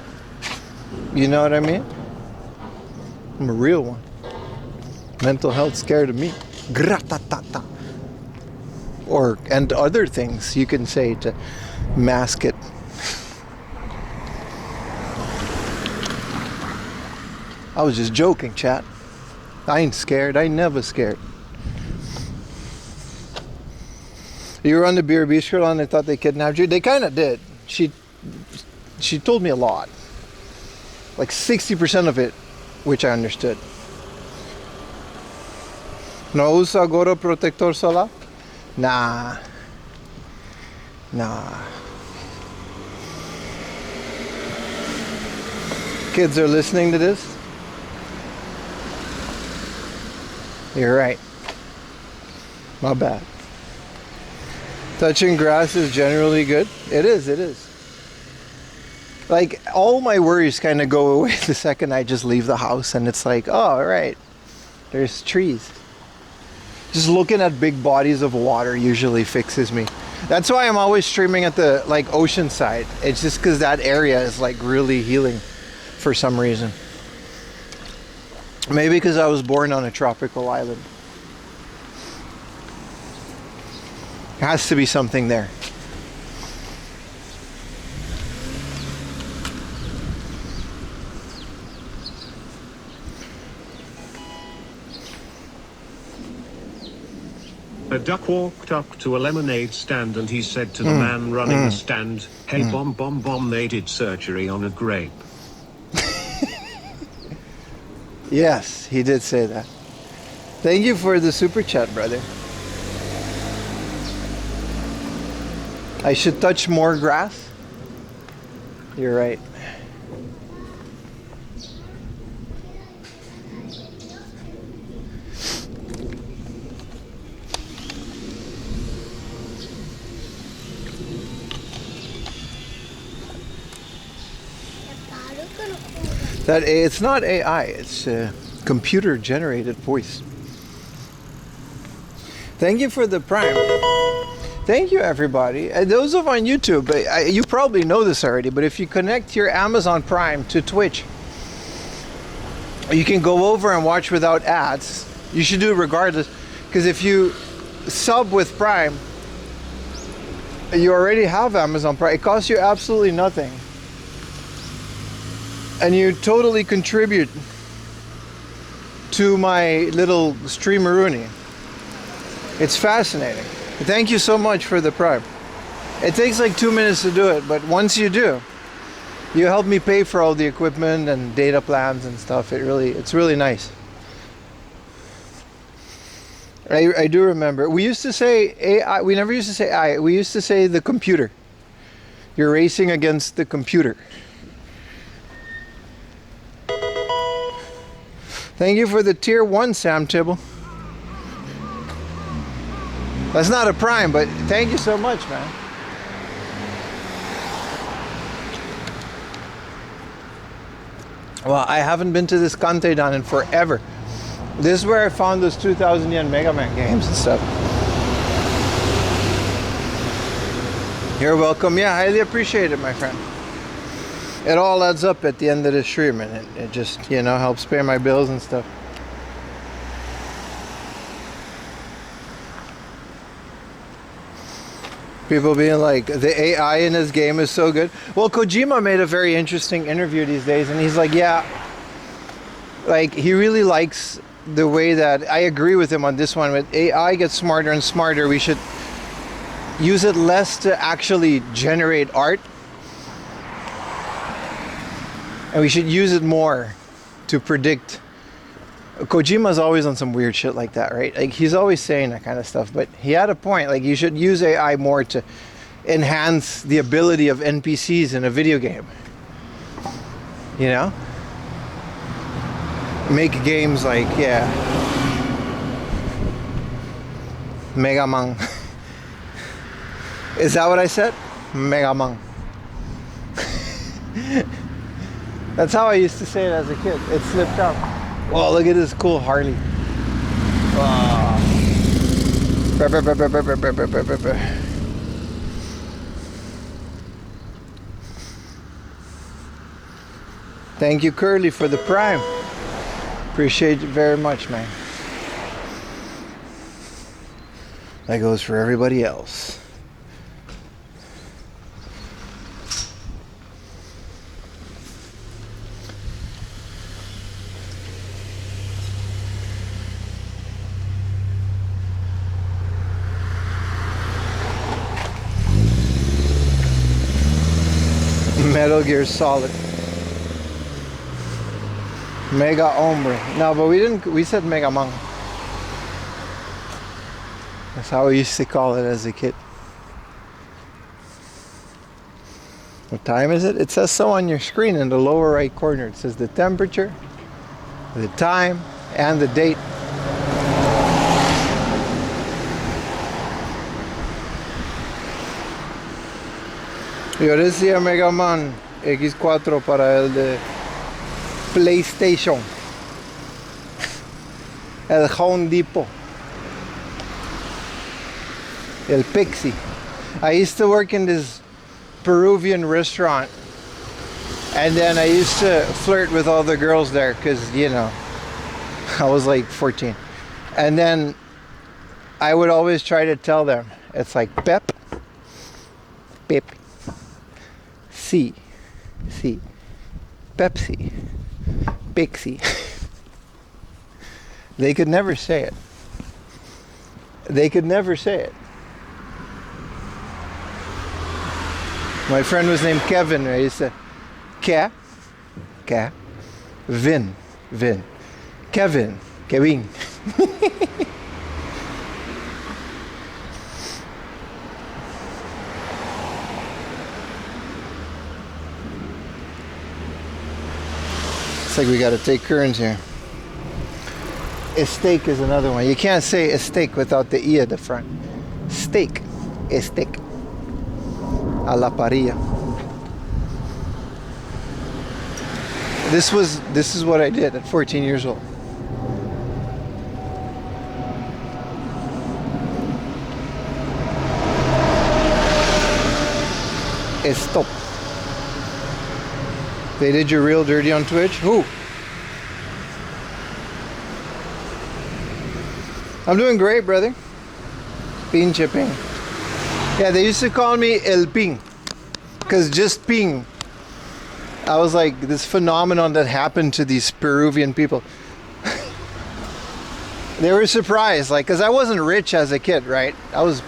You know what I mean? I'm a real one. Mental health scared of me. Gratatata. And other things you can say to mask it. I was just joking, chat. I ain't scared. I never scared. You were on the beer bistro and they thought they kidnapped you. They kind of did. She told me a lot. Like 60% of it, which I understood. No usa gorro protector solar? Nah. Kids are listening to this? You're right. My bad. Touching grass is generally good. It is. Like, all my worries kind of go away the second I just leave the house and it's like, oh, all right, there's trees. Just looking at big bodies of water usually fixes me. That's why I'm always streaming at the like ocean side. It's just because that area is like really healing for some reason. Maybe because I was born on a tropical island. Has to be something there. A duck walked up to a lemonade stand and he said to the man running the stand, hey bomb, they did surgery on a grape. Yes, he did say that. Thank you for the super chat, brother. I should touch more grass? You're right. That it's not AI, it's computer generated voice. Thank you for the Prime. Thank you, everybody. Those of on YouTube, you probably know this already, but if you connect your Amazon Prime to Twitch, you can go over and watch without ads. You should do it regardless, because if you sub with Prime, you already have Amazon Prime. It costs you absolutely nothing. And you totally contribute to my little streameroonie. It's fascinating. Thank you so much for the Prime. It takes like 2 minutes to do it, but once you do, you help me pay for all the equipment and data plans and stuff. It's really nice. I do remember. We used to say AI. We never used to say AI. We used to say the computer. You're racing against the computer. Thank you for the tier 1, Sam Tibble. That's not a Prime, but thank you so much, man. Well, I haven't been to this Kanteidan in forever. This is where I found those 2,000 yen Mega Man games and stuff. You're welcome. Yeah, highly appreciate it, my friend. It all adds up at the end of the stream, and it just, you know, helps pay my bills and stuff. People being like, the AI in his game is so good. Well, Kojima made a very interesting interview these days, and he's like, yeah, like, he really likes the way that, I agree with him on this one, with AI gets smarter and smarter, we should use it less to actually generate art, and we should use it more to predict. Kojima's always on some weird shit like that, right? Like, he's always saying that kind of stuff, but he had a point. Like, you should use AI more to enhance the ability of NPCs in a video game. You know? Make games like, yeah, Mega Man. Is that what I said? Mega Man. That's how I used to say it as a kid. It slipped out. Oh, look at this cool Harley. Wow. Thank you, Curly, for the Prime. Appreciate it very much, man. That goes for everybody else. Metal Gear Solid. Mega Hombre. No, but we didn't. We said Mega Man. That's how we used to call it as a kid. What time is it? It says so on your screen in the lower right corner. It says the temperature, the time, and the date. Yo decía Mega Man X4 para el de PlayStation. El Home Depot. El Pixie. I used to work in this Peruvian restaurant, and then I used to flirt with all the girls there because, you know, I was like 14. And then I would always try to tell them, it's like Pep, Pep, C, Pepsi, Pixie. They could never say it. They could never say it. My friend was named Kevin. I used to, Vin, Kevin. It's like we got to take turns here. Steak is another one. You can't say steak without the E at the front. Steak. Steak. A la parrilla. This is what I did at 14 years old. Stop. They did you real dirty on Twitch? Who? I'm doing great, brother. Pinche ping. Yeah, they used to call me El Ping. Because just ping. I was like, this phenomenon that happened to these Peruvian people. They were surprised, like, because I wasn't rich as a kid, right? I was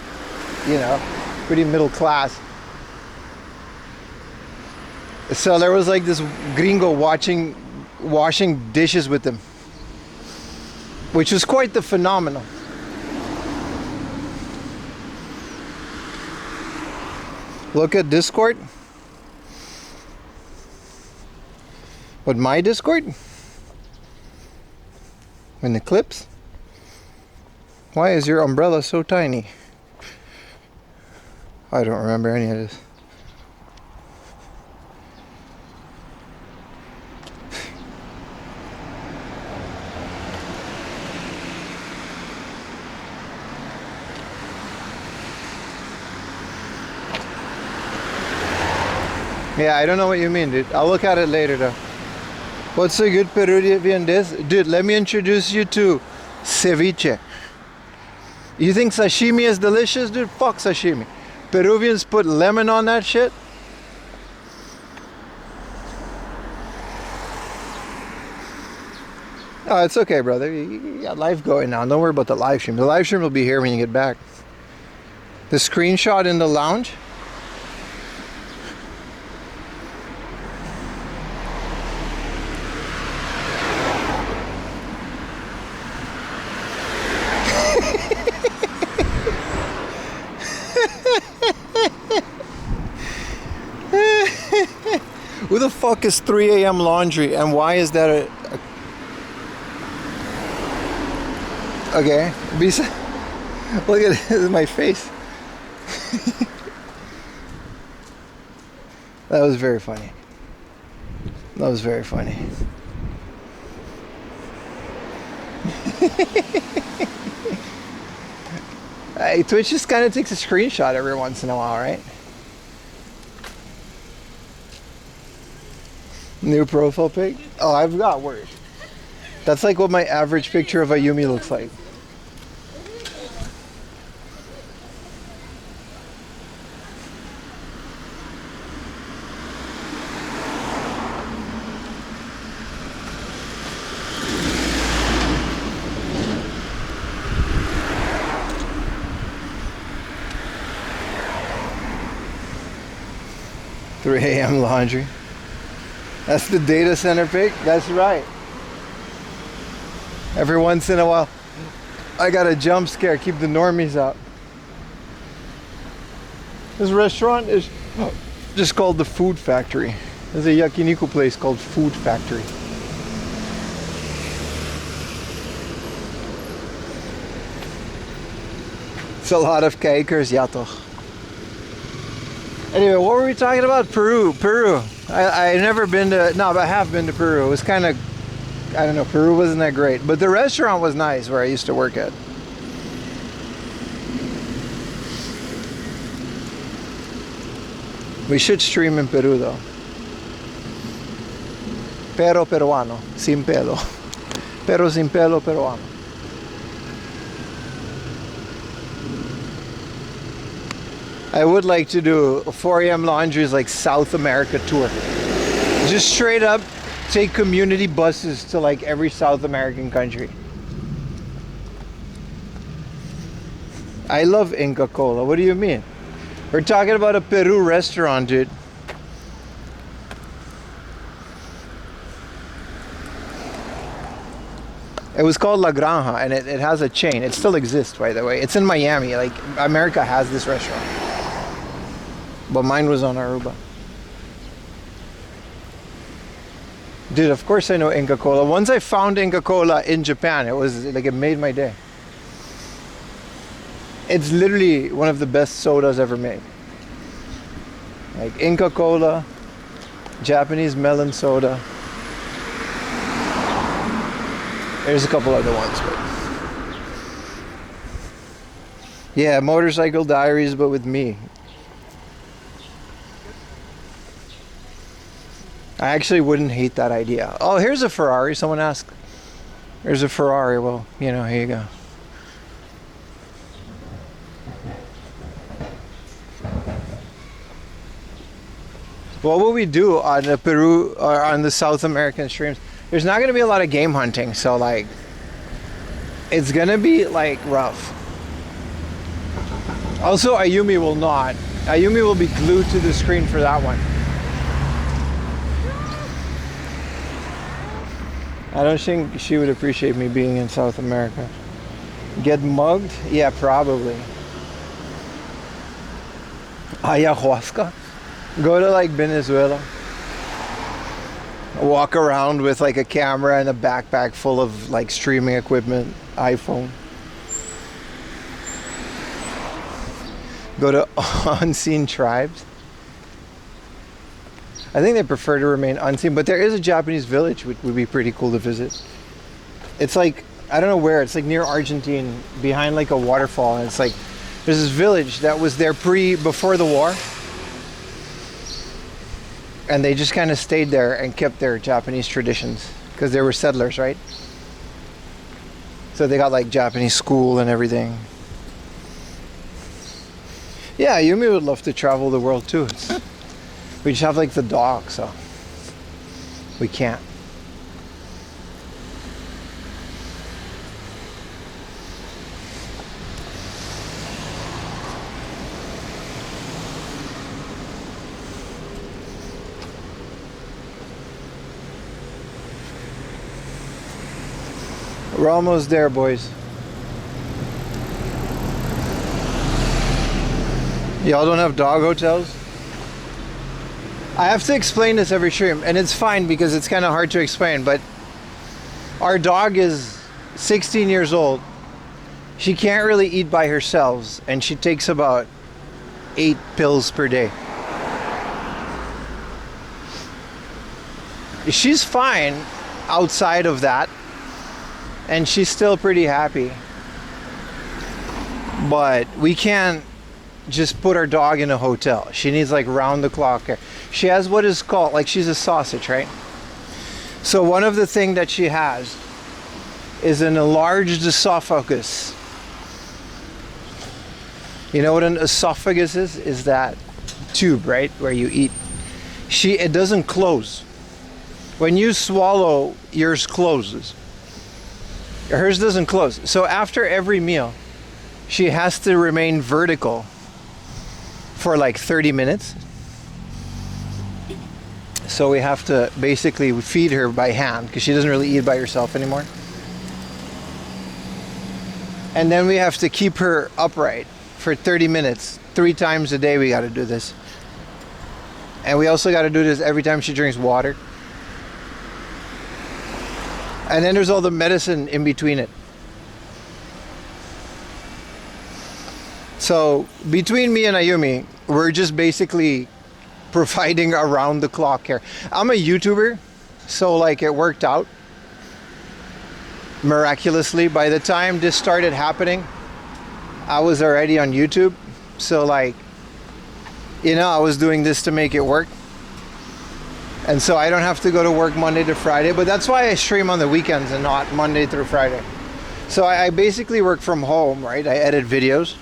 you know, pretty middle class. So there was like this gringo washing dishes with them, which was quite the phenomenon. Look at Discord. What, my Discord? In the clips? Why is your umbrella so tiny? I don't remember any of this. Yeah, I don't know what you mean, dude. I'll look at it later, though. What's a good Peruvian dish? Dude, let me introduce you to ceviche. You think sashimi is delicious, dude? Fuck sashimi. Peruvians put lemon on that shit. Oh, it's okay, brother. You got life going now. Don't worry about the live stream. The live stream will be here when you get back. The screenshot in the lounge. Who the fuck is 3 a.m. laundry, and why is that a okay, look at this is my face. That was very funny. That was very funny. Hey, Twitch just kind of takes a screenshot every once in a while, right? New profile pic? Oh, I've got worse. That's like what my average picture of Ayumi looks like. $3 a.m. laundry. That's the data center pic? That's right. Every once in a while, I got a jump scare, keep the normies out. This restaurant is just called the Food Factory. There's a yakiniku place called Food Factory. It's a lot of kaikers, yato. Anyway, what were we talking about? Peru. I never been to, no, but I have been to Peru. It was kind of, I don't know, Peru wasn't that great. But the restaurant was nice where I used to work at. We should stream in Peru though. Pero peruano, sin pelo. Pero sin pelo peruano. I would like to do 4 a.m. laundries like South America tour. Just straight up take community buses to like every South American country. I love Inca Cola. What do you mean? We're talking about a Peru restaurant, dude. It was called La Granja, and it has a chain. It still exists, by the way. It's in Miami. Like, America has this restaurant. But mine was on Aruba. Dude, of course I know Inca Cola. Once I found Inca Cola in Japan, it was like, it made my day. It's literally one of the best sodas ever made. Like Inca Cola, Japanese melon soda. There's a couple other ones, but yeah, Motorcycle Diaries, but with me. I actually wouldn't hate that idea. Oh, here's a Ferrari. Someone asked. There's a Ferrari. Well, you know, here you go. What will we do on the Peru or on the South American streams? There's not going to be a lot of game hunting, so like it's going to be like rough. Also, Ayumi will not. Ayumi will be glued to the screen for that one. I don't think she would appreciate me being in South America. Get mugged? Yeah, probably. Ayahuasca? Go to like Venezuela. Walk around with like a camera and a backpack full of like streaming equipment, iPhone. Go to unseen tribes. I think they prefer to remain unseen, but there is a Japanese village which would be pretty cool to visit. It's like, I don't know where, it's like near Argentine, behind like a waterfall, and it's like, there's this village that was there before the war. And they just kind of stayed there and kept their Japanese traditions, because they were settlers, right? So they got like Japanese school and everything. Yeah, Yumi would love to travel the world too. We just have like the dog, so we can't. We're almost there, boys. Y'all don't have dog hotels? I have to explain this every stream, and it's fine because it's kind of hard to explain, but our dog is 16 years old. She can't really eat by herself, and she takes about 8 pills per day. She's fine outside of that, and she's still pretty happy. But we can't just put our dog in a hotel. She needs like round the clock care. She has what is called, like, she's a sausage, right? So one of the things that she has is an enlarged esophagus. You know what an esophagus is? Is that tube, right, where you eat. It doesn't close. When you swallow, yours closes. Hers doesn't close. So after every meal, she has to remain vertical for like 30 minutes. So we have to basically feed her by hand because she doesn't really eat by herself anymore. And then we have to keep her upright for 30 minutes. 3 times a day we got to do this. And we also got to do this every time she drinks water. And then there's all the medicine in between it. So between me and Ayumi, we're just basically providing around the clock care. I'm a YouTuber, so like it worked out miraculously. By the time this started happening, I was already on YouTube. So like, you know, I was doing this to make it work. And so I don't have to go to work Monday to Friday, but that's why I stream on the weekends and not Monday through Friday. So I basically work from home, right? I edit videos.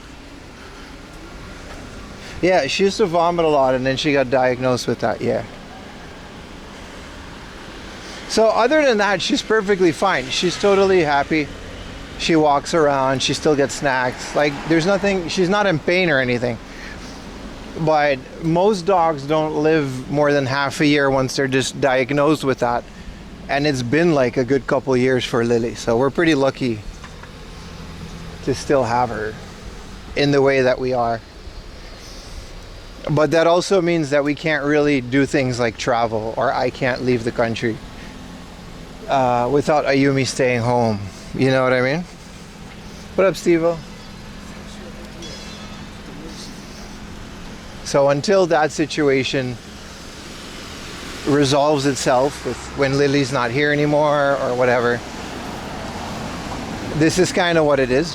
Yeah, she used to vomit a lot and then she got diagnosed with that, yeah. So other than that, she's perfectly fine. She's totally happy. She walks around, she still gets snacks. Like, there's nothing, she's not in pain or anything. But most dogs don't live more than half a year once they're just diagnosed with that. And it's been like a good couple years for Lily. So we're pretty lucky to still have her in the way that we are. But that also means that we can't really do things like travel, or I can't leave the country without Ayumi staying home. You know what I mean? What up, Steve-O? So until that situation resolves itself with when Lily's not here anymore or whatever, this is kind of what it is.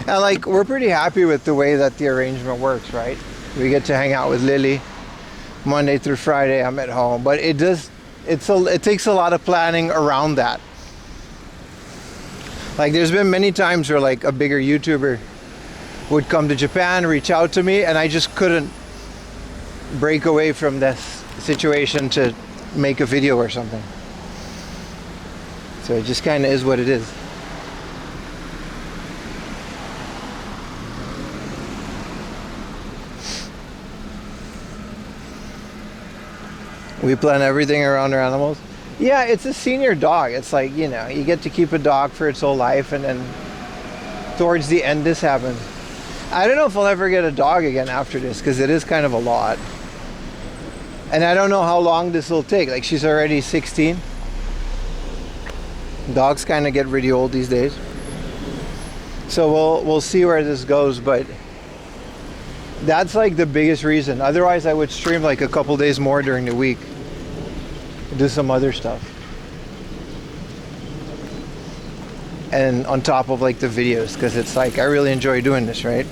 And like, we're pretty happy with the way that the arrangement works, right? We get to hang out with Lily Monday through Friday. I'm at home, but it takes a lot of planning around that. Like, there's been many times where like a bigger YouTuber would come to Japan, reach out to me, and I just couldn't break away from this situation to make a video or something. So it just kind of is what it is. We plan everything around our animals. Yeah, it's a senior dog. It's like, you know, you get to keep a dog for its whole life, and then towards the end this happens. I don't know if I'll ever get a dog again after this, because it is kind of a lot. And I don't know how long this will take. Like, she's already 16. Dogs kind of get really old these days. So we'll see where this goes, but that's like the biggest reason. Otherwise, I would stream like a couple days more during the week. Do some other stuff. And on top of like the videos, because it's like I really enjoy doing this, right?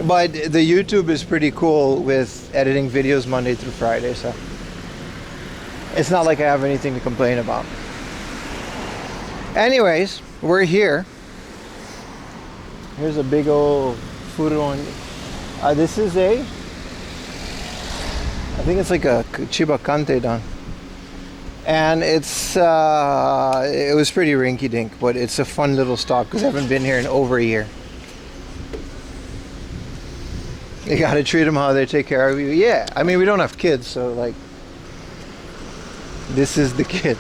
But the YouTube is pretty cool with editing videos Monday through Friday, so it's not like I have anything to complain about. Anyways, we're here. Here's a big old furon. This is I think it's like a Chiba Kanteidan. And it's it was pretty rinky dink, but it's a fun little stop because I haven't been here in over a year. You gotta treat them how they take care of you. Yeah, I mean, we don't have kids, so like, this is the kid.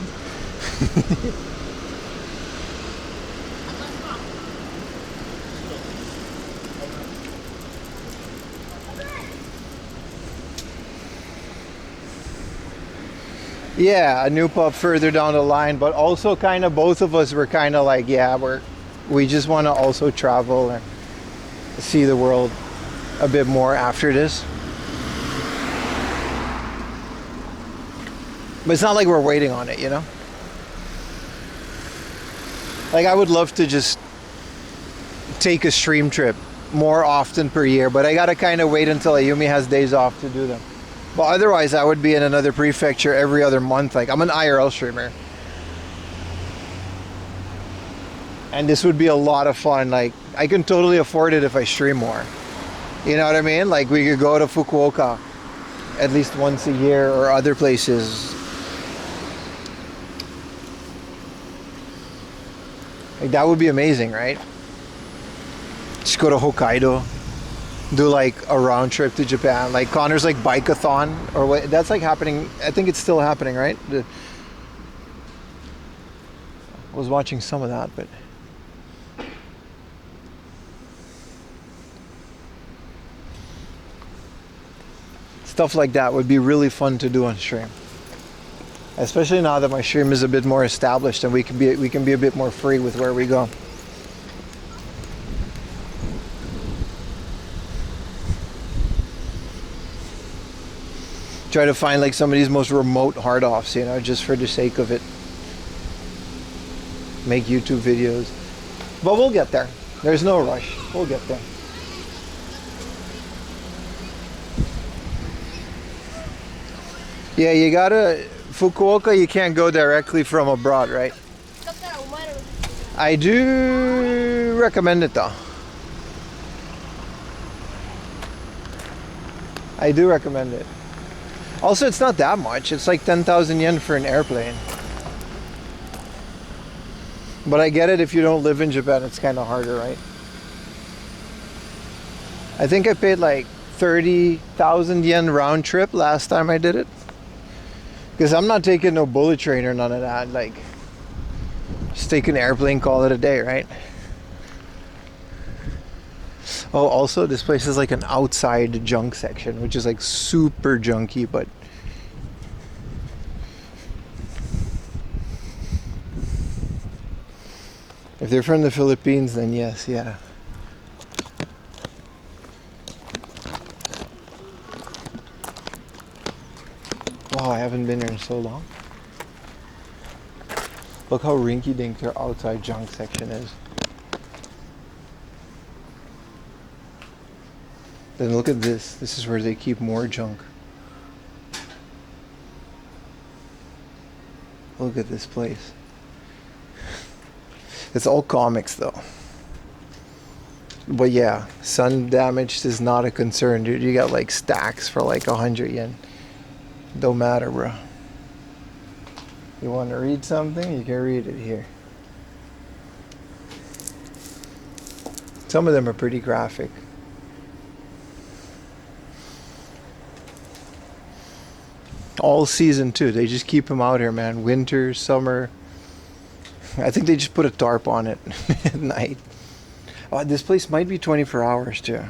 Yeah, a new pup further down the line, but also kind of both of us were kind of like, yeah, we just want to also travel and see the world a bit more after this. But it's not like we're waiting on it, you know? Like, I would love to just take a stream trip more often per year, but I gotta kind of wait until Ayumi has days off to do them. But otherwise, I would be in another prefecture every other month. Like, I'm an IRL streamer. And this would be a lot of fun. Like, I can totally afford it if I stream more. You know what I mean? Like, we could go to Fukuoka at least once a year, or other places. Like, that would be amazing, right? Just go to Hokkaido. Do like a round trip to Japan, like Connor's like bike-a-thon, or what? That's like happening. I think it's still happening, right? I was watching some of that, but stuff like that would be really fun to do on stream, especially now that my stream is a bit more established and we can be a bit more free with where we go. Try to find like some of these most remote hard offs, you know, just for the sake of it. Make YouTube videos. But we'll get there. There's no rush. We'll get there. Yeah, you gotta... Fukuoka, you can't go directly from abroad, right? I do recommend it though. I do recommend it. Also, it's not that much. It's like 10,000 yen for an airplane. But I get it, if you don't live in Japan, it's kind of harder, right? I think I paid like 30,000 yen round trip last time I did it. Because I'm not taking no bullet train or none of that. Like, just take an airplane, call it a day, right? Oh, also, this place is like an outside junk section, which is like super junky, but if they're from the Philippines, then yes, yeah. Wow, I haven't been here in so long. Look how rinky-dink their outside junk section is. Then look at this. This is where they keep more junk. Look at this place. It's all comics though. But yeah, sun damage is not a concern, dude. You got like stacks for like 100 yen. Don't matter, bro. You want to read something? You can read it here. Some of them are pretty graphic. All season too. They just keep him out here, man. Winter, summer. I think they just put a tarp on it at night. Oh, this place might be 24 hours too.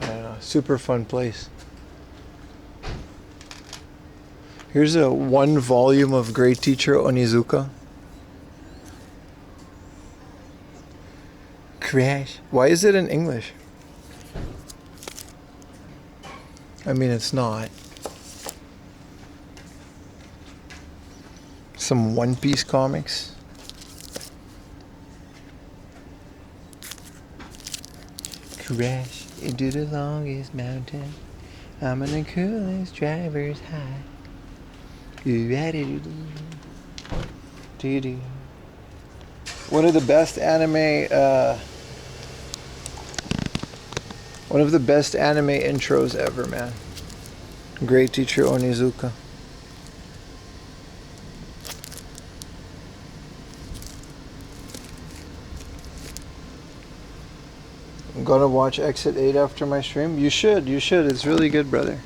I don't know. Super fun place. Here's a 1 volume of Great Teacher Onizuka. Crash. Why is it in English? I mean, it's not. Some One Piece comics. Crash into the longest mountain. I'm on the coolest driver's high. One of the best anime intros ever, man. Great Teacher Onizuka. I'm gonna watch Exit 8 after my stream. You should. It's really good, brother.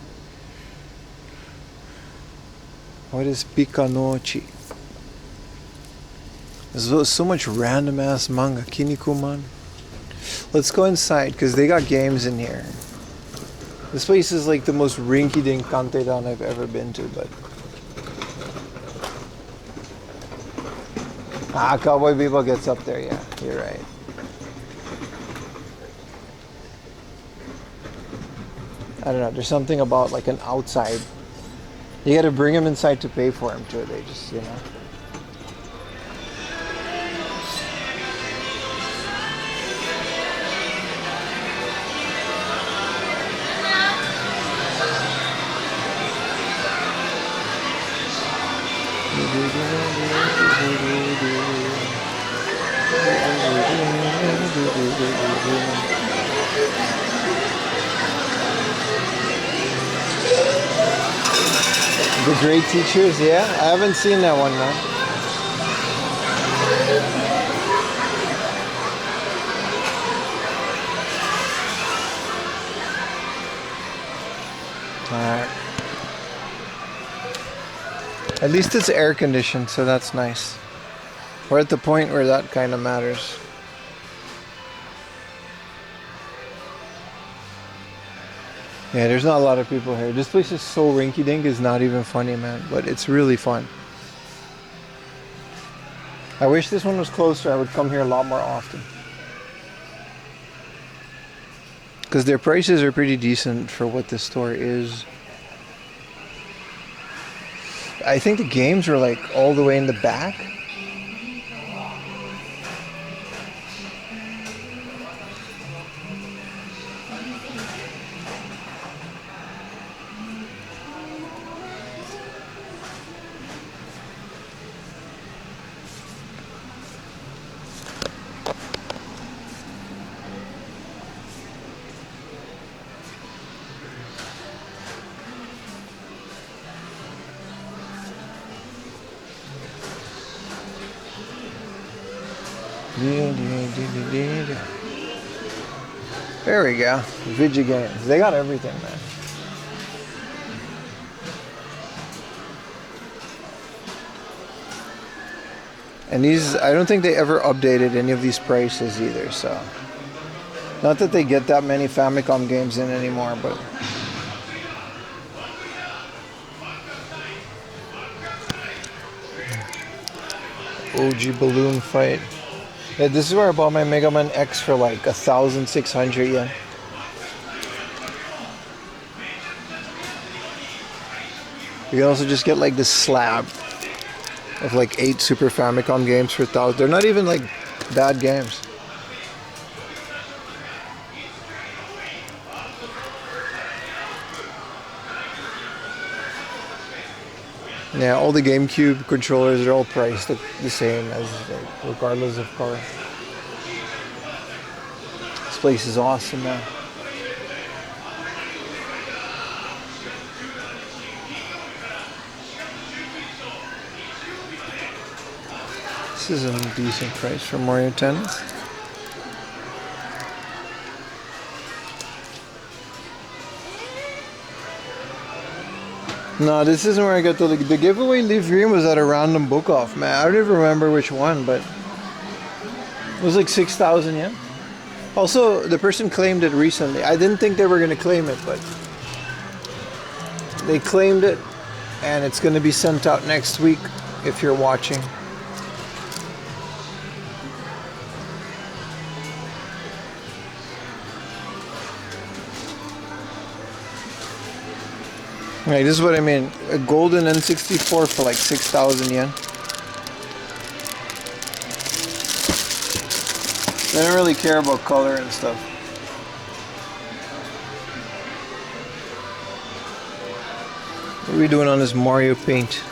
What is Pikanochi? There's so much random ass manga. Kinnikuman. Let's go inside because they got games in here. This place is like the most rinky-dink Kanteidan I've ever been to, but Cowboy Bebop gets up there. Yeah, you're right. I don't know. There's something about like an outside. You got to bring him inside to pay for him too. They just, you know. The Great Teachers, yeah? I haven't seen that one, man. Alright. At least it's air conditioned, so that's nice. We're at the point where that kind of matters. Yeah, there's not a lot of people here. This place is so rinky-dink, it's not even funny, man. But it's really fun. I wish this one was closer. I would come here a lot more often. Because their prices are pretty decent for what this store is. I think the games are like all the way in the back. There we go. Video games. They got everything, man. And these, I don't think they ever updated any of these prices either, so. Not that they get that many Famicom games in anymore, but. OG balloon fight. Yeah, this is where I bought my Mega Man X for like 1,600 yen. You can also just get like this slab of like 8 Super Famicom games for 1,000. They're not even like bad games. Yeah, all the GameCube controllers are all priced the same as like, regardless of color. This place is awesome, man. This is a decent price for Mario Tennis. No, this isn't where I got the giveaway. Livestream was at a random book off, man. I don't even remember which one, but it was like 6,000 yen. Also, the person claimed it recently. I didn't think they were gonna claim it, but they claimed it, and it's gonna be sent out next week if you're watching. Right, this is what I mean. A golden N64 for like 6,000 yen. They don't really care about color and stuff. What are we doing on this Mario Paint?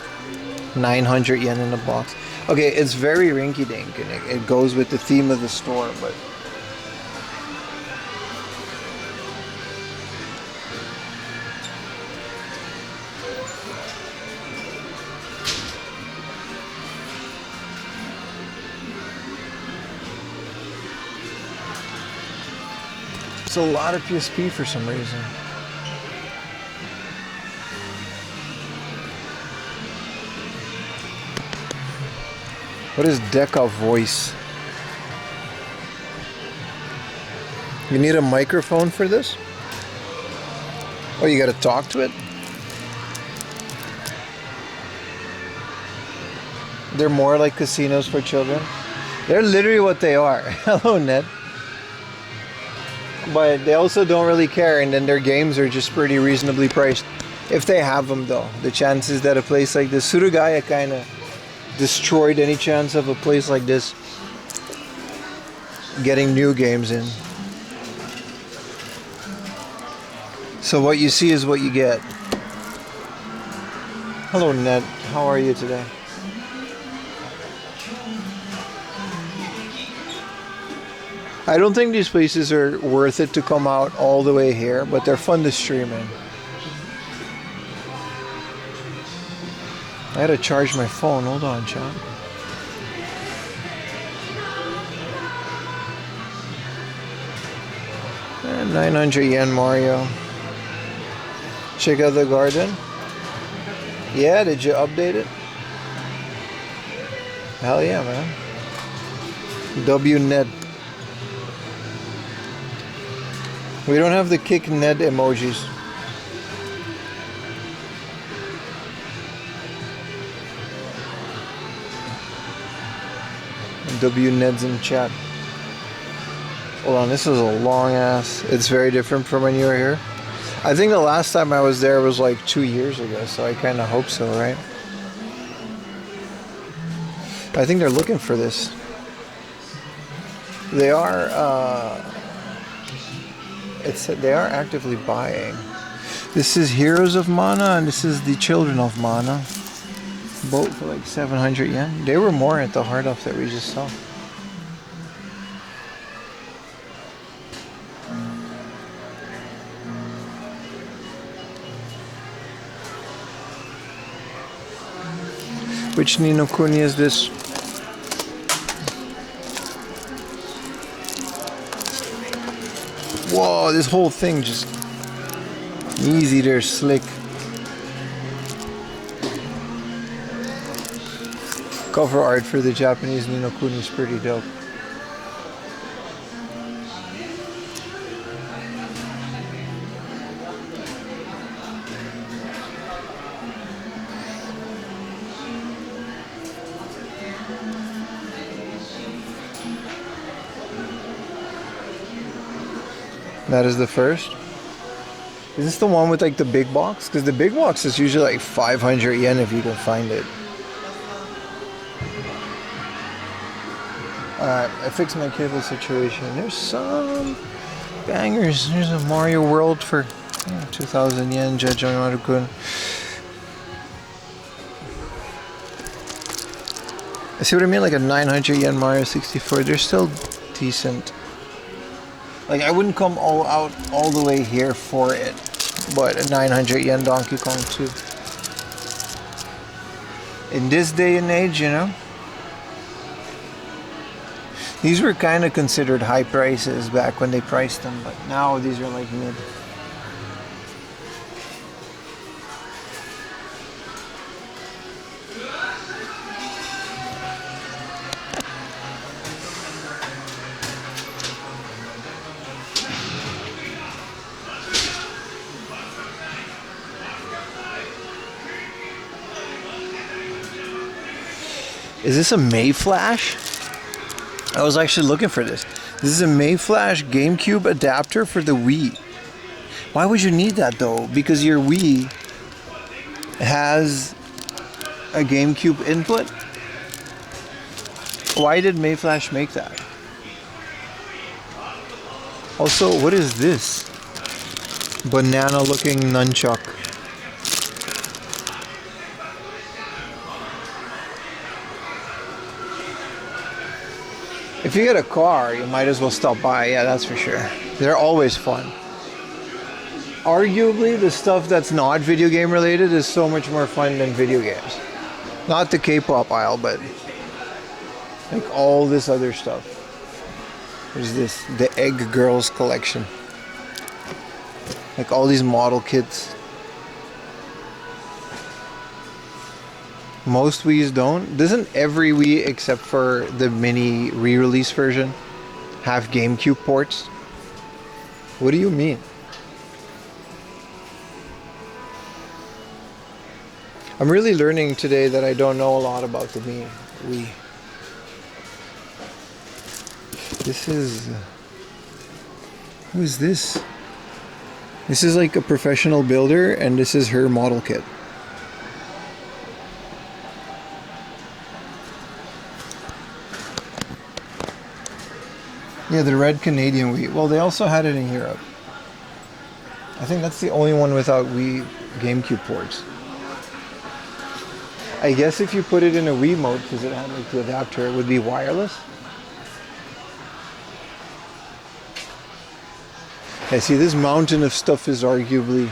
900 yen in the box. Okay, it's very rinky-dink and it goes with the theme of the store, but it's a lot of PSP for some reason. What is Deca voice? You need a microphone for this? Oh, you gotta talk to it? They're more like casinos for children. They're literally what they are. Hello, Ned. But they also don't really care, and then their games are just pretty reasonably priced. If they have them, though. The chances that a place like this, Surugaya kind of destroyed any chance of a place like this getting new games in. So what you see is what you get. Hello, Ned. How are you today? I don't think these places are worth it to come out all the way here, but they're fun to stream in. I had to charge my phone. Hold on, John. And 900 yen Mario. Check out the garden. Yeah, did you update it? Hell yeah, man. W Ned. We don't have the kick Ned emojis. W Ned's in chat. Hold on, this is a long ass. It's very different from when you were here. I think the last time I was there was like 2 years ago, so I kind of hope so, right? I think they're looking for this. They are. They are actively buying. This is Heroes of Mana, and this is the Children of Mana. Both for like 700 yen. They were more at the hard off that we just saw. Which Ni no Kuni is this? Whoa, this whole thing just easy there, slick. Cover art for the Japanese Ni no Kuni is pretty dope. That is the first. Is this the one with like the big box? Because the big box is usually like 500 yen if you can find it. Alright, I fixed my cable situation. There's some bangers. There's a Mario World for 2,000 yen, Jajamaru-kun. I see what I mean? Like a 900 yen Mario 64. They're still decent. Like, I wouldn't come all the way here for it, but a 900 yen Donkey Kong 2. In this day and age, you know? These were kind of considered high prices back when they priced them, but now these are like mid. Is this a Mayflash? I was actually looking for this. This is a Mayflash GameCube adapter for the Wii. Why would you need that though? Because your Wii has a GameCube input? Why did Mayflash make that? Also, what is this? Banana looking nunchuck. If you get a car, you might as well stop by. Yeah, that's for sure. They're always fun. Arguably, the stuff that's not video game related is so much more fun than video games. Not the K-pop aisle, but like all this other stuff. There's this, the Egg Girls collection. Like all these model kits. Most Wii's don't. Doesn't every Wii except for the mini re-release version have GameCube ports? What do you mean? I'm really learning today that I don't know a lot about the Wii. This is... who is this? This is like a professional builder, and this is her model kit. Yeah, the red Canadian Wii. Well, they also had it in Europe. I think that's the only one without Wii GameCube ports. I guess if you put it in a Wii mode, because it had like the adapter, it would be wireless. Yeah, see, this mountain of stuff is arguably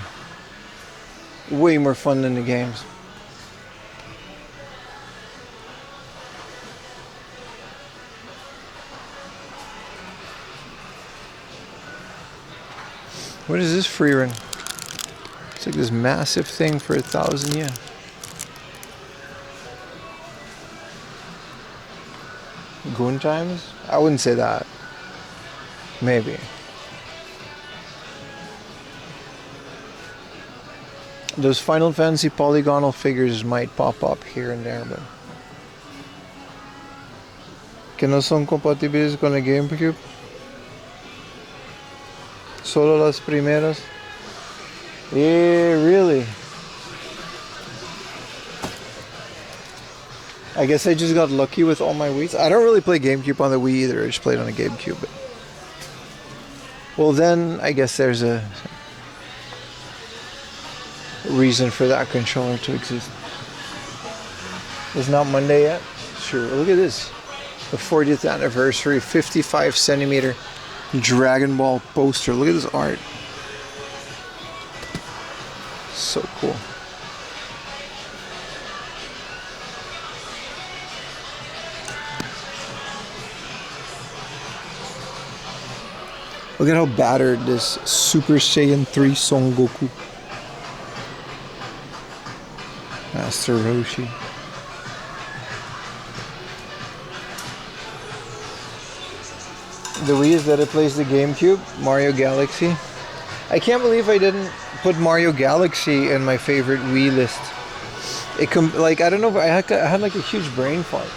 way more fun than the games. What is this free run? It's like this massive thing for 1,000 yen. Goon times? I wouldn't say that. Maybe. Those Final Fantasy polygonal figures might pop up here and there, but que no son compatibles con el GameCube. Solo las primeras. Yeah, really? I guess I just got lucky with all my Wii's. I don't really play GameCube on the Wii either. I just played on a GameCube. But... well, then I guess there's a reason for that controller to exist. It's not Monday yet? Sure. Look at this. The 40th anniversary 55 centimeter Dragon Ball poster. Look at this art. So cool. Look at how battered this Super Saiyan 3 Son Goku. Master Roshi. The Wii is that it plays the GameCube, Mario Galaxy. I can't believe I didn't put Mario Galaxy in my favorite Wii list. Like, I don't know, I had like a huge brain fart.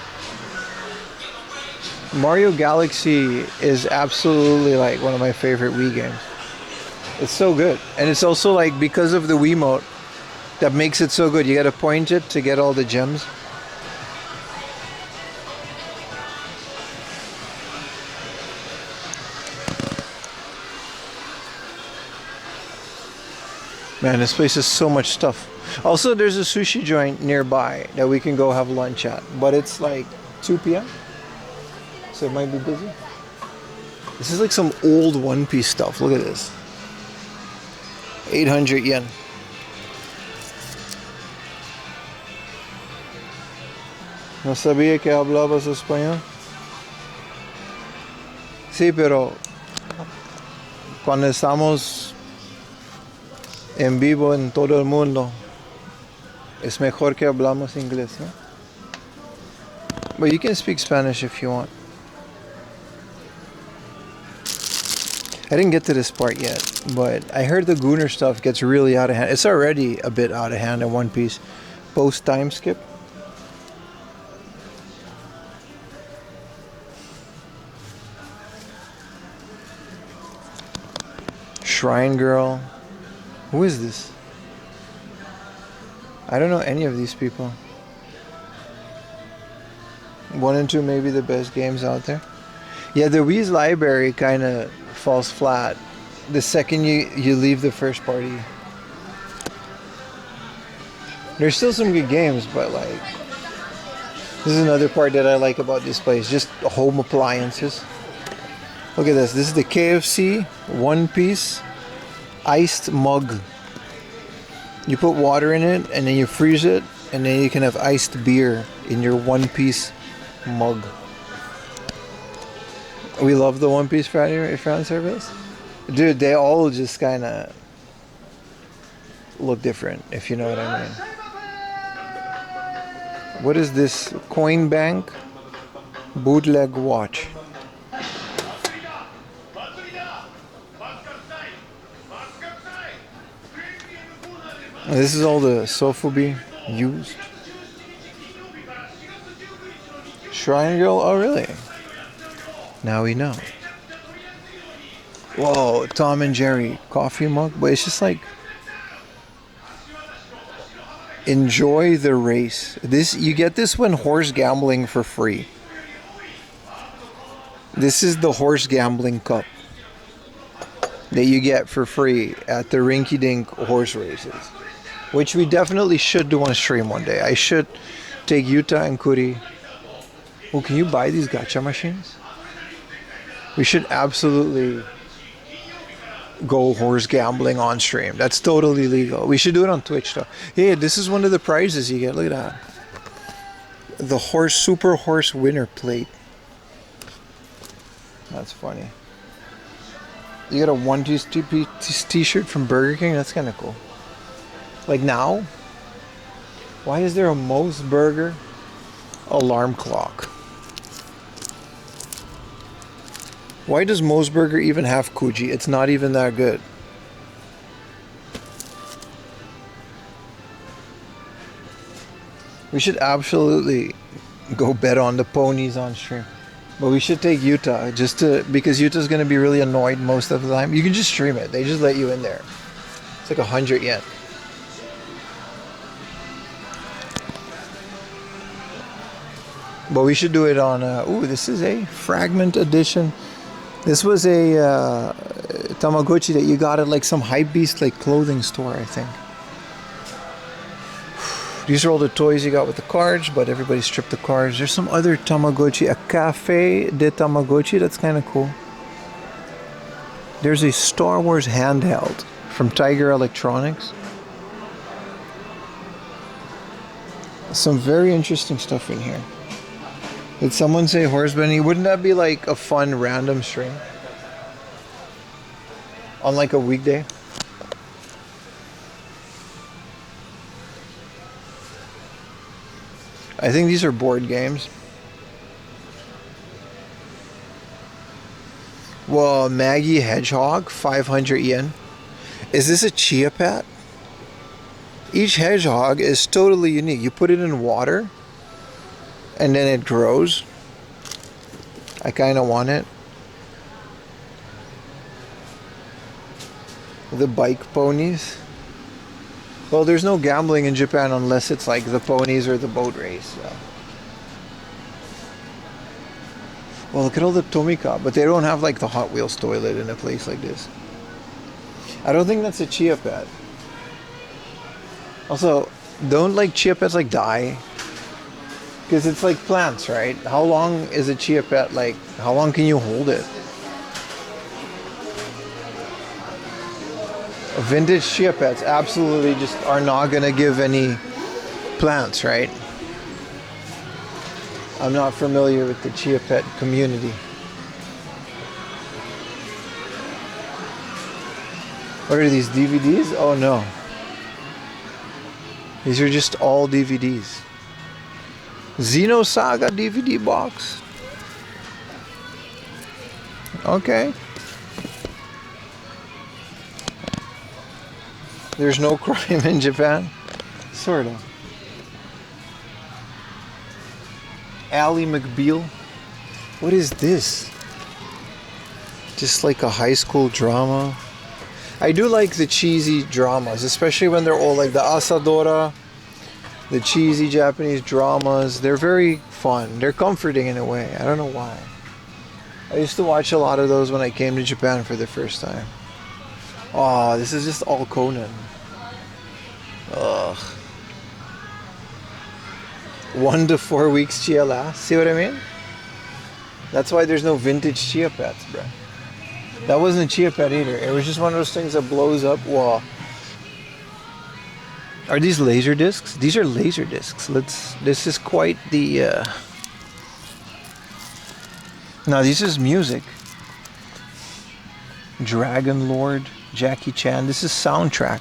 Mario Galaxy is absolutely like one of my favorite Wii games. It's so good. And it's also like, because of the Wiimote, that makes it so good. You gotta point it to get all the gems. Man, this place is so much stuff. Also, there's a sushi joint nearby that we can go have lunch at. But it's like 2 p.m. So it might be busy. This is like some old One Piece stuff. Look at this. 800 yen. No sabía que hablabas español. Sí, pero cuando estamos en vivo en todo el mundo, es mejor que hablamos inglés, ¿no? But you can speak Spanish if you want. I didn't get to this part yet, but I heard the Gooner stuff gets really out of hand. It's already a bit out of hand in One Piece. Post time skip. Shrine Girl. Who is this? I don't know any of these people. 1 and 2 may be the best games out there. Yeah, the Wii's library kind of falls flat the second you leave the first party. There's still some good games, but like, this is another part that I like about this place, just home appliances. Look at this. This is the KFC One Piece iced mug. You put water in it and then you freeze it, and then you can have iced beer in your One Piece mug. We love the One Piece fan service. Dude, they all just kind of look different, if you know what I mean. What is this? Coin Bank bootleg watch. This is all the Sofubi used. Shrine Girl, oh really? Now we know. Whoa, Tom and Jerry coffee mug, but it's just like, enjoy the race. This, you get this when horse gambling for free. This is the horse gambling cup that you get for free at the Rinky Dink horse races, which we definitely should do on stream one day. I should take Yuta and Kuri. Oh, can you buy these gacha machines? We should absolutely go horse gambling on stream. That's totally legal. We should do it on Twitch though. Hey, this is one of the prizes you get. Look at that. The horse, super horse winner plate. That's funny. You get a one-piece t-shirt from Burger King? That's kind of cool. Like now? Why is there a Moe's Burger alarm clock? Why does Moe's Burger even have Kuji? It's not even that good. We should absolutely go bet on the ponies on stream. But we should take Yuta just to, because Yuta's going to be really annoyed most of the time. You can just stream it. They just let you in there. It's like 100 yen. But we should do it on, ooh, this is a fragment edition. This was a Tamagotchi that you got at like some hypebeast like clothing store, I think. These are all the toys you got with the cards, but everybody stripped the cards. There's some other Tamagotchi, a Cafe de Tamagotchi, that's kind of cool. There's a Star Wars handheld from Tiger Electronics. Some very interesting stuff in here. Did someone say horse Benny? Wouldn't that be like a fun random stream? On like a weekday? I think these are board games. Well, Maggie Hedgehog, 500 yen. Is this a Chia Pet? Each hedgehog is totally unique. You put it in water and then it grows. I kind of want it. The bike ponies. Well, there's no gambling in Japan unless it's like the ponies or the boat race. So. Well, look at all the Tomika, but they don't have like the Hot Wheels toilet in a place like this. I don't think that's a Chia Pet. Also, don't like Chia Pets like die? Because it's like plants, right? How long is a Chia Pet like? How long can you hold it? Vintage Chia Pets absolutely just are not going to give any plants, right? I'm not familiar with the Chia Pet community. What are these, DVDs? Oh no. These are just all DVDs. Xenosaga DVD box. Okay. There's no crime in Japan? Sort of. Ally McBeal. What is this? Just like a high school drama. I do like the cheesy dramas, especially when they're all like the Asadora, the cheesy Japanese dramas. They're very fun. They're comforting in a way. I don't know why. I used to watch a lot of those when I came to Japan for the first time. Oh, this is just all Conan. Ugh. 1 to 4 weeks chia last. See what I mean? That's why there's no vintage chia pets, bro. That wasn't a chia pet either. It was just one of those things that blows up. Whoa. Are these laser discs? These are laser discs. This is quite the No, this is music. Dragon Lord, Jackie Chan. This is soundtrack.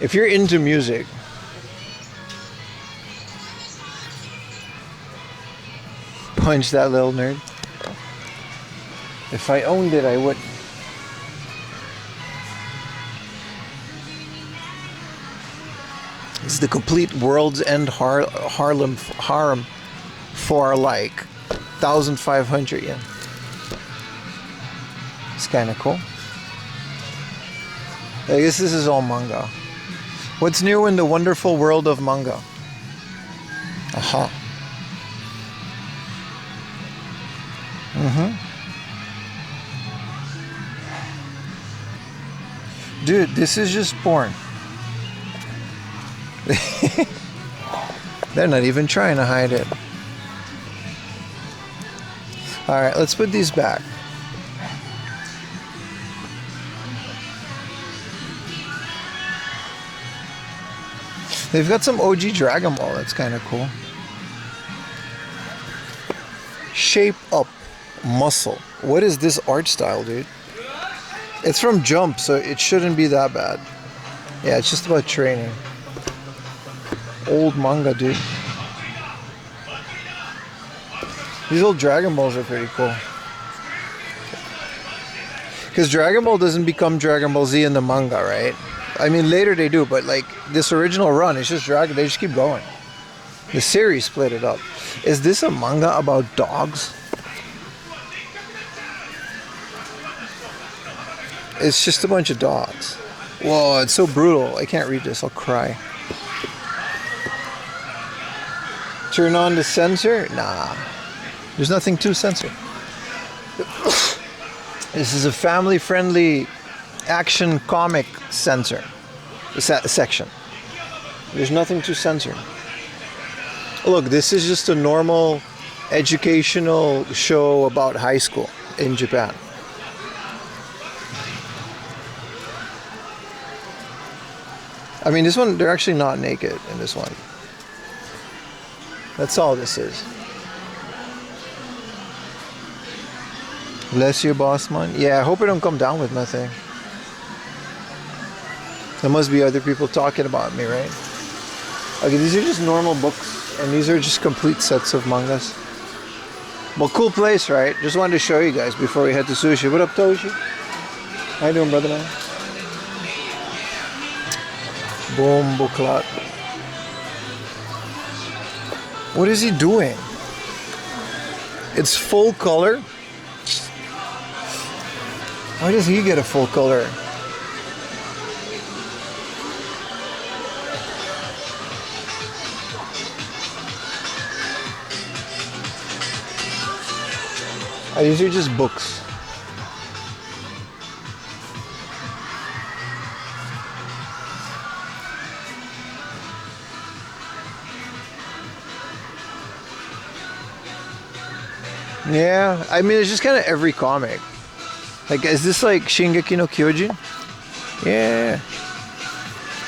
If you're into music, punch that little nerd. If I owned it, I would. This is the complete World's End harem for like 1,500 yen. It's kind of cool. I guess this is all manga. What's new in the wonderful world of manga? Aha. Dude, this is just porn. They're not even trying to hide it. Alright, let's put these back. They've got some OG Dragon Ball, that's kind of cool. Shape Up Muscle. What is this art style, dude? It's from Jump, so it shouldn't be that bad. Yeah, it's just about training. Old manga, dude. These old Dragon Balls are pretty cool. Because Dragon Ball doesn't become Dragon Ball Z in the manga, right? I mean, later they do, but like this original run, it's just Dragon. They just keep going. The series split it up. Is this a manga about dogs? It's just a bunch of dogs. Whoa, it's so brutal. I can't read this. I'll cry. Turn on the censor? Nah. There's nothing to censor. This is a family-friendly action comic censor section. There's nothing to censor. Look, this is just a normal educational show about high school in Japan. I mean, this one, they're actually not naked in this one. That's all this is. Bless you, boss man. Yeah, I hope I don't come down with nothing. There must be other people talking about me, right? Okay, these are just normal books, and these are just complete sets of mangas. Well, cool place, right? Just wanted to show you guys before we head to sushi. What up, Toshi? How you doing, brother man? Boom, Buklat. What is he doing? It's full color? Why does he get a full color? These are just books. Yeah, I mean, it's just kind of every comic. Like, is this like Shingeki no Kyojin? Yeah.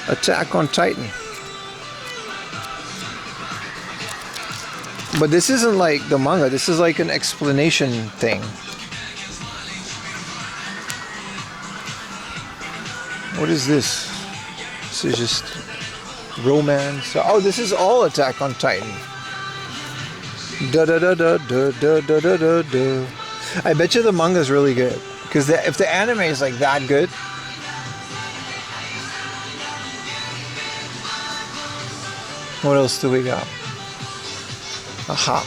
Attack on Titan. But this isn't like the manga. This is like an explanation thing. What is this? This is just romance. Oh, this is all Attack on Titan. Da da da da da da da da da da. I bet you the manga's really good. Because if the anime is like that good. What else do we got? Aha.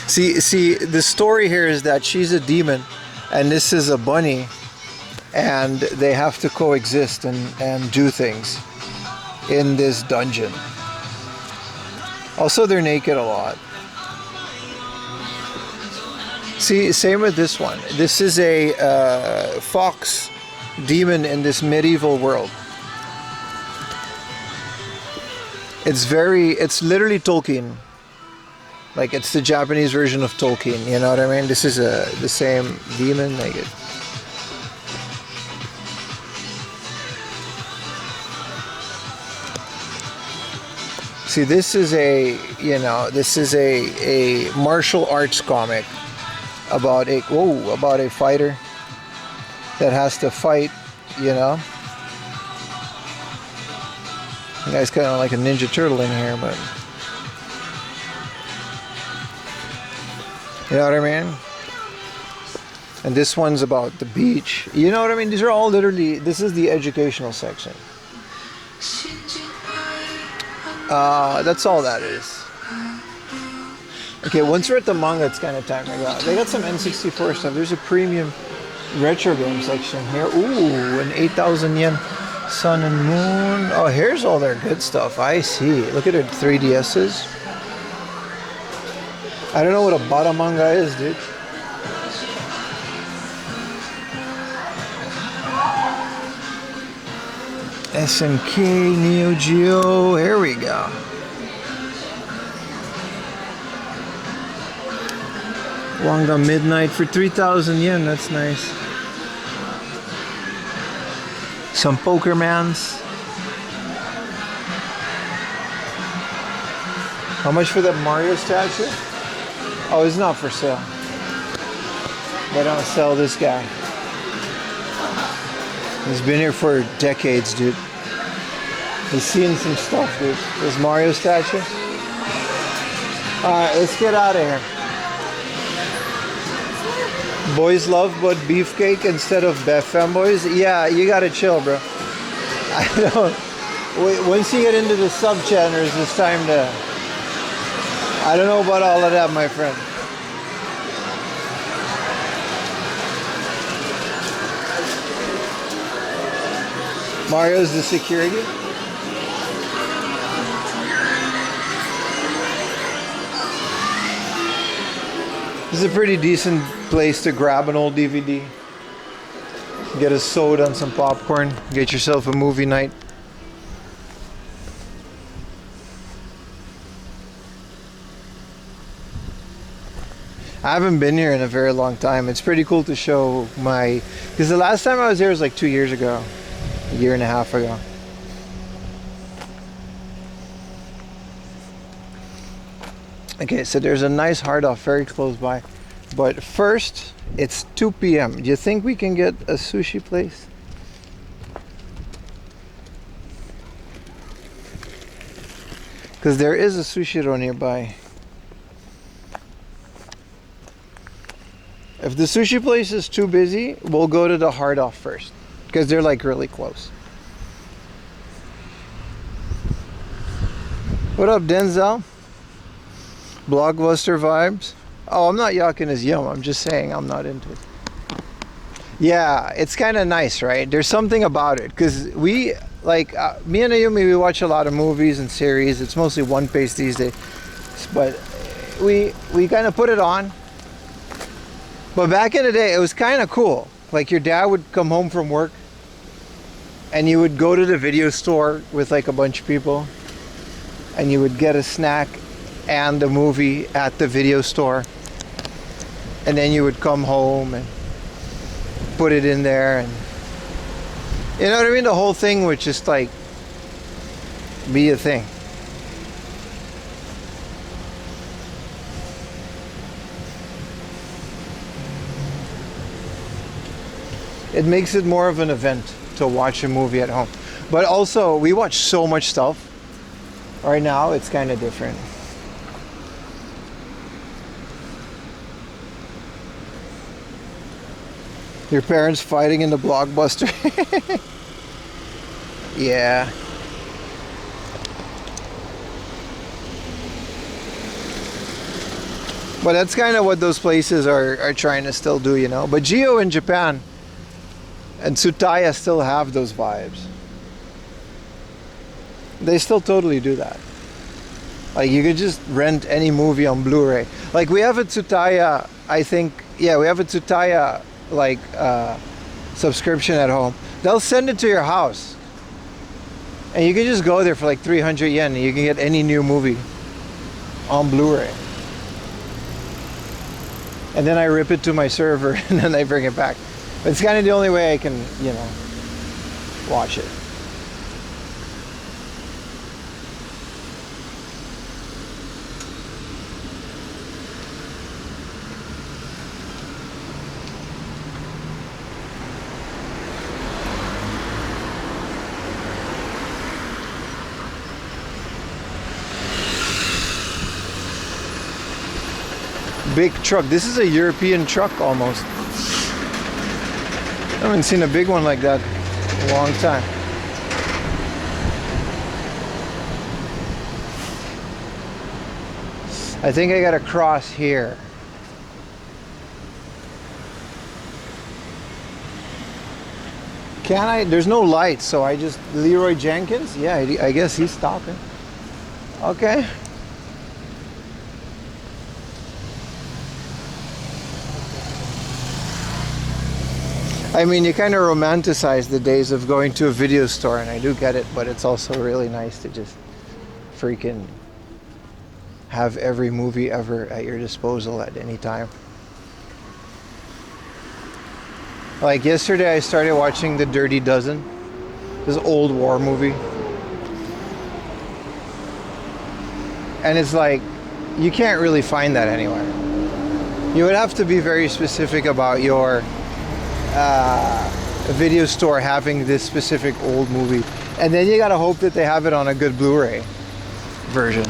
See, the story here is that she's a demon and this is a bunny, and they have to coexist and do things in this dungeon. Also, they're naked a lot. See, same with this one. This is a fox demon in this medieval world. It's literally Tolkien. Like, it's the Japanese version of Tolkien, you know what I mean? This is the same demon, like it. See, this is a martial arts comic about a fighter that has to fight, you know? The guy's kind of like a Ninja Turtle in here, but you know what I mean? And this one's about the beach. You know what I mean? These are all literally, this is the educational section. That's all that is. Okay, once we're at the manga, it's kind of time to go. They got some N64 stuff. There's a premium retro game section here. Ooh, an 8,000 yen Sun and Moon. Oh, here's all their good stuff. I see. Look at their 3DSs. I don't know what a bata manga is, dude. SNK, Neo Geo. Here we go. Wanga Midnight for 3,000 yen. That's nice. Some Pokermans. How much for that Mario statue? Oh, it's not for sale. They don't sell this guy. He's been here for decades, dude. He's seen some stuff, dude. This Mario statue. Alright, let's get out of here. Boys love but beefcake instead of femboys. Yeah, you gotta chill, bro. I don't. Once you get into the sub-channels, it's time to. I don't know about all of that, my friend. Mario's the security. This is a pretty decent place to grab an old DVD. Get a soda and some popcorn. Get yourself a movie night. I haven't been here in a very long time. It's pretty cool to show my... Because the last time I was here was like 2 years ago. A year and a half ago. Okay, so there's a nice hard off very close by. But first, it's 2 p.m. Do you think we can get a sushi place? Because there is a Sushiro nearby. If the sushi place is too busy, we'll go to the hard off first. Because they're like really close. What up, Denzel? Blockbuster vibes. Oh, I'm not yucking his yum. I'm just saying I'm not into it. Yeah, it's kind of nice, right? There's something about it. Because we, like, me and Ayumi, we watch a lot of movies and series. It's mostly One Piece these days. But we kind of put it on. But back in the day, it was kind of cool. Like, your dad would come home from work and you would go to the video store with like a bunch of people and you would get a snack and a movie at the video store, and then you would come home and put it in there, and you know what I mean? The whole thing would just like be a thing. It makes it more of an event to watch a movie at home. But also, we watch so much stuff. Right now, it's kind of different. Your parents fighting in the Blockbuster. Yeah. But that's kind of what those places are trying to still do, you know. But Geo in Japan and Tsutaya still have those vibes. They still totally do that. Like, you could just rent any movie on Blu-ray. Like, we have a Tsutaya, I think, yeah, we have a Tsutaya, like, subscription at home. They'll send it to your house. And you can just go there for like 300 yen and you can get any new movie on Blu-ray. And then I rip it to my server and then I bring it back. But it's kind of the only way I can, you know, watch it. Big truck. This is a European truck almost. I haven't seen a big one like that in a long time. I think I gotta cross here. Can I? There's no lights, so I just... Leroy Jenkins? Yeah, I guess he's stopping. Okay. I mean, you kind of romanticize the days of going to a video store, and I do get it, but it's also really nice to just freaking have every movie ever at your disposal at any time. Like yesterday, I started watching The Dirty Dozen, this old war movie. And it's like, you can't really find that anywhere. You would have to be very specific about your a video store having this specific old movie, and then you gotta hope that they have it on a good Blu-ray version.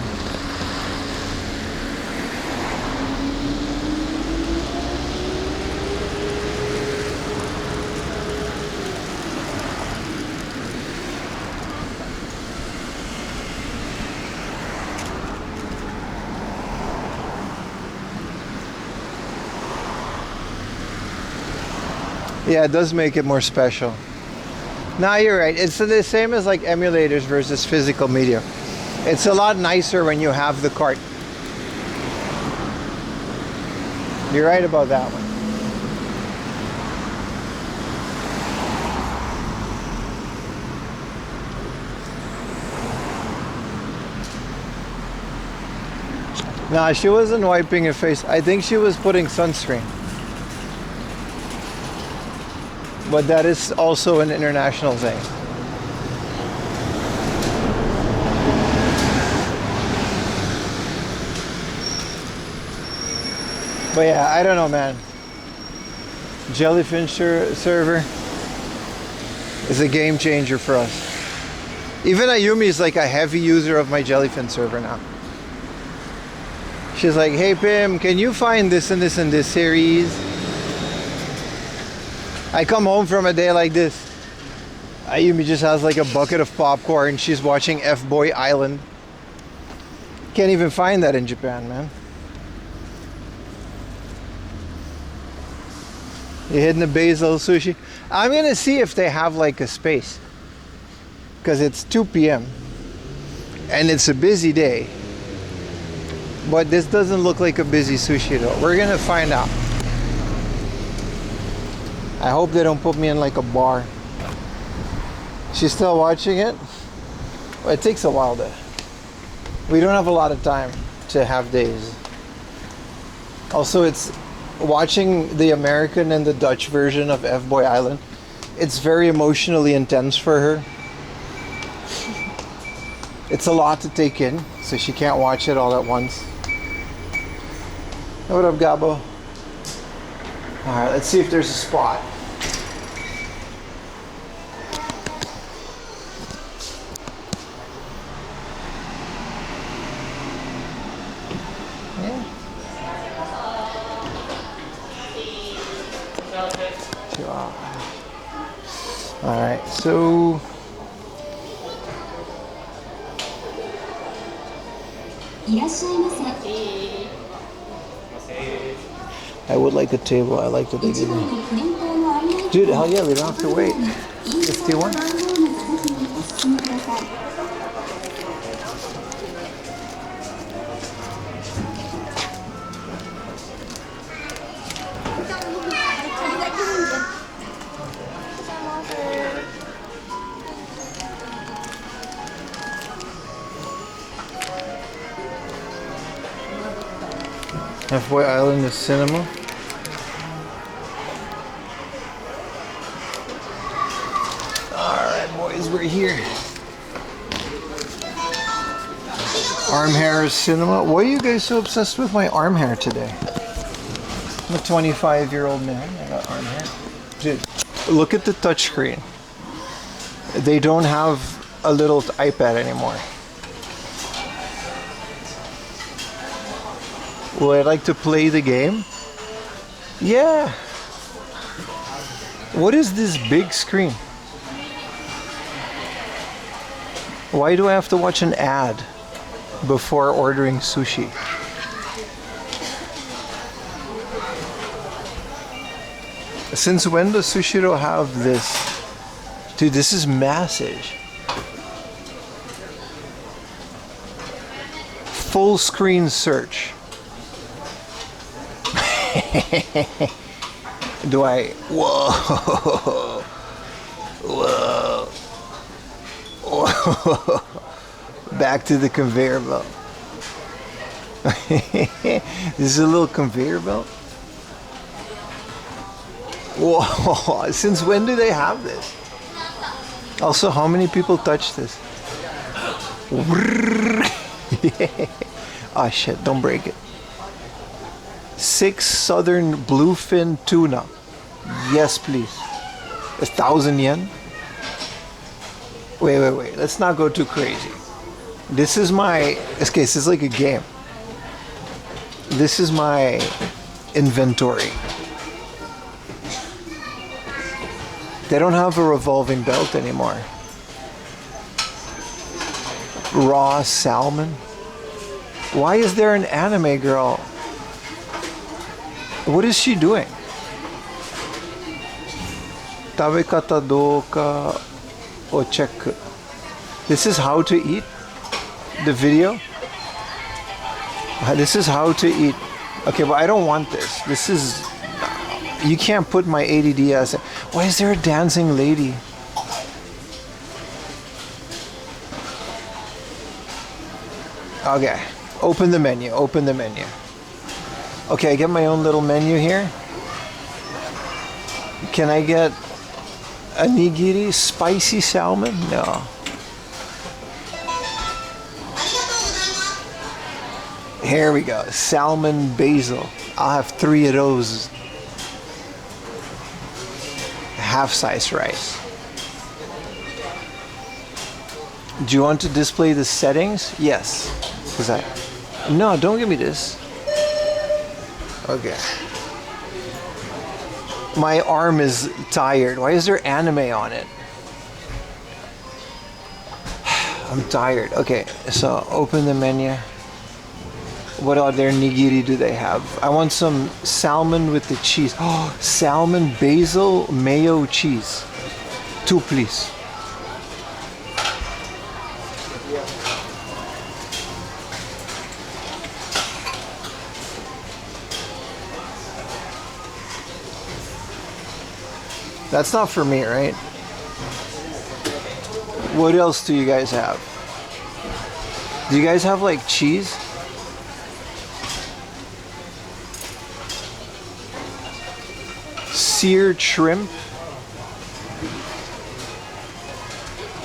Yeah, it does make it more special. Nah, you're right. It's the same as like emulators versus physical media. It's a lot nicer when you have the cart. You're right about that one. Nah, she wasn't wiping her face. I think she was putting sunscreen. But that is also an international thing. But yeah, I don't know, man. Jellyfish server is a game changer for us. Even Ayumi is like a heavy user of my Jellyfin server now. She's like, hey Pim, can you find this and this and this series? I come home from a day like this. Ayumi just has like a bucket of popcorn. She's watching F-Boy Island. Can't even find that in Japan, man. You hitting the basil sushi? I'm gonna see if they have like a space. Because it's 2 p.m. and it's a busy day. But this doesn't look like a busy sushi though. We're gonna find out. I hope they don't put me in like a bar. She's still watching it? Well, it takes a while to... We don't have a lot of time to have days. Also, it's watching the American and the Dutch version of F-Boy Island. It's very emotionally intense for her. It's a lot to take in, so she can't watch it all at once. What up, Gabo? Alright, let's see if there's a spot. Yeah. Alright, so I would like a table. I like the bigger one. Dude, hell yeah, we don't have to wait. 51? Halfway Island is cinema. Alright boys, we're here. Arm hair is cinema. Why are you guys so obsessed with my arm hair today? I'm a 25-year-old man. I got arm hair. Dude, look at the touchscreen. They don't have a little iPad anymore. Would I like to play the game? Yeah. What is this big screen? Why do I have to watch an ad before ordering sushi? Since when does Sushiro have this? Dude, this is massive. Full screen search. Do I? Whoa. Whoa. Whoa. Back to the conveyor belt. This is a little conveyor belt. Whoa. Since when do they have this? Also, how many people touch this? Ah, shit, don't break it. 6 southern bluefin tuna. Yes, please. 1,000 yen? Wait. Let's not go too crazy. This is my... Okay, this is like a game. This is my inventory. They don't have a revolving belt anymore. Raw salmon. Why is there an anime girl? What is she doing? Tabekata doka o check. This is how to eat? The video? This is how to eat. Okay, but I don't want this. This is... You can't put my ADD as... Why is there a dancing lady? Okay. Open the menu. Open the menu. Okay, I get my own little menu here. Can I get a nigiri spicy salmon? No. Here we go. Salmon basil. I'll have 3 of those. Half-size rice. Do you want to display the settings? Yes. No, don't give me this. Okay. My arm is tired. Why is there anime on it? I'm tired. Okay, so open the menu. What other nigiri do they have? I want some salmon with the cheese. Oh, salmon, basil, mayo, cheese. 2, please. That's not for me, right? What else do you guys have? Do you guys have like cheese? Seared shrimp.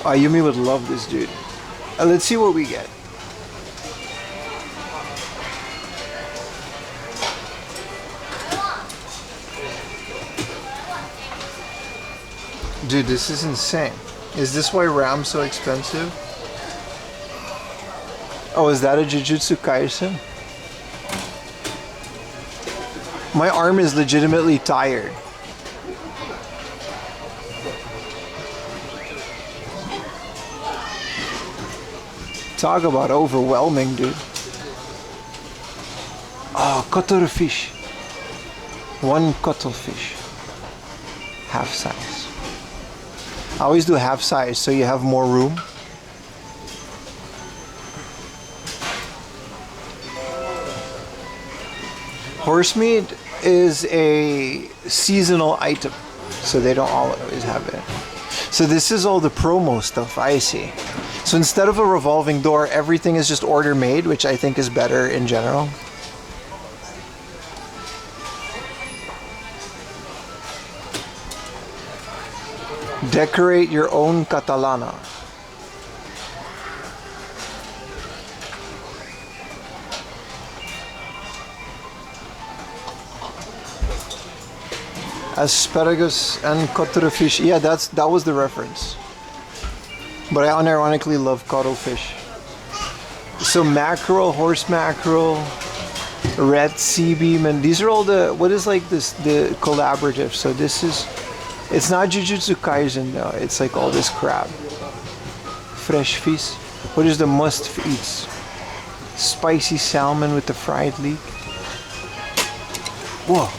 Yumi would love this, dude. Let's see what we get. Dude, this is insane. Is this why ram's so expensive? Oh, is that a Jujutsu Kaisen? My arm is legitimately tired. Talk about overwhelming, dude. Oh, cuttlefish. One cuttlefish. Half size. I always do half size so you have more room. Horse meat is a seasonal item, so they don't always have it. So this is all the promo stuff, I see. So instead of a revolving door, everything is just order made, which I think is better in general. Decorate your own Catalana. Asparagus and cuttlefish. Yeah, that was the reference. But I unironically love cuttlefish. So mackerel, horse mackerel, red sea beam, and these are all the what is like this the collaborative. So this is, it's not Jujutsu Kaisen though. It's like all this crap. Fresh fish. What is the must eats? Spicy salmon with the fried leek. Whoa.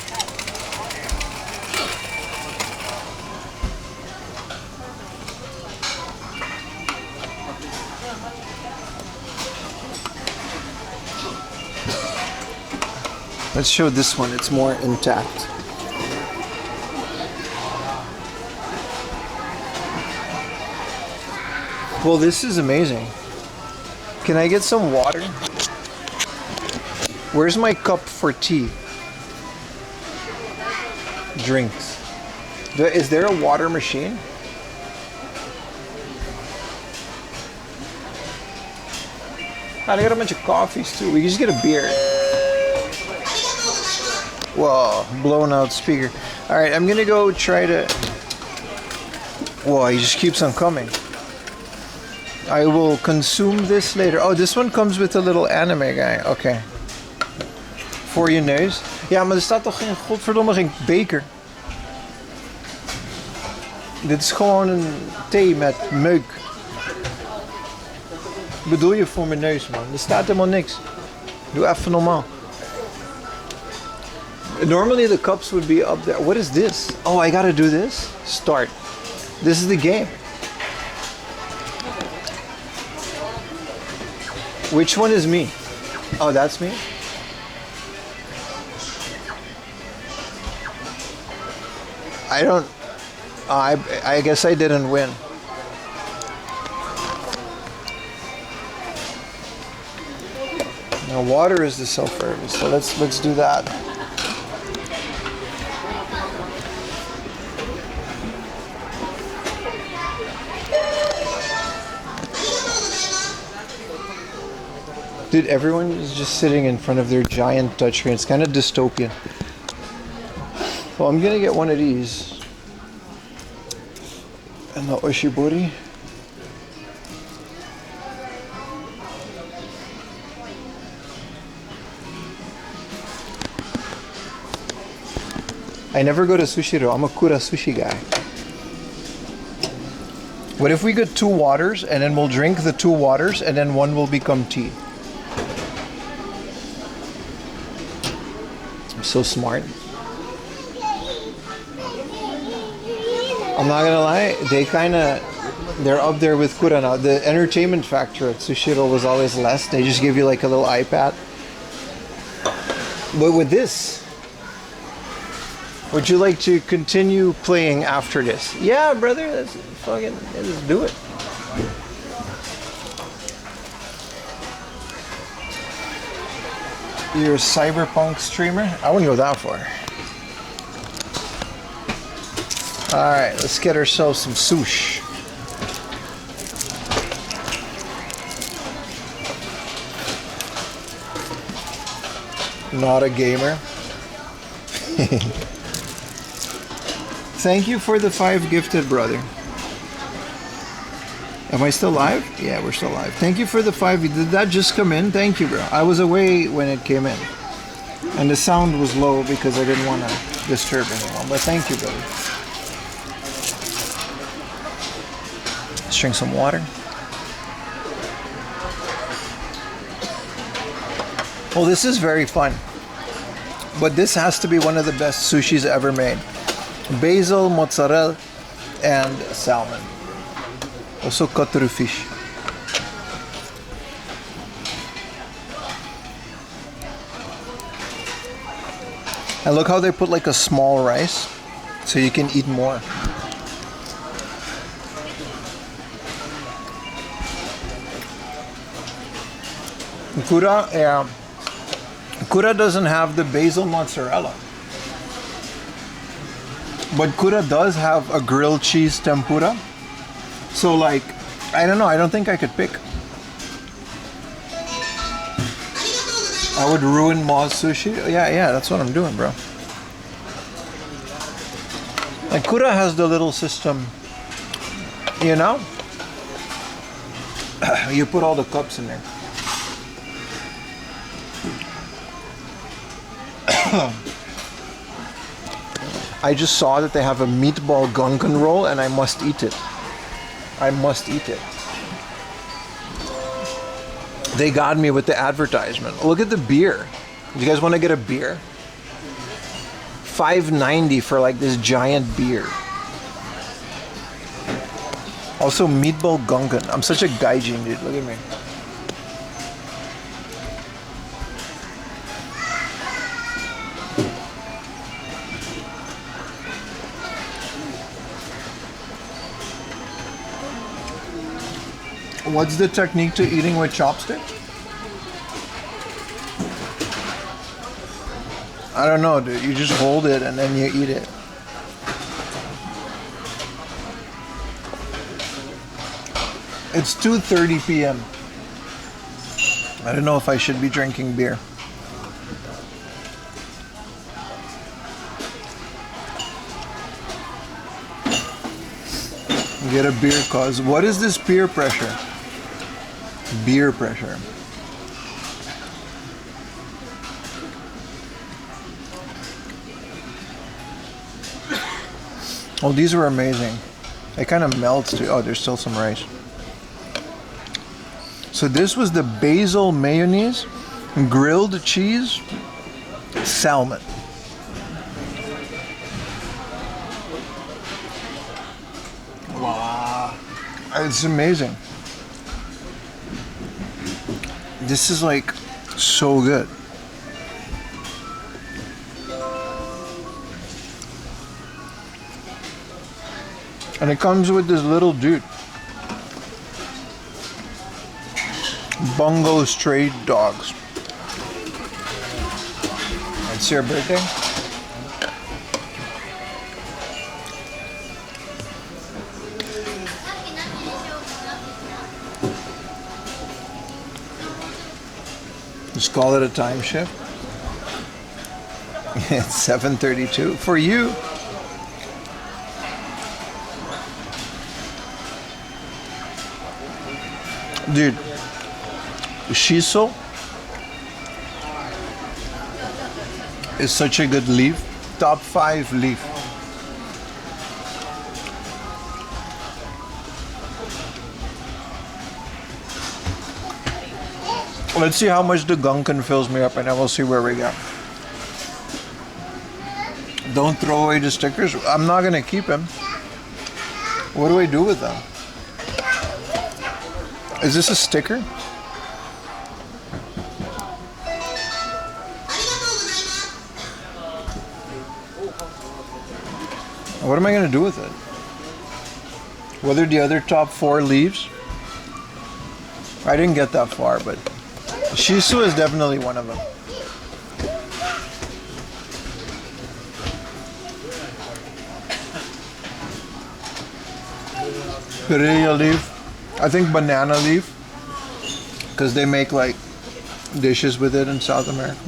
Let's show this one, it's more intact. Well, this is amazing. Can I get some water? Where's my cup for tea? Drinks. Is there a water machine? I got a bunch of coffees too. We can just get a beer. Whoa, blown out speaker. All right, I'm gonna go try to. Whoa, he just keeps on coming. I will consume this later. Oh, this one comes with a little anime guy. Okay. Voor je neus. Ja, maar er staat toch geen, godverdomme, geen beker. Dit is gewoon een thee met meuk. Bedoel je voor mijn neus, man? Er staat helemaal niks. Doe even normaal. Normally the cups would be up there. What is this? Oh, I gotta do this? Start. This is the game. Which one is me? Oh, that's me? I don't... I guess I didn't win. Now water is the self-service, so let's do that. Dude, everyone is just sitting in front of their giant touchscreen. It's kind of dystopian. Well, I'm gonna get one of these. And the oshibori. I never go to Sushiro. I'm a Kura sushi guy. What if we get 2 waters and then we'll drink the 2 waters and then one will become tea? I'm so smart. I'm not gonna lie, they're up there with Kura now. The entertainment factor at Sushiro was always less. They just give you like a little iPad. But with this, would you like to continue playing after this? Yeah, brother, let's do it. You're a cyberpunk streamer? I wouldn't go that far. Alright, let's get ourselves some sushi. Not a gamer. Thank you for the 5 gifted, brother. Am I still live? Yeah, we're still live. Thank you for the 5. Did that just come in? Thank you, bro. I was away when it came in. And the sound was low because I didn't want to disturb anyone. But thank you, buddy. Let's drink some water. Well, this is very fun. But this has to be one of the best sushis ever made. Basil, mozzarella, and salmon. Also cut through fish. And look how they put like a small rice so you can eat more. Kura doesn't have the basil mozzarella. But Kura does have a grilled cheese tempura. So like, I don't know, I don't think I could pick. I would ruin Ma's sushi. Yeah, that's what I'm doing, bro. And Kura has the little system, you know? You put all the cups in there. I just saw that they have a meatball gunkan roll and I must eat it. I must eat it. They got me with the advertisement. Look at the beer. Do you guys want to get a beer? $5.90 for like this giant beer. Also meatball gunkan. I'm such a gaijin, dude. Look at me. What's the technique to eating with chopsticks? I don't know, dude. You just hold it and then you eat it. It's 2:30 p.m. I don't know if I should be drinking beer. Get a beer cause. What is this peer pressure? Beer pressure. Oh, these were amazing. They kind of melt too. Oh, there's still some rice. So this was the basil mayonnaise, grilled cheese, salmon. Wow. It's amazing. This is like so good. And it comes with this little dude. Bungo stray dogs. It's your birthday? Just call it a time shift. It's 7:32 for you. Dude, shiso is such a good leaf. Top 5 leaf. Let's see how much the gunkan fills me up and then we'll see where we go. Don't throw away the stickers. I'm not gonna keep them. What do I do with them? Is this a sticker? What am I gonna do with it? What are the other top 4 leaves? I didn't get that far, but shiso is definitely one of them. Pirilla leaf. I think banana leaf. Because they make like dishes with it in South America.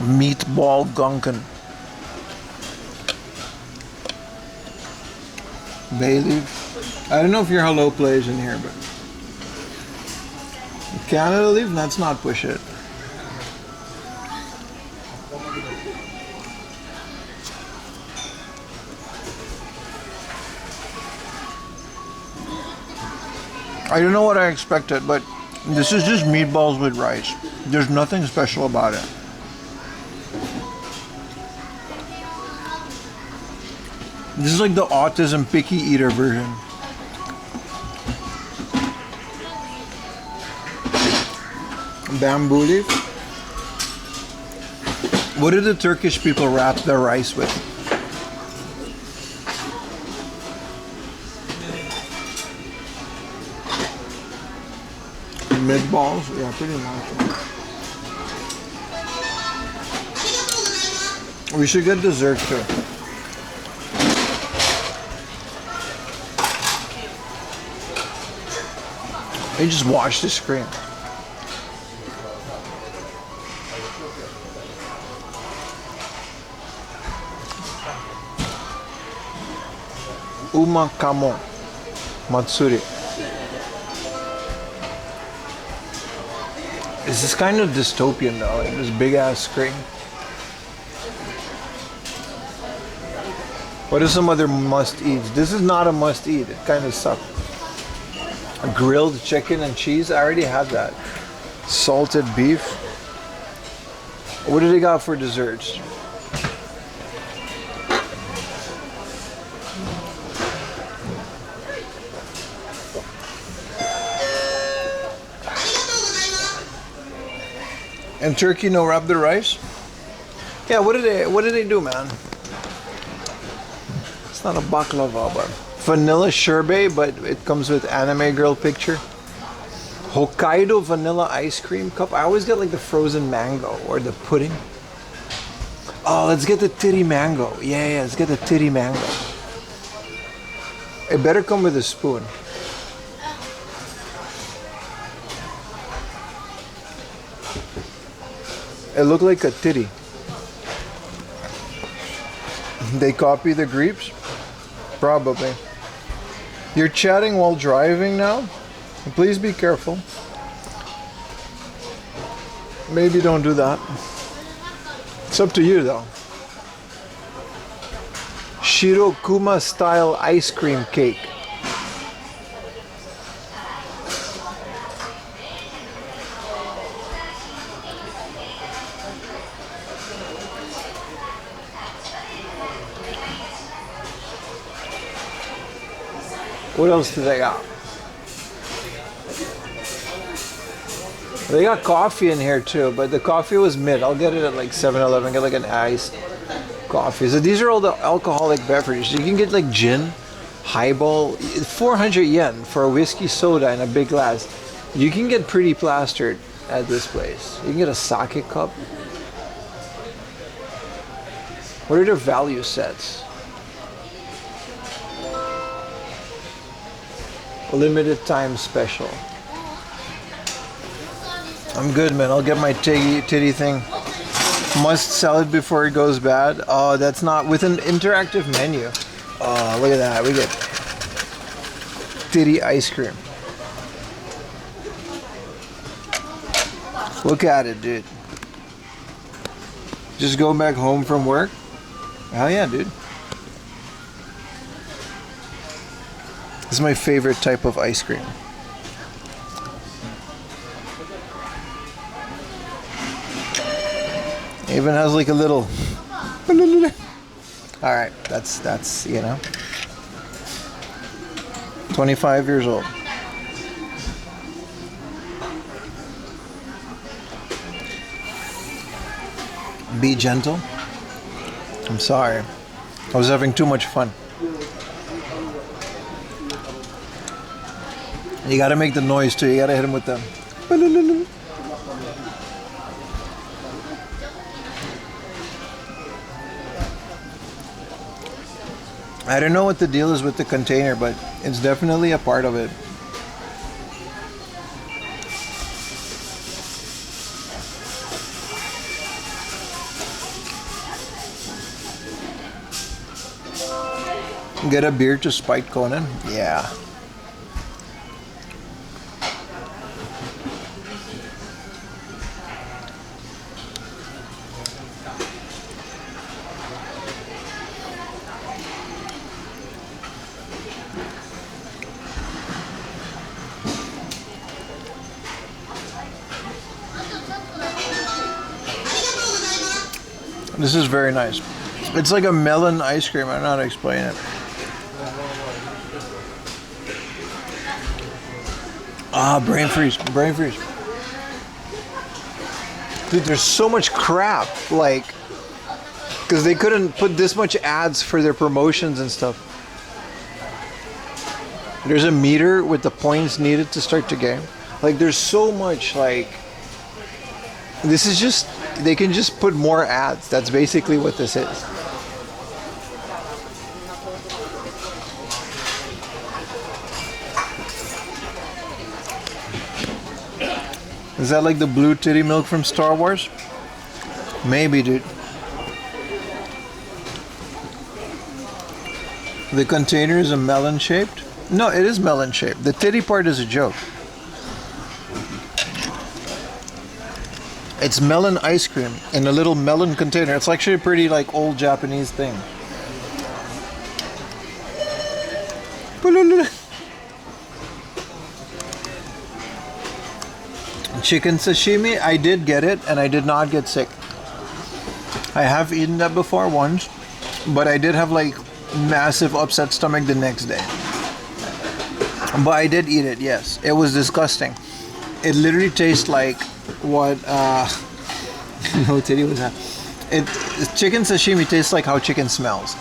Meatball gunkan. Bay leaf. I don't know if your hello plays in here, but Canada leaf, let's not push it. I don't know what I expected, but this is just meatballs with rice. There's nothing special about it. This is like the autism picky eater version. Bamboo leaf. What do the Turkish people wrap their rice with? Meatballs? Yeah, pretty much. We should get dessert too. They just watch the screen. Umakamo Matsuri. This is kind of dystopian though, like this big ass screen. What are some other must-eats? This is not a must-eat. It kind of sucks. Grilled chicken and cheese. I already had that. Salted beef. What do they got for desserts? And turkey no wrap the rice? Yeah, what do they do, man? It's not a baklava, but vanilla sherbet, but it comes with anime girl picture. Hokkaido vanilla ice cream cup. I always get like the frozen mango or the pudding. Oh, let's get the titty mango. Yeah, let's get the titty mango. It better come with a spoon. It looked like a titty. They copy the grapes? Probably. You're chatting while driving now? Please be careful. Maybe don't do that. It's up to you though. Shirokuma style ice cream cake. What else do they got? They got coffee in here too, but the coffee was mid. I'll get it at like 7-Eleven, get like an iced coffee. So these are all the alcoholic beverages. You can get like gin, highball, 400 yen for a whiskey soda in a big glass. You can get pretty plastered at this place. You can get a sake cup. What are their value sets? Limited time special. I'm good, man. I'll get my titty thing. Must sell it before it goes bad. Oh, that's not with an interactive menu. Oh, look at that. We get titty ice cream. Look at it, dude. Just go back home from work. Hell yeah, dude. This is my favorite type of ice cream. It even has like a little. All right, that's you know, 25 years old. Be gentle. I'm sorry. I was having too much fun. You gotta make the noise too. You gotta hit him with them. I don't know what the deal is with the container, but it's definitely a part of it. Get a beer to spite Conan? Yeah. This is very nice. It's like a melon ice cream. I don't know how to explain it. Ah, brain freeze. Brain freeze. Dude, there's so much crap. Like, because they couldn't put this much ads for their promotions and stuff. There's a meter with the points needed to start the game. Like, there's so much, like... This is just... They can just put more ads. That's basically what this is. Is that like the blue titty milk from Star Wars? Maybe, dude. The container is a melon shaped? No, it is melon shaped. The titty part is a joke. It's melon ice cream in a little melon container. It's actually a pretty like old Japanese thing. Chicken sashimi, I did get it and I did not get sick. I have eaten that before once, but I did have like massive upset stomach the next day. But I did eat it, yes. It was disgusting. It literally tastes like what no titty was that. Chicken sashimi tastes like how chicken smells.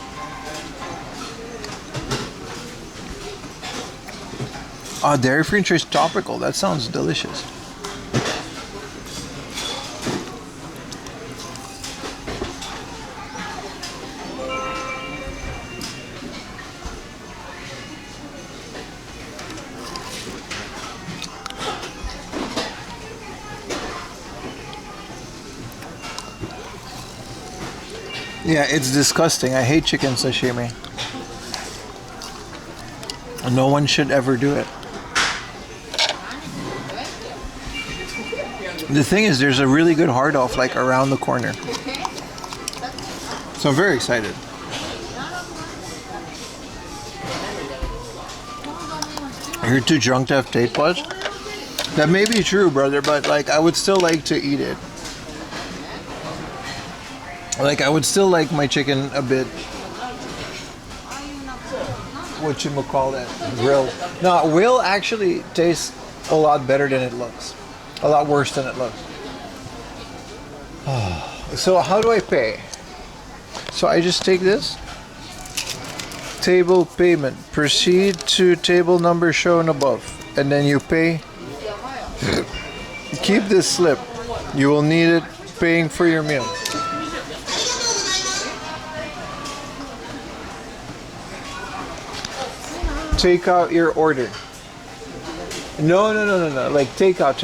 Oh, dairy free choice topical. That sounds delicious. Yeah, it's disgusting. I hate chicken sashimi. No one should ever do it. The thing is, there's a really good hard off like around the corner. So I'm very excited. You're too drunk to have taste buds? That may be true, brother, but like I would still like to eat it. Like I would still like my chicken a bit. What you call that? Grill. No, will actually taste a lot better than it looks. A lot worse than it looks. So how do I pay? So I just take this. Table payment. Proceed to table number shown above. And then you pay. Keep this slip. You will need it paying for your meal. Take out your order. No. Like take out.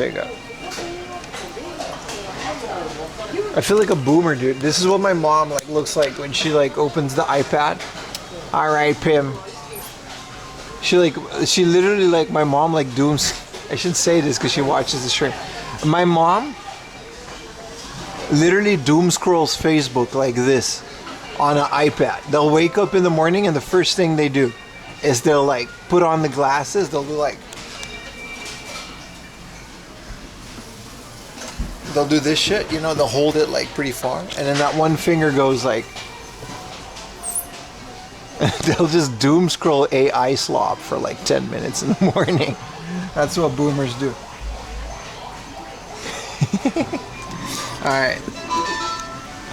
I feel like a boomer, dude. This is what my mom like looks like when she like opens the iPad. All right, Pim. She literally like my mom like dooms. I shouldn't say this because she watches the stream. My mom literally doom scrolls Facebook like this on an iPad. They'll wake up in the morning and the first thing they do is they'll like put on the glasses. They'll do like they'll do this shit, you know, they'll hold it like pretty far and then that one finger goes like they'll just doom scroll AI slop for like 10 minutes in the morning. That's what boomers do. Alright.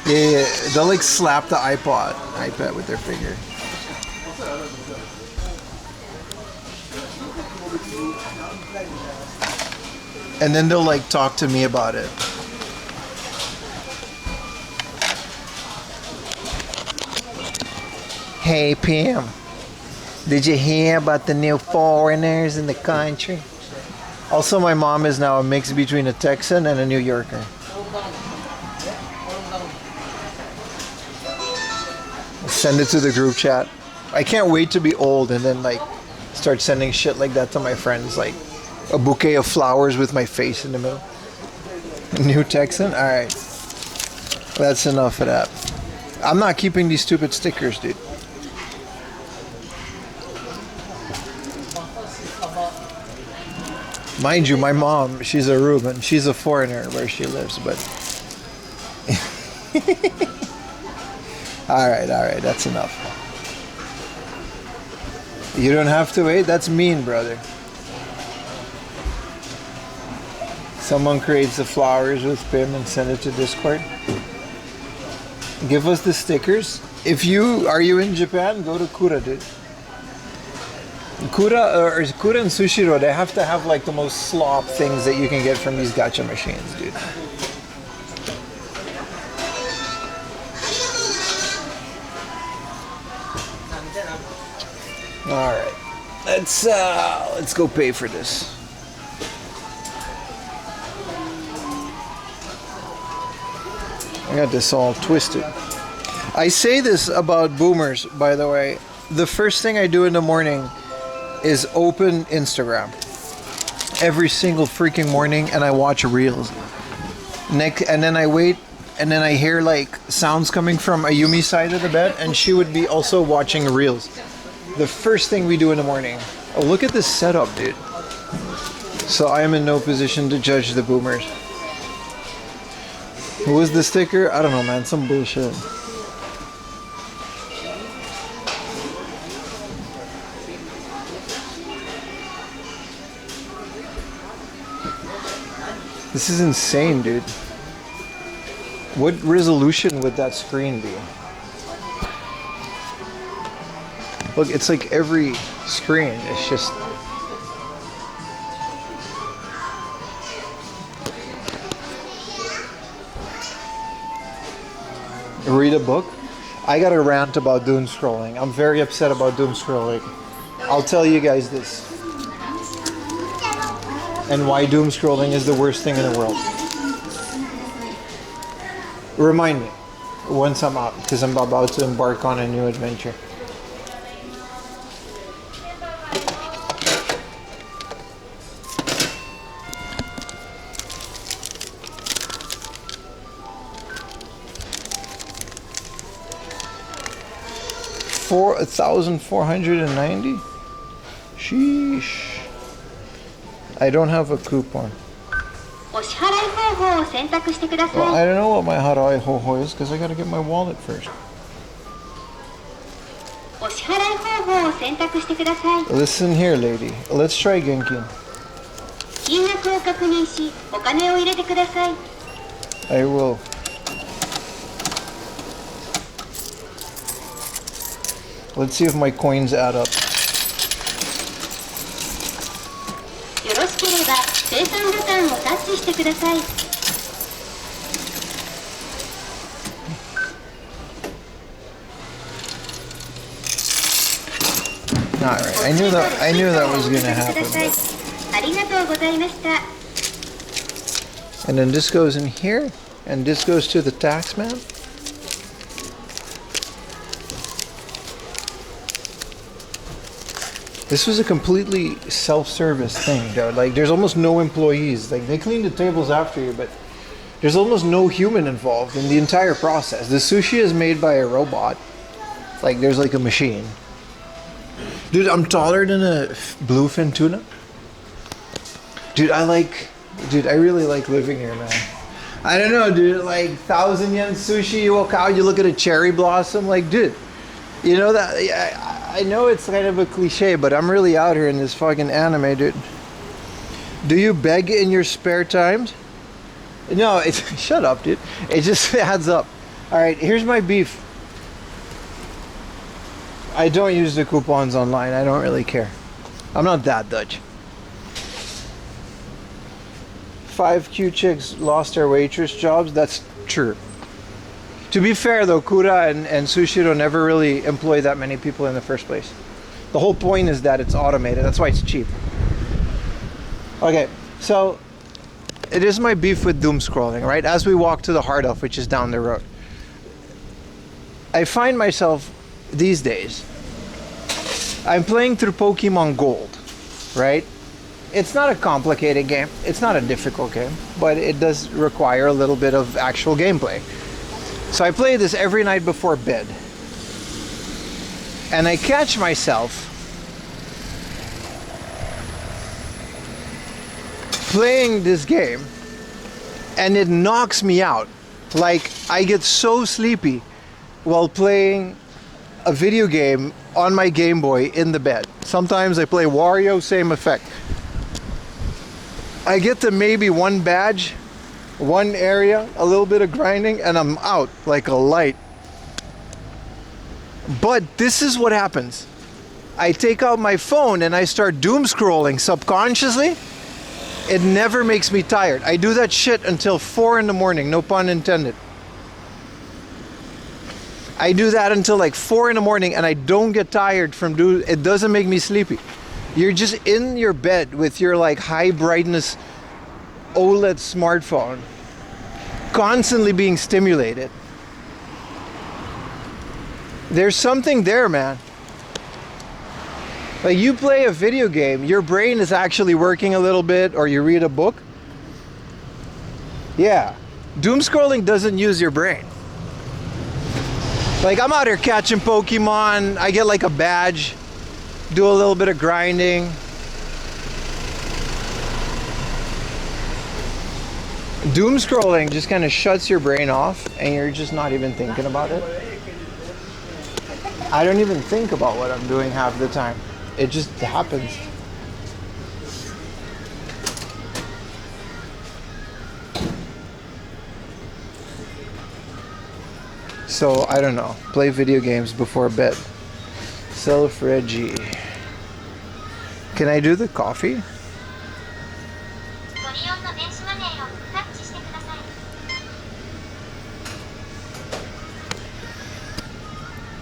Yeah, they'll like slap the iPad with their finger. And then they'll like talk to me about it. Hey Pam, did you hear about the new foreigners in the country? Also, my mom is now a mix between a Texan and a New Yorker. Send it to the group chat. I can't wait to be old and then like start sending shit like that to my friends, like a bouquet of flowers with my face in the middle. New Texan? Alright. That's enough of that. I'm not keeping these stupid stickers, dude. Mind you, my mom, she's a Reuben. She's a foreigner where she lives, but... Alright, that's enough. You don't have to wait? That's mean, brother. Someone creates the flowers with Pim and send it to Discord. Give us the stickers. Are you in Japan? Go to Kura, dude. Kura and Sushiro, they have to have like the most slop things that you can get from these gacha machines, dude. All right, let's go pay for this. I got this all twisted. I say this about boomers, by the way. The first thing I do in the morning is open Instagram every single freaking morning, and I watch reels. And then I wait, and then I hear like sounds coming from Ayumi's side of the bed, and she would be also watching reels. The first thing we do in the morning. Oh, look at this setup, dude. So I am in no position to judge the boomers. What was the sticker? I don't know, man. Some bullshit. This is insane, dude. What resolution would that screen be? Look, it's like every screen. It's just... Read a book? I got a rant about doom scrolling. I'm very upset about doom scrolling. I'll tell you guys this. And why doom scrolling is the worst thing in the world. Remind me once I'm out, because I'm about to embark on a new adventure. $1,490? Sheesh. I don't have a coupon. Well, I don't know what my harai ho is because I gotta get my wallet first. Listen here, lady. Let's try Genkin. I will. Let's see if my coins add up. Alright, I knew that was gonna happen. And then this goes in here, and this goes to the tax man. This was a completely self-service thing, though. Like, there's almost no employees. Like, they clean the tables after you, but there's almost no human involved in the entire process. The sushi is made by a robot. Like, there's like a machine. Dude, I'm taller than a bluefin tuna. Dude, I really like living here, man. I don't know, dude. Like, 1,000 yen sushi, you walk out, you look at a cherry blossom. Like, dude, you know that... I know it's kind of a cliche, but I'm really out here in this fucking anime, dude. Do you beg in your spare times? No, it's... Shut up, dude. It just adds up. Alright, here's my beef. I don't use the coupons online. I don't really care. I'm not that Dutch. 5 cute chicks lost their waitress jobs. That's true. To be fair though, Kura and Sushiro never really employ that many people in the first place. The whole point is that it's automated. That's why it's cheap. Okay, so it is my beef with doom scrolling, right? As we walk to the Heart of, which is down the road. I find myself these days I'm playing through Pokemon Gold, right? It's not a complicated game. It's not a difficult game, but it does require a little bit of actual gameplay. So I play this every night before bed. And I catch myself playing this game and it knocks me out. Like, I get so sleepy while playing a video game on my Game Boy in the bed. Sometimes I play Wario, same effect. I get to maybe one badge, one area, a little bit of grinding, and I'm out like a light. But this is what happens. I take out my phone and I start doom scrolling subconsciously. It never makes me tired. I do that shit until 4 in the morning, no pun intended. I do that until like 4 in the morning and I don't get tired from doing it. Doesn't make me sleepy. You're just in your bed with your like high brightness OLED smartphone, constantly being stimulated. There's something there, man. Like, you play a video game, your brain is actually working a little bit, or you read a book. Yeah, doom scrolling doesn't use your brain. Like, I'm out here catching Pokemon, I get like a badge, do a little bit of grinding. Doom scrolling just kind of shuts your brain off and you're just not even thinking about it. I don't even think about what I'm doing half the time. It just happens. So, I don't know. Play video games before bed. Self-Reggie. Can I do the coffee?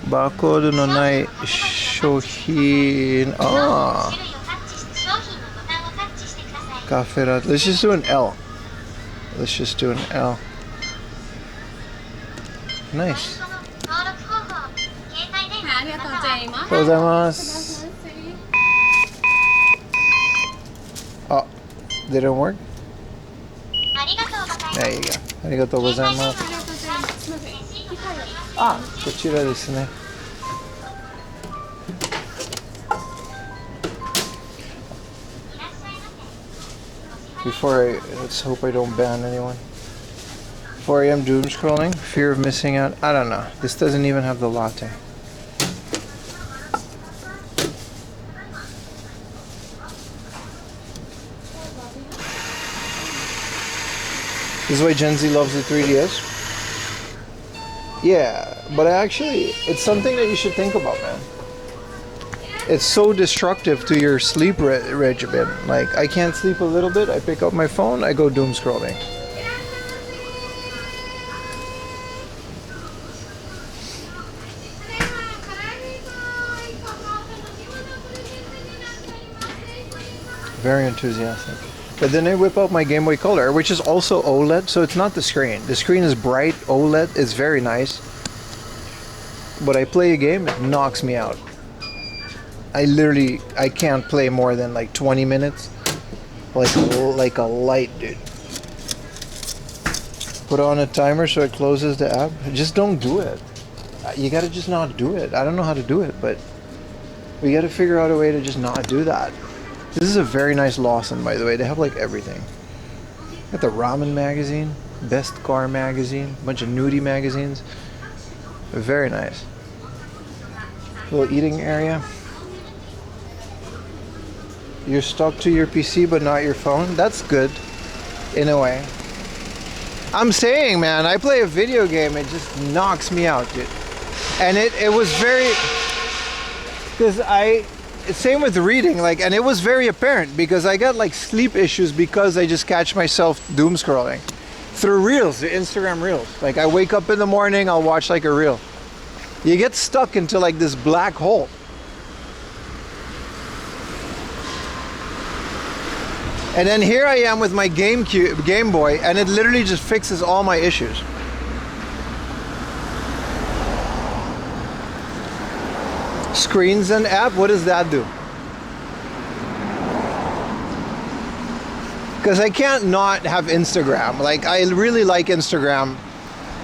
Barcode no nai shohin. Ah. Cafe latte. Let's just do an L. Let's just do an L. Nice. ありがとうございます。おはようございます。Oh, didn't work? There you go. ありがとうございます。あ、こちらですね。Before let's hope I don't ban anyone. 4 a.m. doom scrolling, fear of missing out. I don't know. This doesn't even have the latte. This is why Gen Z loves the 3DS. Yeah, but actually, it's something that you should think about, man. It's so destructive to your sleep regimen. Like, I can't sleep a little bit, I pick up my phone, I go doom scrolling. Very enthusiastic. But then I whip out my Game Boy Color, which is also OLED, so it's not the screen. The screen is bright, OLED, it's very nice. But I play a game, it knocks me out. I can't play more than like 20 minutes. Like a light, dude. Put on a timer so it closes the app. Just don't do it. You gotta just not do it. I don't know how to do it, but we gotta figure out a way to just not do that. This is a very nice Lawson, by the way. They have like everything. Got the ramen magazine, best car magazine, a bunch of nudie magazines. Very nice. Little eating area. You're stuck to your PC but not your phone. That's good, in a way. I'm saying, man, I play a video game, it just knocks me out, dude. And it was very, because same with reading, like, and it was very apparent because I got like sleep issues because I just catch myself doom scrolling through reels, the Instagram reels. Like, I wake up in the morning, I'll watch like a reel. You get stuck into like this black hole. And then here I am with my Game Boy, and it literally just fixes all my issues. Screens and app, what does that do? Because I can't not have Instagram. Like, I really like Instagram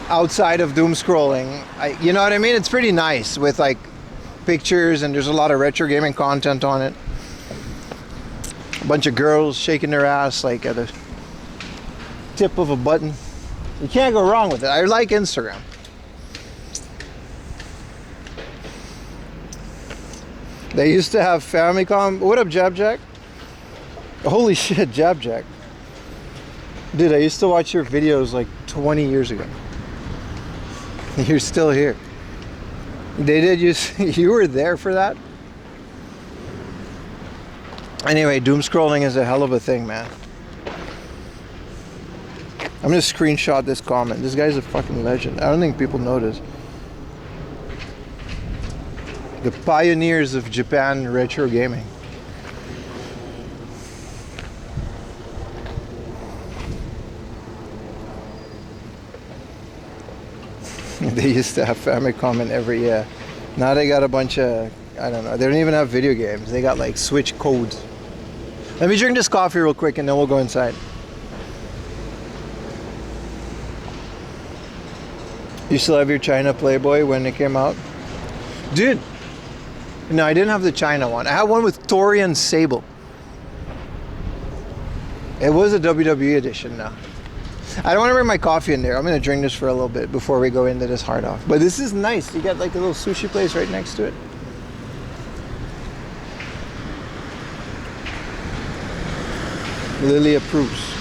outside of doom scrolling. You know what I mean? It's pretty nice with like pictures, and there's a lot of retro gaming content on it. A bunch of girls shaking their ass like at the tip of a button. You can't go wrong with it. I like Instagram. They used to have Famicom. What up, Jab Jack? Holy shit, Jab Jack. Dude, I used to watch your videos like 20 years ago. You're still here. They did you were there for that? Anyway, doom scrolling is a hell of a thing, man. I'm gonna screenshot this comment. This guy's a fucking legend. I don't think people notice. The pioneers of Japan retro gaming. They used to have Famicom in every, yeah. Now they got a bunch of, I don't know, they don't even have video games. They got like Switch codes. Let me drink this coffee real quick and then we'll go inside. You still have your China Playboy when it came out? Dude, no, I didn't have the China one. I had one with Tori and Sable. It was a WWE edition now. I don't want to bring my coffee in there. I'm going to drink this for a little bit before we go into this hard off. But this is nice. You got like a little sushi place right next to it. Lily approves.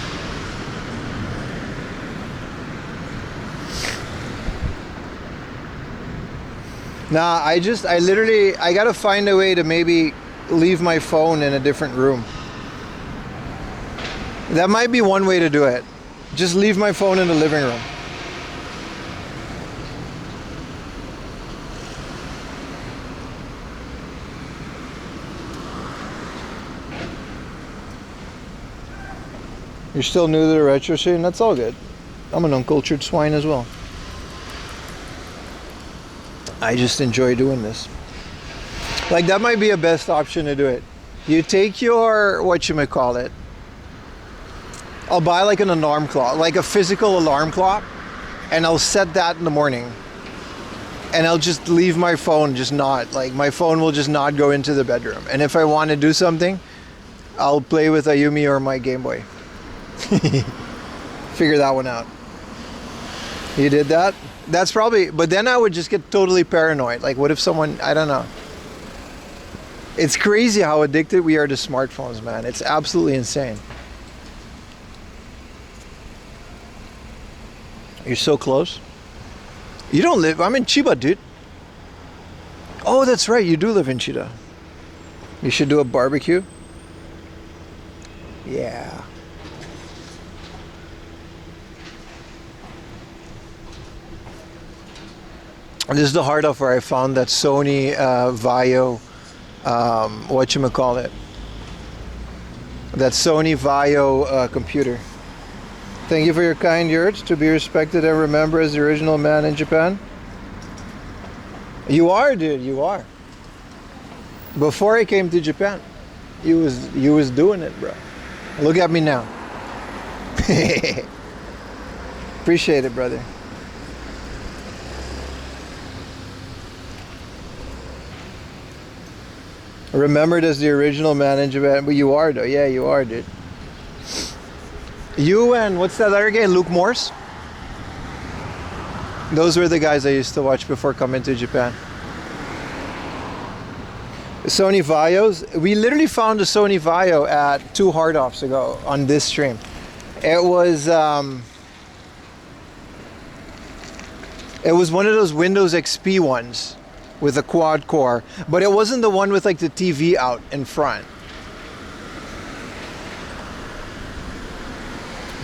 Nah, I gotta find a way to maybe leave my phone in a different room. That might be one way to do it. Just leave my phone in the living room. You're still new to the retro scene? That's all good. I'm an uncultured swine as well. I just enjoy doing this. Like, that might be a best option to do it. You take your, whatchamacallit, I'll buy like an alarm clock, like a physical alarm clock, and I'll set that in the morning. And I'll just leave my phone, my phone will just not go into the bedroom. And if I want to do something, I'll play with Ayumi or my Game Boy. Figure that one out. You did that? That's probably, but then I would just get totally paranoid. Like, what if someone, I don't know. It's crazy how addicted we are to smartphones, man. It's absolutely insane. You're so close. You don't live, I'm in Chiba, dude. Oh, that's right, you do live in Chiba. You should do a barbecue. Yeah. This is the hard off where I found that Sony Vaio, whatchamacallit. That Sony Vaio computer. Thank you for your kind words. To be respected and remembered as the original man in Japan. You are, dude. You are. Before I came to Japan, you was doing it, bro. Look at me now. Appreciate it, brother. Remembered as the original man in Japan, but you are, though. Yeah, you are, dude. You and what's that other guy, Luke Morse? Those were the guys I used to watch before coming to Japan. Sony Vaios. We literally found a Sony Vaio at 2 hard offs ago on this stream. It was one of those Windows XP ones with a quad core, but it wasn't the one with like the TV out in front.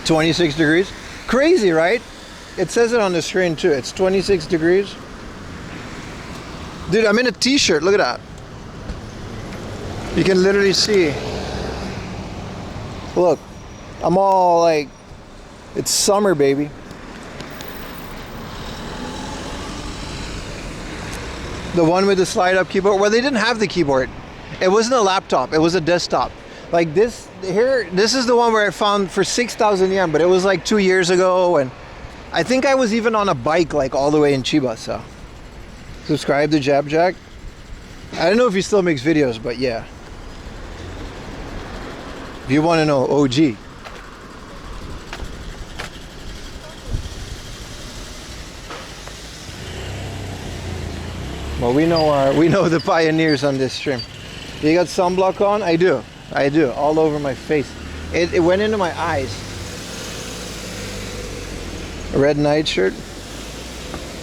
26 degrees. Crazy, right? It says it on the screen too. It's 26 degrees. Dude, I'm in a t-shirt. Look at that. You can literally see. Look, I'm all like, it's summer, baby. The one with the slide up keyboard? Well, they didn't have the keyboard. It wasn't a laptop, it was a desktop. Like this here, this is the one where I found for 6,000 yen, but it was like 2 years ago, and I think I was even on a bike like all the way in Chiba, so. Subscribe to Jab Jack. I don't know if he still makes videos, but yeah. If you want to know, OG. Well, we know the pioneers on this stream. You got sunblock on? I do, all over my face. It went into my eyes. Red Knight shirt.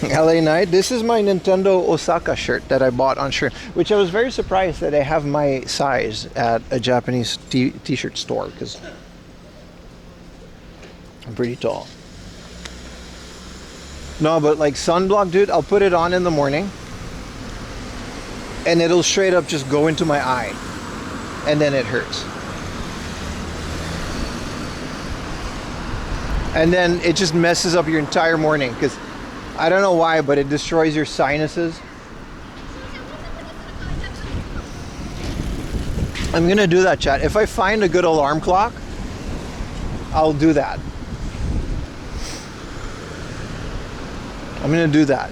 LA Knight. This is my Nintendo Osaka shirt that I bought on Shrimp, which I was very surprised that they have my size at a Japanese t-shirt store, because I'm pretty tall. No, but like sunblock, dude, I'll put it on in the morning and it'll straight up just go into my eye and then it hurts. And then it just messes up your entire morning, because I don't know why, but it destroys your sinuses. I'm gonna do that, chat. If I find a good alarm clock, I'll do that. I'm gonna do that.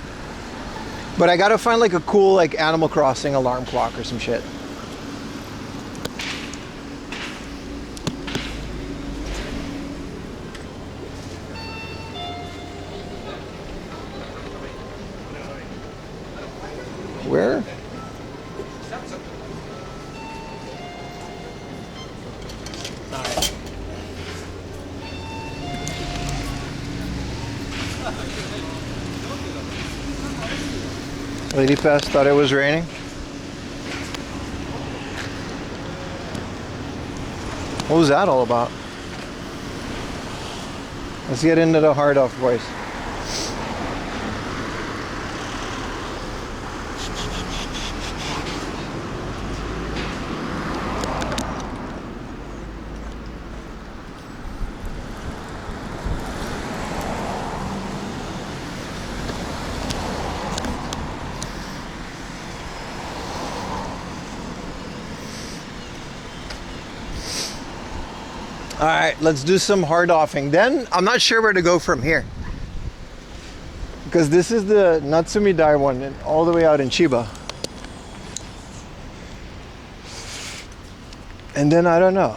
But I gotta find like a cool like Animal Crossing alarm clock or some shit. Where? Lady Pass thought it was raining. What was that all about? Let's get into the hard off, boys. All right, let's do some hard offing. Then I'm not sure where to go from here, because this is the Natsumi Dai one and all the way out in Chiba. And then I don't know.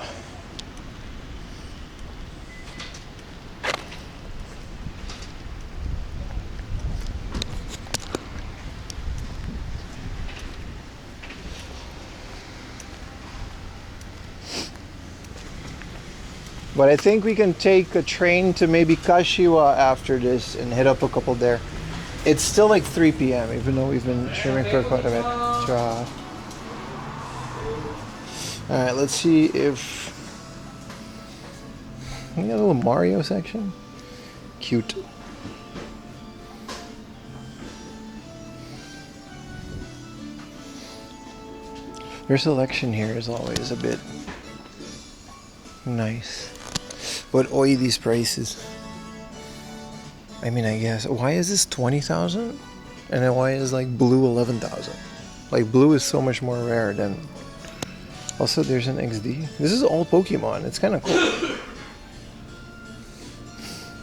But I think we can take a train to maybe Kashiwa after this and hit up a couple there. It's still like 3 p.m. even though we've been streaming for quite a bit. Alright, let's see if... We got a little Mario section. Cute. Their selection here is always a bit nice. But oi, these prices. I mean, I guess. Why is this 20,000? And then why is like blue 11,000? Like blue is so much more rare than... Also, there's an XD. This is all Pokemon. It's kind of cool.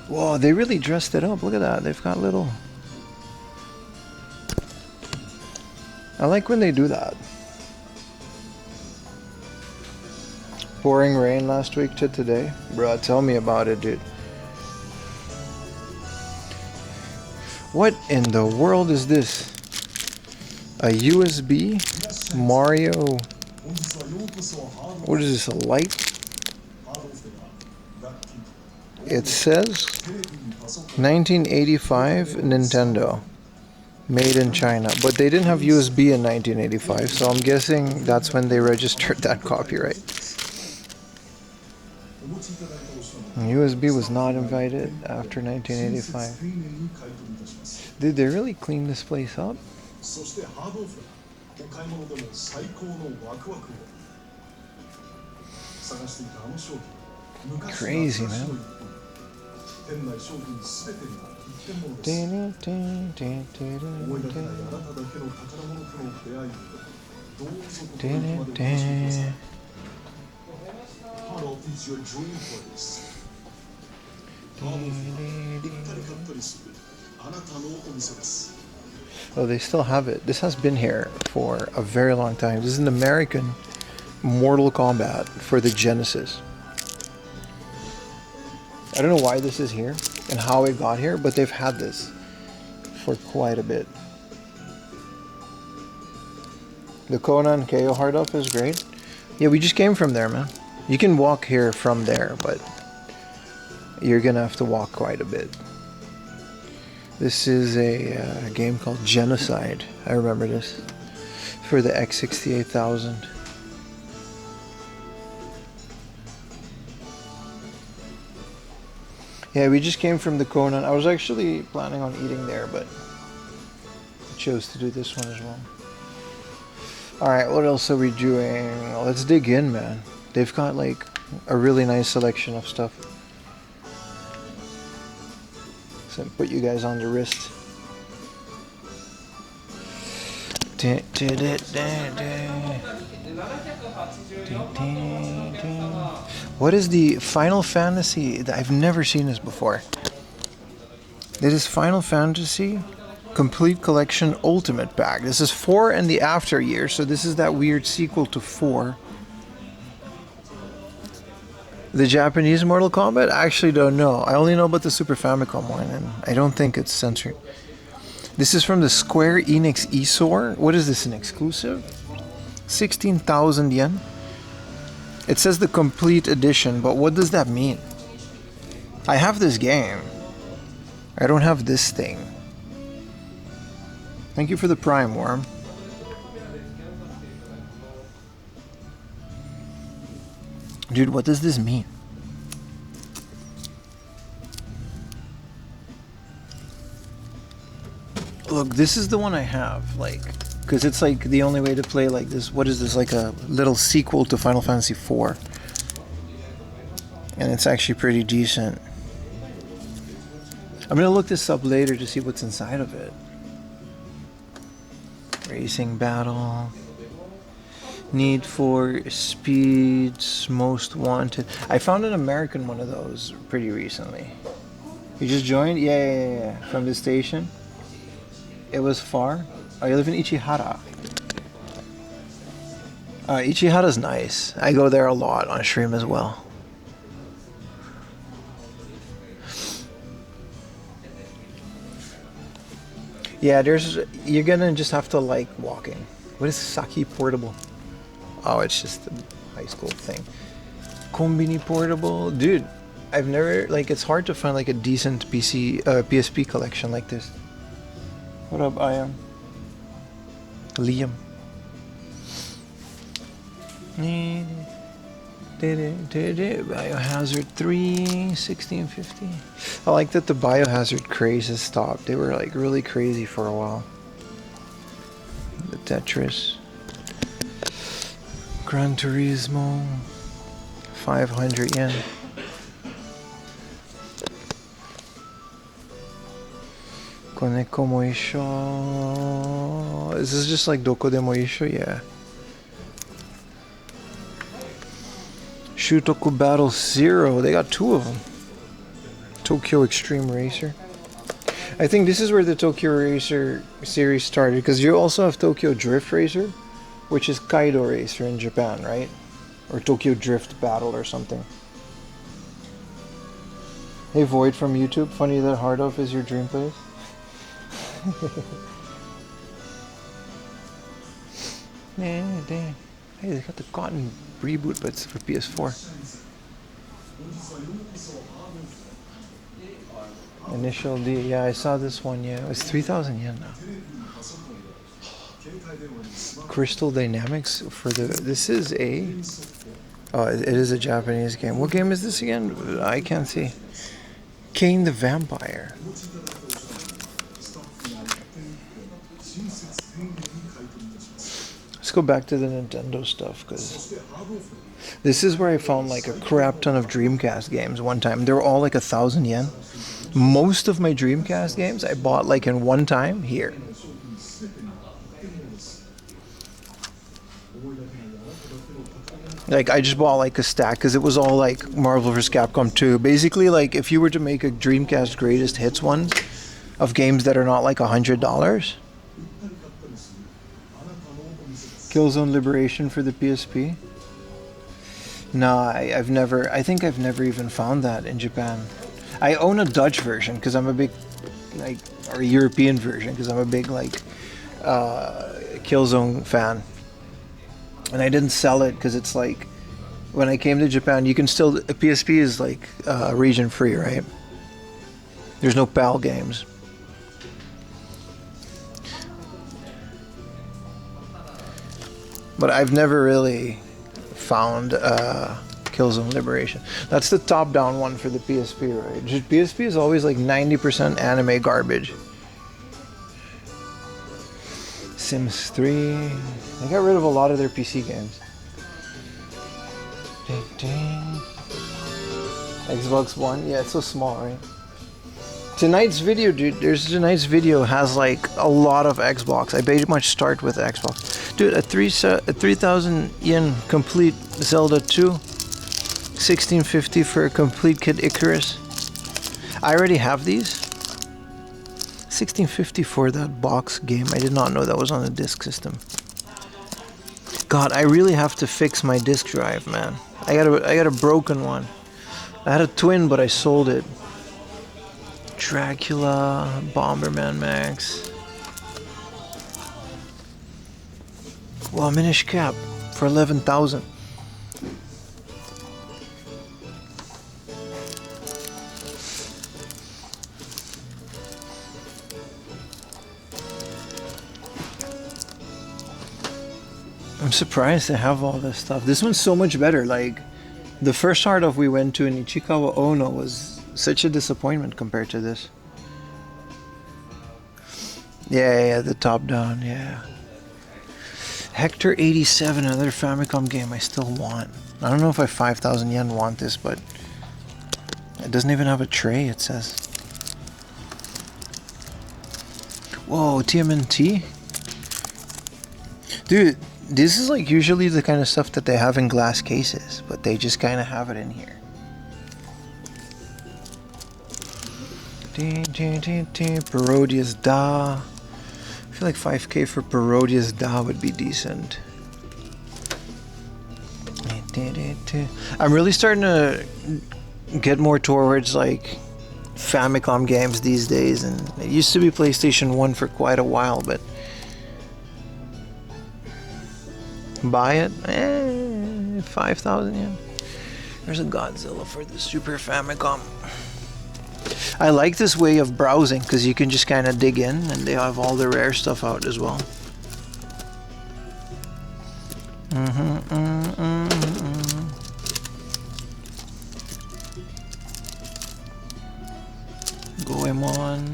Whoa, they really dressed it up. Look at that. They've got little... I like when they do that. Pouring rain last week to today. Bro, tell me about it, dude. What in the world is this? A USB Mario... What is this, a light? It says 1985 Nintendo. Made in China. But they didn't have USB in 1985, so I'm guessing that's when they registered that copyright. USB was not invited after 1985. Did they really clean this place up? Crazy, man. Oh, they still have it. This has been here for a very long time. This is an American Mortal Kombat for the Genesis. I don't know why this is here and how it got here, but they've had this for quite a bit. The Conan KO hard up is great. Yeah, we just came from there, man. You can walk here from there, but you're gonna have to walk quite a bit. This is a game called Genocide. I remember this for the X68000. Yeah, we just came from the Conan. I was actually planning on eating there, but I chose to do this one as well. Alright, what else are we doing? Let's dig in, man. They've got like a really nice selection of stuff. So put you guys on the wrist. What is the Final Fantasy? I've never seen this before. This is Final Fantasy Complete Collection Ultimate Pack. This is 4 and the After Year, so this is that weird sequel to 4. The Japanese Mortal Kombat? I actually don't know. I only know about the Super Famicom one, and I don't think it's censored. This is from the Square Enix eSore. What is this, an exclusive? 16,000 yen. It says the complete edition, but what does that mean? I have this game. I don't have this thing. Thank you for the Prime, Worm. Dude, what does this mean? Look, this is the one I have, like, because it's like the only way to play like this. What is this, like a little sequel to Final Fantasy IV? And it's actually pretty decent. I'm gonna look this up later to see what's inside of it. Racing Battle. Need for Speed's Most Wanted. I found an American one of those pretty recently. You just joined? Yeah. From the station. It was far. Oh, you live in Ichihara. Ichihara's nice. I go there a lot on stream as well. Yeah, you're gonna just have to like walking. What is Saki Portable? Oh, it's just a high school thing. Kombini Portable, dude. I've never, like, it's hard to find like a decent PSP collection like this. What up, I am Liam. Biohazard 3, 1650. I like that the Biohazard craze has stopped. They were like really crazy for a while. The Tetris. Gran Turismo. 500 yen. Koneko Moisho. Is this just like Doko de Moisho? Yeah. Shutoku Battle Zero. They got 2 of them. Tokyo Extreme Racer. I think this is where the Tokyo Racer series started, because you also have Tokyo Drift Racer, which is Kaido Racer in Japan, right? Or Tokyo Drift Battle or something. Hey Void from YouTube, funny that Hard Off is your dream place. Hey, they got the Cotton reboot, but it's for PS4. Initial D, yeah, I saw this one, yeah. It's 3,000 yen now. Crystal Dynamics for the, this is a, oh, it is a Japanese game. What game is this again? I can't see. Kane the Vampire. Let's go back to the Nintendo stuff, because this is where I found like a crap ton of Dreamcast games one time. They were all like 1,000 yen. Most of my Dreamcast games I bought like in one time here. Like, I just bought like a stack because it was all like Marvel vs. Capcom 2. Basically, like, if you were to make a Dreamcast greatest hits one of games that are not like $100, Killzone Liberation for the PSP. No, I think I've never even found that in Japan. I own a Dutch version because I'm a big, like, or a European version because I'm a big, like, Killzone fan. And I didn't sell it because it's like, when I came to Japan, you can still, a PSP is like region free, right? There's no PAL games. But I've never really found Killzone Liberation. That's the top-down one for the PSP, right? PSP is always like 90% anime garbage. Sims 3. They got rid of a lot of their PC games. Ding, ding. Xbox One. Yeah, it's so small, right? Tonight's video, dude. Tonight's video has like a lot of Xbox. I pretty much start with Xbox. Dude, a 3,000 yen complete Zelda 2. 1650 for a complete Kid Icarus. I already have these. 1650 for that box game. I did not know that was on the disc system. God, I really have to fix my disc drive, man. I got a broken one. I had a twin, but I sold it. Dracula, Bomberman Max. Well, Minish Cap for 11,000. I'm surprised they have all this stuff. This one's so much better. Like, the first art off we went to in Ichikawa Ono was such a disappointment compared to this. Yeah, the top down, yeah. Hector 87, another Famicom game I still want. I don't know if I 5,000 yen want this, but it doesn't even have a tray, it says. Whoa, TMNT? Dude, this is like usually the kind of stuff that they have in glass cases, but they just kind of have it in here. Parodius Da. I feel like 5K for Parodius Da would be decent. I'm really starting to get more towards like Famicom games these days, and it used to be PlayStation 1 for quite a while, but buy it? 5,000 yen. There's a Godzilla for the Super Famicom. I like this way of browsing because you can just kind of dig in and they have all the rare stuff out as well. Goemon.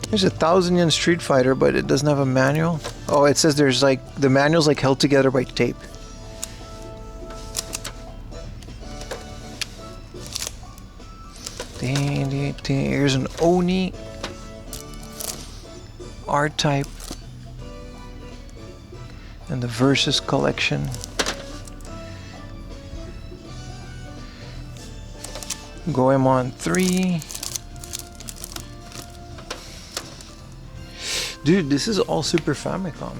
There's a 1,000 yen Street Fighter, but it doesn't have a manual. Oh, it says there's like, the manual's like held together by tape. Here's an Oni R-Type and the Versus collection. Goemon 3. Dude, this is all Super Famicom.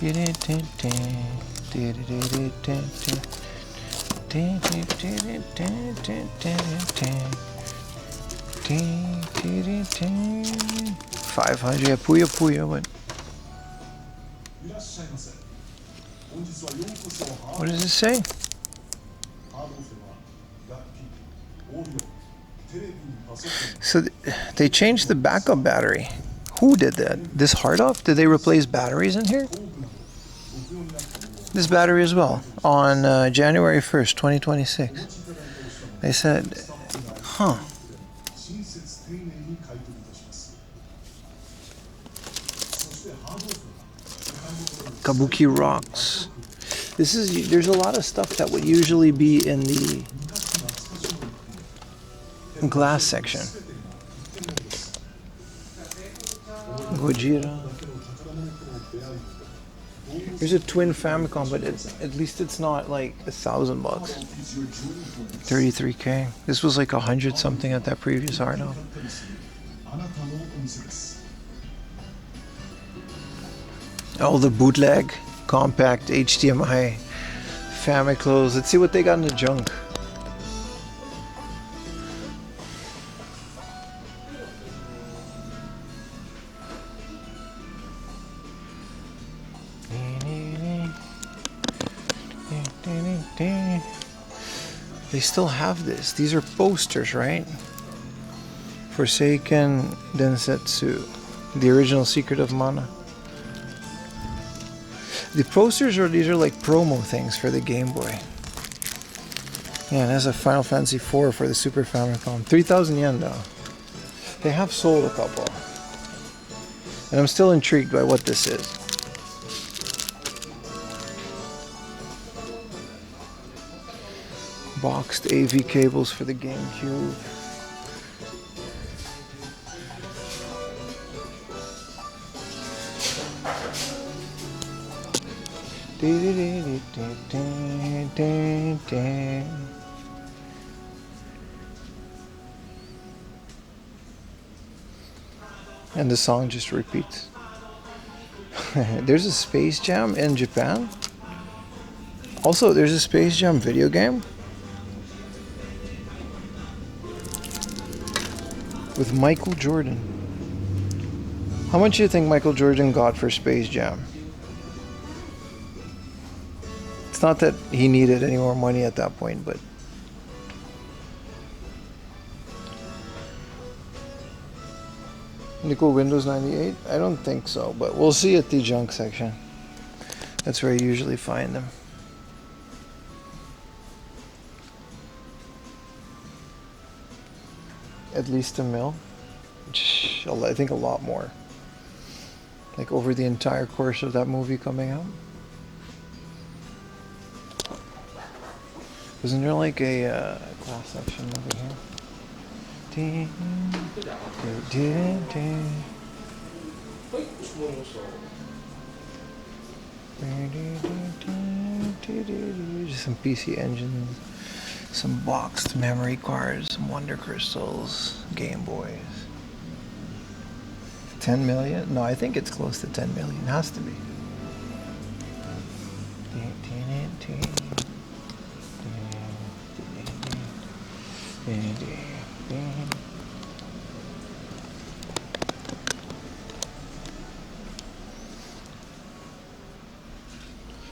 $500, yeah, Puyo, but what does it say? So they changed the backup battery. Who did that? This hard off? Did they replace batteries in here? This battery as well on January 1st, 2026. They said, huh. Kabuki Rocks. There's a lot of stuff that would usually be in the glass section. Gojira. Here's a twin Famicom, but at least it's not like $1,000 bucks. 33K. This was like 100 something at that previous IRL. Oh, the bootleg compact HDMI FamiClose. Let's see what they got in the junk. They still have this. These are posters, right? Forsaken Densetsu. The original Secret of Mana. The posters these are like promo things for the Game Boy. Yeah, and has a Final Fantasy IV for the Super Famicom. 3,000 yen though. They have sold a couple. And I'm still intrigued by what this is. Boxed AV cables for the GameCube. And the song just repeats. There's a Space Jam in Japan. Also, there's a Space Jam video game with Michael Jordan. How much do you think Michael Jordan got for Space Jam? It's not that he needed any more money at that point, but Nickel Windows 98? I don't think so, but we'll see at the junk section. That's where I usually find them. At least $1 mil. I think a lot more. Like over the entire course of that movie coming out. Wasn't there like a class section over here? Just some PC engines, some boxed memory cards, some Wonder Crystals, Game Boys. 10 million? No, I think it's close to 10 million. It has to be.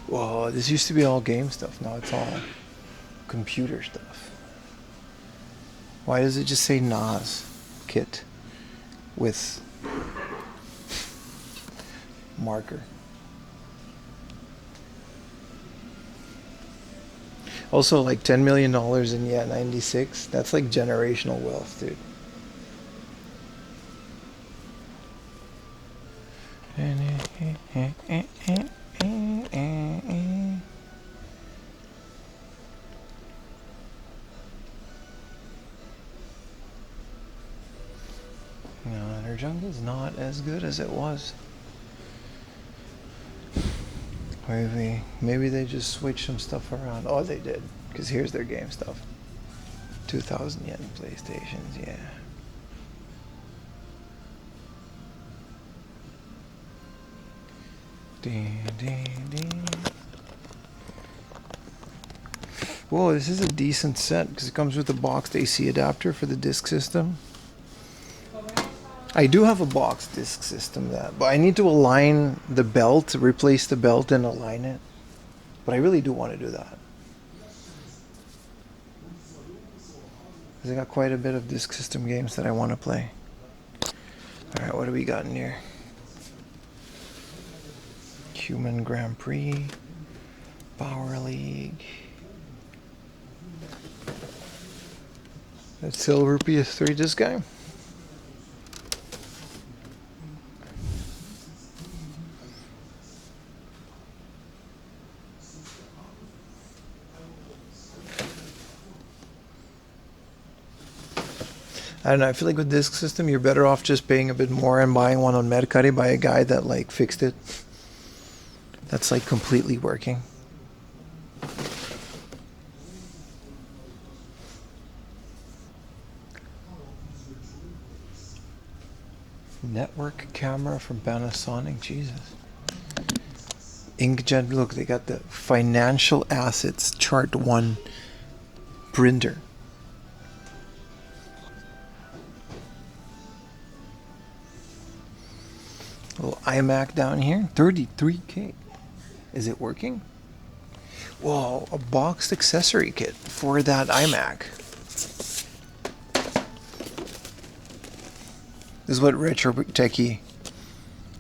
Whoa, this used to be all game stuff. Now it's all computer stuff. Why does it just say NAS kit with marker? Also, like $10 million in 96. That's like generational wealth, dude. No, their jungle's not as good as it was. Maybe they just switched some stuff around. Oh, they did. Because here's their game stuff. 2,000 yen PlayStations, yeah. Whoa, this is a decent set because it comes with a boxed AC adapter for the disc system. I do have a boxed disc system, but I need to align the belt, replace the belt and align it. But I really do want to do that. Because I got quite a bit of disc system games that I want to play. Alright, what do we got in here? Human Grand Prix, Power League. That silver PS3 disc game. I don't know. I feel like with disc system, you're better off just paying a bit more and buying one on Mercari by a guy that like fixed it. That's like completely working. Network camera from Panasonic. Jesus. Inkjet. Look, they got the financial assets chart 1 printer. Little iMac down here, 33K. Is it working? Whoa, a boxed accessory kit for that iMac. This is what Retro Techie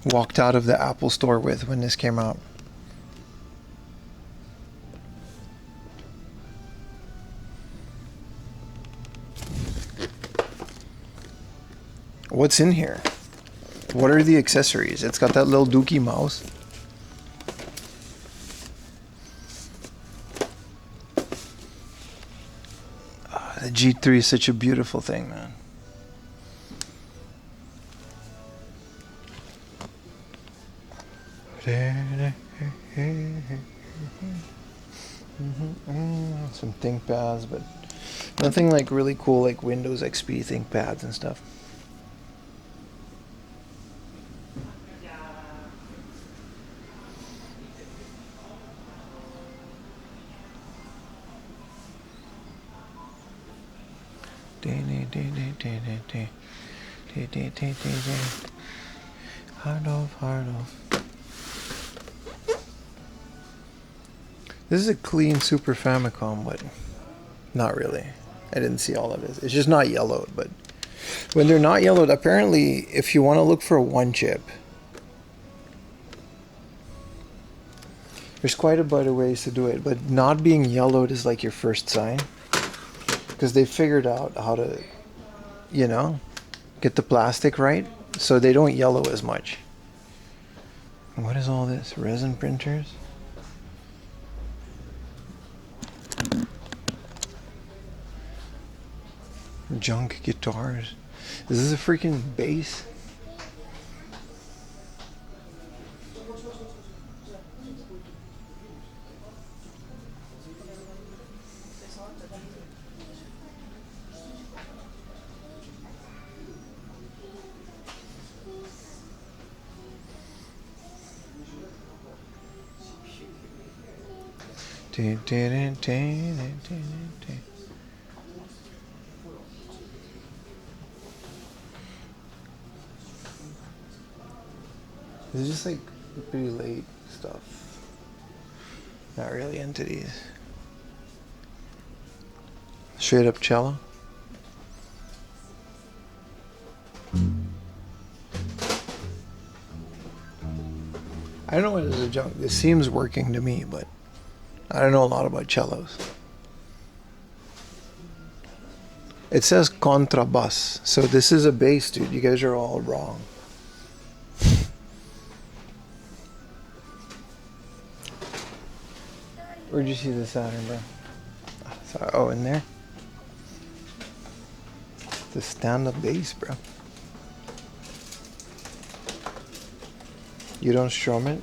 walked out of the Apple store with when this came out. What's in here? What are the accessories? It's got that little dookie mouse. The G3 is such a beautiful thing, man. Some ThinkPads, but nothing like really cool like Windows XP ThinkPads and stuff. Hard off. This is a clean Super Famicom, but not really. I didn't see all of it. It's just not yellowed, but when they're not yellowed, apparently if you want to look for a 1 chip, there's quite a bit of ways to do it, but not being yellowed is like your first sign. Because they figured out how to, you know, get the plastic right so they don't yellow as much. What is all this? Resin printers? Junk guitars. Is this a freaking bass? This is just like pretty late stuff. Not really into these. Straight up cello. I don't know what is a junk. This seems working to me, but I don't know a lot about cellos. It says contrabass, so this is a bass, dude. You guys are all wrong. Where'd you see this at, bro? Sorry. Oh, in there? The stand-up bass, bro. You don't strum it?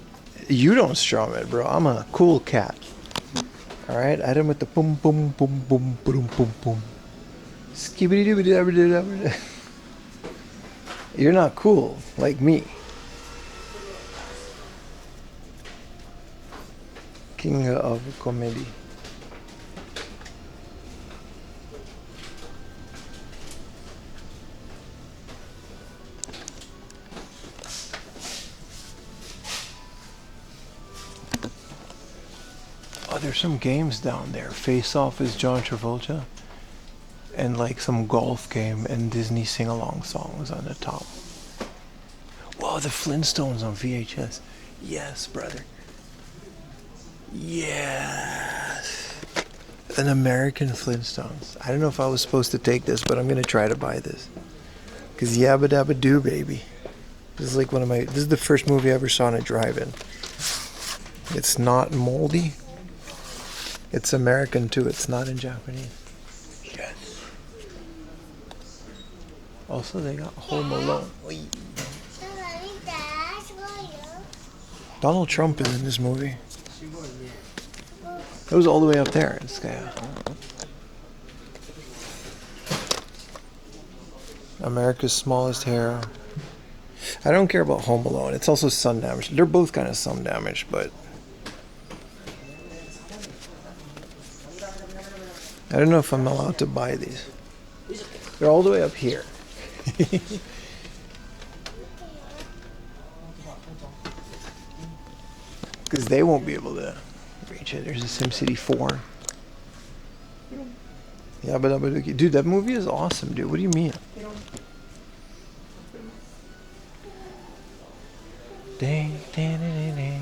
You don't strum it, bro. I'm a cool cat. Alright? I hit him with the boom, boom, boom, boom, boom, boom, boom. Skibidi-dibidi-dabidi-dabidi. You're not cool like me. King of comedy. Oh, there's some games down there. Face Off is John Travolta. And like some golf game and Disney sing-along songs on the top. Whoa, the Flintstones on VHS. Yes, brother. Yes. An American Flintstones. I don't know if I was supposed to take this, but I'm going to try to buy this. Because yabba dabba doo, baby. This is like this is the first movie I ever saw in a drive-in. It's not moldy. It's American too. It's not in Japanese. Yes. Also, they got Home Alone. Oy. Donald Trump is in this movie. It was all the way up there. This guy. America's Smallest Hero. I don't care about Home Alone. It's also sun damaged. They're both kind of sun damaged, but I don't know if I'm allowed to buy these. They're all the way up here. Because they won't be able to reach it. There's a SimCity 4. Yeah, but dude, that movie is awesome, dude. What do you mean? Dang, dang, dang, dang.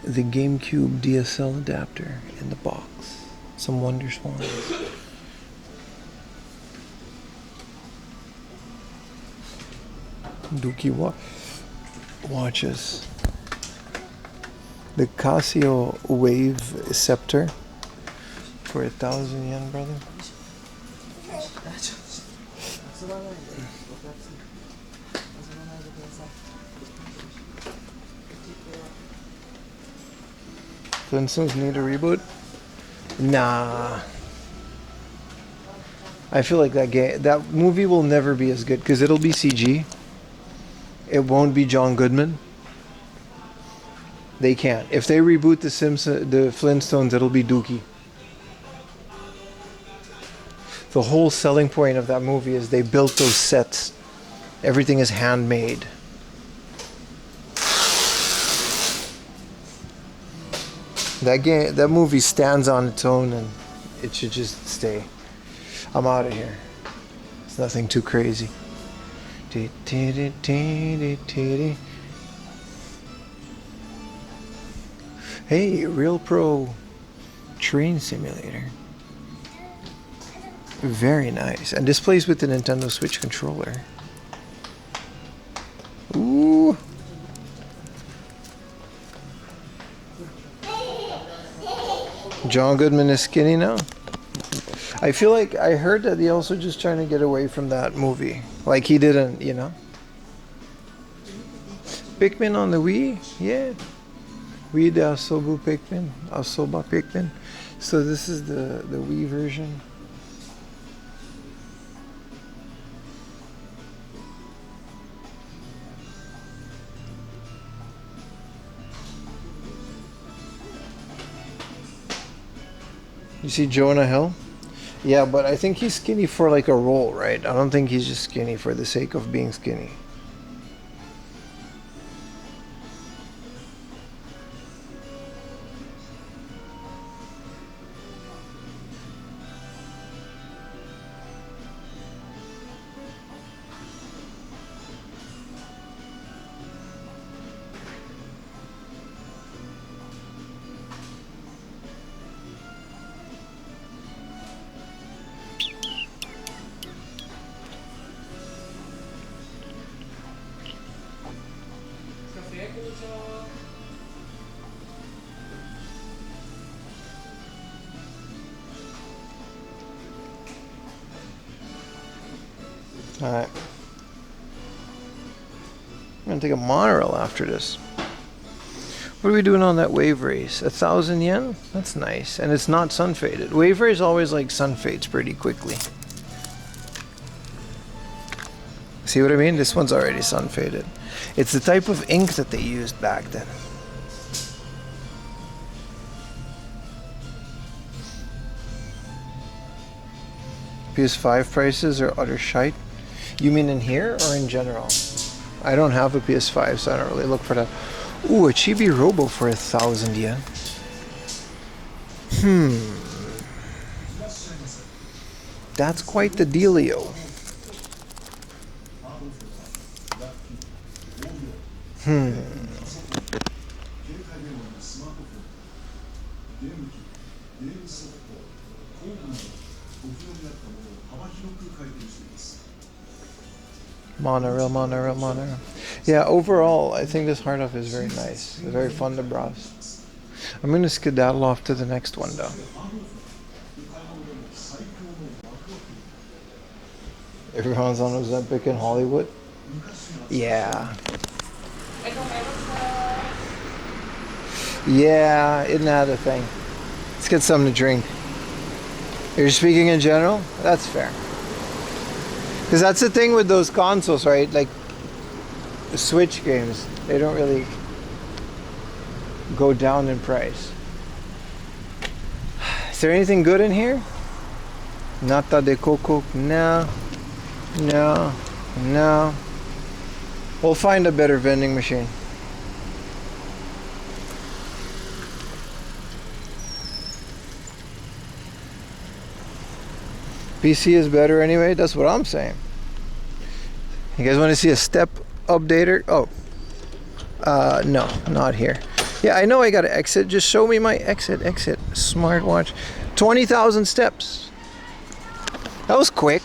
The GameCube DSL adapter in the box. Some Wonder Swans. Dookie watches. The Casio Wave Scepter for 1,000 yen, brother. Flintstones need a reboot? Nah. I feel like that movie will never be as good because it'll be CG. It won't be John Goodman. They can't. If they reboot the Flintstones, it'll be Dookie. The whole selling point of that movie is they built those sets. Everything is handmade. That movie stands on its own and it should just stay. I'm out of here. It's nothing too crazy. Hey, Real Pro Train Simulator. Very nice. And this plays with the Nintendo Switch controller. Ooh. John Goodman is skinny now. I feel like I heard that he also just trying to get away from that movie. Like he didn't, you know. Pikmin on the Wii? Yeah. Wii de Asobu Pikmin. Asoba Pikmin. So this is the Wii version. You see Jonah Hill? Yeah, but I think he's skinny for like a role, right? I don't think he's just skinny for the sake of being skinny. Alright. I'm gonna take a monorail after this. What are we doing on that wave race? 1,000 yen? That's nice. And it's not sun faded. Wave race always like sun fades pretty quickly. See what I mean? This one's already sun faded. It's the type of ink that they used back then. PS5 prices are utter shite. You mean in here or in general? I don't have a PS5, so I don't really look for that. Ooh, a Chibi Robo for 1,000 yen. That's quite the dealio. Monorail. Yeah, overall, I think this hard off is very nice. It's very fun to browse. I'm gonna skedaddle off to the next one though. Everyone's on Ozempic in Hollywood. Yeah. Yeah, isn't that a thing? Let's get something to drink. You're speaking in general? That's fair. Because that's the thing with those consoles, right? Like the Switch games, they don't really go down in price. Is there anything good in here? Nata de coco? No. No. No. We'll find a better vending machine. PC is better anyway, that's what I'm saying. You guys want to see a step updater? Oh. No, not here. Yeah, I know I gotta exit. Just show me my exit. Smartwatch. 20,000 steps. That was quick.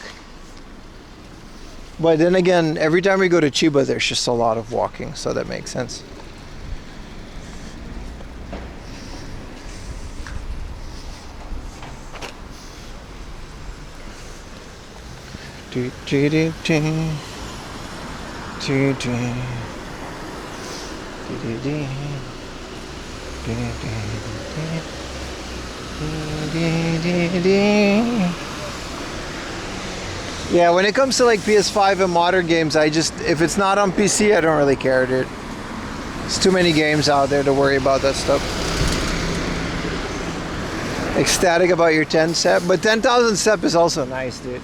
But then again, every time we go to Chiba, there's just a lot of walking, so that makes sense. Yeah, when it comes to like PS5 and modern games, if it's not on PC, I don't really care, dude. There's too many games out there to worry about that stuff. Ecstatic about your 10 step, but 10,000 step is also nice, dude.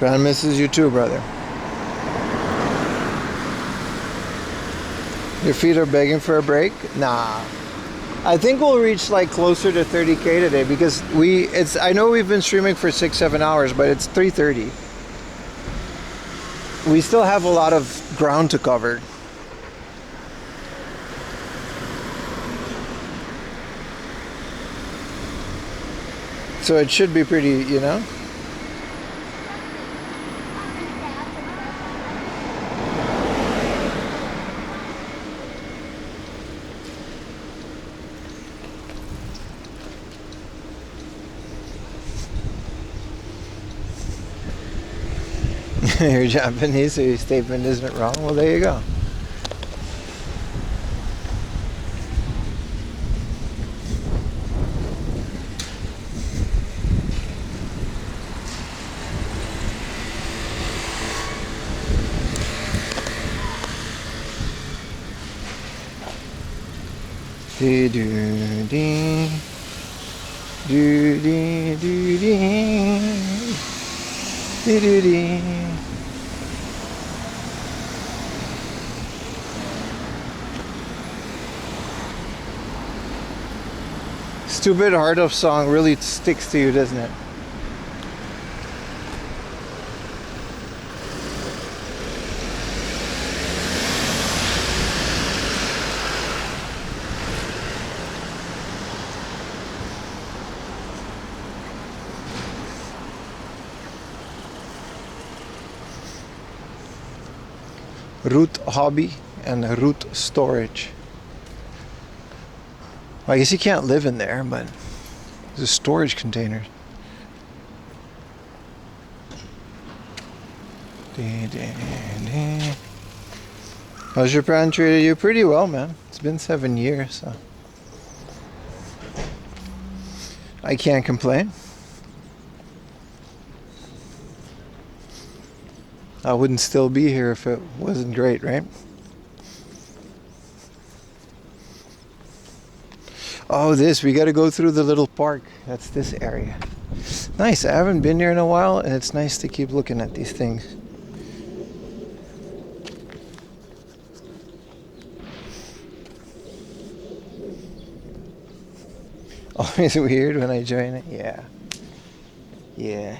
Japan misses you too, brother. Your feet are begging for a break? Nah. I think we'll reach like closer to 30K today because I know we've been streaming for 6-7 hours, but it's 3:30. We still have a lot of ground to cover. So it should be pretty, you know? You're Japanese, so your statement isn't wrong. Well, there you go. Do do dee do dee do dee do do dee. Stupid Heart of song really sticks to you, doesn't it? Root hobby and root storage. Well, I guess you can't live in there, but there's a storage container. How's Japan treated you? Pretty well, man. It's been 7 years, so I can't complain. I wouldn't still be here if it wasn't great, right? Oh, we got to go through the little park. That's this area. Nice. I haven't been here in a while, and it's nice to keep looking at these things. Always weird when I join it. Yeah. Yeah.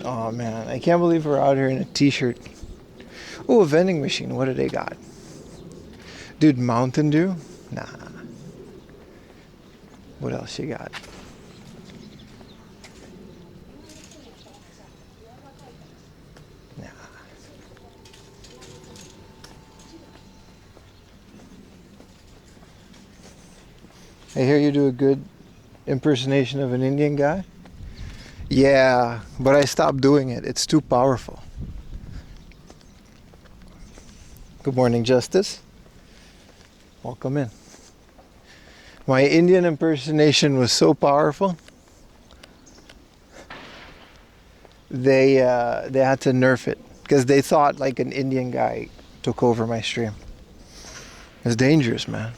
Oh man, I can't believe we're out here in a t-shirt. Oh, a vending machine. What do they got? Dude, Mountain Dew? Nah. What else you got? Nah. I hear you do a good impersonation of an Indian guy. Yeah, but I stopped doing it. It's too powerful. Good morning, Justice. Welcome in. My Indian impersonation was so powerful, they had to nerf it because they thought like an Indian guy took over my stream. It's dangerous, man.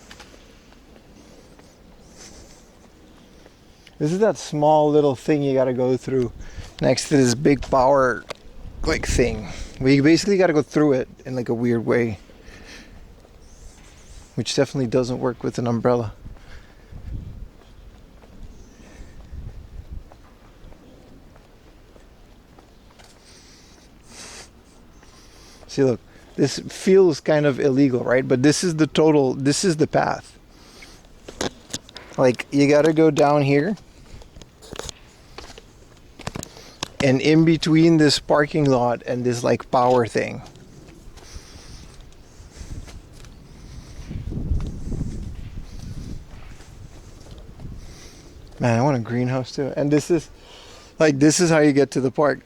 This is that small little thing you gotta go through next to this big power like thing. We basically gotta go through it in like a weird way, which definitely doesn't work with an umbrella. See, look, this feels kind of illegal, right? But this is the path. Like, you gotta go down here. And in between this parking lot and this like power thing. Man, I want a greenhouse too. And this is how you get to the park.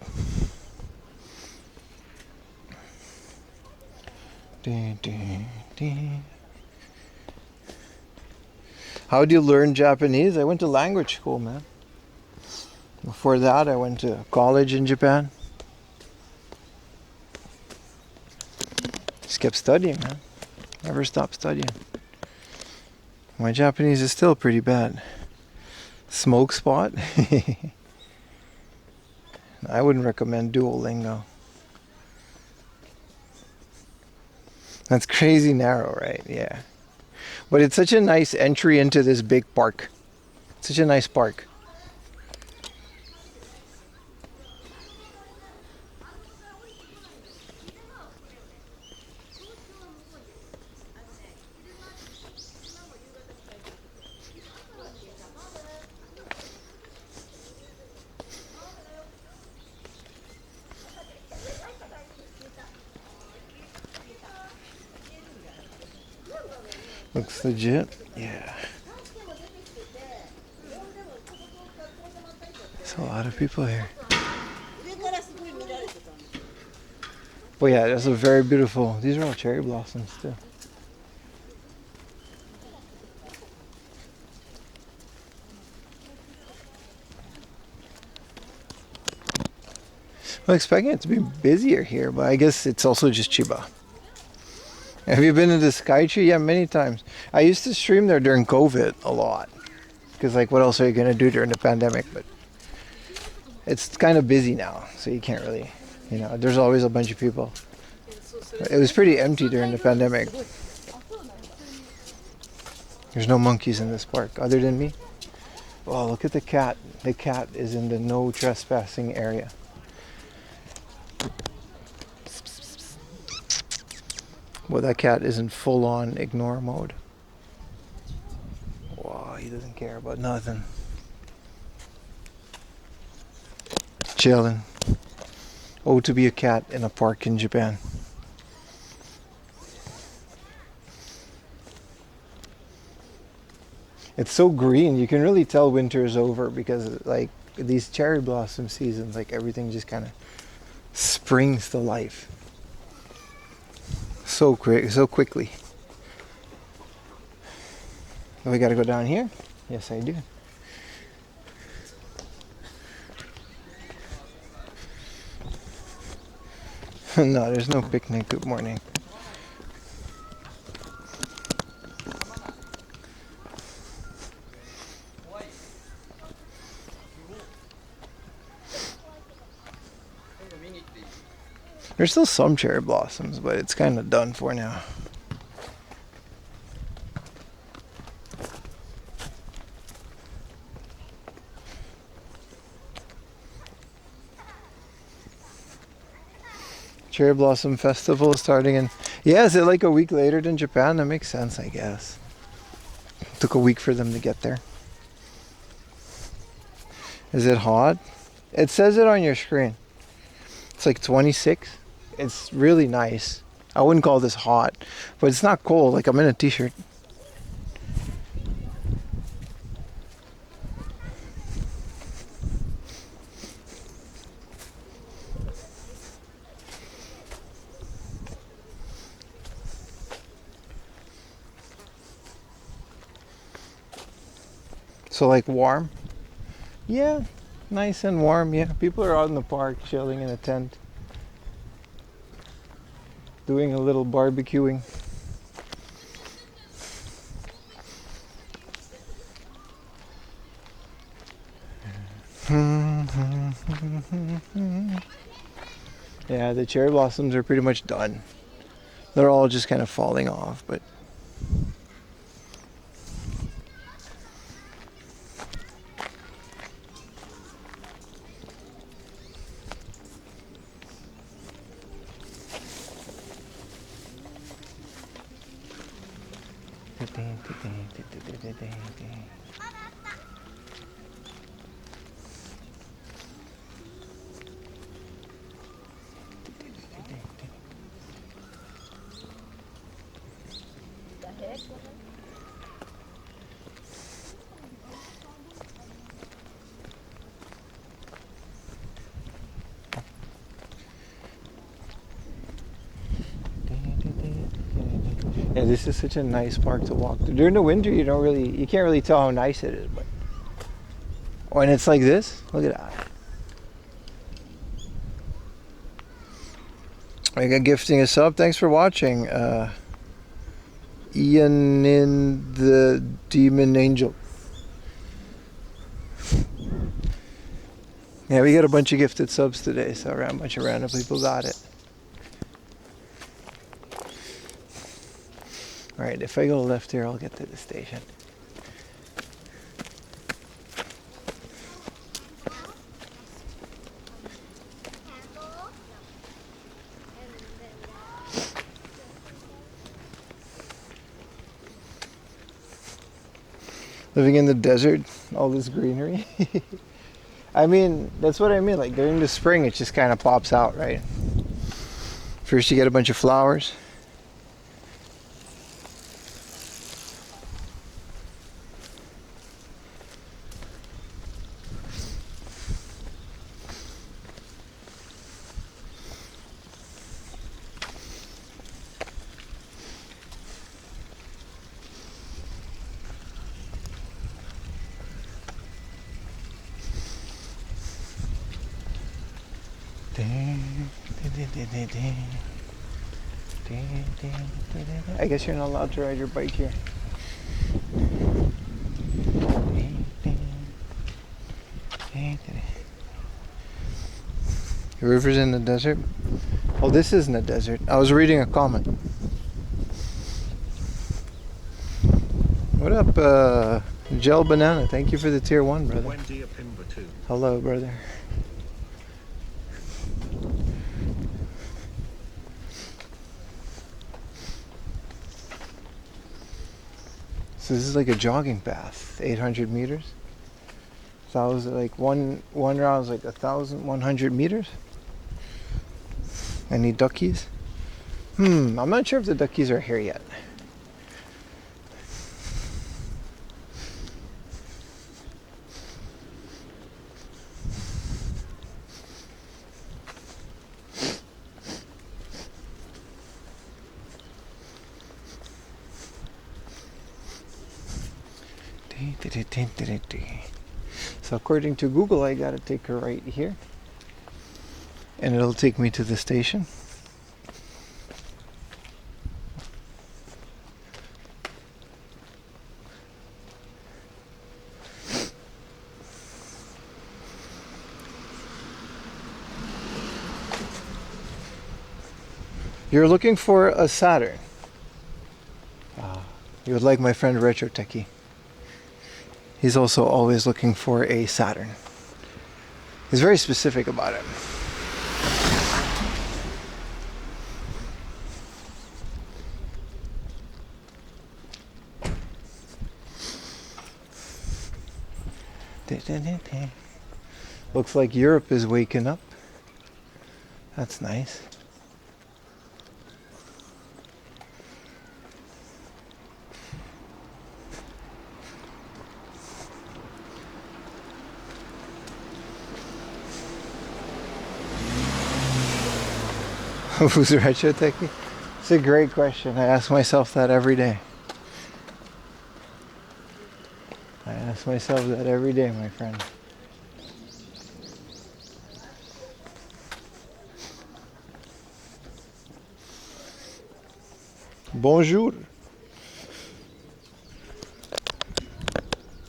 How do you learn Japanese? I went to language school, man. Before that, I went to college in Japan. Just kept studying, man. Never stopped studying. My Japanese is still pretty bad. Smoke spot? I wouldn't recommend Duolingo. That's crazy narrow, right? Yeah. But it's such a nice entry into this big park. Such a nice park. Looks legit. Yeah. There's a lot of people here. Well, yeah, that's a very beautiful. These are all cherry blossoms too. I'm expecting it to be busier here, but I guess it's also just Chiba. Have you been to the Skytree? Yeah, many times. I used to stream there during COVID a lot. Because, like, what else are you going to do during the pandemic? But it's kind of busy now, so you can't really, there's always a bunch of people. It was pretty empty during the pandemic. There's no monkeys in this park other than me. Oh, look at the cat. The cat is in the no trespassing area. Well, that cat is in full-on ignore mode. Wow, he doesn't care about nothing. Chilling. Oh, to be a cat in a park in Japan. It's so green, you can really tell winter is over because, like, these cherry blossom seasons, like, everything just kind of springs to life. So quick, so quickly. Oh, we gotta go down here? Yes, I do. No, there's no picnic. Good morning. There's still some cherry blossoms, but it's kind of done for now. Cherry Blossom Festival starting in... Yeah, is it like a week later than Japan? That makes sense, I guess. Took a week for them to get there. Is it hot? It says it on your screen. It's like 26. It's really nice. I wouldn't call this hot, but it's not cold. Like, I'm in a t-shirt. So like warm? Yeah, nice and warm. Yeah, people are out in the park chilling in a tent, doing a little barbecuing. Yeah, the cherry blossoms are pretty much done. They're all just kind of falling off, but yeah, this is such a nice park to walk through. During the winter, you can't really tell how nice it is, but when it's like this, look at that. I got gifting a sub. Thanks for watching. Ian in the Demon Angel. Yeah, we got a bunch of gifted subs today, so a bunch of random people got it. Alright, if I go left here, I'll get to the station. Living in the desert, all this greenery. I mean, that's what I mean. Like during the spring, it just kind of pops out, right? First, you get a bunch of flowers. I guess you're not allowed to ride your bike here. The river's in the desert. Oh, this isn't a desert. I was reading a comment. What up, Gel Banana? Thank you for the tier 1, brother. Hello, brother. So this is like a jogging path, 800 meters. So I was like one round was like 1,100 meters. Any duckies? I'm not sure if the duckies are here yet. So according to Google, I gotta take a right here and it'll take me to the station. You're looking for a Saturn. You would like my friend Retro Techie. He's also always looking for a Saturn. He's very specific about it. Looks like Europe is waking up. That's nice. Who's a retro techie? It's a great question. I ask myself that every day. I ask myself that every day, my friend. Bonjour.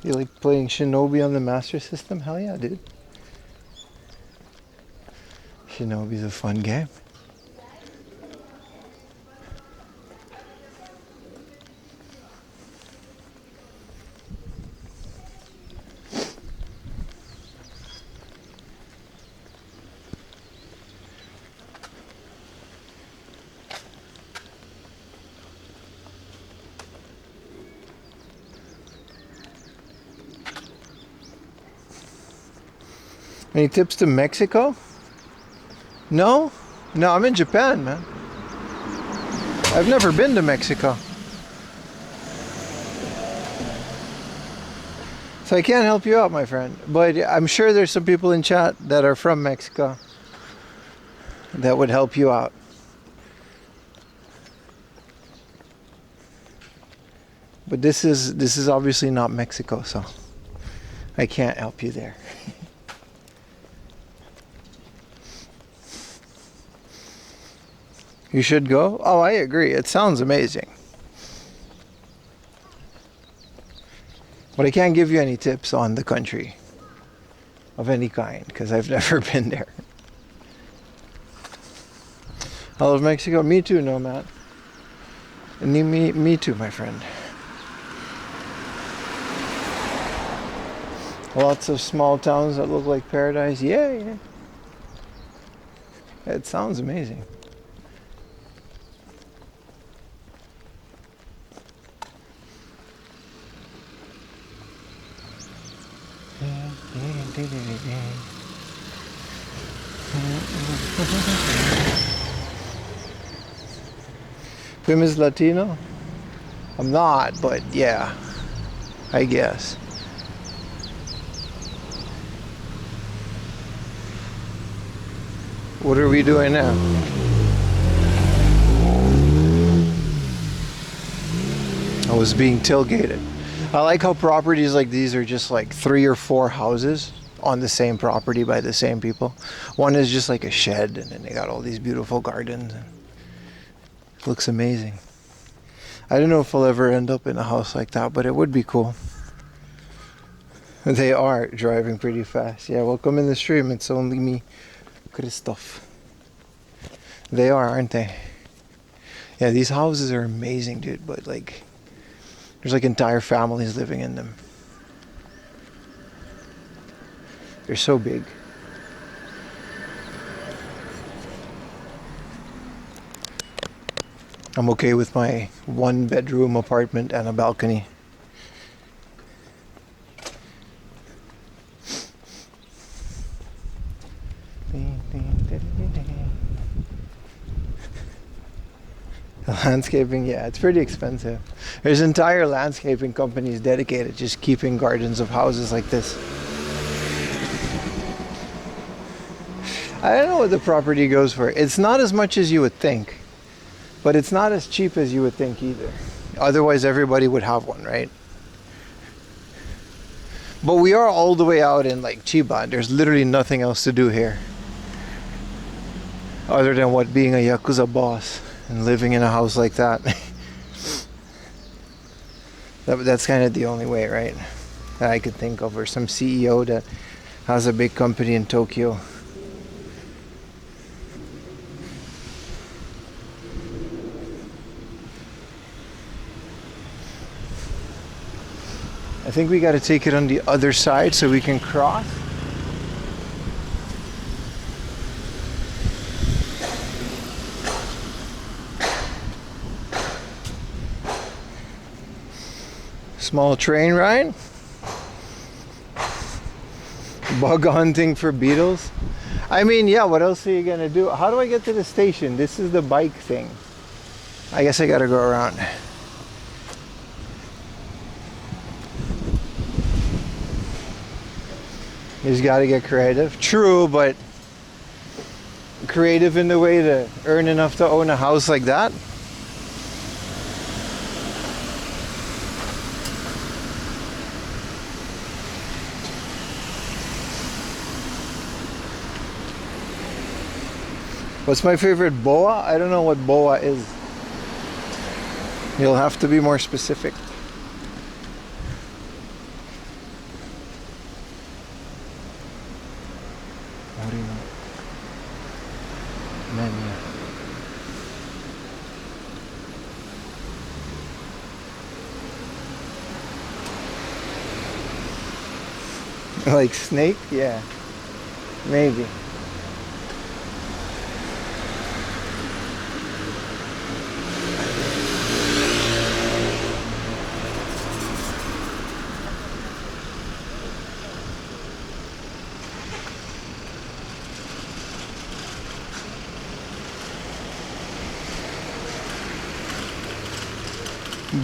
You like playing Shinobi on the Master System? Hell yeah, dude. Shinobi's a fun game. Any tips to Mexico? No? No, I'm in Japan, man. I've never been to Mexico. So I can't help you out, my friend. But I'm sure there's some people in chat that are from Mexico that would help you out. But this is obviously not Mexico, so I can't help you there. You should go? Oh, I agree. It sounds amazing. But I can't give you any tips on the country of any kind because I've never been there. I love Mexico. Me too, Nomad. And me too, my friend. Lots of small towns that look like paradise. Yeah. It sounds amazing. Pim is Latino? I'm not, but yeah, I guess. What are we doing now? I was being tailgated. I like how properties like these are just like 3 or 4 houses on the same property by the same people. One is just like a shed, and then they got all these beautiful gardens. It looks amazing. I don't know if I'll ever end up in a house like that, but it would be cool. They are driving pretty fast. Yeah, welcome in the stream. It's only me, Christoph. They are, aren't they? Yeah, these houses are amazing, dude, but like there's like entire families living in them. They're so big. I'm okay with my 1-bedroom apartment and a balcony. Landscaping, yeah, it's pretty expensive. There's entire landscaping companies dedicated to just keeping gardens of houses like this. I don't know what the property goes for. It's not as much as you would think, but it's not as cheap as you would think either. Otherwise, everybody would have one, right? But we are all the way out in like Chiba, and there's literally nothing else to do here other than what, being a Yakuza boss and living in a house like that. That's kind of the only way, right? That I could think of, or some CEO that has a big company in Tokyo. I think we got to take it on the other side so we can cross. Small train ride. Bug hunting for beetles? I mean, yeah, what else are you gonna do? How do I get to the station? This is the bike thing. I guess I gotta go around. You just gotta get creative. True, but creative in the way to earn enough to own a house like that? What's my favorite boa? I don't know what boa is. You'll have to be more specific. What do you want? Menu. Like snake? Yeah. Maybe.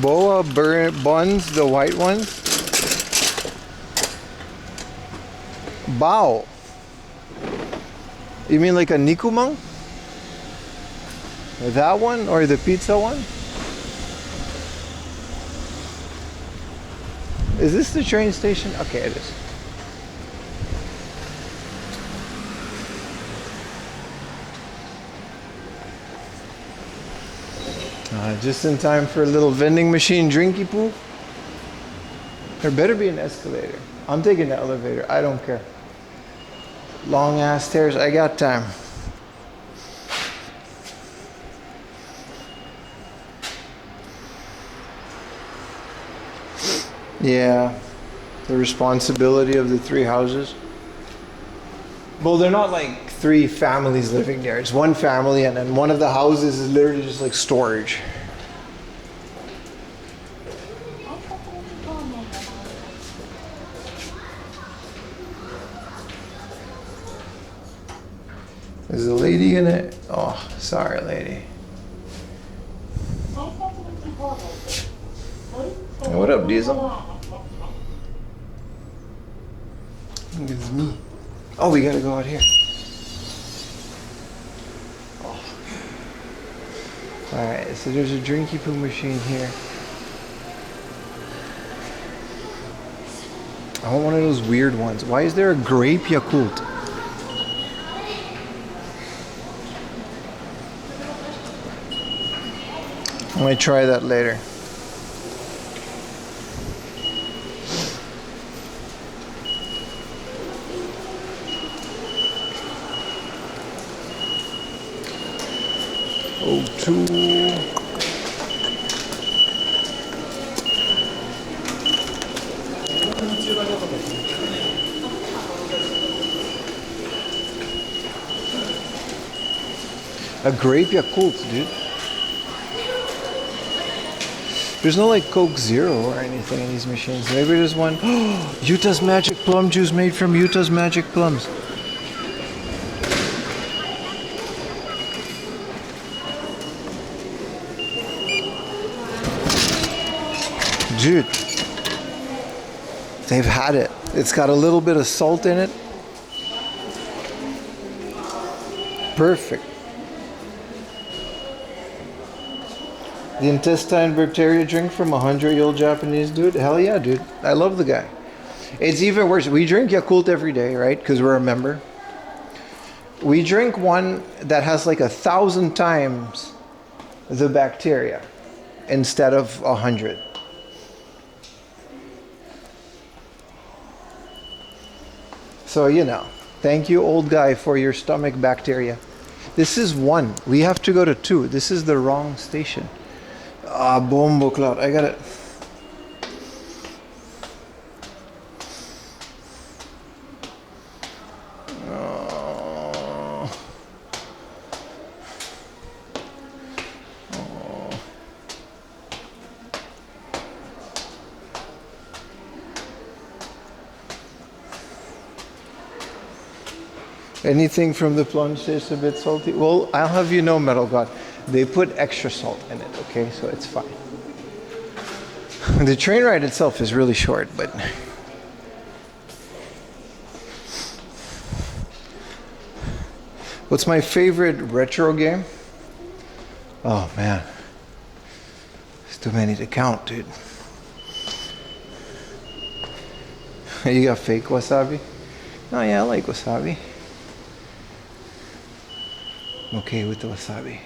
Boa buns, the white ones. Bao. You mean like a nikumang? That one or the pizza one? Is this the train station? Okay, it is. Just in time for a little vending machine drinky poo. There better be an escalator. I'm taking the elevator. I don't care. Long ass stairs. I got time. Yeah. The responsibility of the 3 houses. Well, they're not like 3 families living there. It's 1 family, and then one of the houses is literally just like storage. Is the lady gonna? Oh, sorry, lady. Hey, what up, Diesel? It's me. Oh, we gotta go out here. Oh. Alright, so there's a drinky poo machine here. I want one of those weird ones. Why is there a grape Yakult? I might try that later. O2. A grape Yakult, dude. There's no like Coke Zero or anything in these machines. Maybe there's one. Utah's Magic Plum Juice made from Utah's Magic Plums. Dude, they've had it. It's got a little bit of salt in it. Perfect. The intestine bacteria drink from a 100-year-old Japanese dude? Hell yeah, dude. I love the guy. It's even worse. We drink Yakult every day, right? Because we're a member. We drink one that has like 1,000 times the bacteria instead of 100. So, you know, thank you, old guy, for your stomach bacteria. This is 1. We have to go to 2. This is the wrong station. Ah, bombo cloud. I got it. Anything from the plunge tastes a bit salty? Well, I'll have you know, Metal God, they put extra salt in it, okay? So it's fine. The train ride itself is really short, but... What's my favorite retro game? Oh, man. It's too many to count, dude. You got fake wasabi? Oh, yeah, I like wasabi. I'm okay with the wasabi.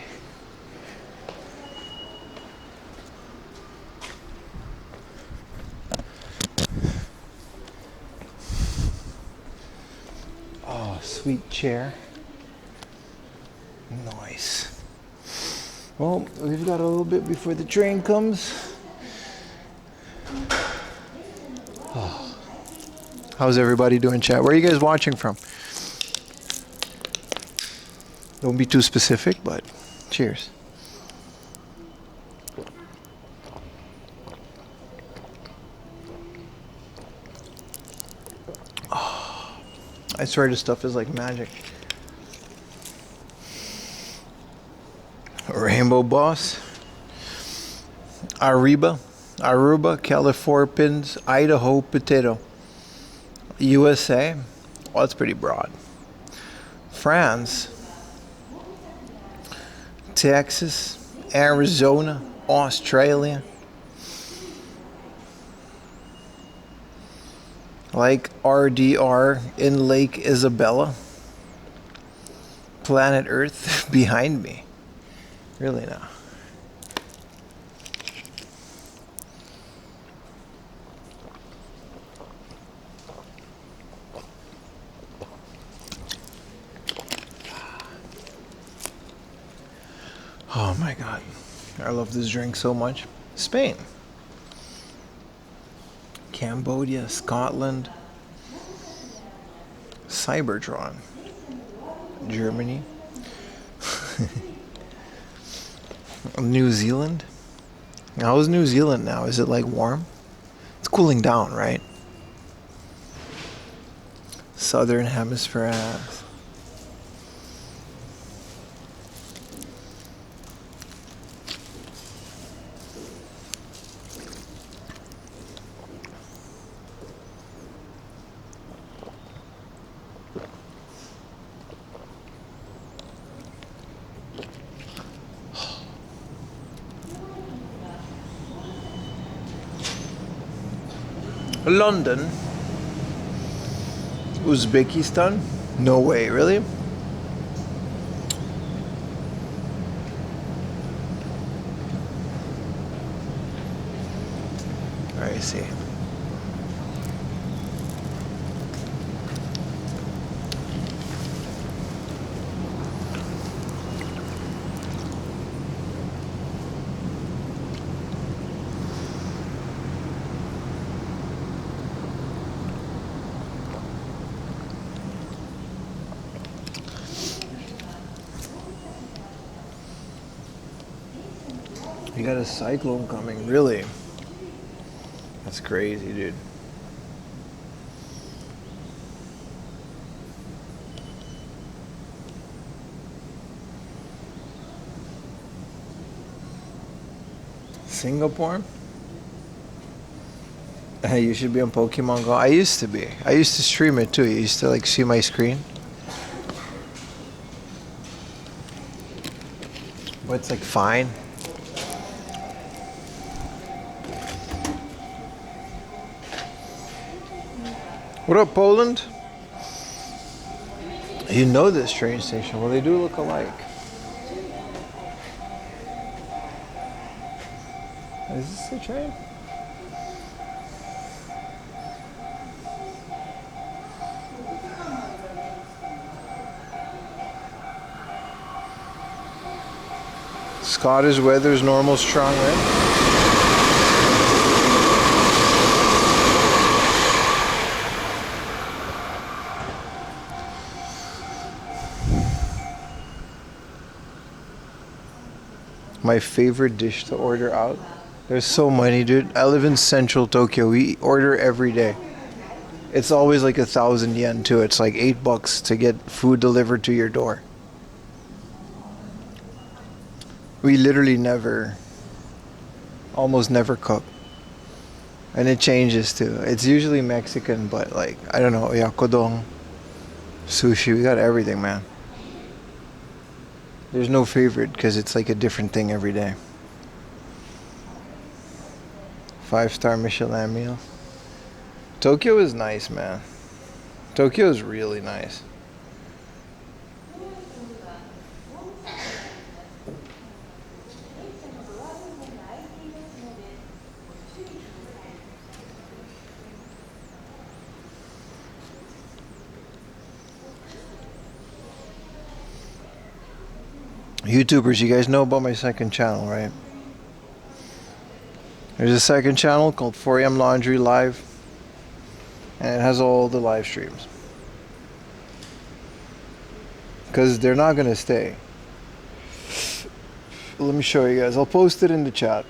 Oh, sweet chair. Nice. Well, we've got a little bit before the train comes. Oh. How's everybody doing, chat? Where are you guys watching from? Don't be too specific, but cheers. Oh, I swear this stuff is like magic. Rainbow Boss, Aruba, California Pins, Idaho Potato, USA, well, that's pretty broad. France, Texas, Arizona, Australia, like RDR in Lake Isabella, Planet Earth behind me. Really now. Oh my God. I love this drink so much. Spain. Cambodia, Scotland, Cybertron, Germany. New Zealand? How is New Zealand now? Is it like warm? It's cooling down, right? Southern Hemisphere ass. London, Uzbekistan? No way, really? I see. You got a cyclone coming, really? That's crazy, dude. Singapore? Hey, you should be on Pokemon Go. I used to be. I used to stream it too. You used to like see my screen. But it's like fine. What up, Poland? You know this train station. Well, they do look alike. Is this the train? Scottish weather's normal, strong, right? My favorite dish to order out. There's so many, dude. I live in central Tokyo. We order every day. it's always like 1,000 yen too. It's like $8 to get food delivered to your door. We literally almost never cook. And it changes too. It's usually Mexican, but like, I don't know, yakodong, sushi, we got everything, man. There's no favorite because it's like a different thing every day. 5-star Michelin meal. Tokyo is nice, man. Tokyo is really nice. YouTubers, you guys know about my second channel, right? There's a second channel called 4am Laundry Live, and it has all the live streams. Because they're not going to stay. Let me show you guys. I'll post it in the chat.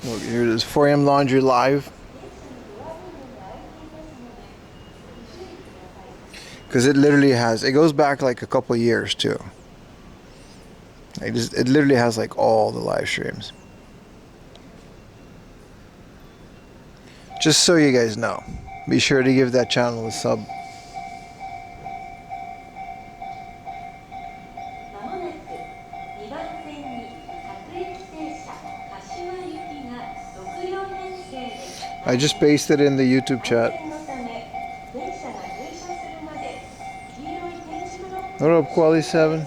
Look, here it is, 4am Laundry Live. Because it literally has, it goes back like a couple years too. It literally has like all the live streams. Just so you guys know, be sure to give that channel a sub. I just pasted in the YouTube chat. What up, Quali 7?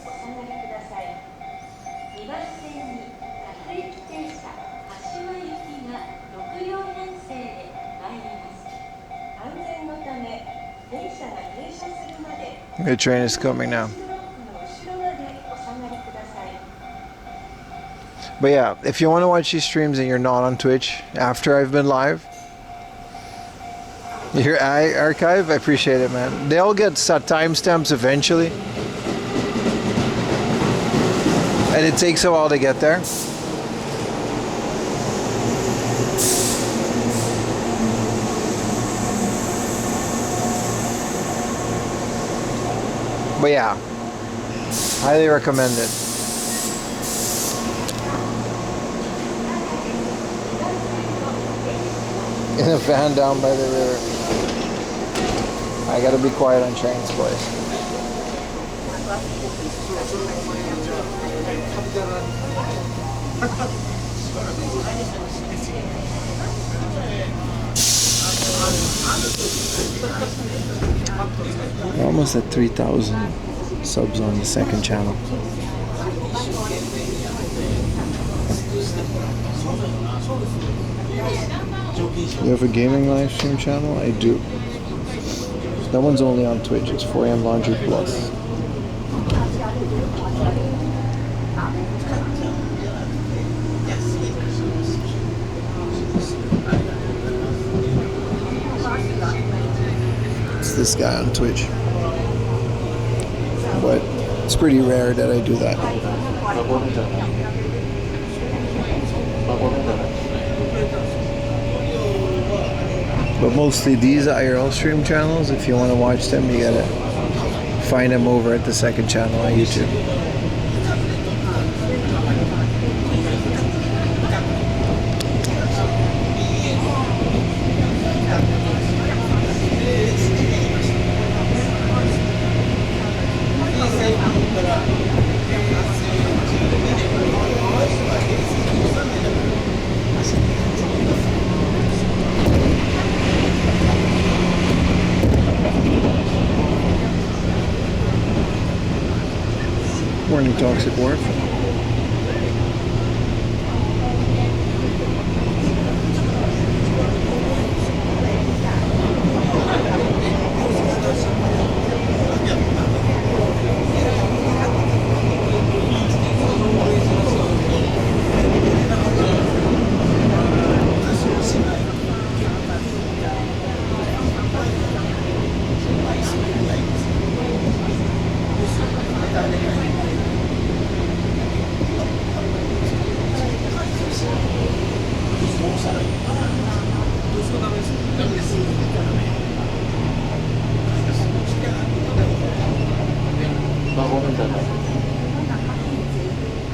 The train is coming now. But yeah, if you want to watch these streams and you're not on Twitch after I've been live, your archive, I appreciate it, man. They all get timestamps eventually. And it takes a while to get there. But yeah, highly recommend it. In a van down by the river. I gotta be quiet on trains, boys. We're almost at 3,000 subs on the second channel. You have a gaming live stream channel? I do. That one's only on Twitch. It's 4am Laundry Plus. It's this guy on Twitch. But it's pretty rare that I do that. But mostly these IRL stream channels, if you want to watch them, you gotta find them over at the second channel on YouTube. Morning Toxic Wharf.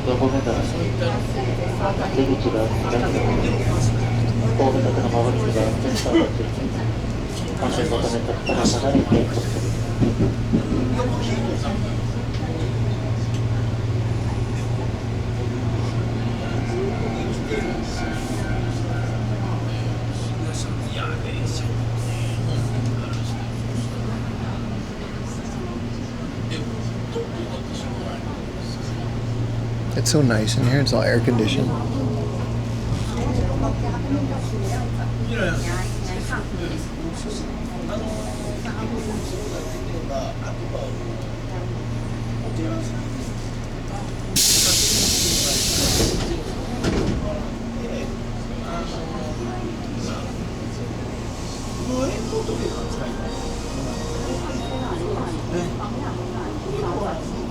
横目から出口が左側後部宅の周りにはセンサーがついています。安全のため宅から離れておください。It's so nice in here. It's all air conditioned.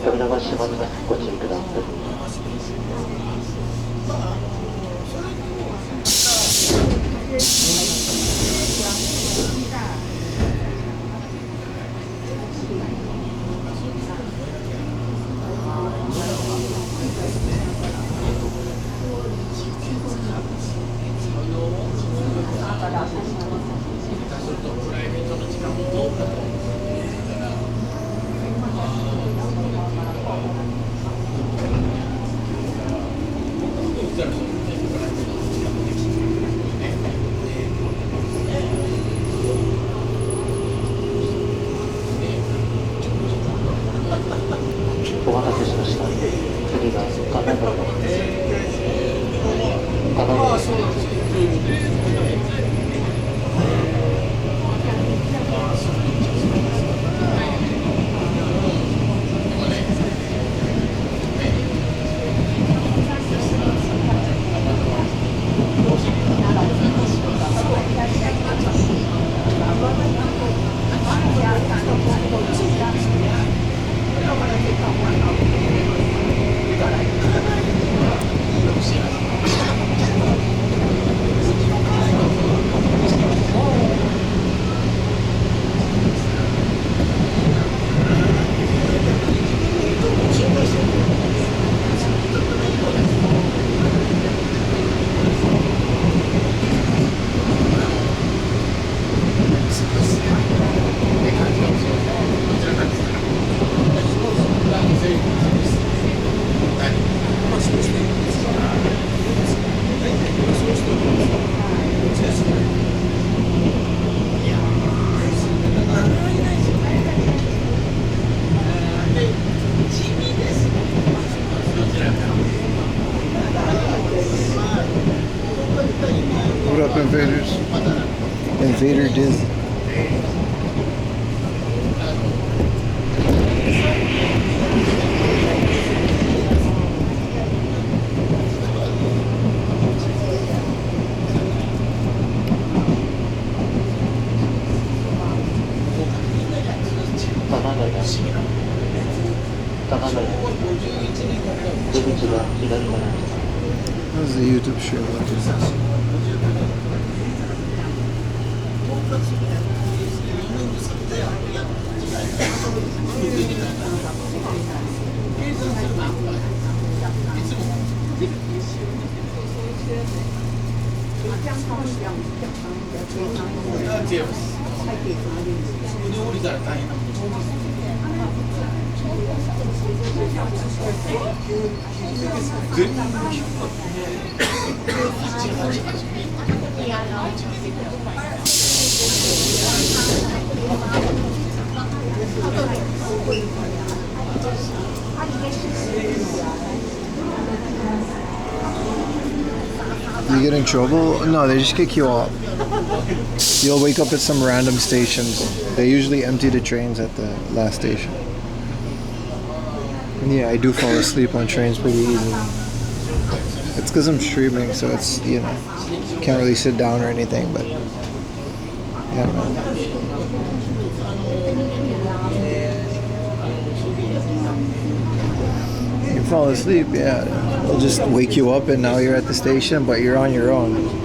扉が閉まります。ご注意ください。お待たせしました。次が画面のWhat up, invaders? Invader Diz. How's the YouTube stream looking? You get in trouble? No, they just kick you off. You'll wake up at some random stations. They usually empty the trains at the last station. And yeah, I do fall asleep on trains pretty easily. It's because I'm streaming, so it's, you know, can't really sit down or anything, but yeah, man. You fall asleep, yeah. They'll just wake you up and now you're at the station, but you're on your own.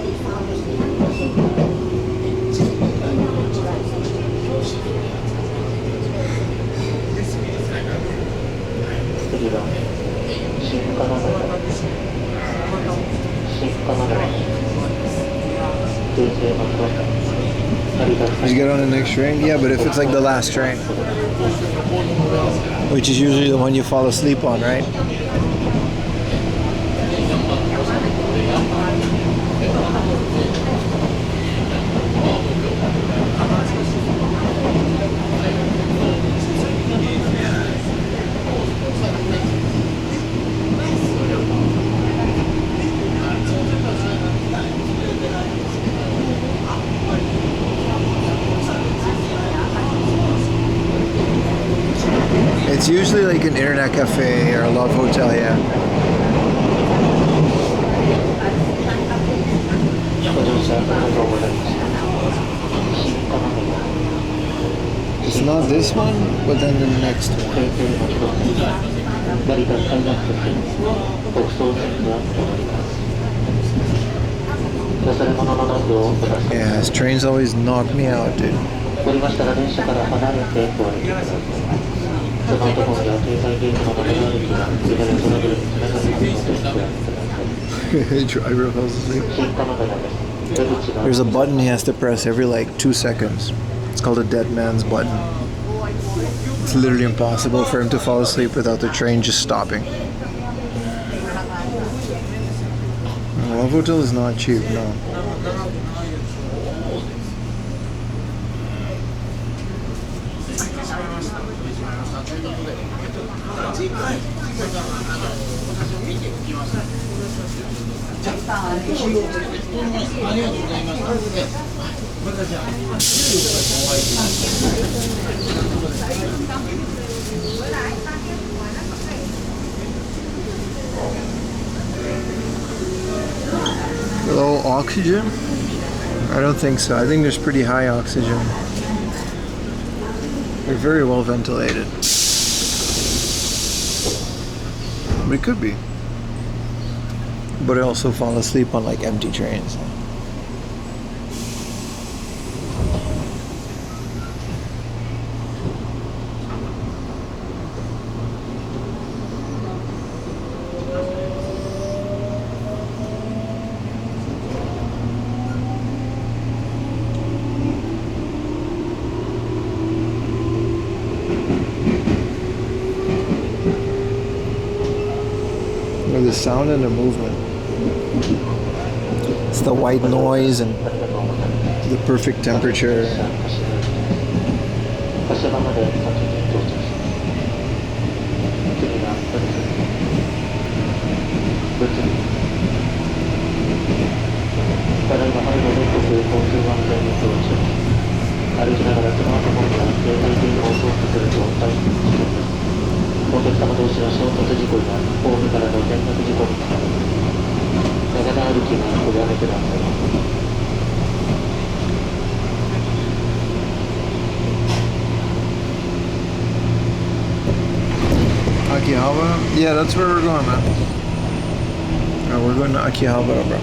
You get on the next train? Yeah, but if it's like the last train, which is usually the one you fall asleep on, right? It's usually like an internet cafe or a love hotel, yeah. It's not this one, but then the next one. Yeah, his trains always knock me out, dude. Driver falls asleep. There's a button he has to press every like 2 seconds. It's called a dead man's button. It's literally impossible for him to fall asleep without the train just stopping. Love Hotel is not cheap, no. Low oxygen? I don't think so. I think there's pretty high oxygen. They're very well ventilated. But it could be. But I also fall asleep on like empty trains. The sound and the movement. It's the white noise and the perfect temperature. Akihabara? Yeah, that's where we're going, man. We're going to Akihabara, bro.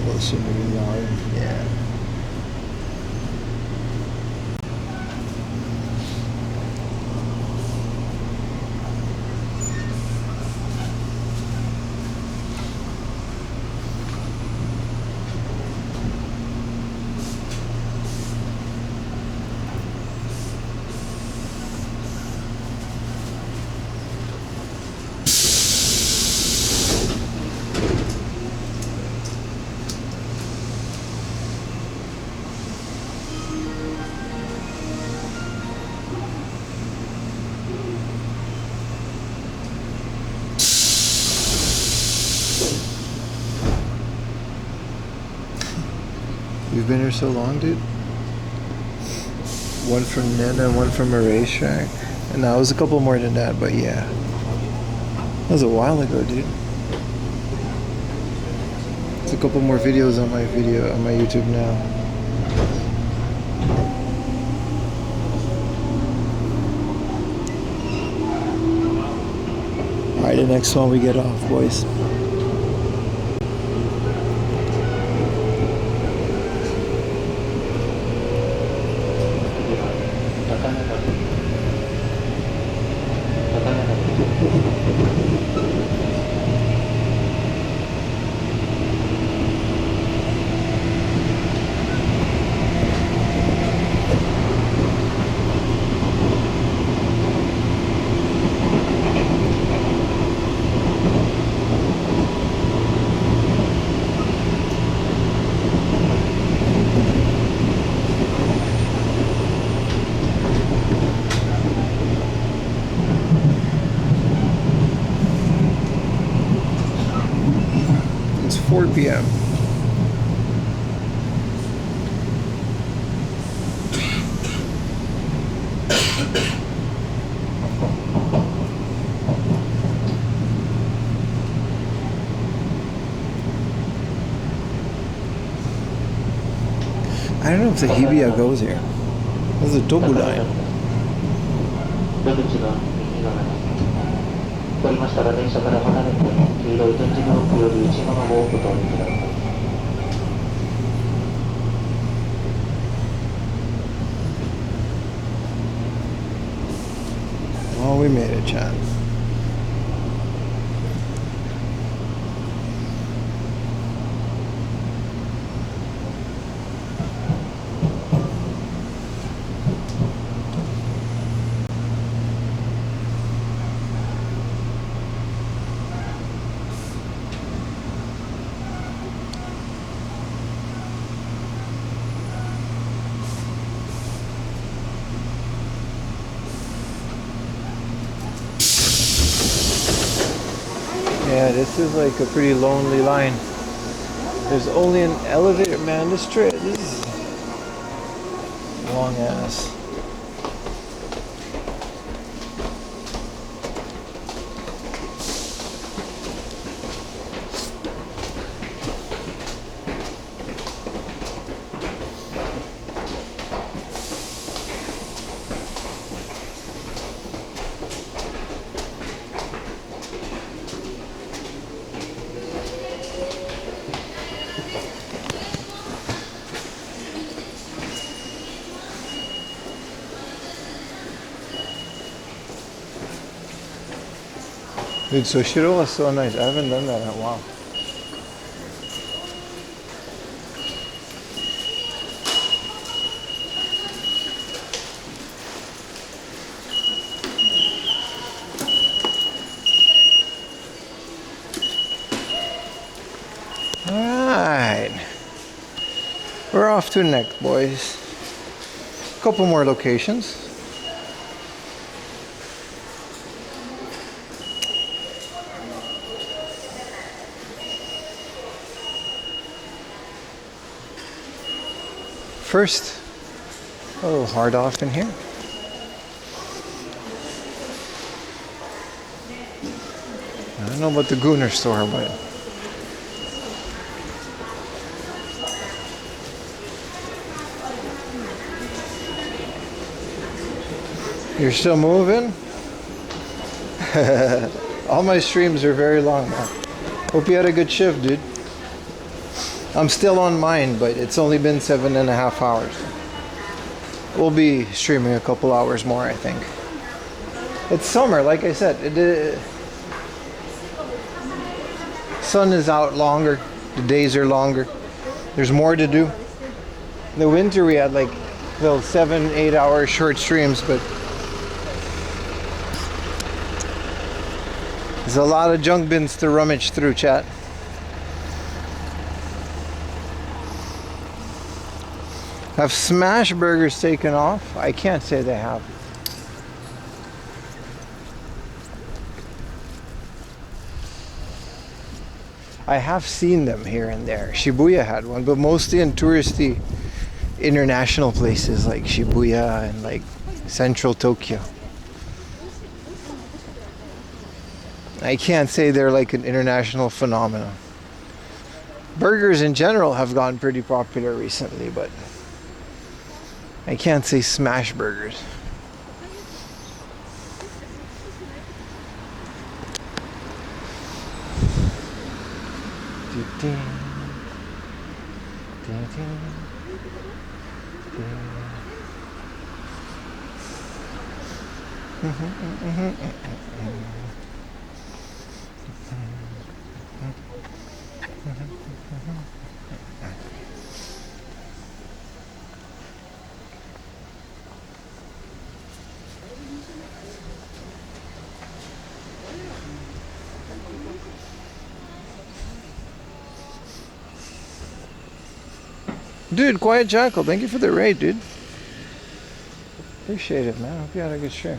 Listen to me loud. Yeah. You've been here so long, dude? One from Nin and one from a racetrack. And that was a couple more than that, but yeah. That was a while ago, dude. There's a couple more videos on my YouTube now. Alright, the next one we get off, boys. 4 p.m. I don't know if the Hibiya goes here. There's a Tobu line. 出口が右側です。降りましたら電車から離れて、黄色い点字ブロックより内側をお通りください。Oh, we made it, Chad. Yeah, this is like a pretty lonely line. There's only an elevator, man. This is long ass. Dude, Sushiro was so nice. I haven't done that in a while. Alright. We're off to next, boys. Couple more locations. First, a little hard off in here. I don't know about the Gooner store, but you're still moving? All my streams are very long now. Hope you had a good shift, dude. I'm still on mine, but it's only been 7.5 hours. We'll be streaming a couple hours more, I think. It's summer, like I said. Sun is out longer. The days are longer. There's more to do. In the winter, we had like little 7-8 hour short streams, but there's a lot of junk bins to rummage through, chat. Have smash burgers taken off? I can't say they have. I have seen them here and there. Shibuya had one, but mostly in touristy international places like Shibuya and like central Tokyo. I can't say they're like an international phenomenon. Burgers in general have gone pretty popular recently, but I can't say smash burgers. Dude, Quiet Jackal, thank you for the raid, dude. Appreciate it, man. Hope you had a good stream.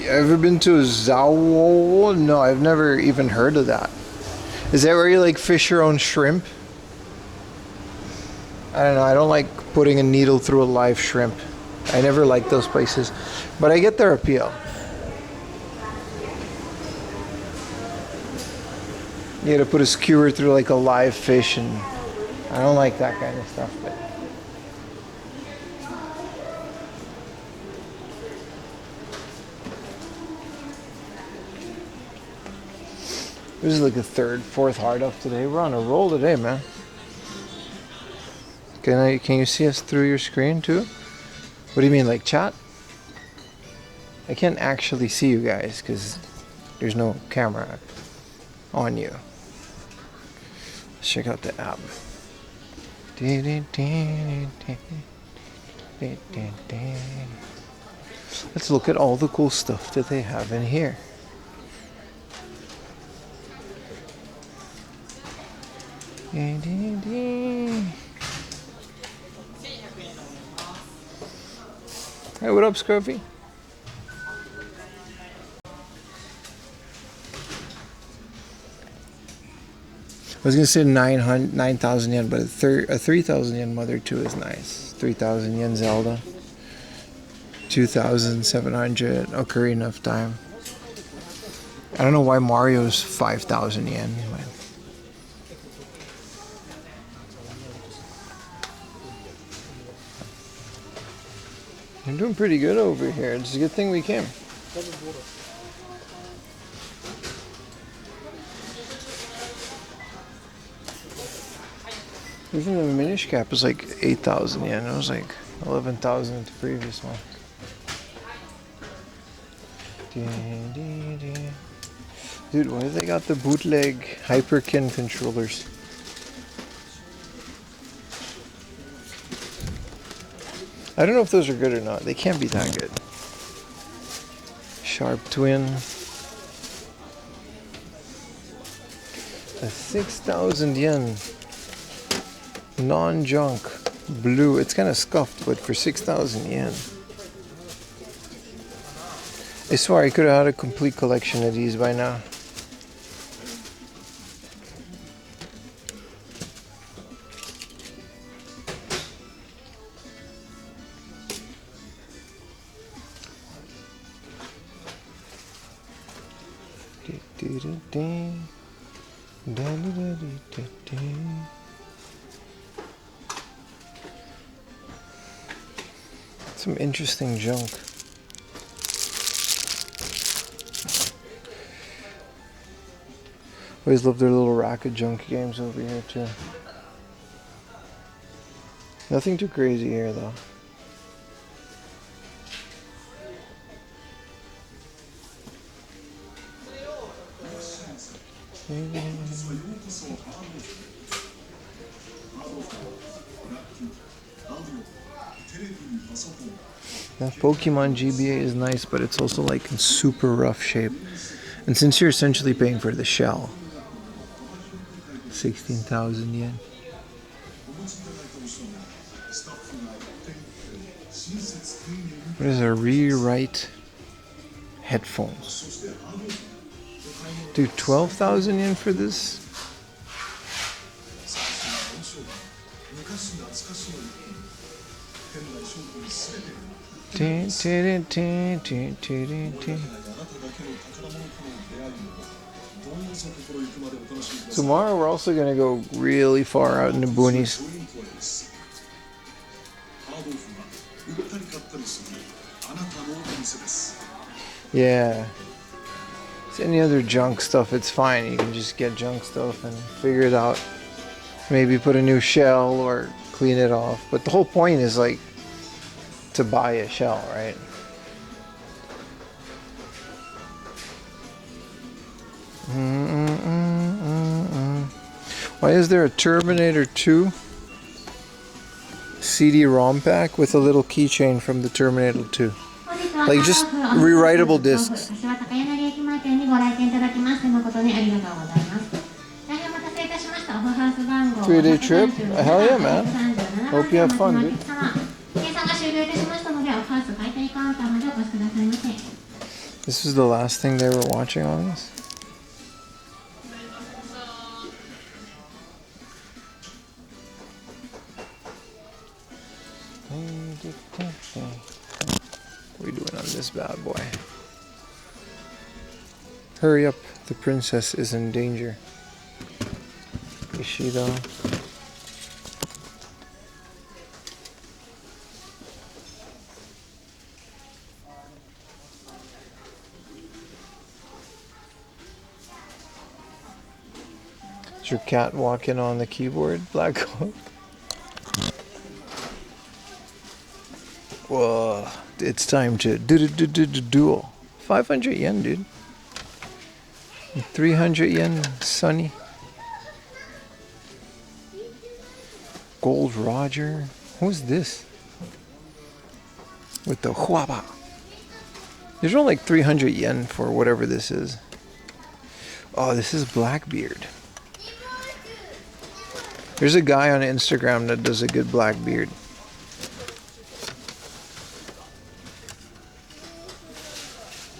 Ever been to Zao? No, I've never even heard of that. Is that where you like fish your own shrimp? I don't know. I don't like putting a needle through a live shrimp. I never liked those places, but I get their appeal. You gotta put a skewer through like a live fish, and I don't like that kind of stuff. But this is like the third, fourth hard up today. We're on a roll today, man. Can you see us through your screen too? What do you mean, like chat? I can't actually see you guys because there's no camera on you. Let's check out the app. Let's look at all the cool stuff that they have in here. Hey, what up, Scruffy? I was gonna say 9,000 yen, but a 3,000 yen Mother 2 is nice. 3,000 yen Zelda. 2,700 Ocarina of Time. I don't know why Mario's 5,000 yen. I'm doing pretty good over here. It's a good thing we came. Even the Minish cap is like 8,000 yen. It was like 11,000 at the previous one. Dude, why have they got the bootleg Hyperkin controllers? I don't know if those are good or not. They can't be that good. Sharp Twin. A 6,000 yen non-junk blue. It's kind of scuffed, but for 6,000 yen. I swear I could have had a complete collection of these by now. Some interesting junk. Always love their little rack of junk games over here too. Nothing too crazy here though. That Pokemon GBA is nice, but it's also like in super rough shape. And since you're essentially paying for the shell, 16,000 yen. What is a rewrite headphones? Dude, 12,000 yen for this? Tomorrow we're also going to go really far out in the boonies. Yeah. It's any other junk stuff, it's fine. You can just get junk stuff and figure it out. Maybe put a new shell or clean it off. But the whole point is like to buy a shell, right? Why is there a Terminator 2 CD-ROM pack with a little keychain from the Terminator 2? Like just rewritable discs. 3-day trip? Hell yeah, man. Hope you have fun, dude. This is the last thing they were watching on this? What are we doing on this bad boy? Hurry up, the princess is in danger. Is she though? Is your cat walking on the keyboard, Black Hawk? Whoa, it's time to duel. 500 yen, dude. 300 yen, Sunny. Gold Roger. Who's this? With the huaba. There's only like 300 yen for whatever this is. Oh, this is Blackbeard. There's a guy on Instagram that does a good Blackbeard.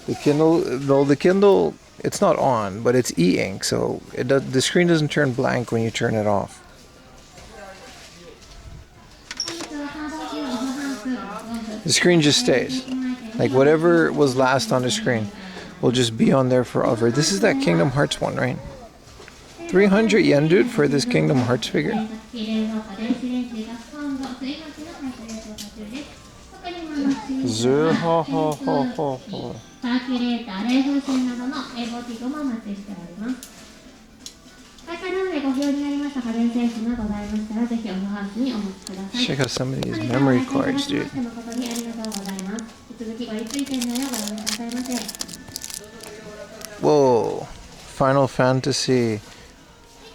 The Kindle, well, the Kindle, it's not on, but it's e-ink, so the screen doesn't turn blank when you turn it off. The screen just stays. Like whatever was last on the screen will just be on there forever. This is that Kingdom Hearts one, right? 300 yen, dude, for this Kingdom Hearts figure. Check out some of these memory cards, dude. Whoa, Final Fantasy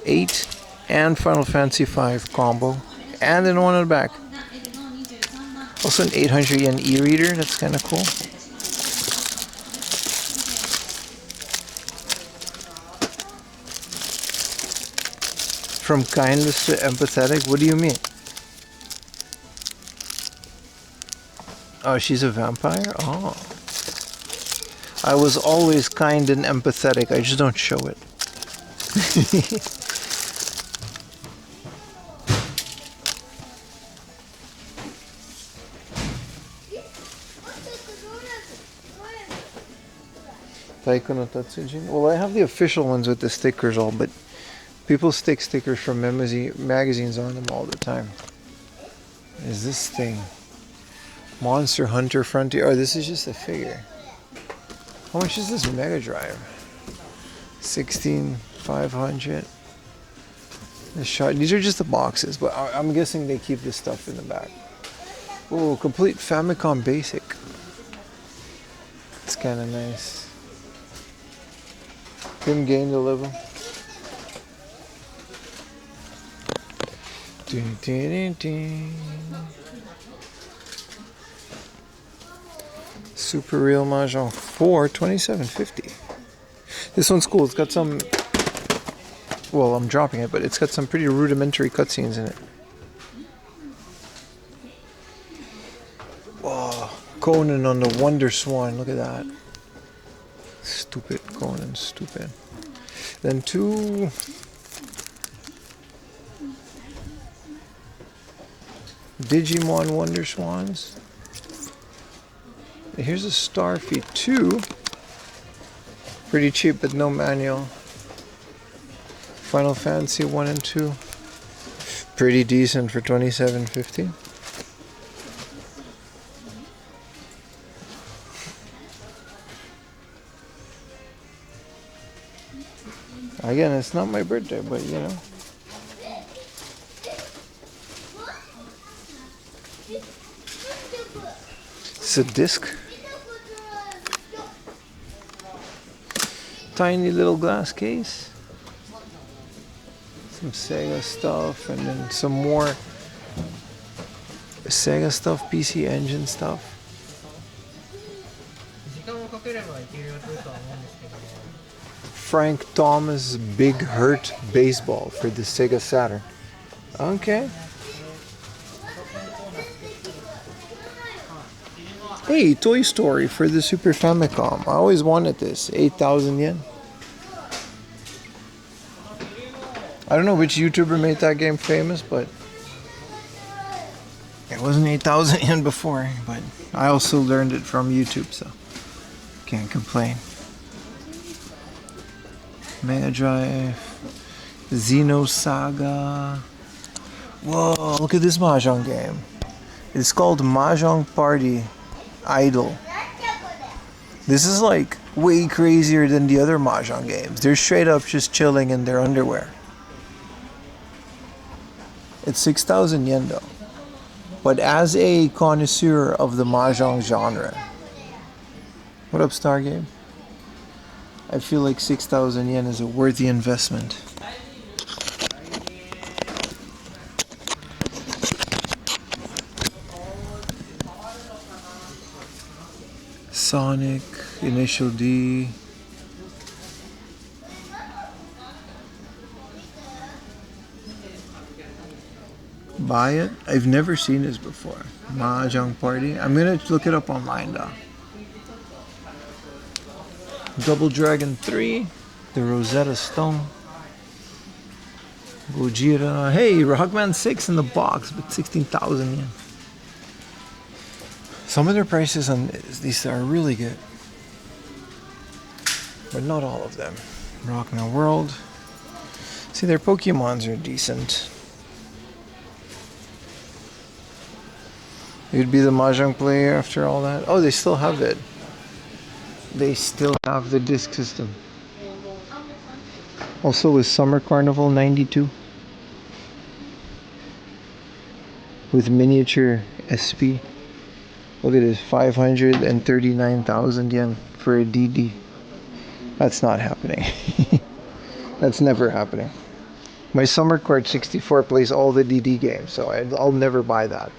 8 and Final Fantasy 5 combo, and then one on the back. Also an 800 yen e-reader, that's kind of cool. From kindness to empathetic, what do you mean? Oh, she's a vampire? Oh. I was always kind and empathetic, I just don't show it. Taiko no Tatsujin. Well, I have the official ones with the stickers all, but people stick stickers from magazines on them all the time. What is this thing? Monster Hunter Frontier. Oh, this is just a figure. How much is this Mega Drive? 16,500. The shot. These are just the boxes, but I'm guessing they keep this stuff in the back. Oh, complete Famicom Basic. It's kind of nice. Couldn't gain the level. Dun, dun, dun, dun. Super Real Mahjong 4, 27.50. This one's cool. It's got some. Well, I'm dropping it, but it's got some pretty rudimentary cutscenes in it. Whoa, Conan on the Wonder Swan. Look at that. Stupid Conan, stupid. Then two Digimon Wonder Swans. And here's a Starfleet 2. Pretty cheap, but no manual. Final Fantasy 1 and 2. Pretty decent for $27.50. Again, it's not my birthday, but you know. It's a disc. Tiny little glass case. Some Sega stuff, and then some more Sega stuff, PC Engine stuff. Frank Thomas Big Hurt Baseball for the Sega Saturn. Okay. Hey, Toy Story for the Super Famicom. I always wanted this. 8,000 yen. I don't know which YouTuber made that game famous, but it wasn't 8,000 yen before. But I also learned it from YouTube, so can't complain. Mega Drive, Xenosaga. Whoa, look at this Mahjong game. It's called Mahjong Party Idol. This is like way crazier than the other Mahjong games. They're straight up just chilling in their underwear. It's 6,000 yen though. But as a connoisseur of the Mahjong genre, what up, Stargame? I feel like 6,000 yen is a worthy investment. Sonic, Initial D. Buy it? I've never seen this before. Mahjong Party. I'm gonna look it up online though. Double Dragon 3. The Rosetta Stone. Gojira. Hey, Rockman 6 in the box, but 16,000 yen. Some of their prices on these are really good, but not all of them. Rockman World. See, their Pokemons are decent. You'd be the Mahjong player after all that. Oh, they still have it. They still have the disc system. Also with Summer Carnival 92. With miniature SP. Look at this, 539,000 yen for a DD. That's not happening. That's never happening. My Summer Card 64 plays all the DD games, so I'll never buy that.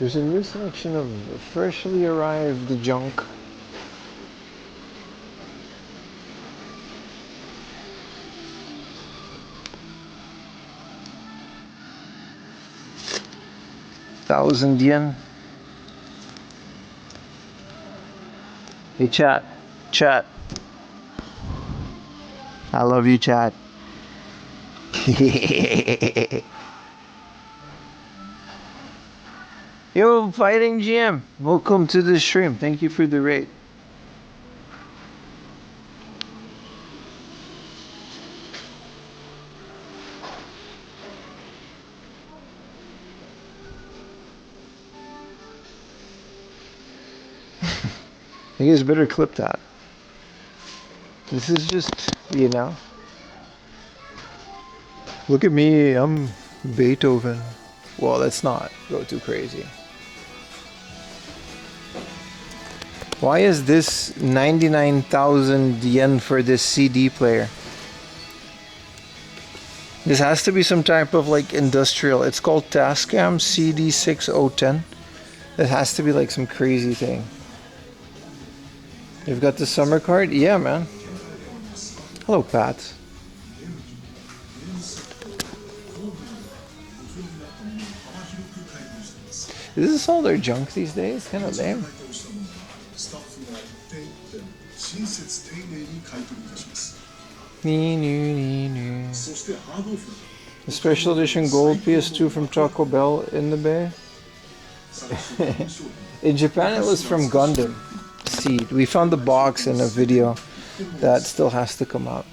There's a new selection of freshly arrived junk. yen. Hey chat. Chat. I love you, chat. Yo, Fighting GM. Welcome to the stream. Thank you for the raid. You guys better clip that. This is just, you know. Look at me, I'm Beethoven. Well, let's not go too crazy. Why is this 99,000 yen for this CD player? This has to be some type of like industrial. It's called Tascam CD6010. It has to be like some crazy thing. You've got the summer card? Yeah, man. Hello, Pat. Is this all their junk these days? Kind of lame. The special edition gold PS2 from Taco Bell in the bay. In Japan it was from Gundam Seed. We found the box in a video that still has to come out.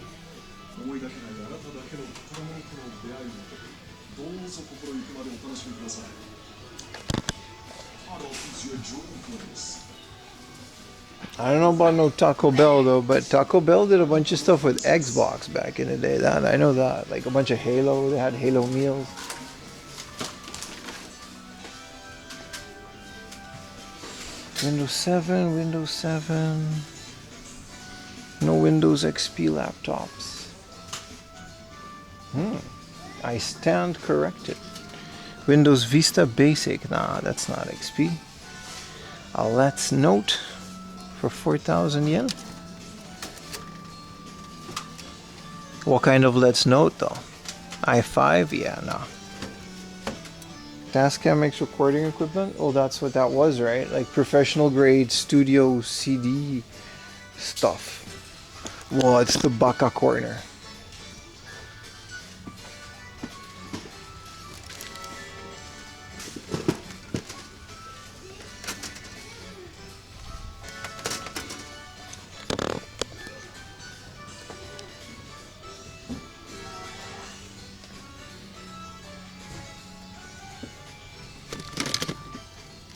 I don't know about no Taco Bell though, but Taco Bell did a bunch of stuff with Xbox back in the day. That I know that, like a bunch of Halo. They had Halo meals. Windows 7, Windows 7. No Windows XP laptops. I stand corrected. Windows Vista Basic. Nah, that's not XP. Let's note for 4,000 yen. What kind of Let's Note though? i5? Yeah, no. Tascam makes recording equipment? Oh, that's what that was, right? Like professional grade studio CD stuff. Well, it's the Baka corner.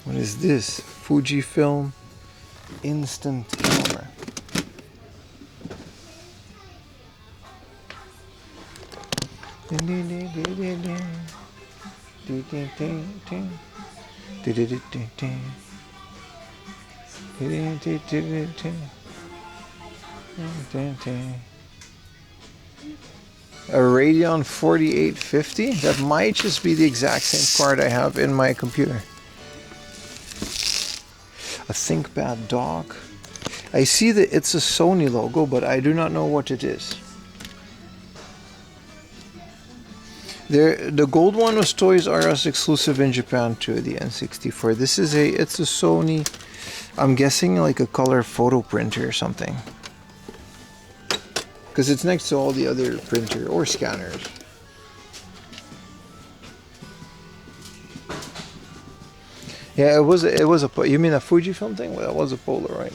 What is this? Fujifilm instant camera. A Radeon 4850? That might just be the exact same card I have in my computer. A ThinkPad dock. I see that it's a Sony logo, but I do not know what it is. The gold one was Toys R Us exclusive in Japan too, the N64. This is it's a Sony, I'm guessing like a color photo printer or something. Because it's next to all the other printer or scanners. Yeah, it was a. You mean a Fujifilm thing? Well, it was a Polaroid.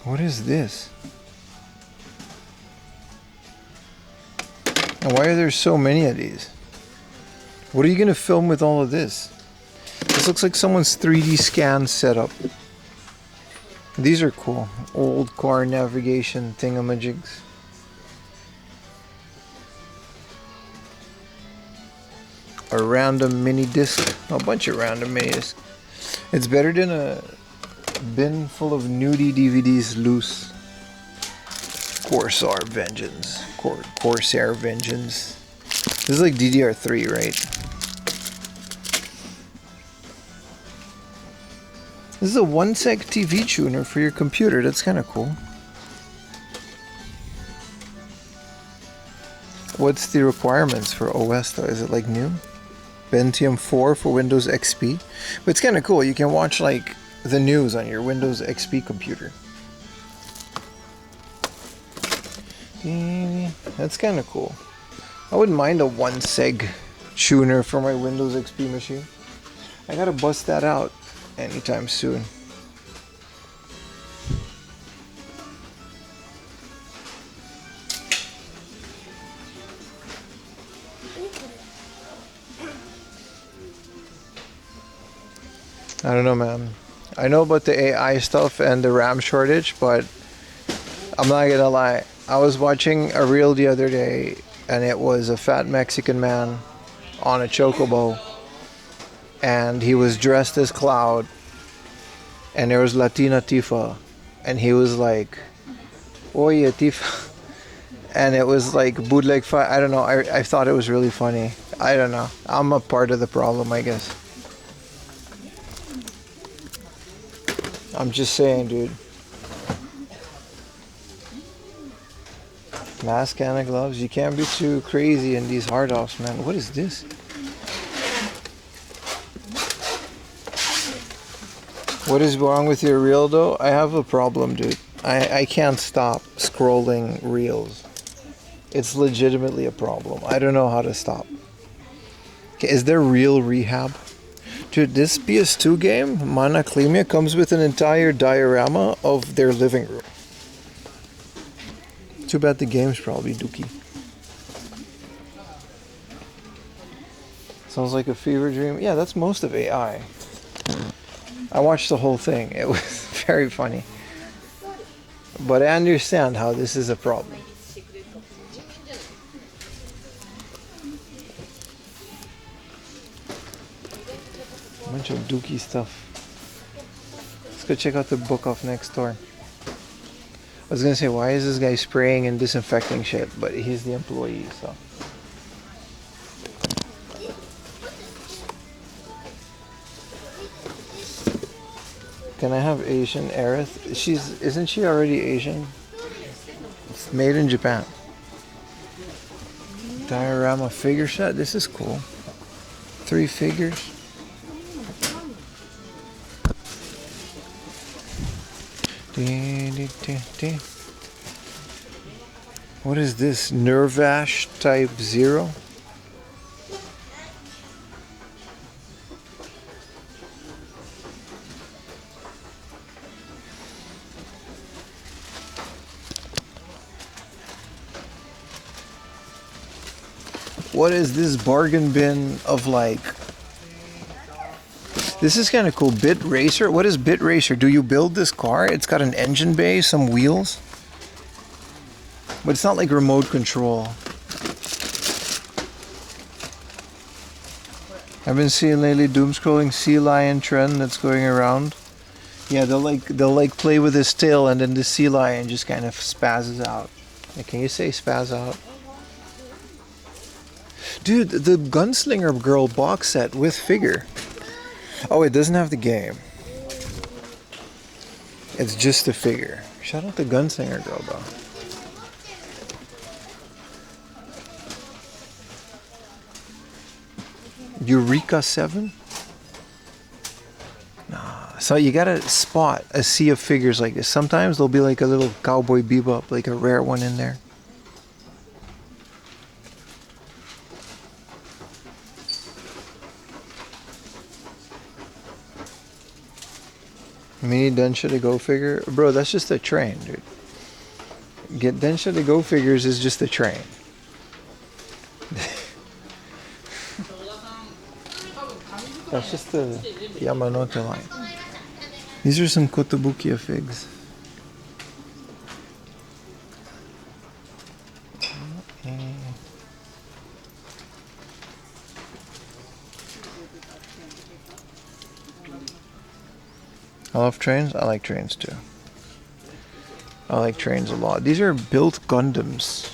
What is this? And why are there so many of these? What are you gonna film with all of this? This looks like someone's 3D scan setup. These are cool. Old car navigation thingamajigs. A random mini disc. A bunch of random mini discs. It's better than a bin full of nudie DVDs loose. Corsair Vengeance. Corsair Vengeance. This is like DDR3, right? This is a 1-sec TV tuner for your computer. That's kind of cool. What's the requirements for OS though? Is it like new? Pentium 4 for Windows XP. But it's kind of cool. You can watch like the news on your Windows XP computer. That's kind of cool. I wouldn't mind a 1-seg tuner for my Windows XP machine. I gotta bust that out anytime soon. I don't know, man. I know about the AI stuff and the RAM shortage, but I'm not gonna lie. I was watching a reel the other day, and it was a fat Mexican man on a chocobo, and he was dressed as Cloud, and there was Latina Tifa, and he was like, "Oye, Tifa," and it was like bootleg fight. I don't know. I thought it was really funny. I don't know. I'm a part of the problem, I guess. I'm just saying, dude. Mask and gloves. You can't be too crazy in these hard offs, man. What is this? What is wrong with your reel though? I have a problem, dude. I can't stop scrolling reels. It's legitimately a problem. I don't know how to stop. Okay, is there real rehab? Dude, this PS2 game, Manaclimia, comes with an entire diorama of their living room. Too bad the game's probably dookie. Sounds like a fever dream. Yeah, that's most of AI. I watched the whole thing. It was very funny. But I understand how this is a problem. A bunch of dookie stuff. Let's go check out the book off next door. I was gonna say, why is this guy spraying and disinfecting shit? But he's the employee, so. Can I have Asian Aerith? Isn't she already Asian? It's made in Japan. Diorama figure set. This is cool. 3 figures. What is this? Nervash Type 0? What is this bargain bin of like... This is kind of cool. Bit Racer? What is Bit Racer? Do you build this car? It's got an engine bay, some wheels. But it's not like remote control. I've been seeing lately doom scrolling sea lion trend that's going around. Yeah, they'll like play with his tail and then the sea lion just kind of spazzes out. Like, can you say spaz out? Dude, the Gunslinger Girl box set with figure. Oh, it doesn't have the game. It's just the figure. Shout out to Gunslinger Girl, though. Eureka 7? Nah. So you gotta spot a sea of figures like this. Sometimes there'll be like a little Cowboy Bebop, like a rare one in there. Mini Densha to Go figure? Bro, that's just a train, dude. Get Densha to Go figures is just a train. That's just the Yamanote line. These are some Kotobukiya figs. I love trains. I like trains too. I like trains a lot. These are built Gundams.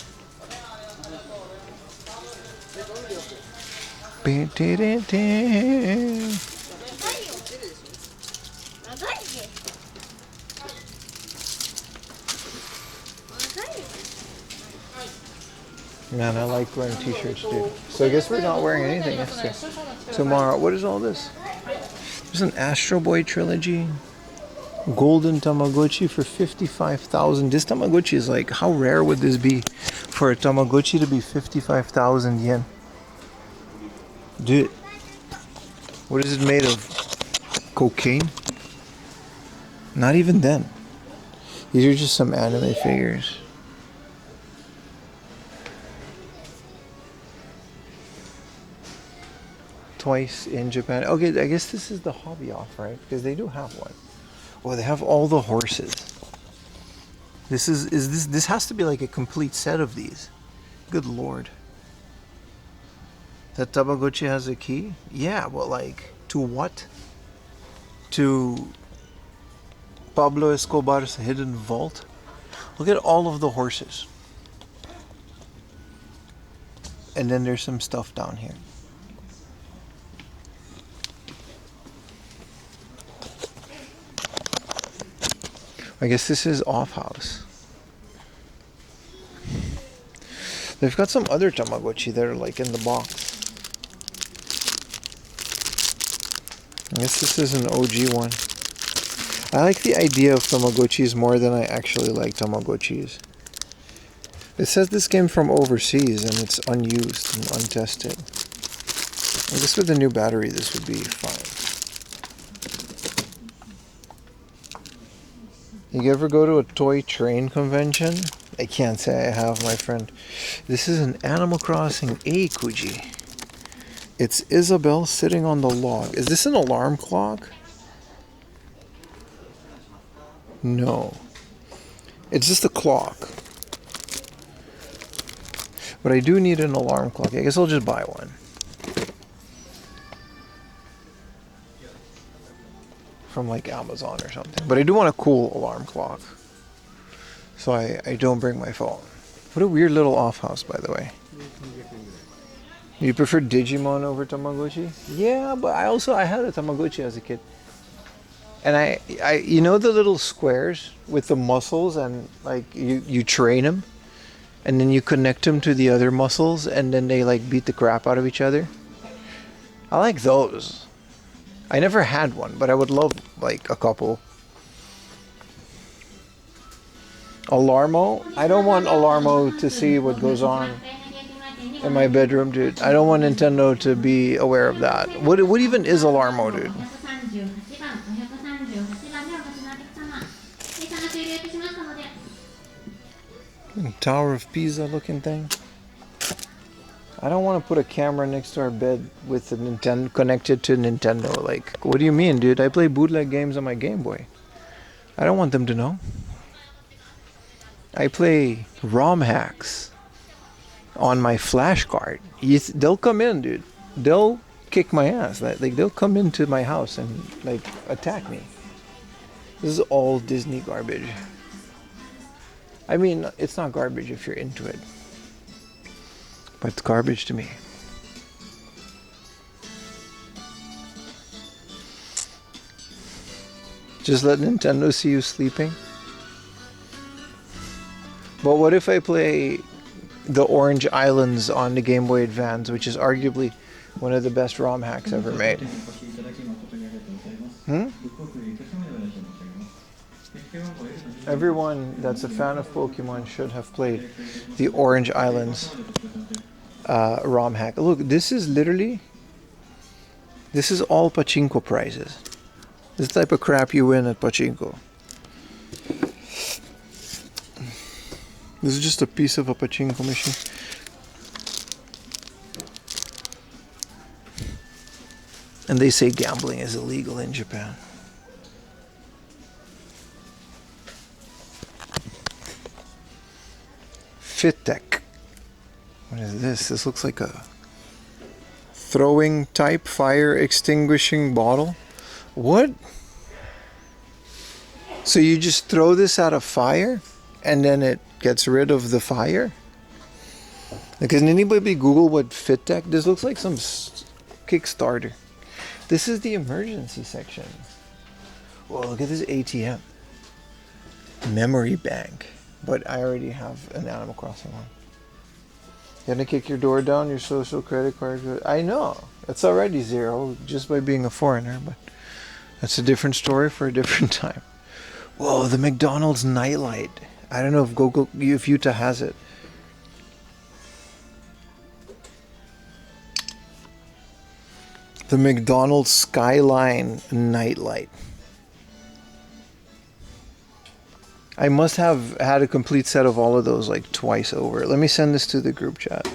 Man, I like wearing t-shirts, dude. So I guess we're not wearing anything yesterday. Tomorrow, what is all this? There's an Astro Boy trilogy. Golden Tamagotchi for 55,000. This Tamagotchi is like, how rare would this be for a Tamagotchi to be 55,000 yen? Dude, what is it made of? Cocaine? Not even then. These are just some anime figures. Twice in Japan. Okay, I guess this is the hobby off, right? Because they do have one. Oh, they have all the horses. This has to be like a complete set of these. Good lord. That Tamagotchi has a key? Yeah, but like, to what? To Pablo Escobar's hidden vault? Look at all of the horses. And then there's some stuff down here. I guess this is Off House. They've got some other Tamagotchi that are like in the box. I guess this is an OG one. I like the idea of Tamagotchis more than I actually like Tamagotchis. It says this came from overseas and it's unused and untested. I guess with the new battery this would be fine. You ever go to a toy train convention? I can't say I have, my friend. This is an Animal Crossing A-Kuji. It's Isabel sitting on the log. Is this an alarm clock? No. It's just a clock. But I do need an alarm clock. I guess I'll just buy one. From like Amazon or something. But I do want a cool alarm clock. So I don't bring my phone. What a weird little off house, by the way. You prefer Digimon over Tamagotchi? Yeah, but I had a Tamagotchi as a kid. And you know the little squares with the muscles, and like you train them, and then you connect them to the other muscles, and then they like beat the crap out of each other. I like those. I never had one, but I would love like a couple. Alarmo? I don't want Alarmo to see what goes on in my bedroom, dude. I don't want Nintendo to be aware of that. What even is Alarmo, dude? Tower of Pisa looking thing. I don't want to put a camera next to our bed with a Nintendo connected to Nintendo. Like, what do you mean, dude? I play bootleg games on my Game Boy. I don't want them to know. I play ROM hacks on my flash card. They'll come in, dude. They'll kick my ass. Like they'll come into my house and like attack me. This is all Disney garbage. I mean, it's not garbage if you're into it, but it's garbage to me. Just let Nintendo see you sleeping. But what if I play the Orange Islands on the Game Boy Advance, which is arguably one of the best ROM hacks ever made? Everyone that's a fan of Pokemon should have played the Orange Islands ROM hack. Look, this is all pachinko prizes. This type of crap you win at pachinko. This is just a piece of a pachinko machine. And they say gambling is illegal in Japan. FitTech. What is this? This looks like a throwing type fire extinguishing bottle. What? So you just throw this at a fire and then it gets rid of the fire? Can anybody Google what FitTech? This looks like some Kickstarter. This is the emergency section. Whoa, look at this ATM. Memory bank. But I already have an Animal Crossing one. Gonna kick your door down, your social credit card. I know. It's already zero just by being a foreigner, but that's a different story for a different time. Whoa, the McDonald's nightlight. I don't know if Utah has it. The McDonald's Skyline nightlight. I must have had a complete set of all of those like twice over. Let me send this to the group chat.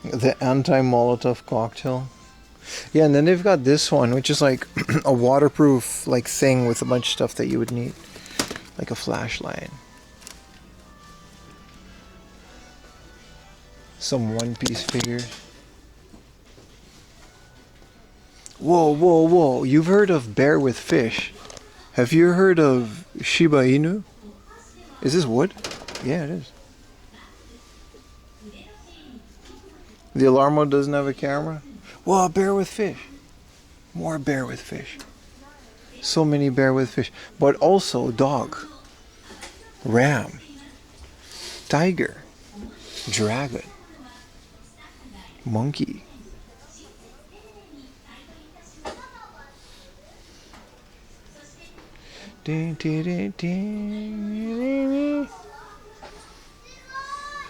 The anti-Molotov cocktail. Yeah, and then they've got this one, which is like a waterproof like thing with a bunch of stuff that you would need. Like a flashlight. Some One Piece figures. Whoa, whoa, whoa. You've heard of bear with fish. Have you heard of Shiba Inu? Is this wood? Yeah, it is. The Alarmo doesn't have a camera? Whoa, bear with fish. More bear with fish. So many bear with fish. But also dog, ram, tiger, dragon, monkey.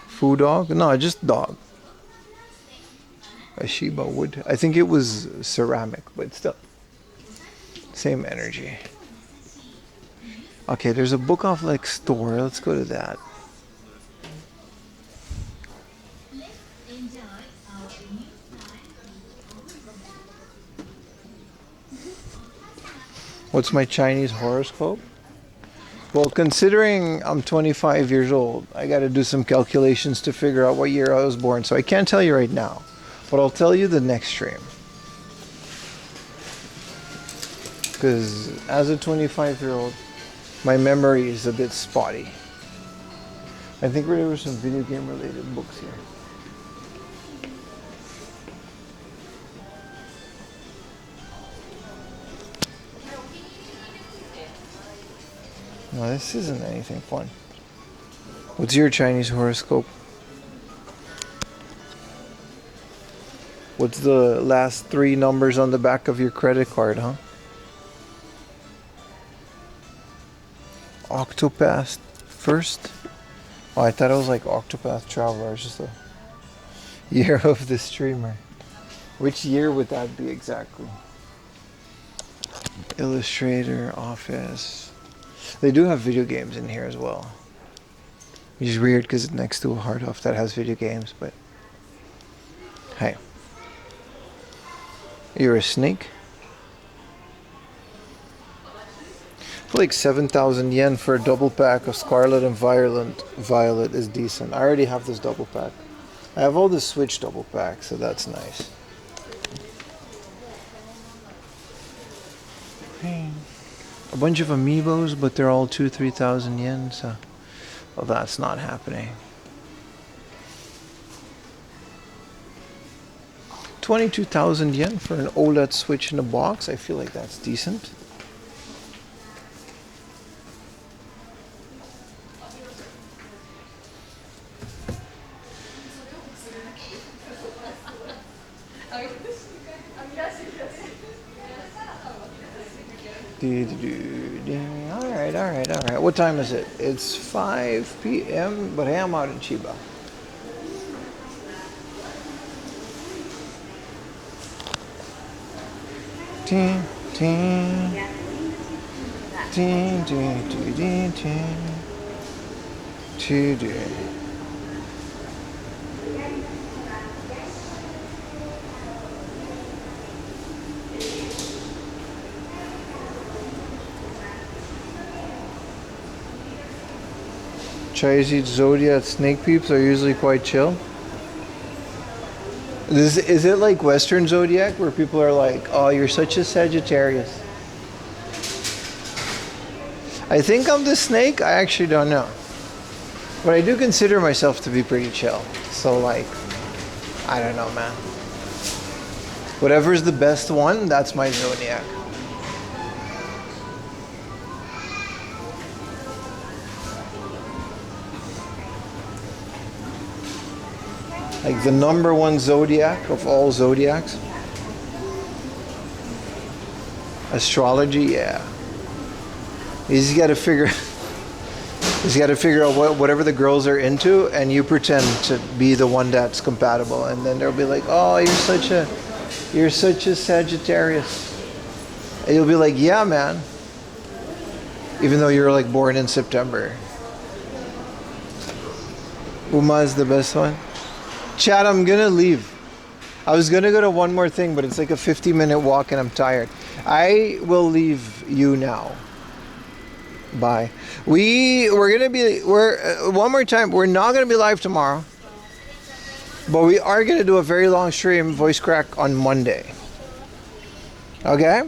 Food dog? No, just dog. A Shiba wood. I think it was ceramic, but still. Same energy. Okay, there's a book off like store. Let's go to that. What's my Chinese horoscope? Well, considering I'm 25 years old, I got to do some calculations to figure out what year I was born. So I can't tell you right now, but I'll tell you the next stream. because as a 25-year-old, my memory is a bit spotty. I think there were some video game related books here. No, this isn't anything fun. What's your Chinese horoscope? What's the last 3 numbers on the back of your credit card, huh? Octopath first? Oh, I thought it was like Octopath Traveler. It's just a year of the streamer. Which year would that be exactly? Illustrator, Office. They do have video games in here as well. Which is weird because it's next to a hard off that has video games, but hey. You're a snake? I feel like 7,000 yen for a double pack of Scarlet and Violet is decent. I already have this double pack. I have all the Switch double packs, so that's nice. A bunch of amiibos, but they're all 2,000-3,000 yen, so well, that's not happening. 22,000 yen for an OLED Switch in a box. I feel like that's decent. Alright. What time is it? It's 5 p.m., but hey, I'm out in Chiba. Ting, ting. Ting, ting, ting, ting, ting. Today. Chinese zodiac snake peeps are usually quite chill. Is it like Western zodiac where people are like, oh, you're such a Sagittarius? I think I'm the snake. I actually don't know. But I do consider myself to be pretty chill. So like, I don't know, man. Whatever's the best one, that's my zodiac. Like the number one zodiac of all zodiacs. Astrology, yeah. You just gotta figure out whatever the girls are into, and you pretend to be the one that's compatible, and then they'll be like, oh, you're such a Sagittarius. And you'll be like, yeah, man. Even though you're like born in September. Uma is the best one. Chad, I'm gonna leave. I was gonna go to one more thing, but it's like a 50-minute walk and I'm tired. I will leave you now. Bye. One more time, we're not gonna be live tomorrow, but we are gonna do a very long stream, voice crack, on Monday. Okay?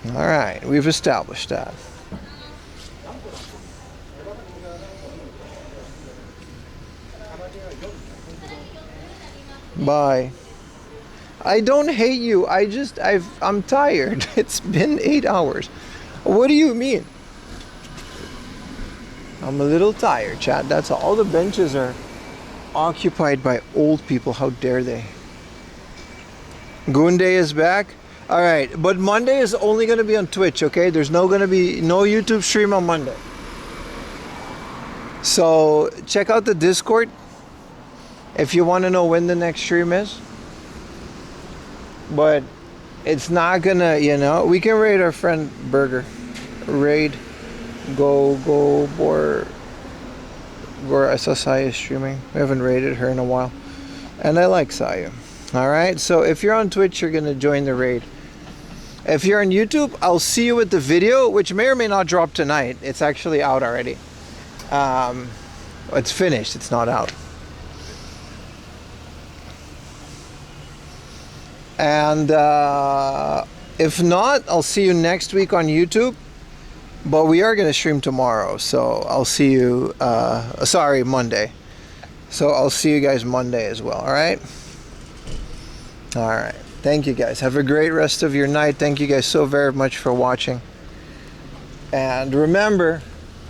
Alright, we've established that. Bye. I don't hate you. I'm tired. It's been 8 hours. What do you mean? I'm a little tired, chat. That's all. The benches are occupied by old people. How dare they? Goon Day is back. All right, but Monday is only going to be on Twitch, okay? There's going to be no YouTube stream on Monday. So check out the Discord if you want to know when the next stream is. But it's not gonna, we can raid our friend Burger. Raid. Go Bor I saw Saya streaming. We haven't raided her in a while. And I like Saya. Alright, so if you're on Twitch, you're gonna join the raid. If you're on YouTube, I'll see you with the video, which may or may not drop tonight. It's actually out already. It's finished, it's not out. And If not, I'll see you next week on YouTube. But we are going to stream tomorrow, so I'll see you, sorry, Monday. So I'll see you guys Monday as well, alright? Alright. Thank you guys. Have a great rest of your night. Thank you guys so very much for watching. And remember,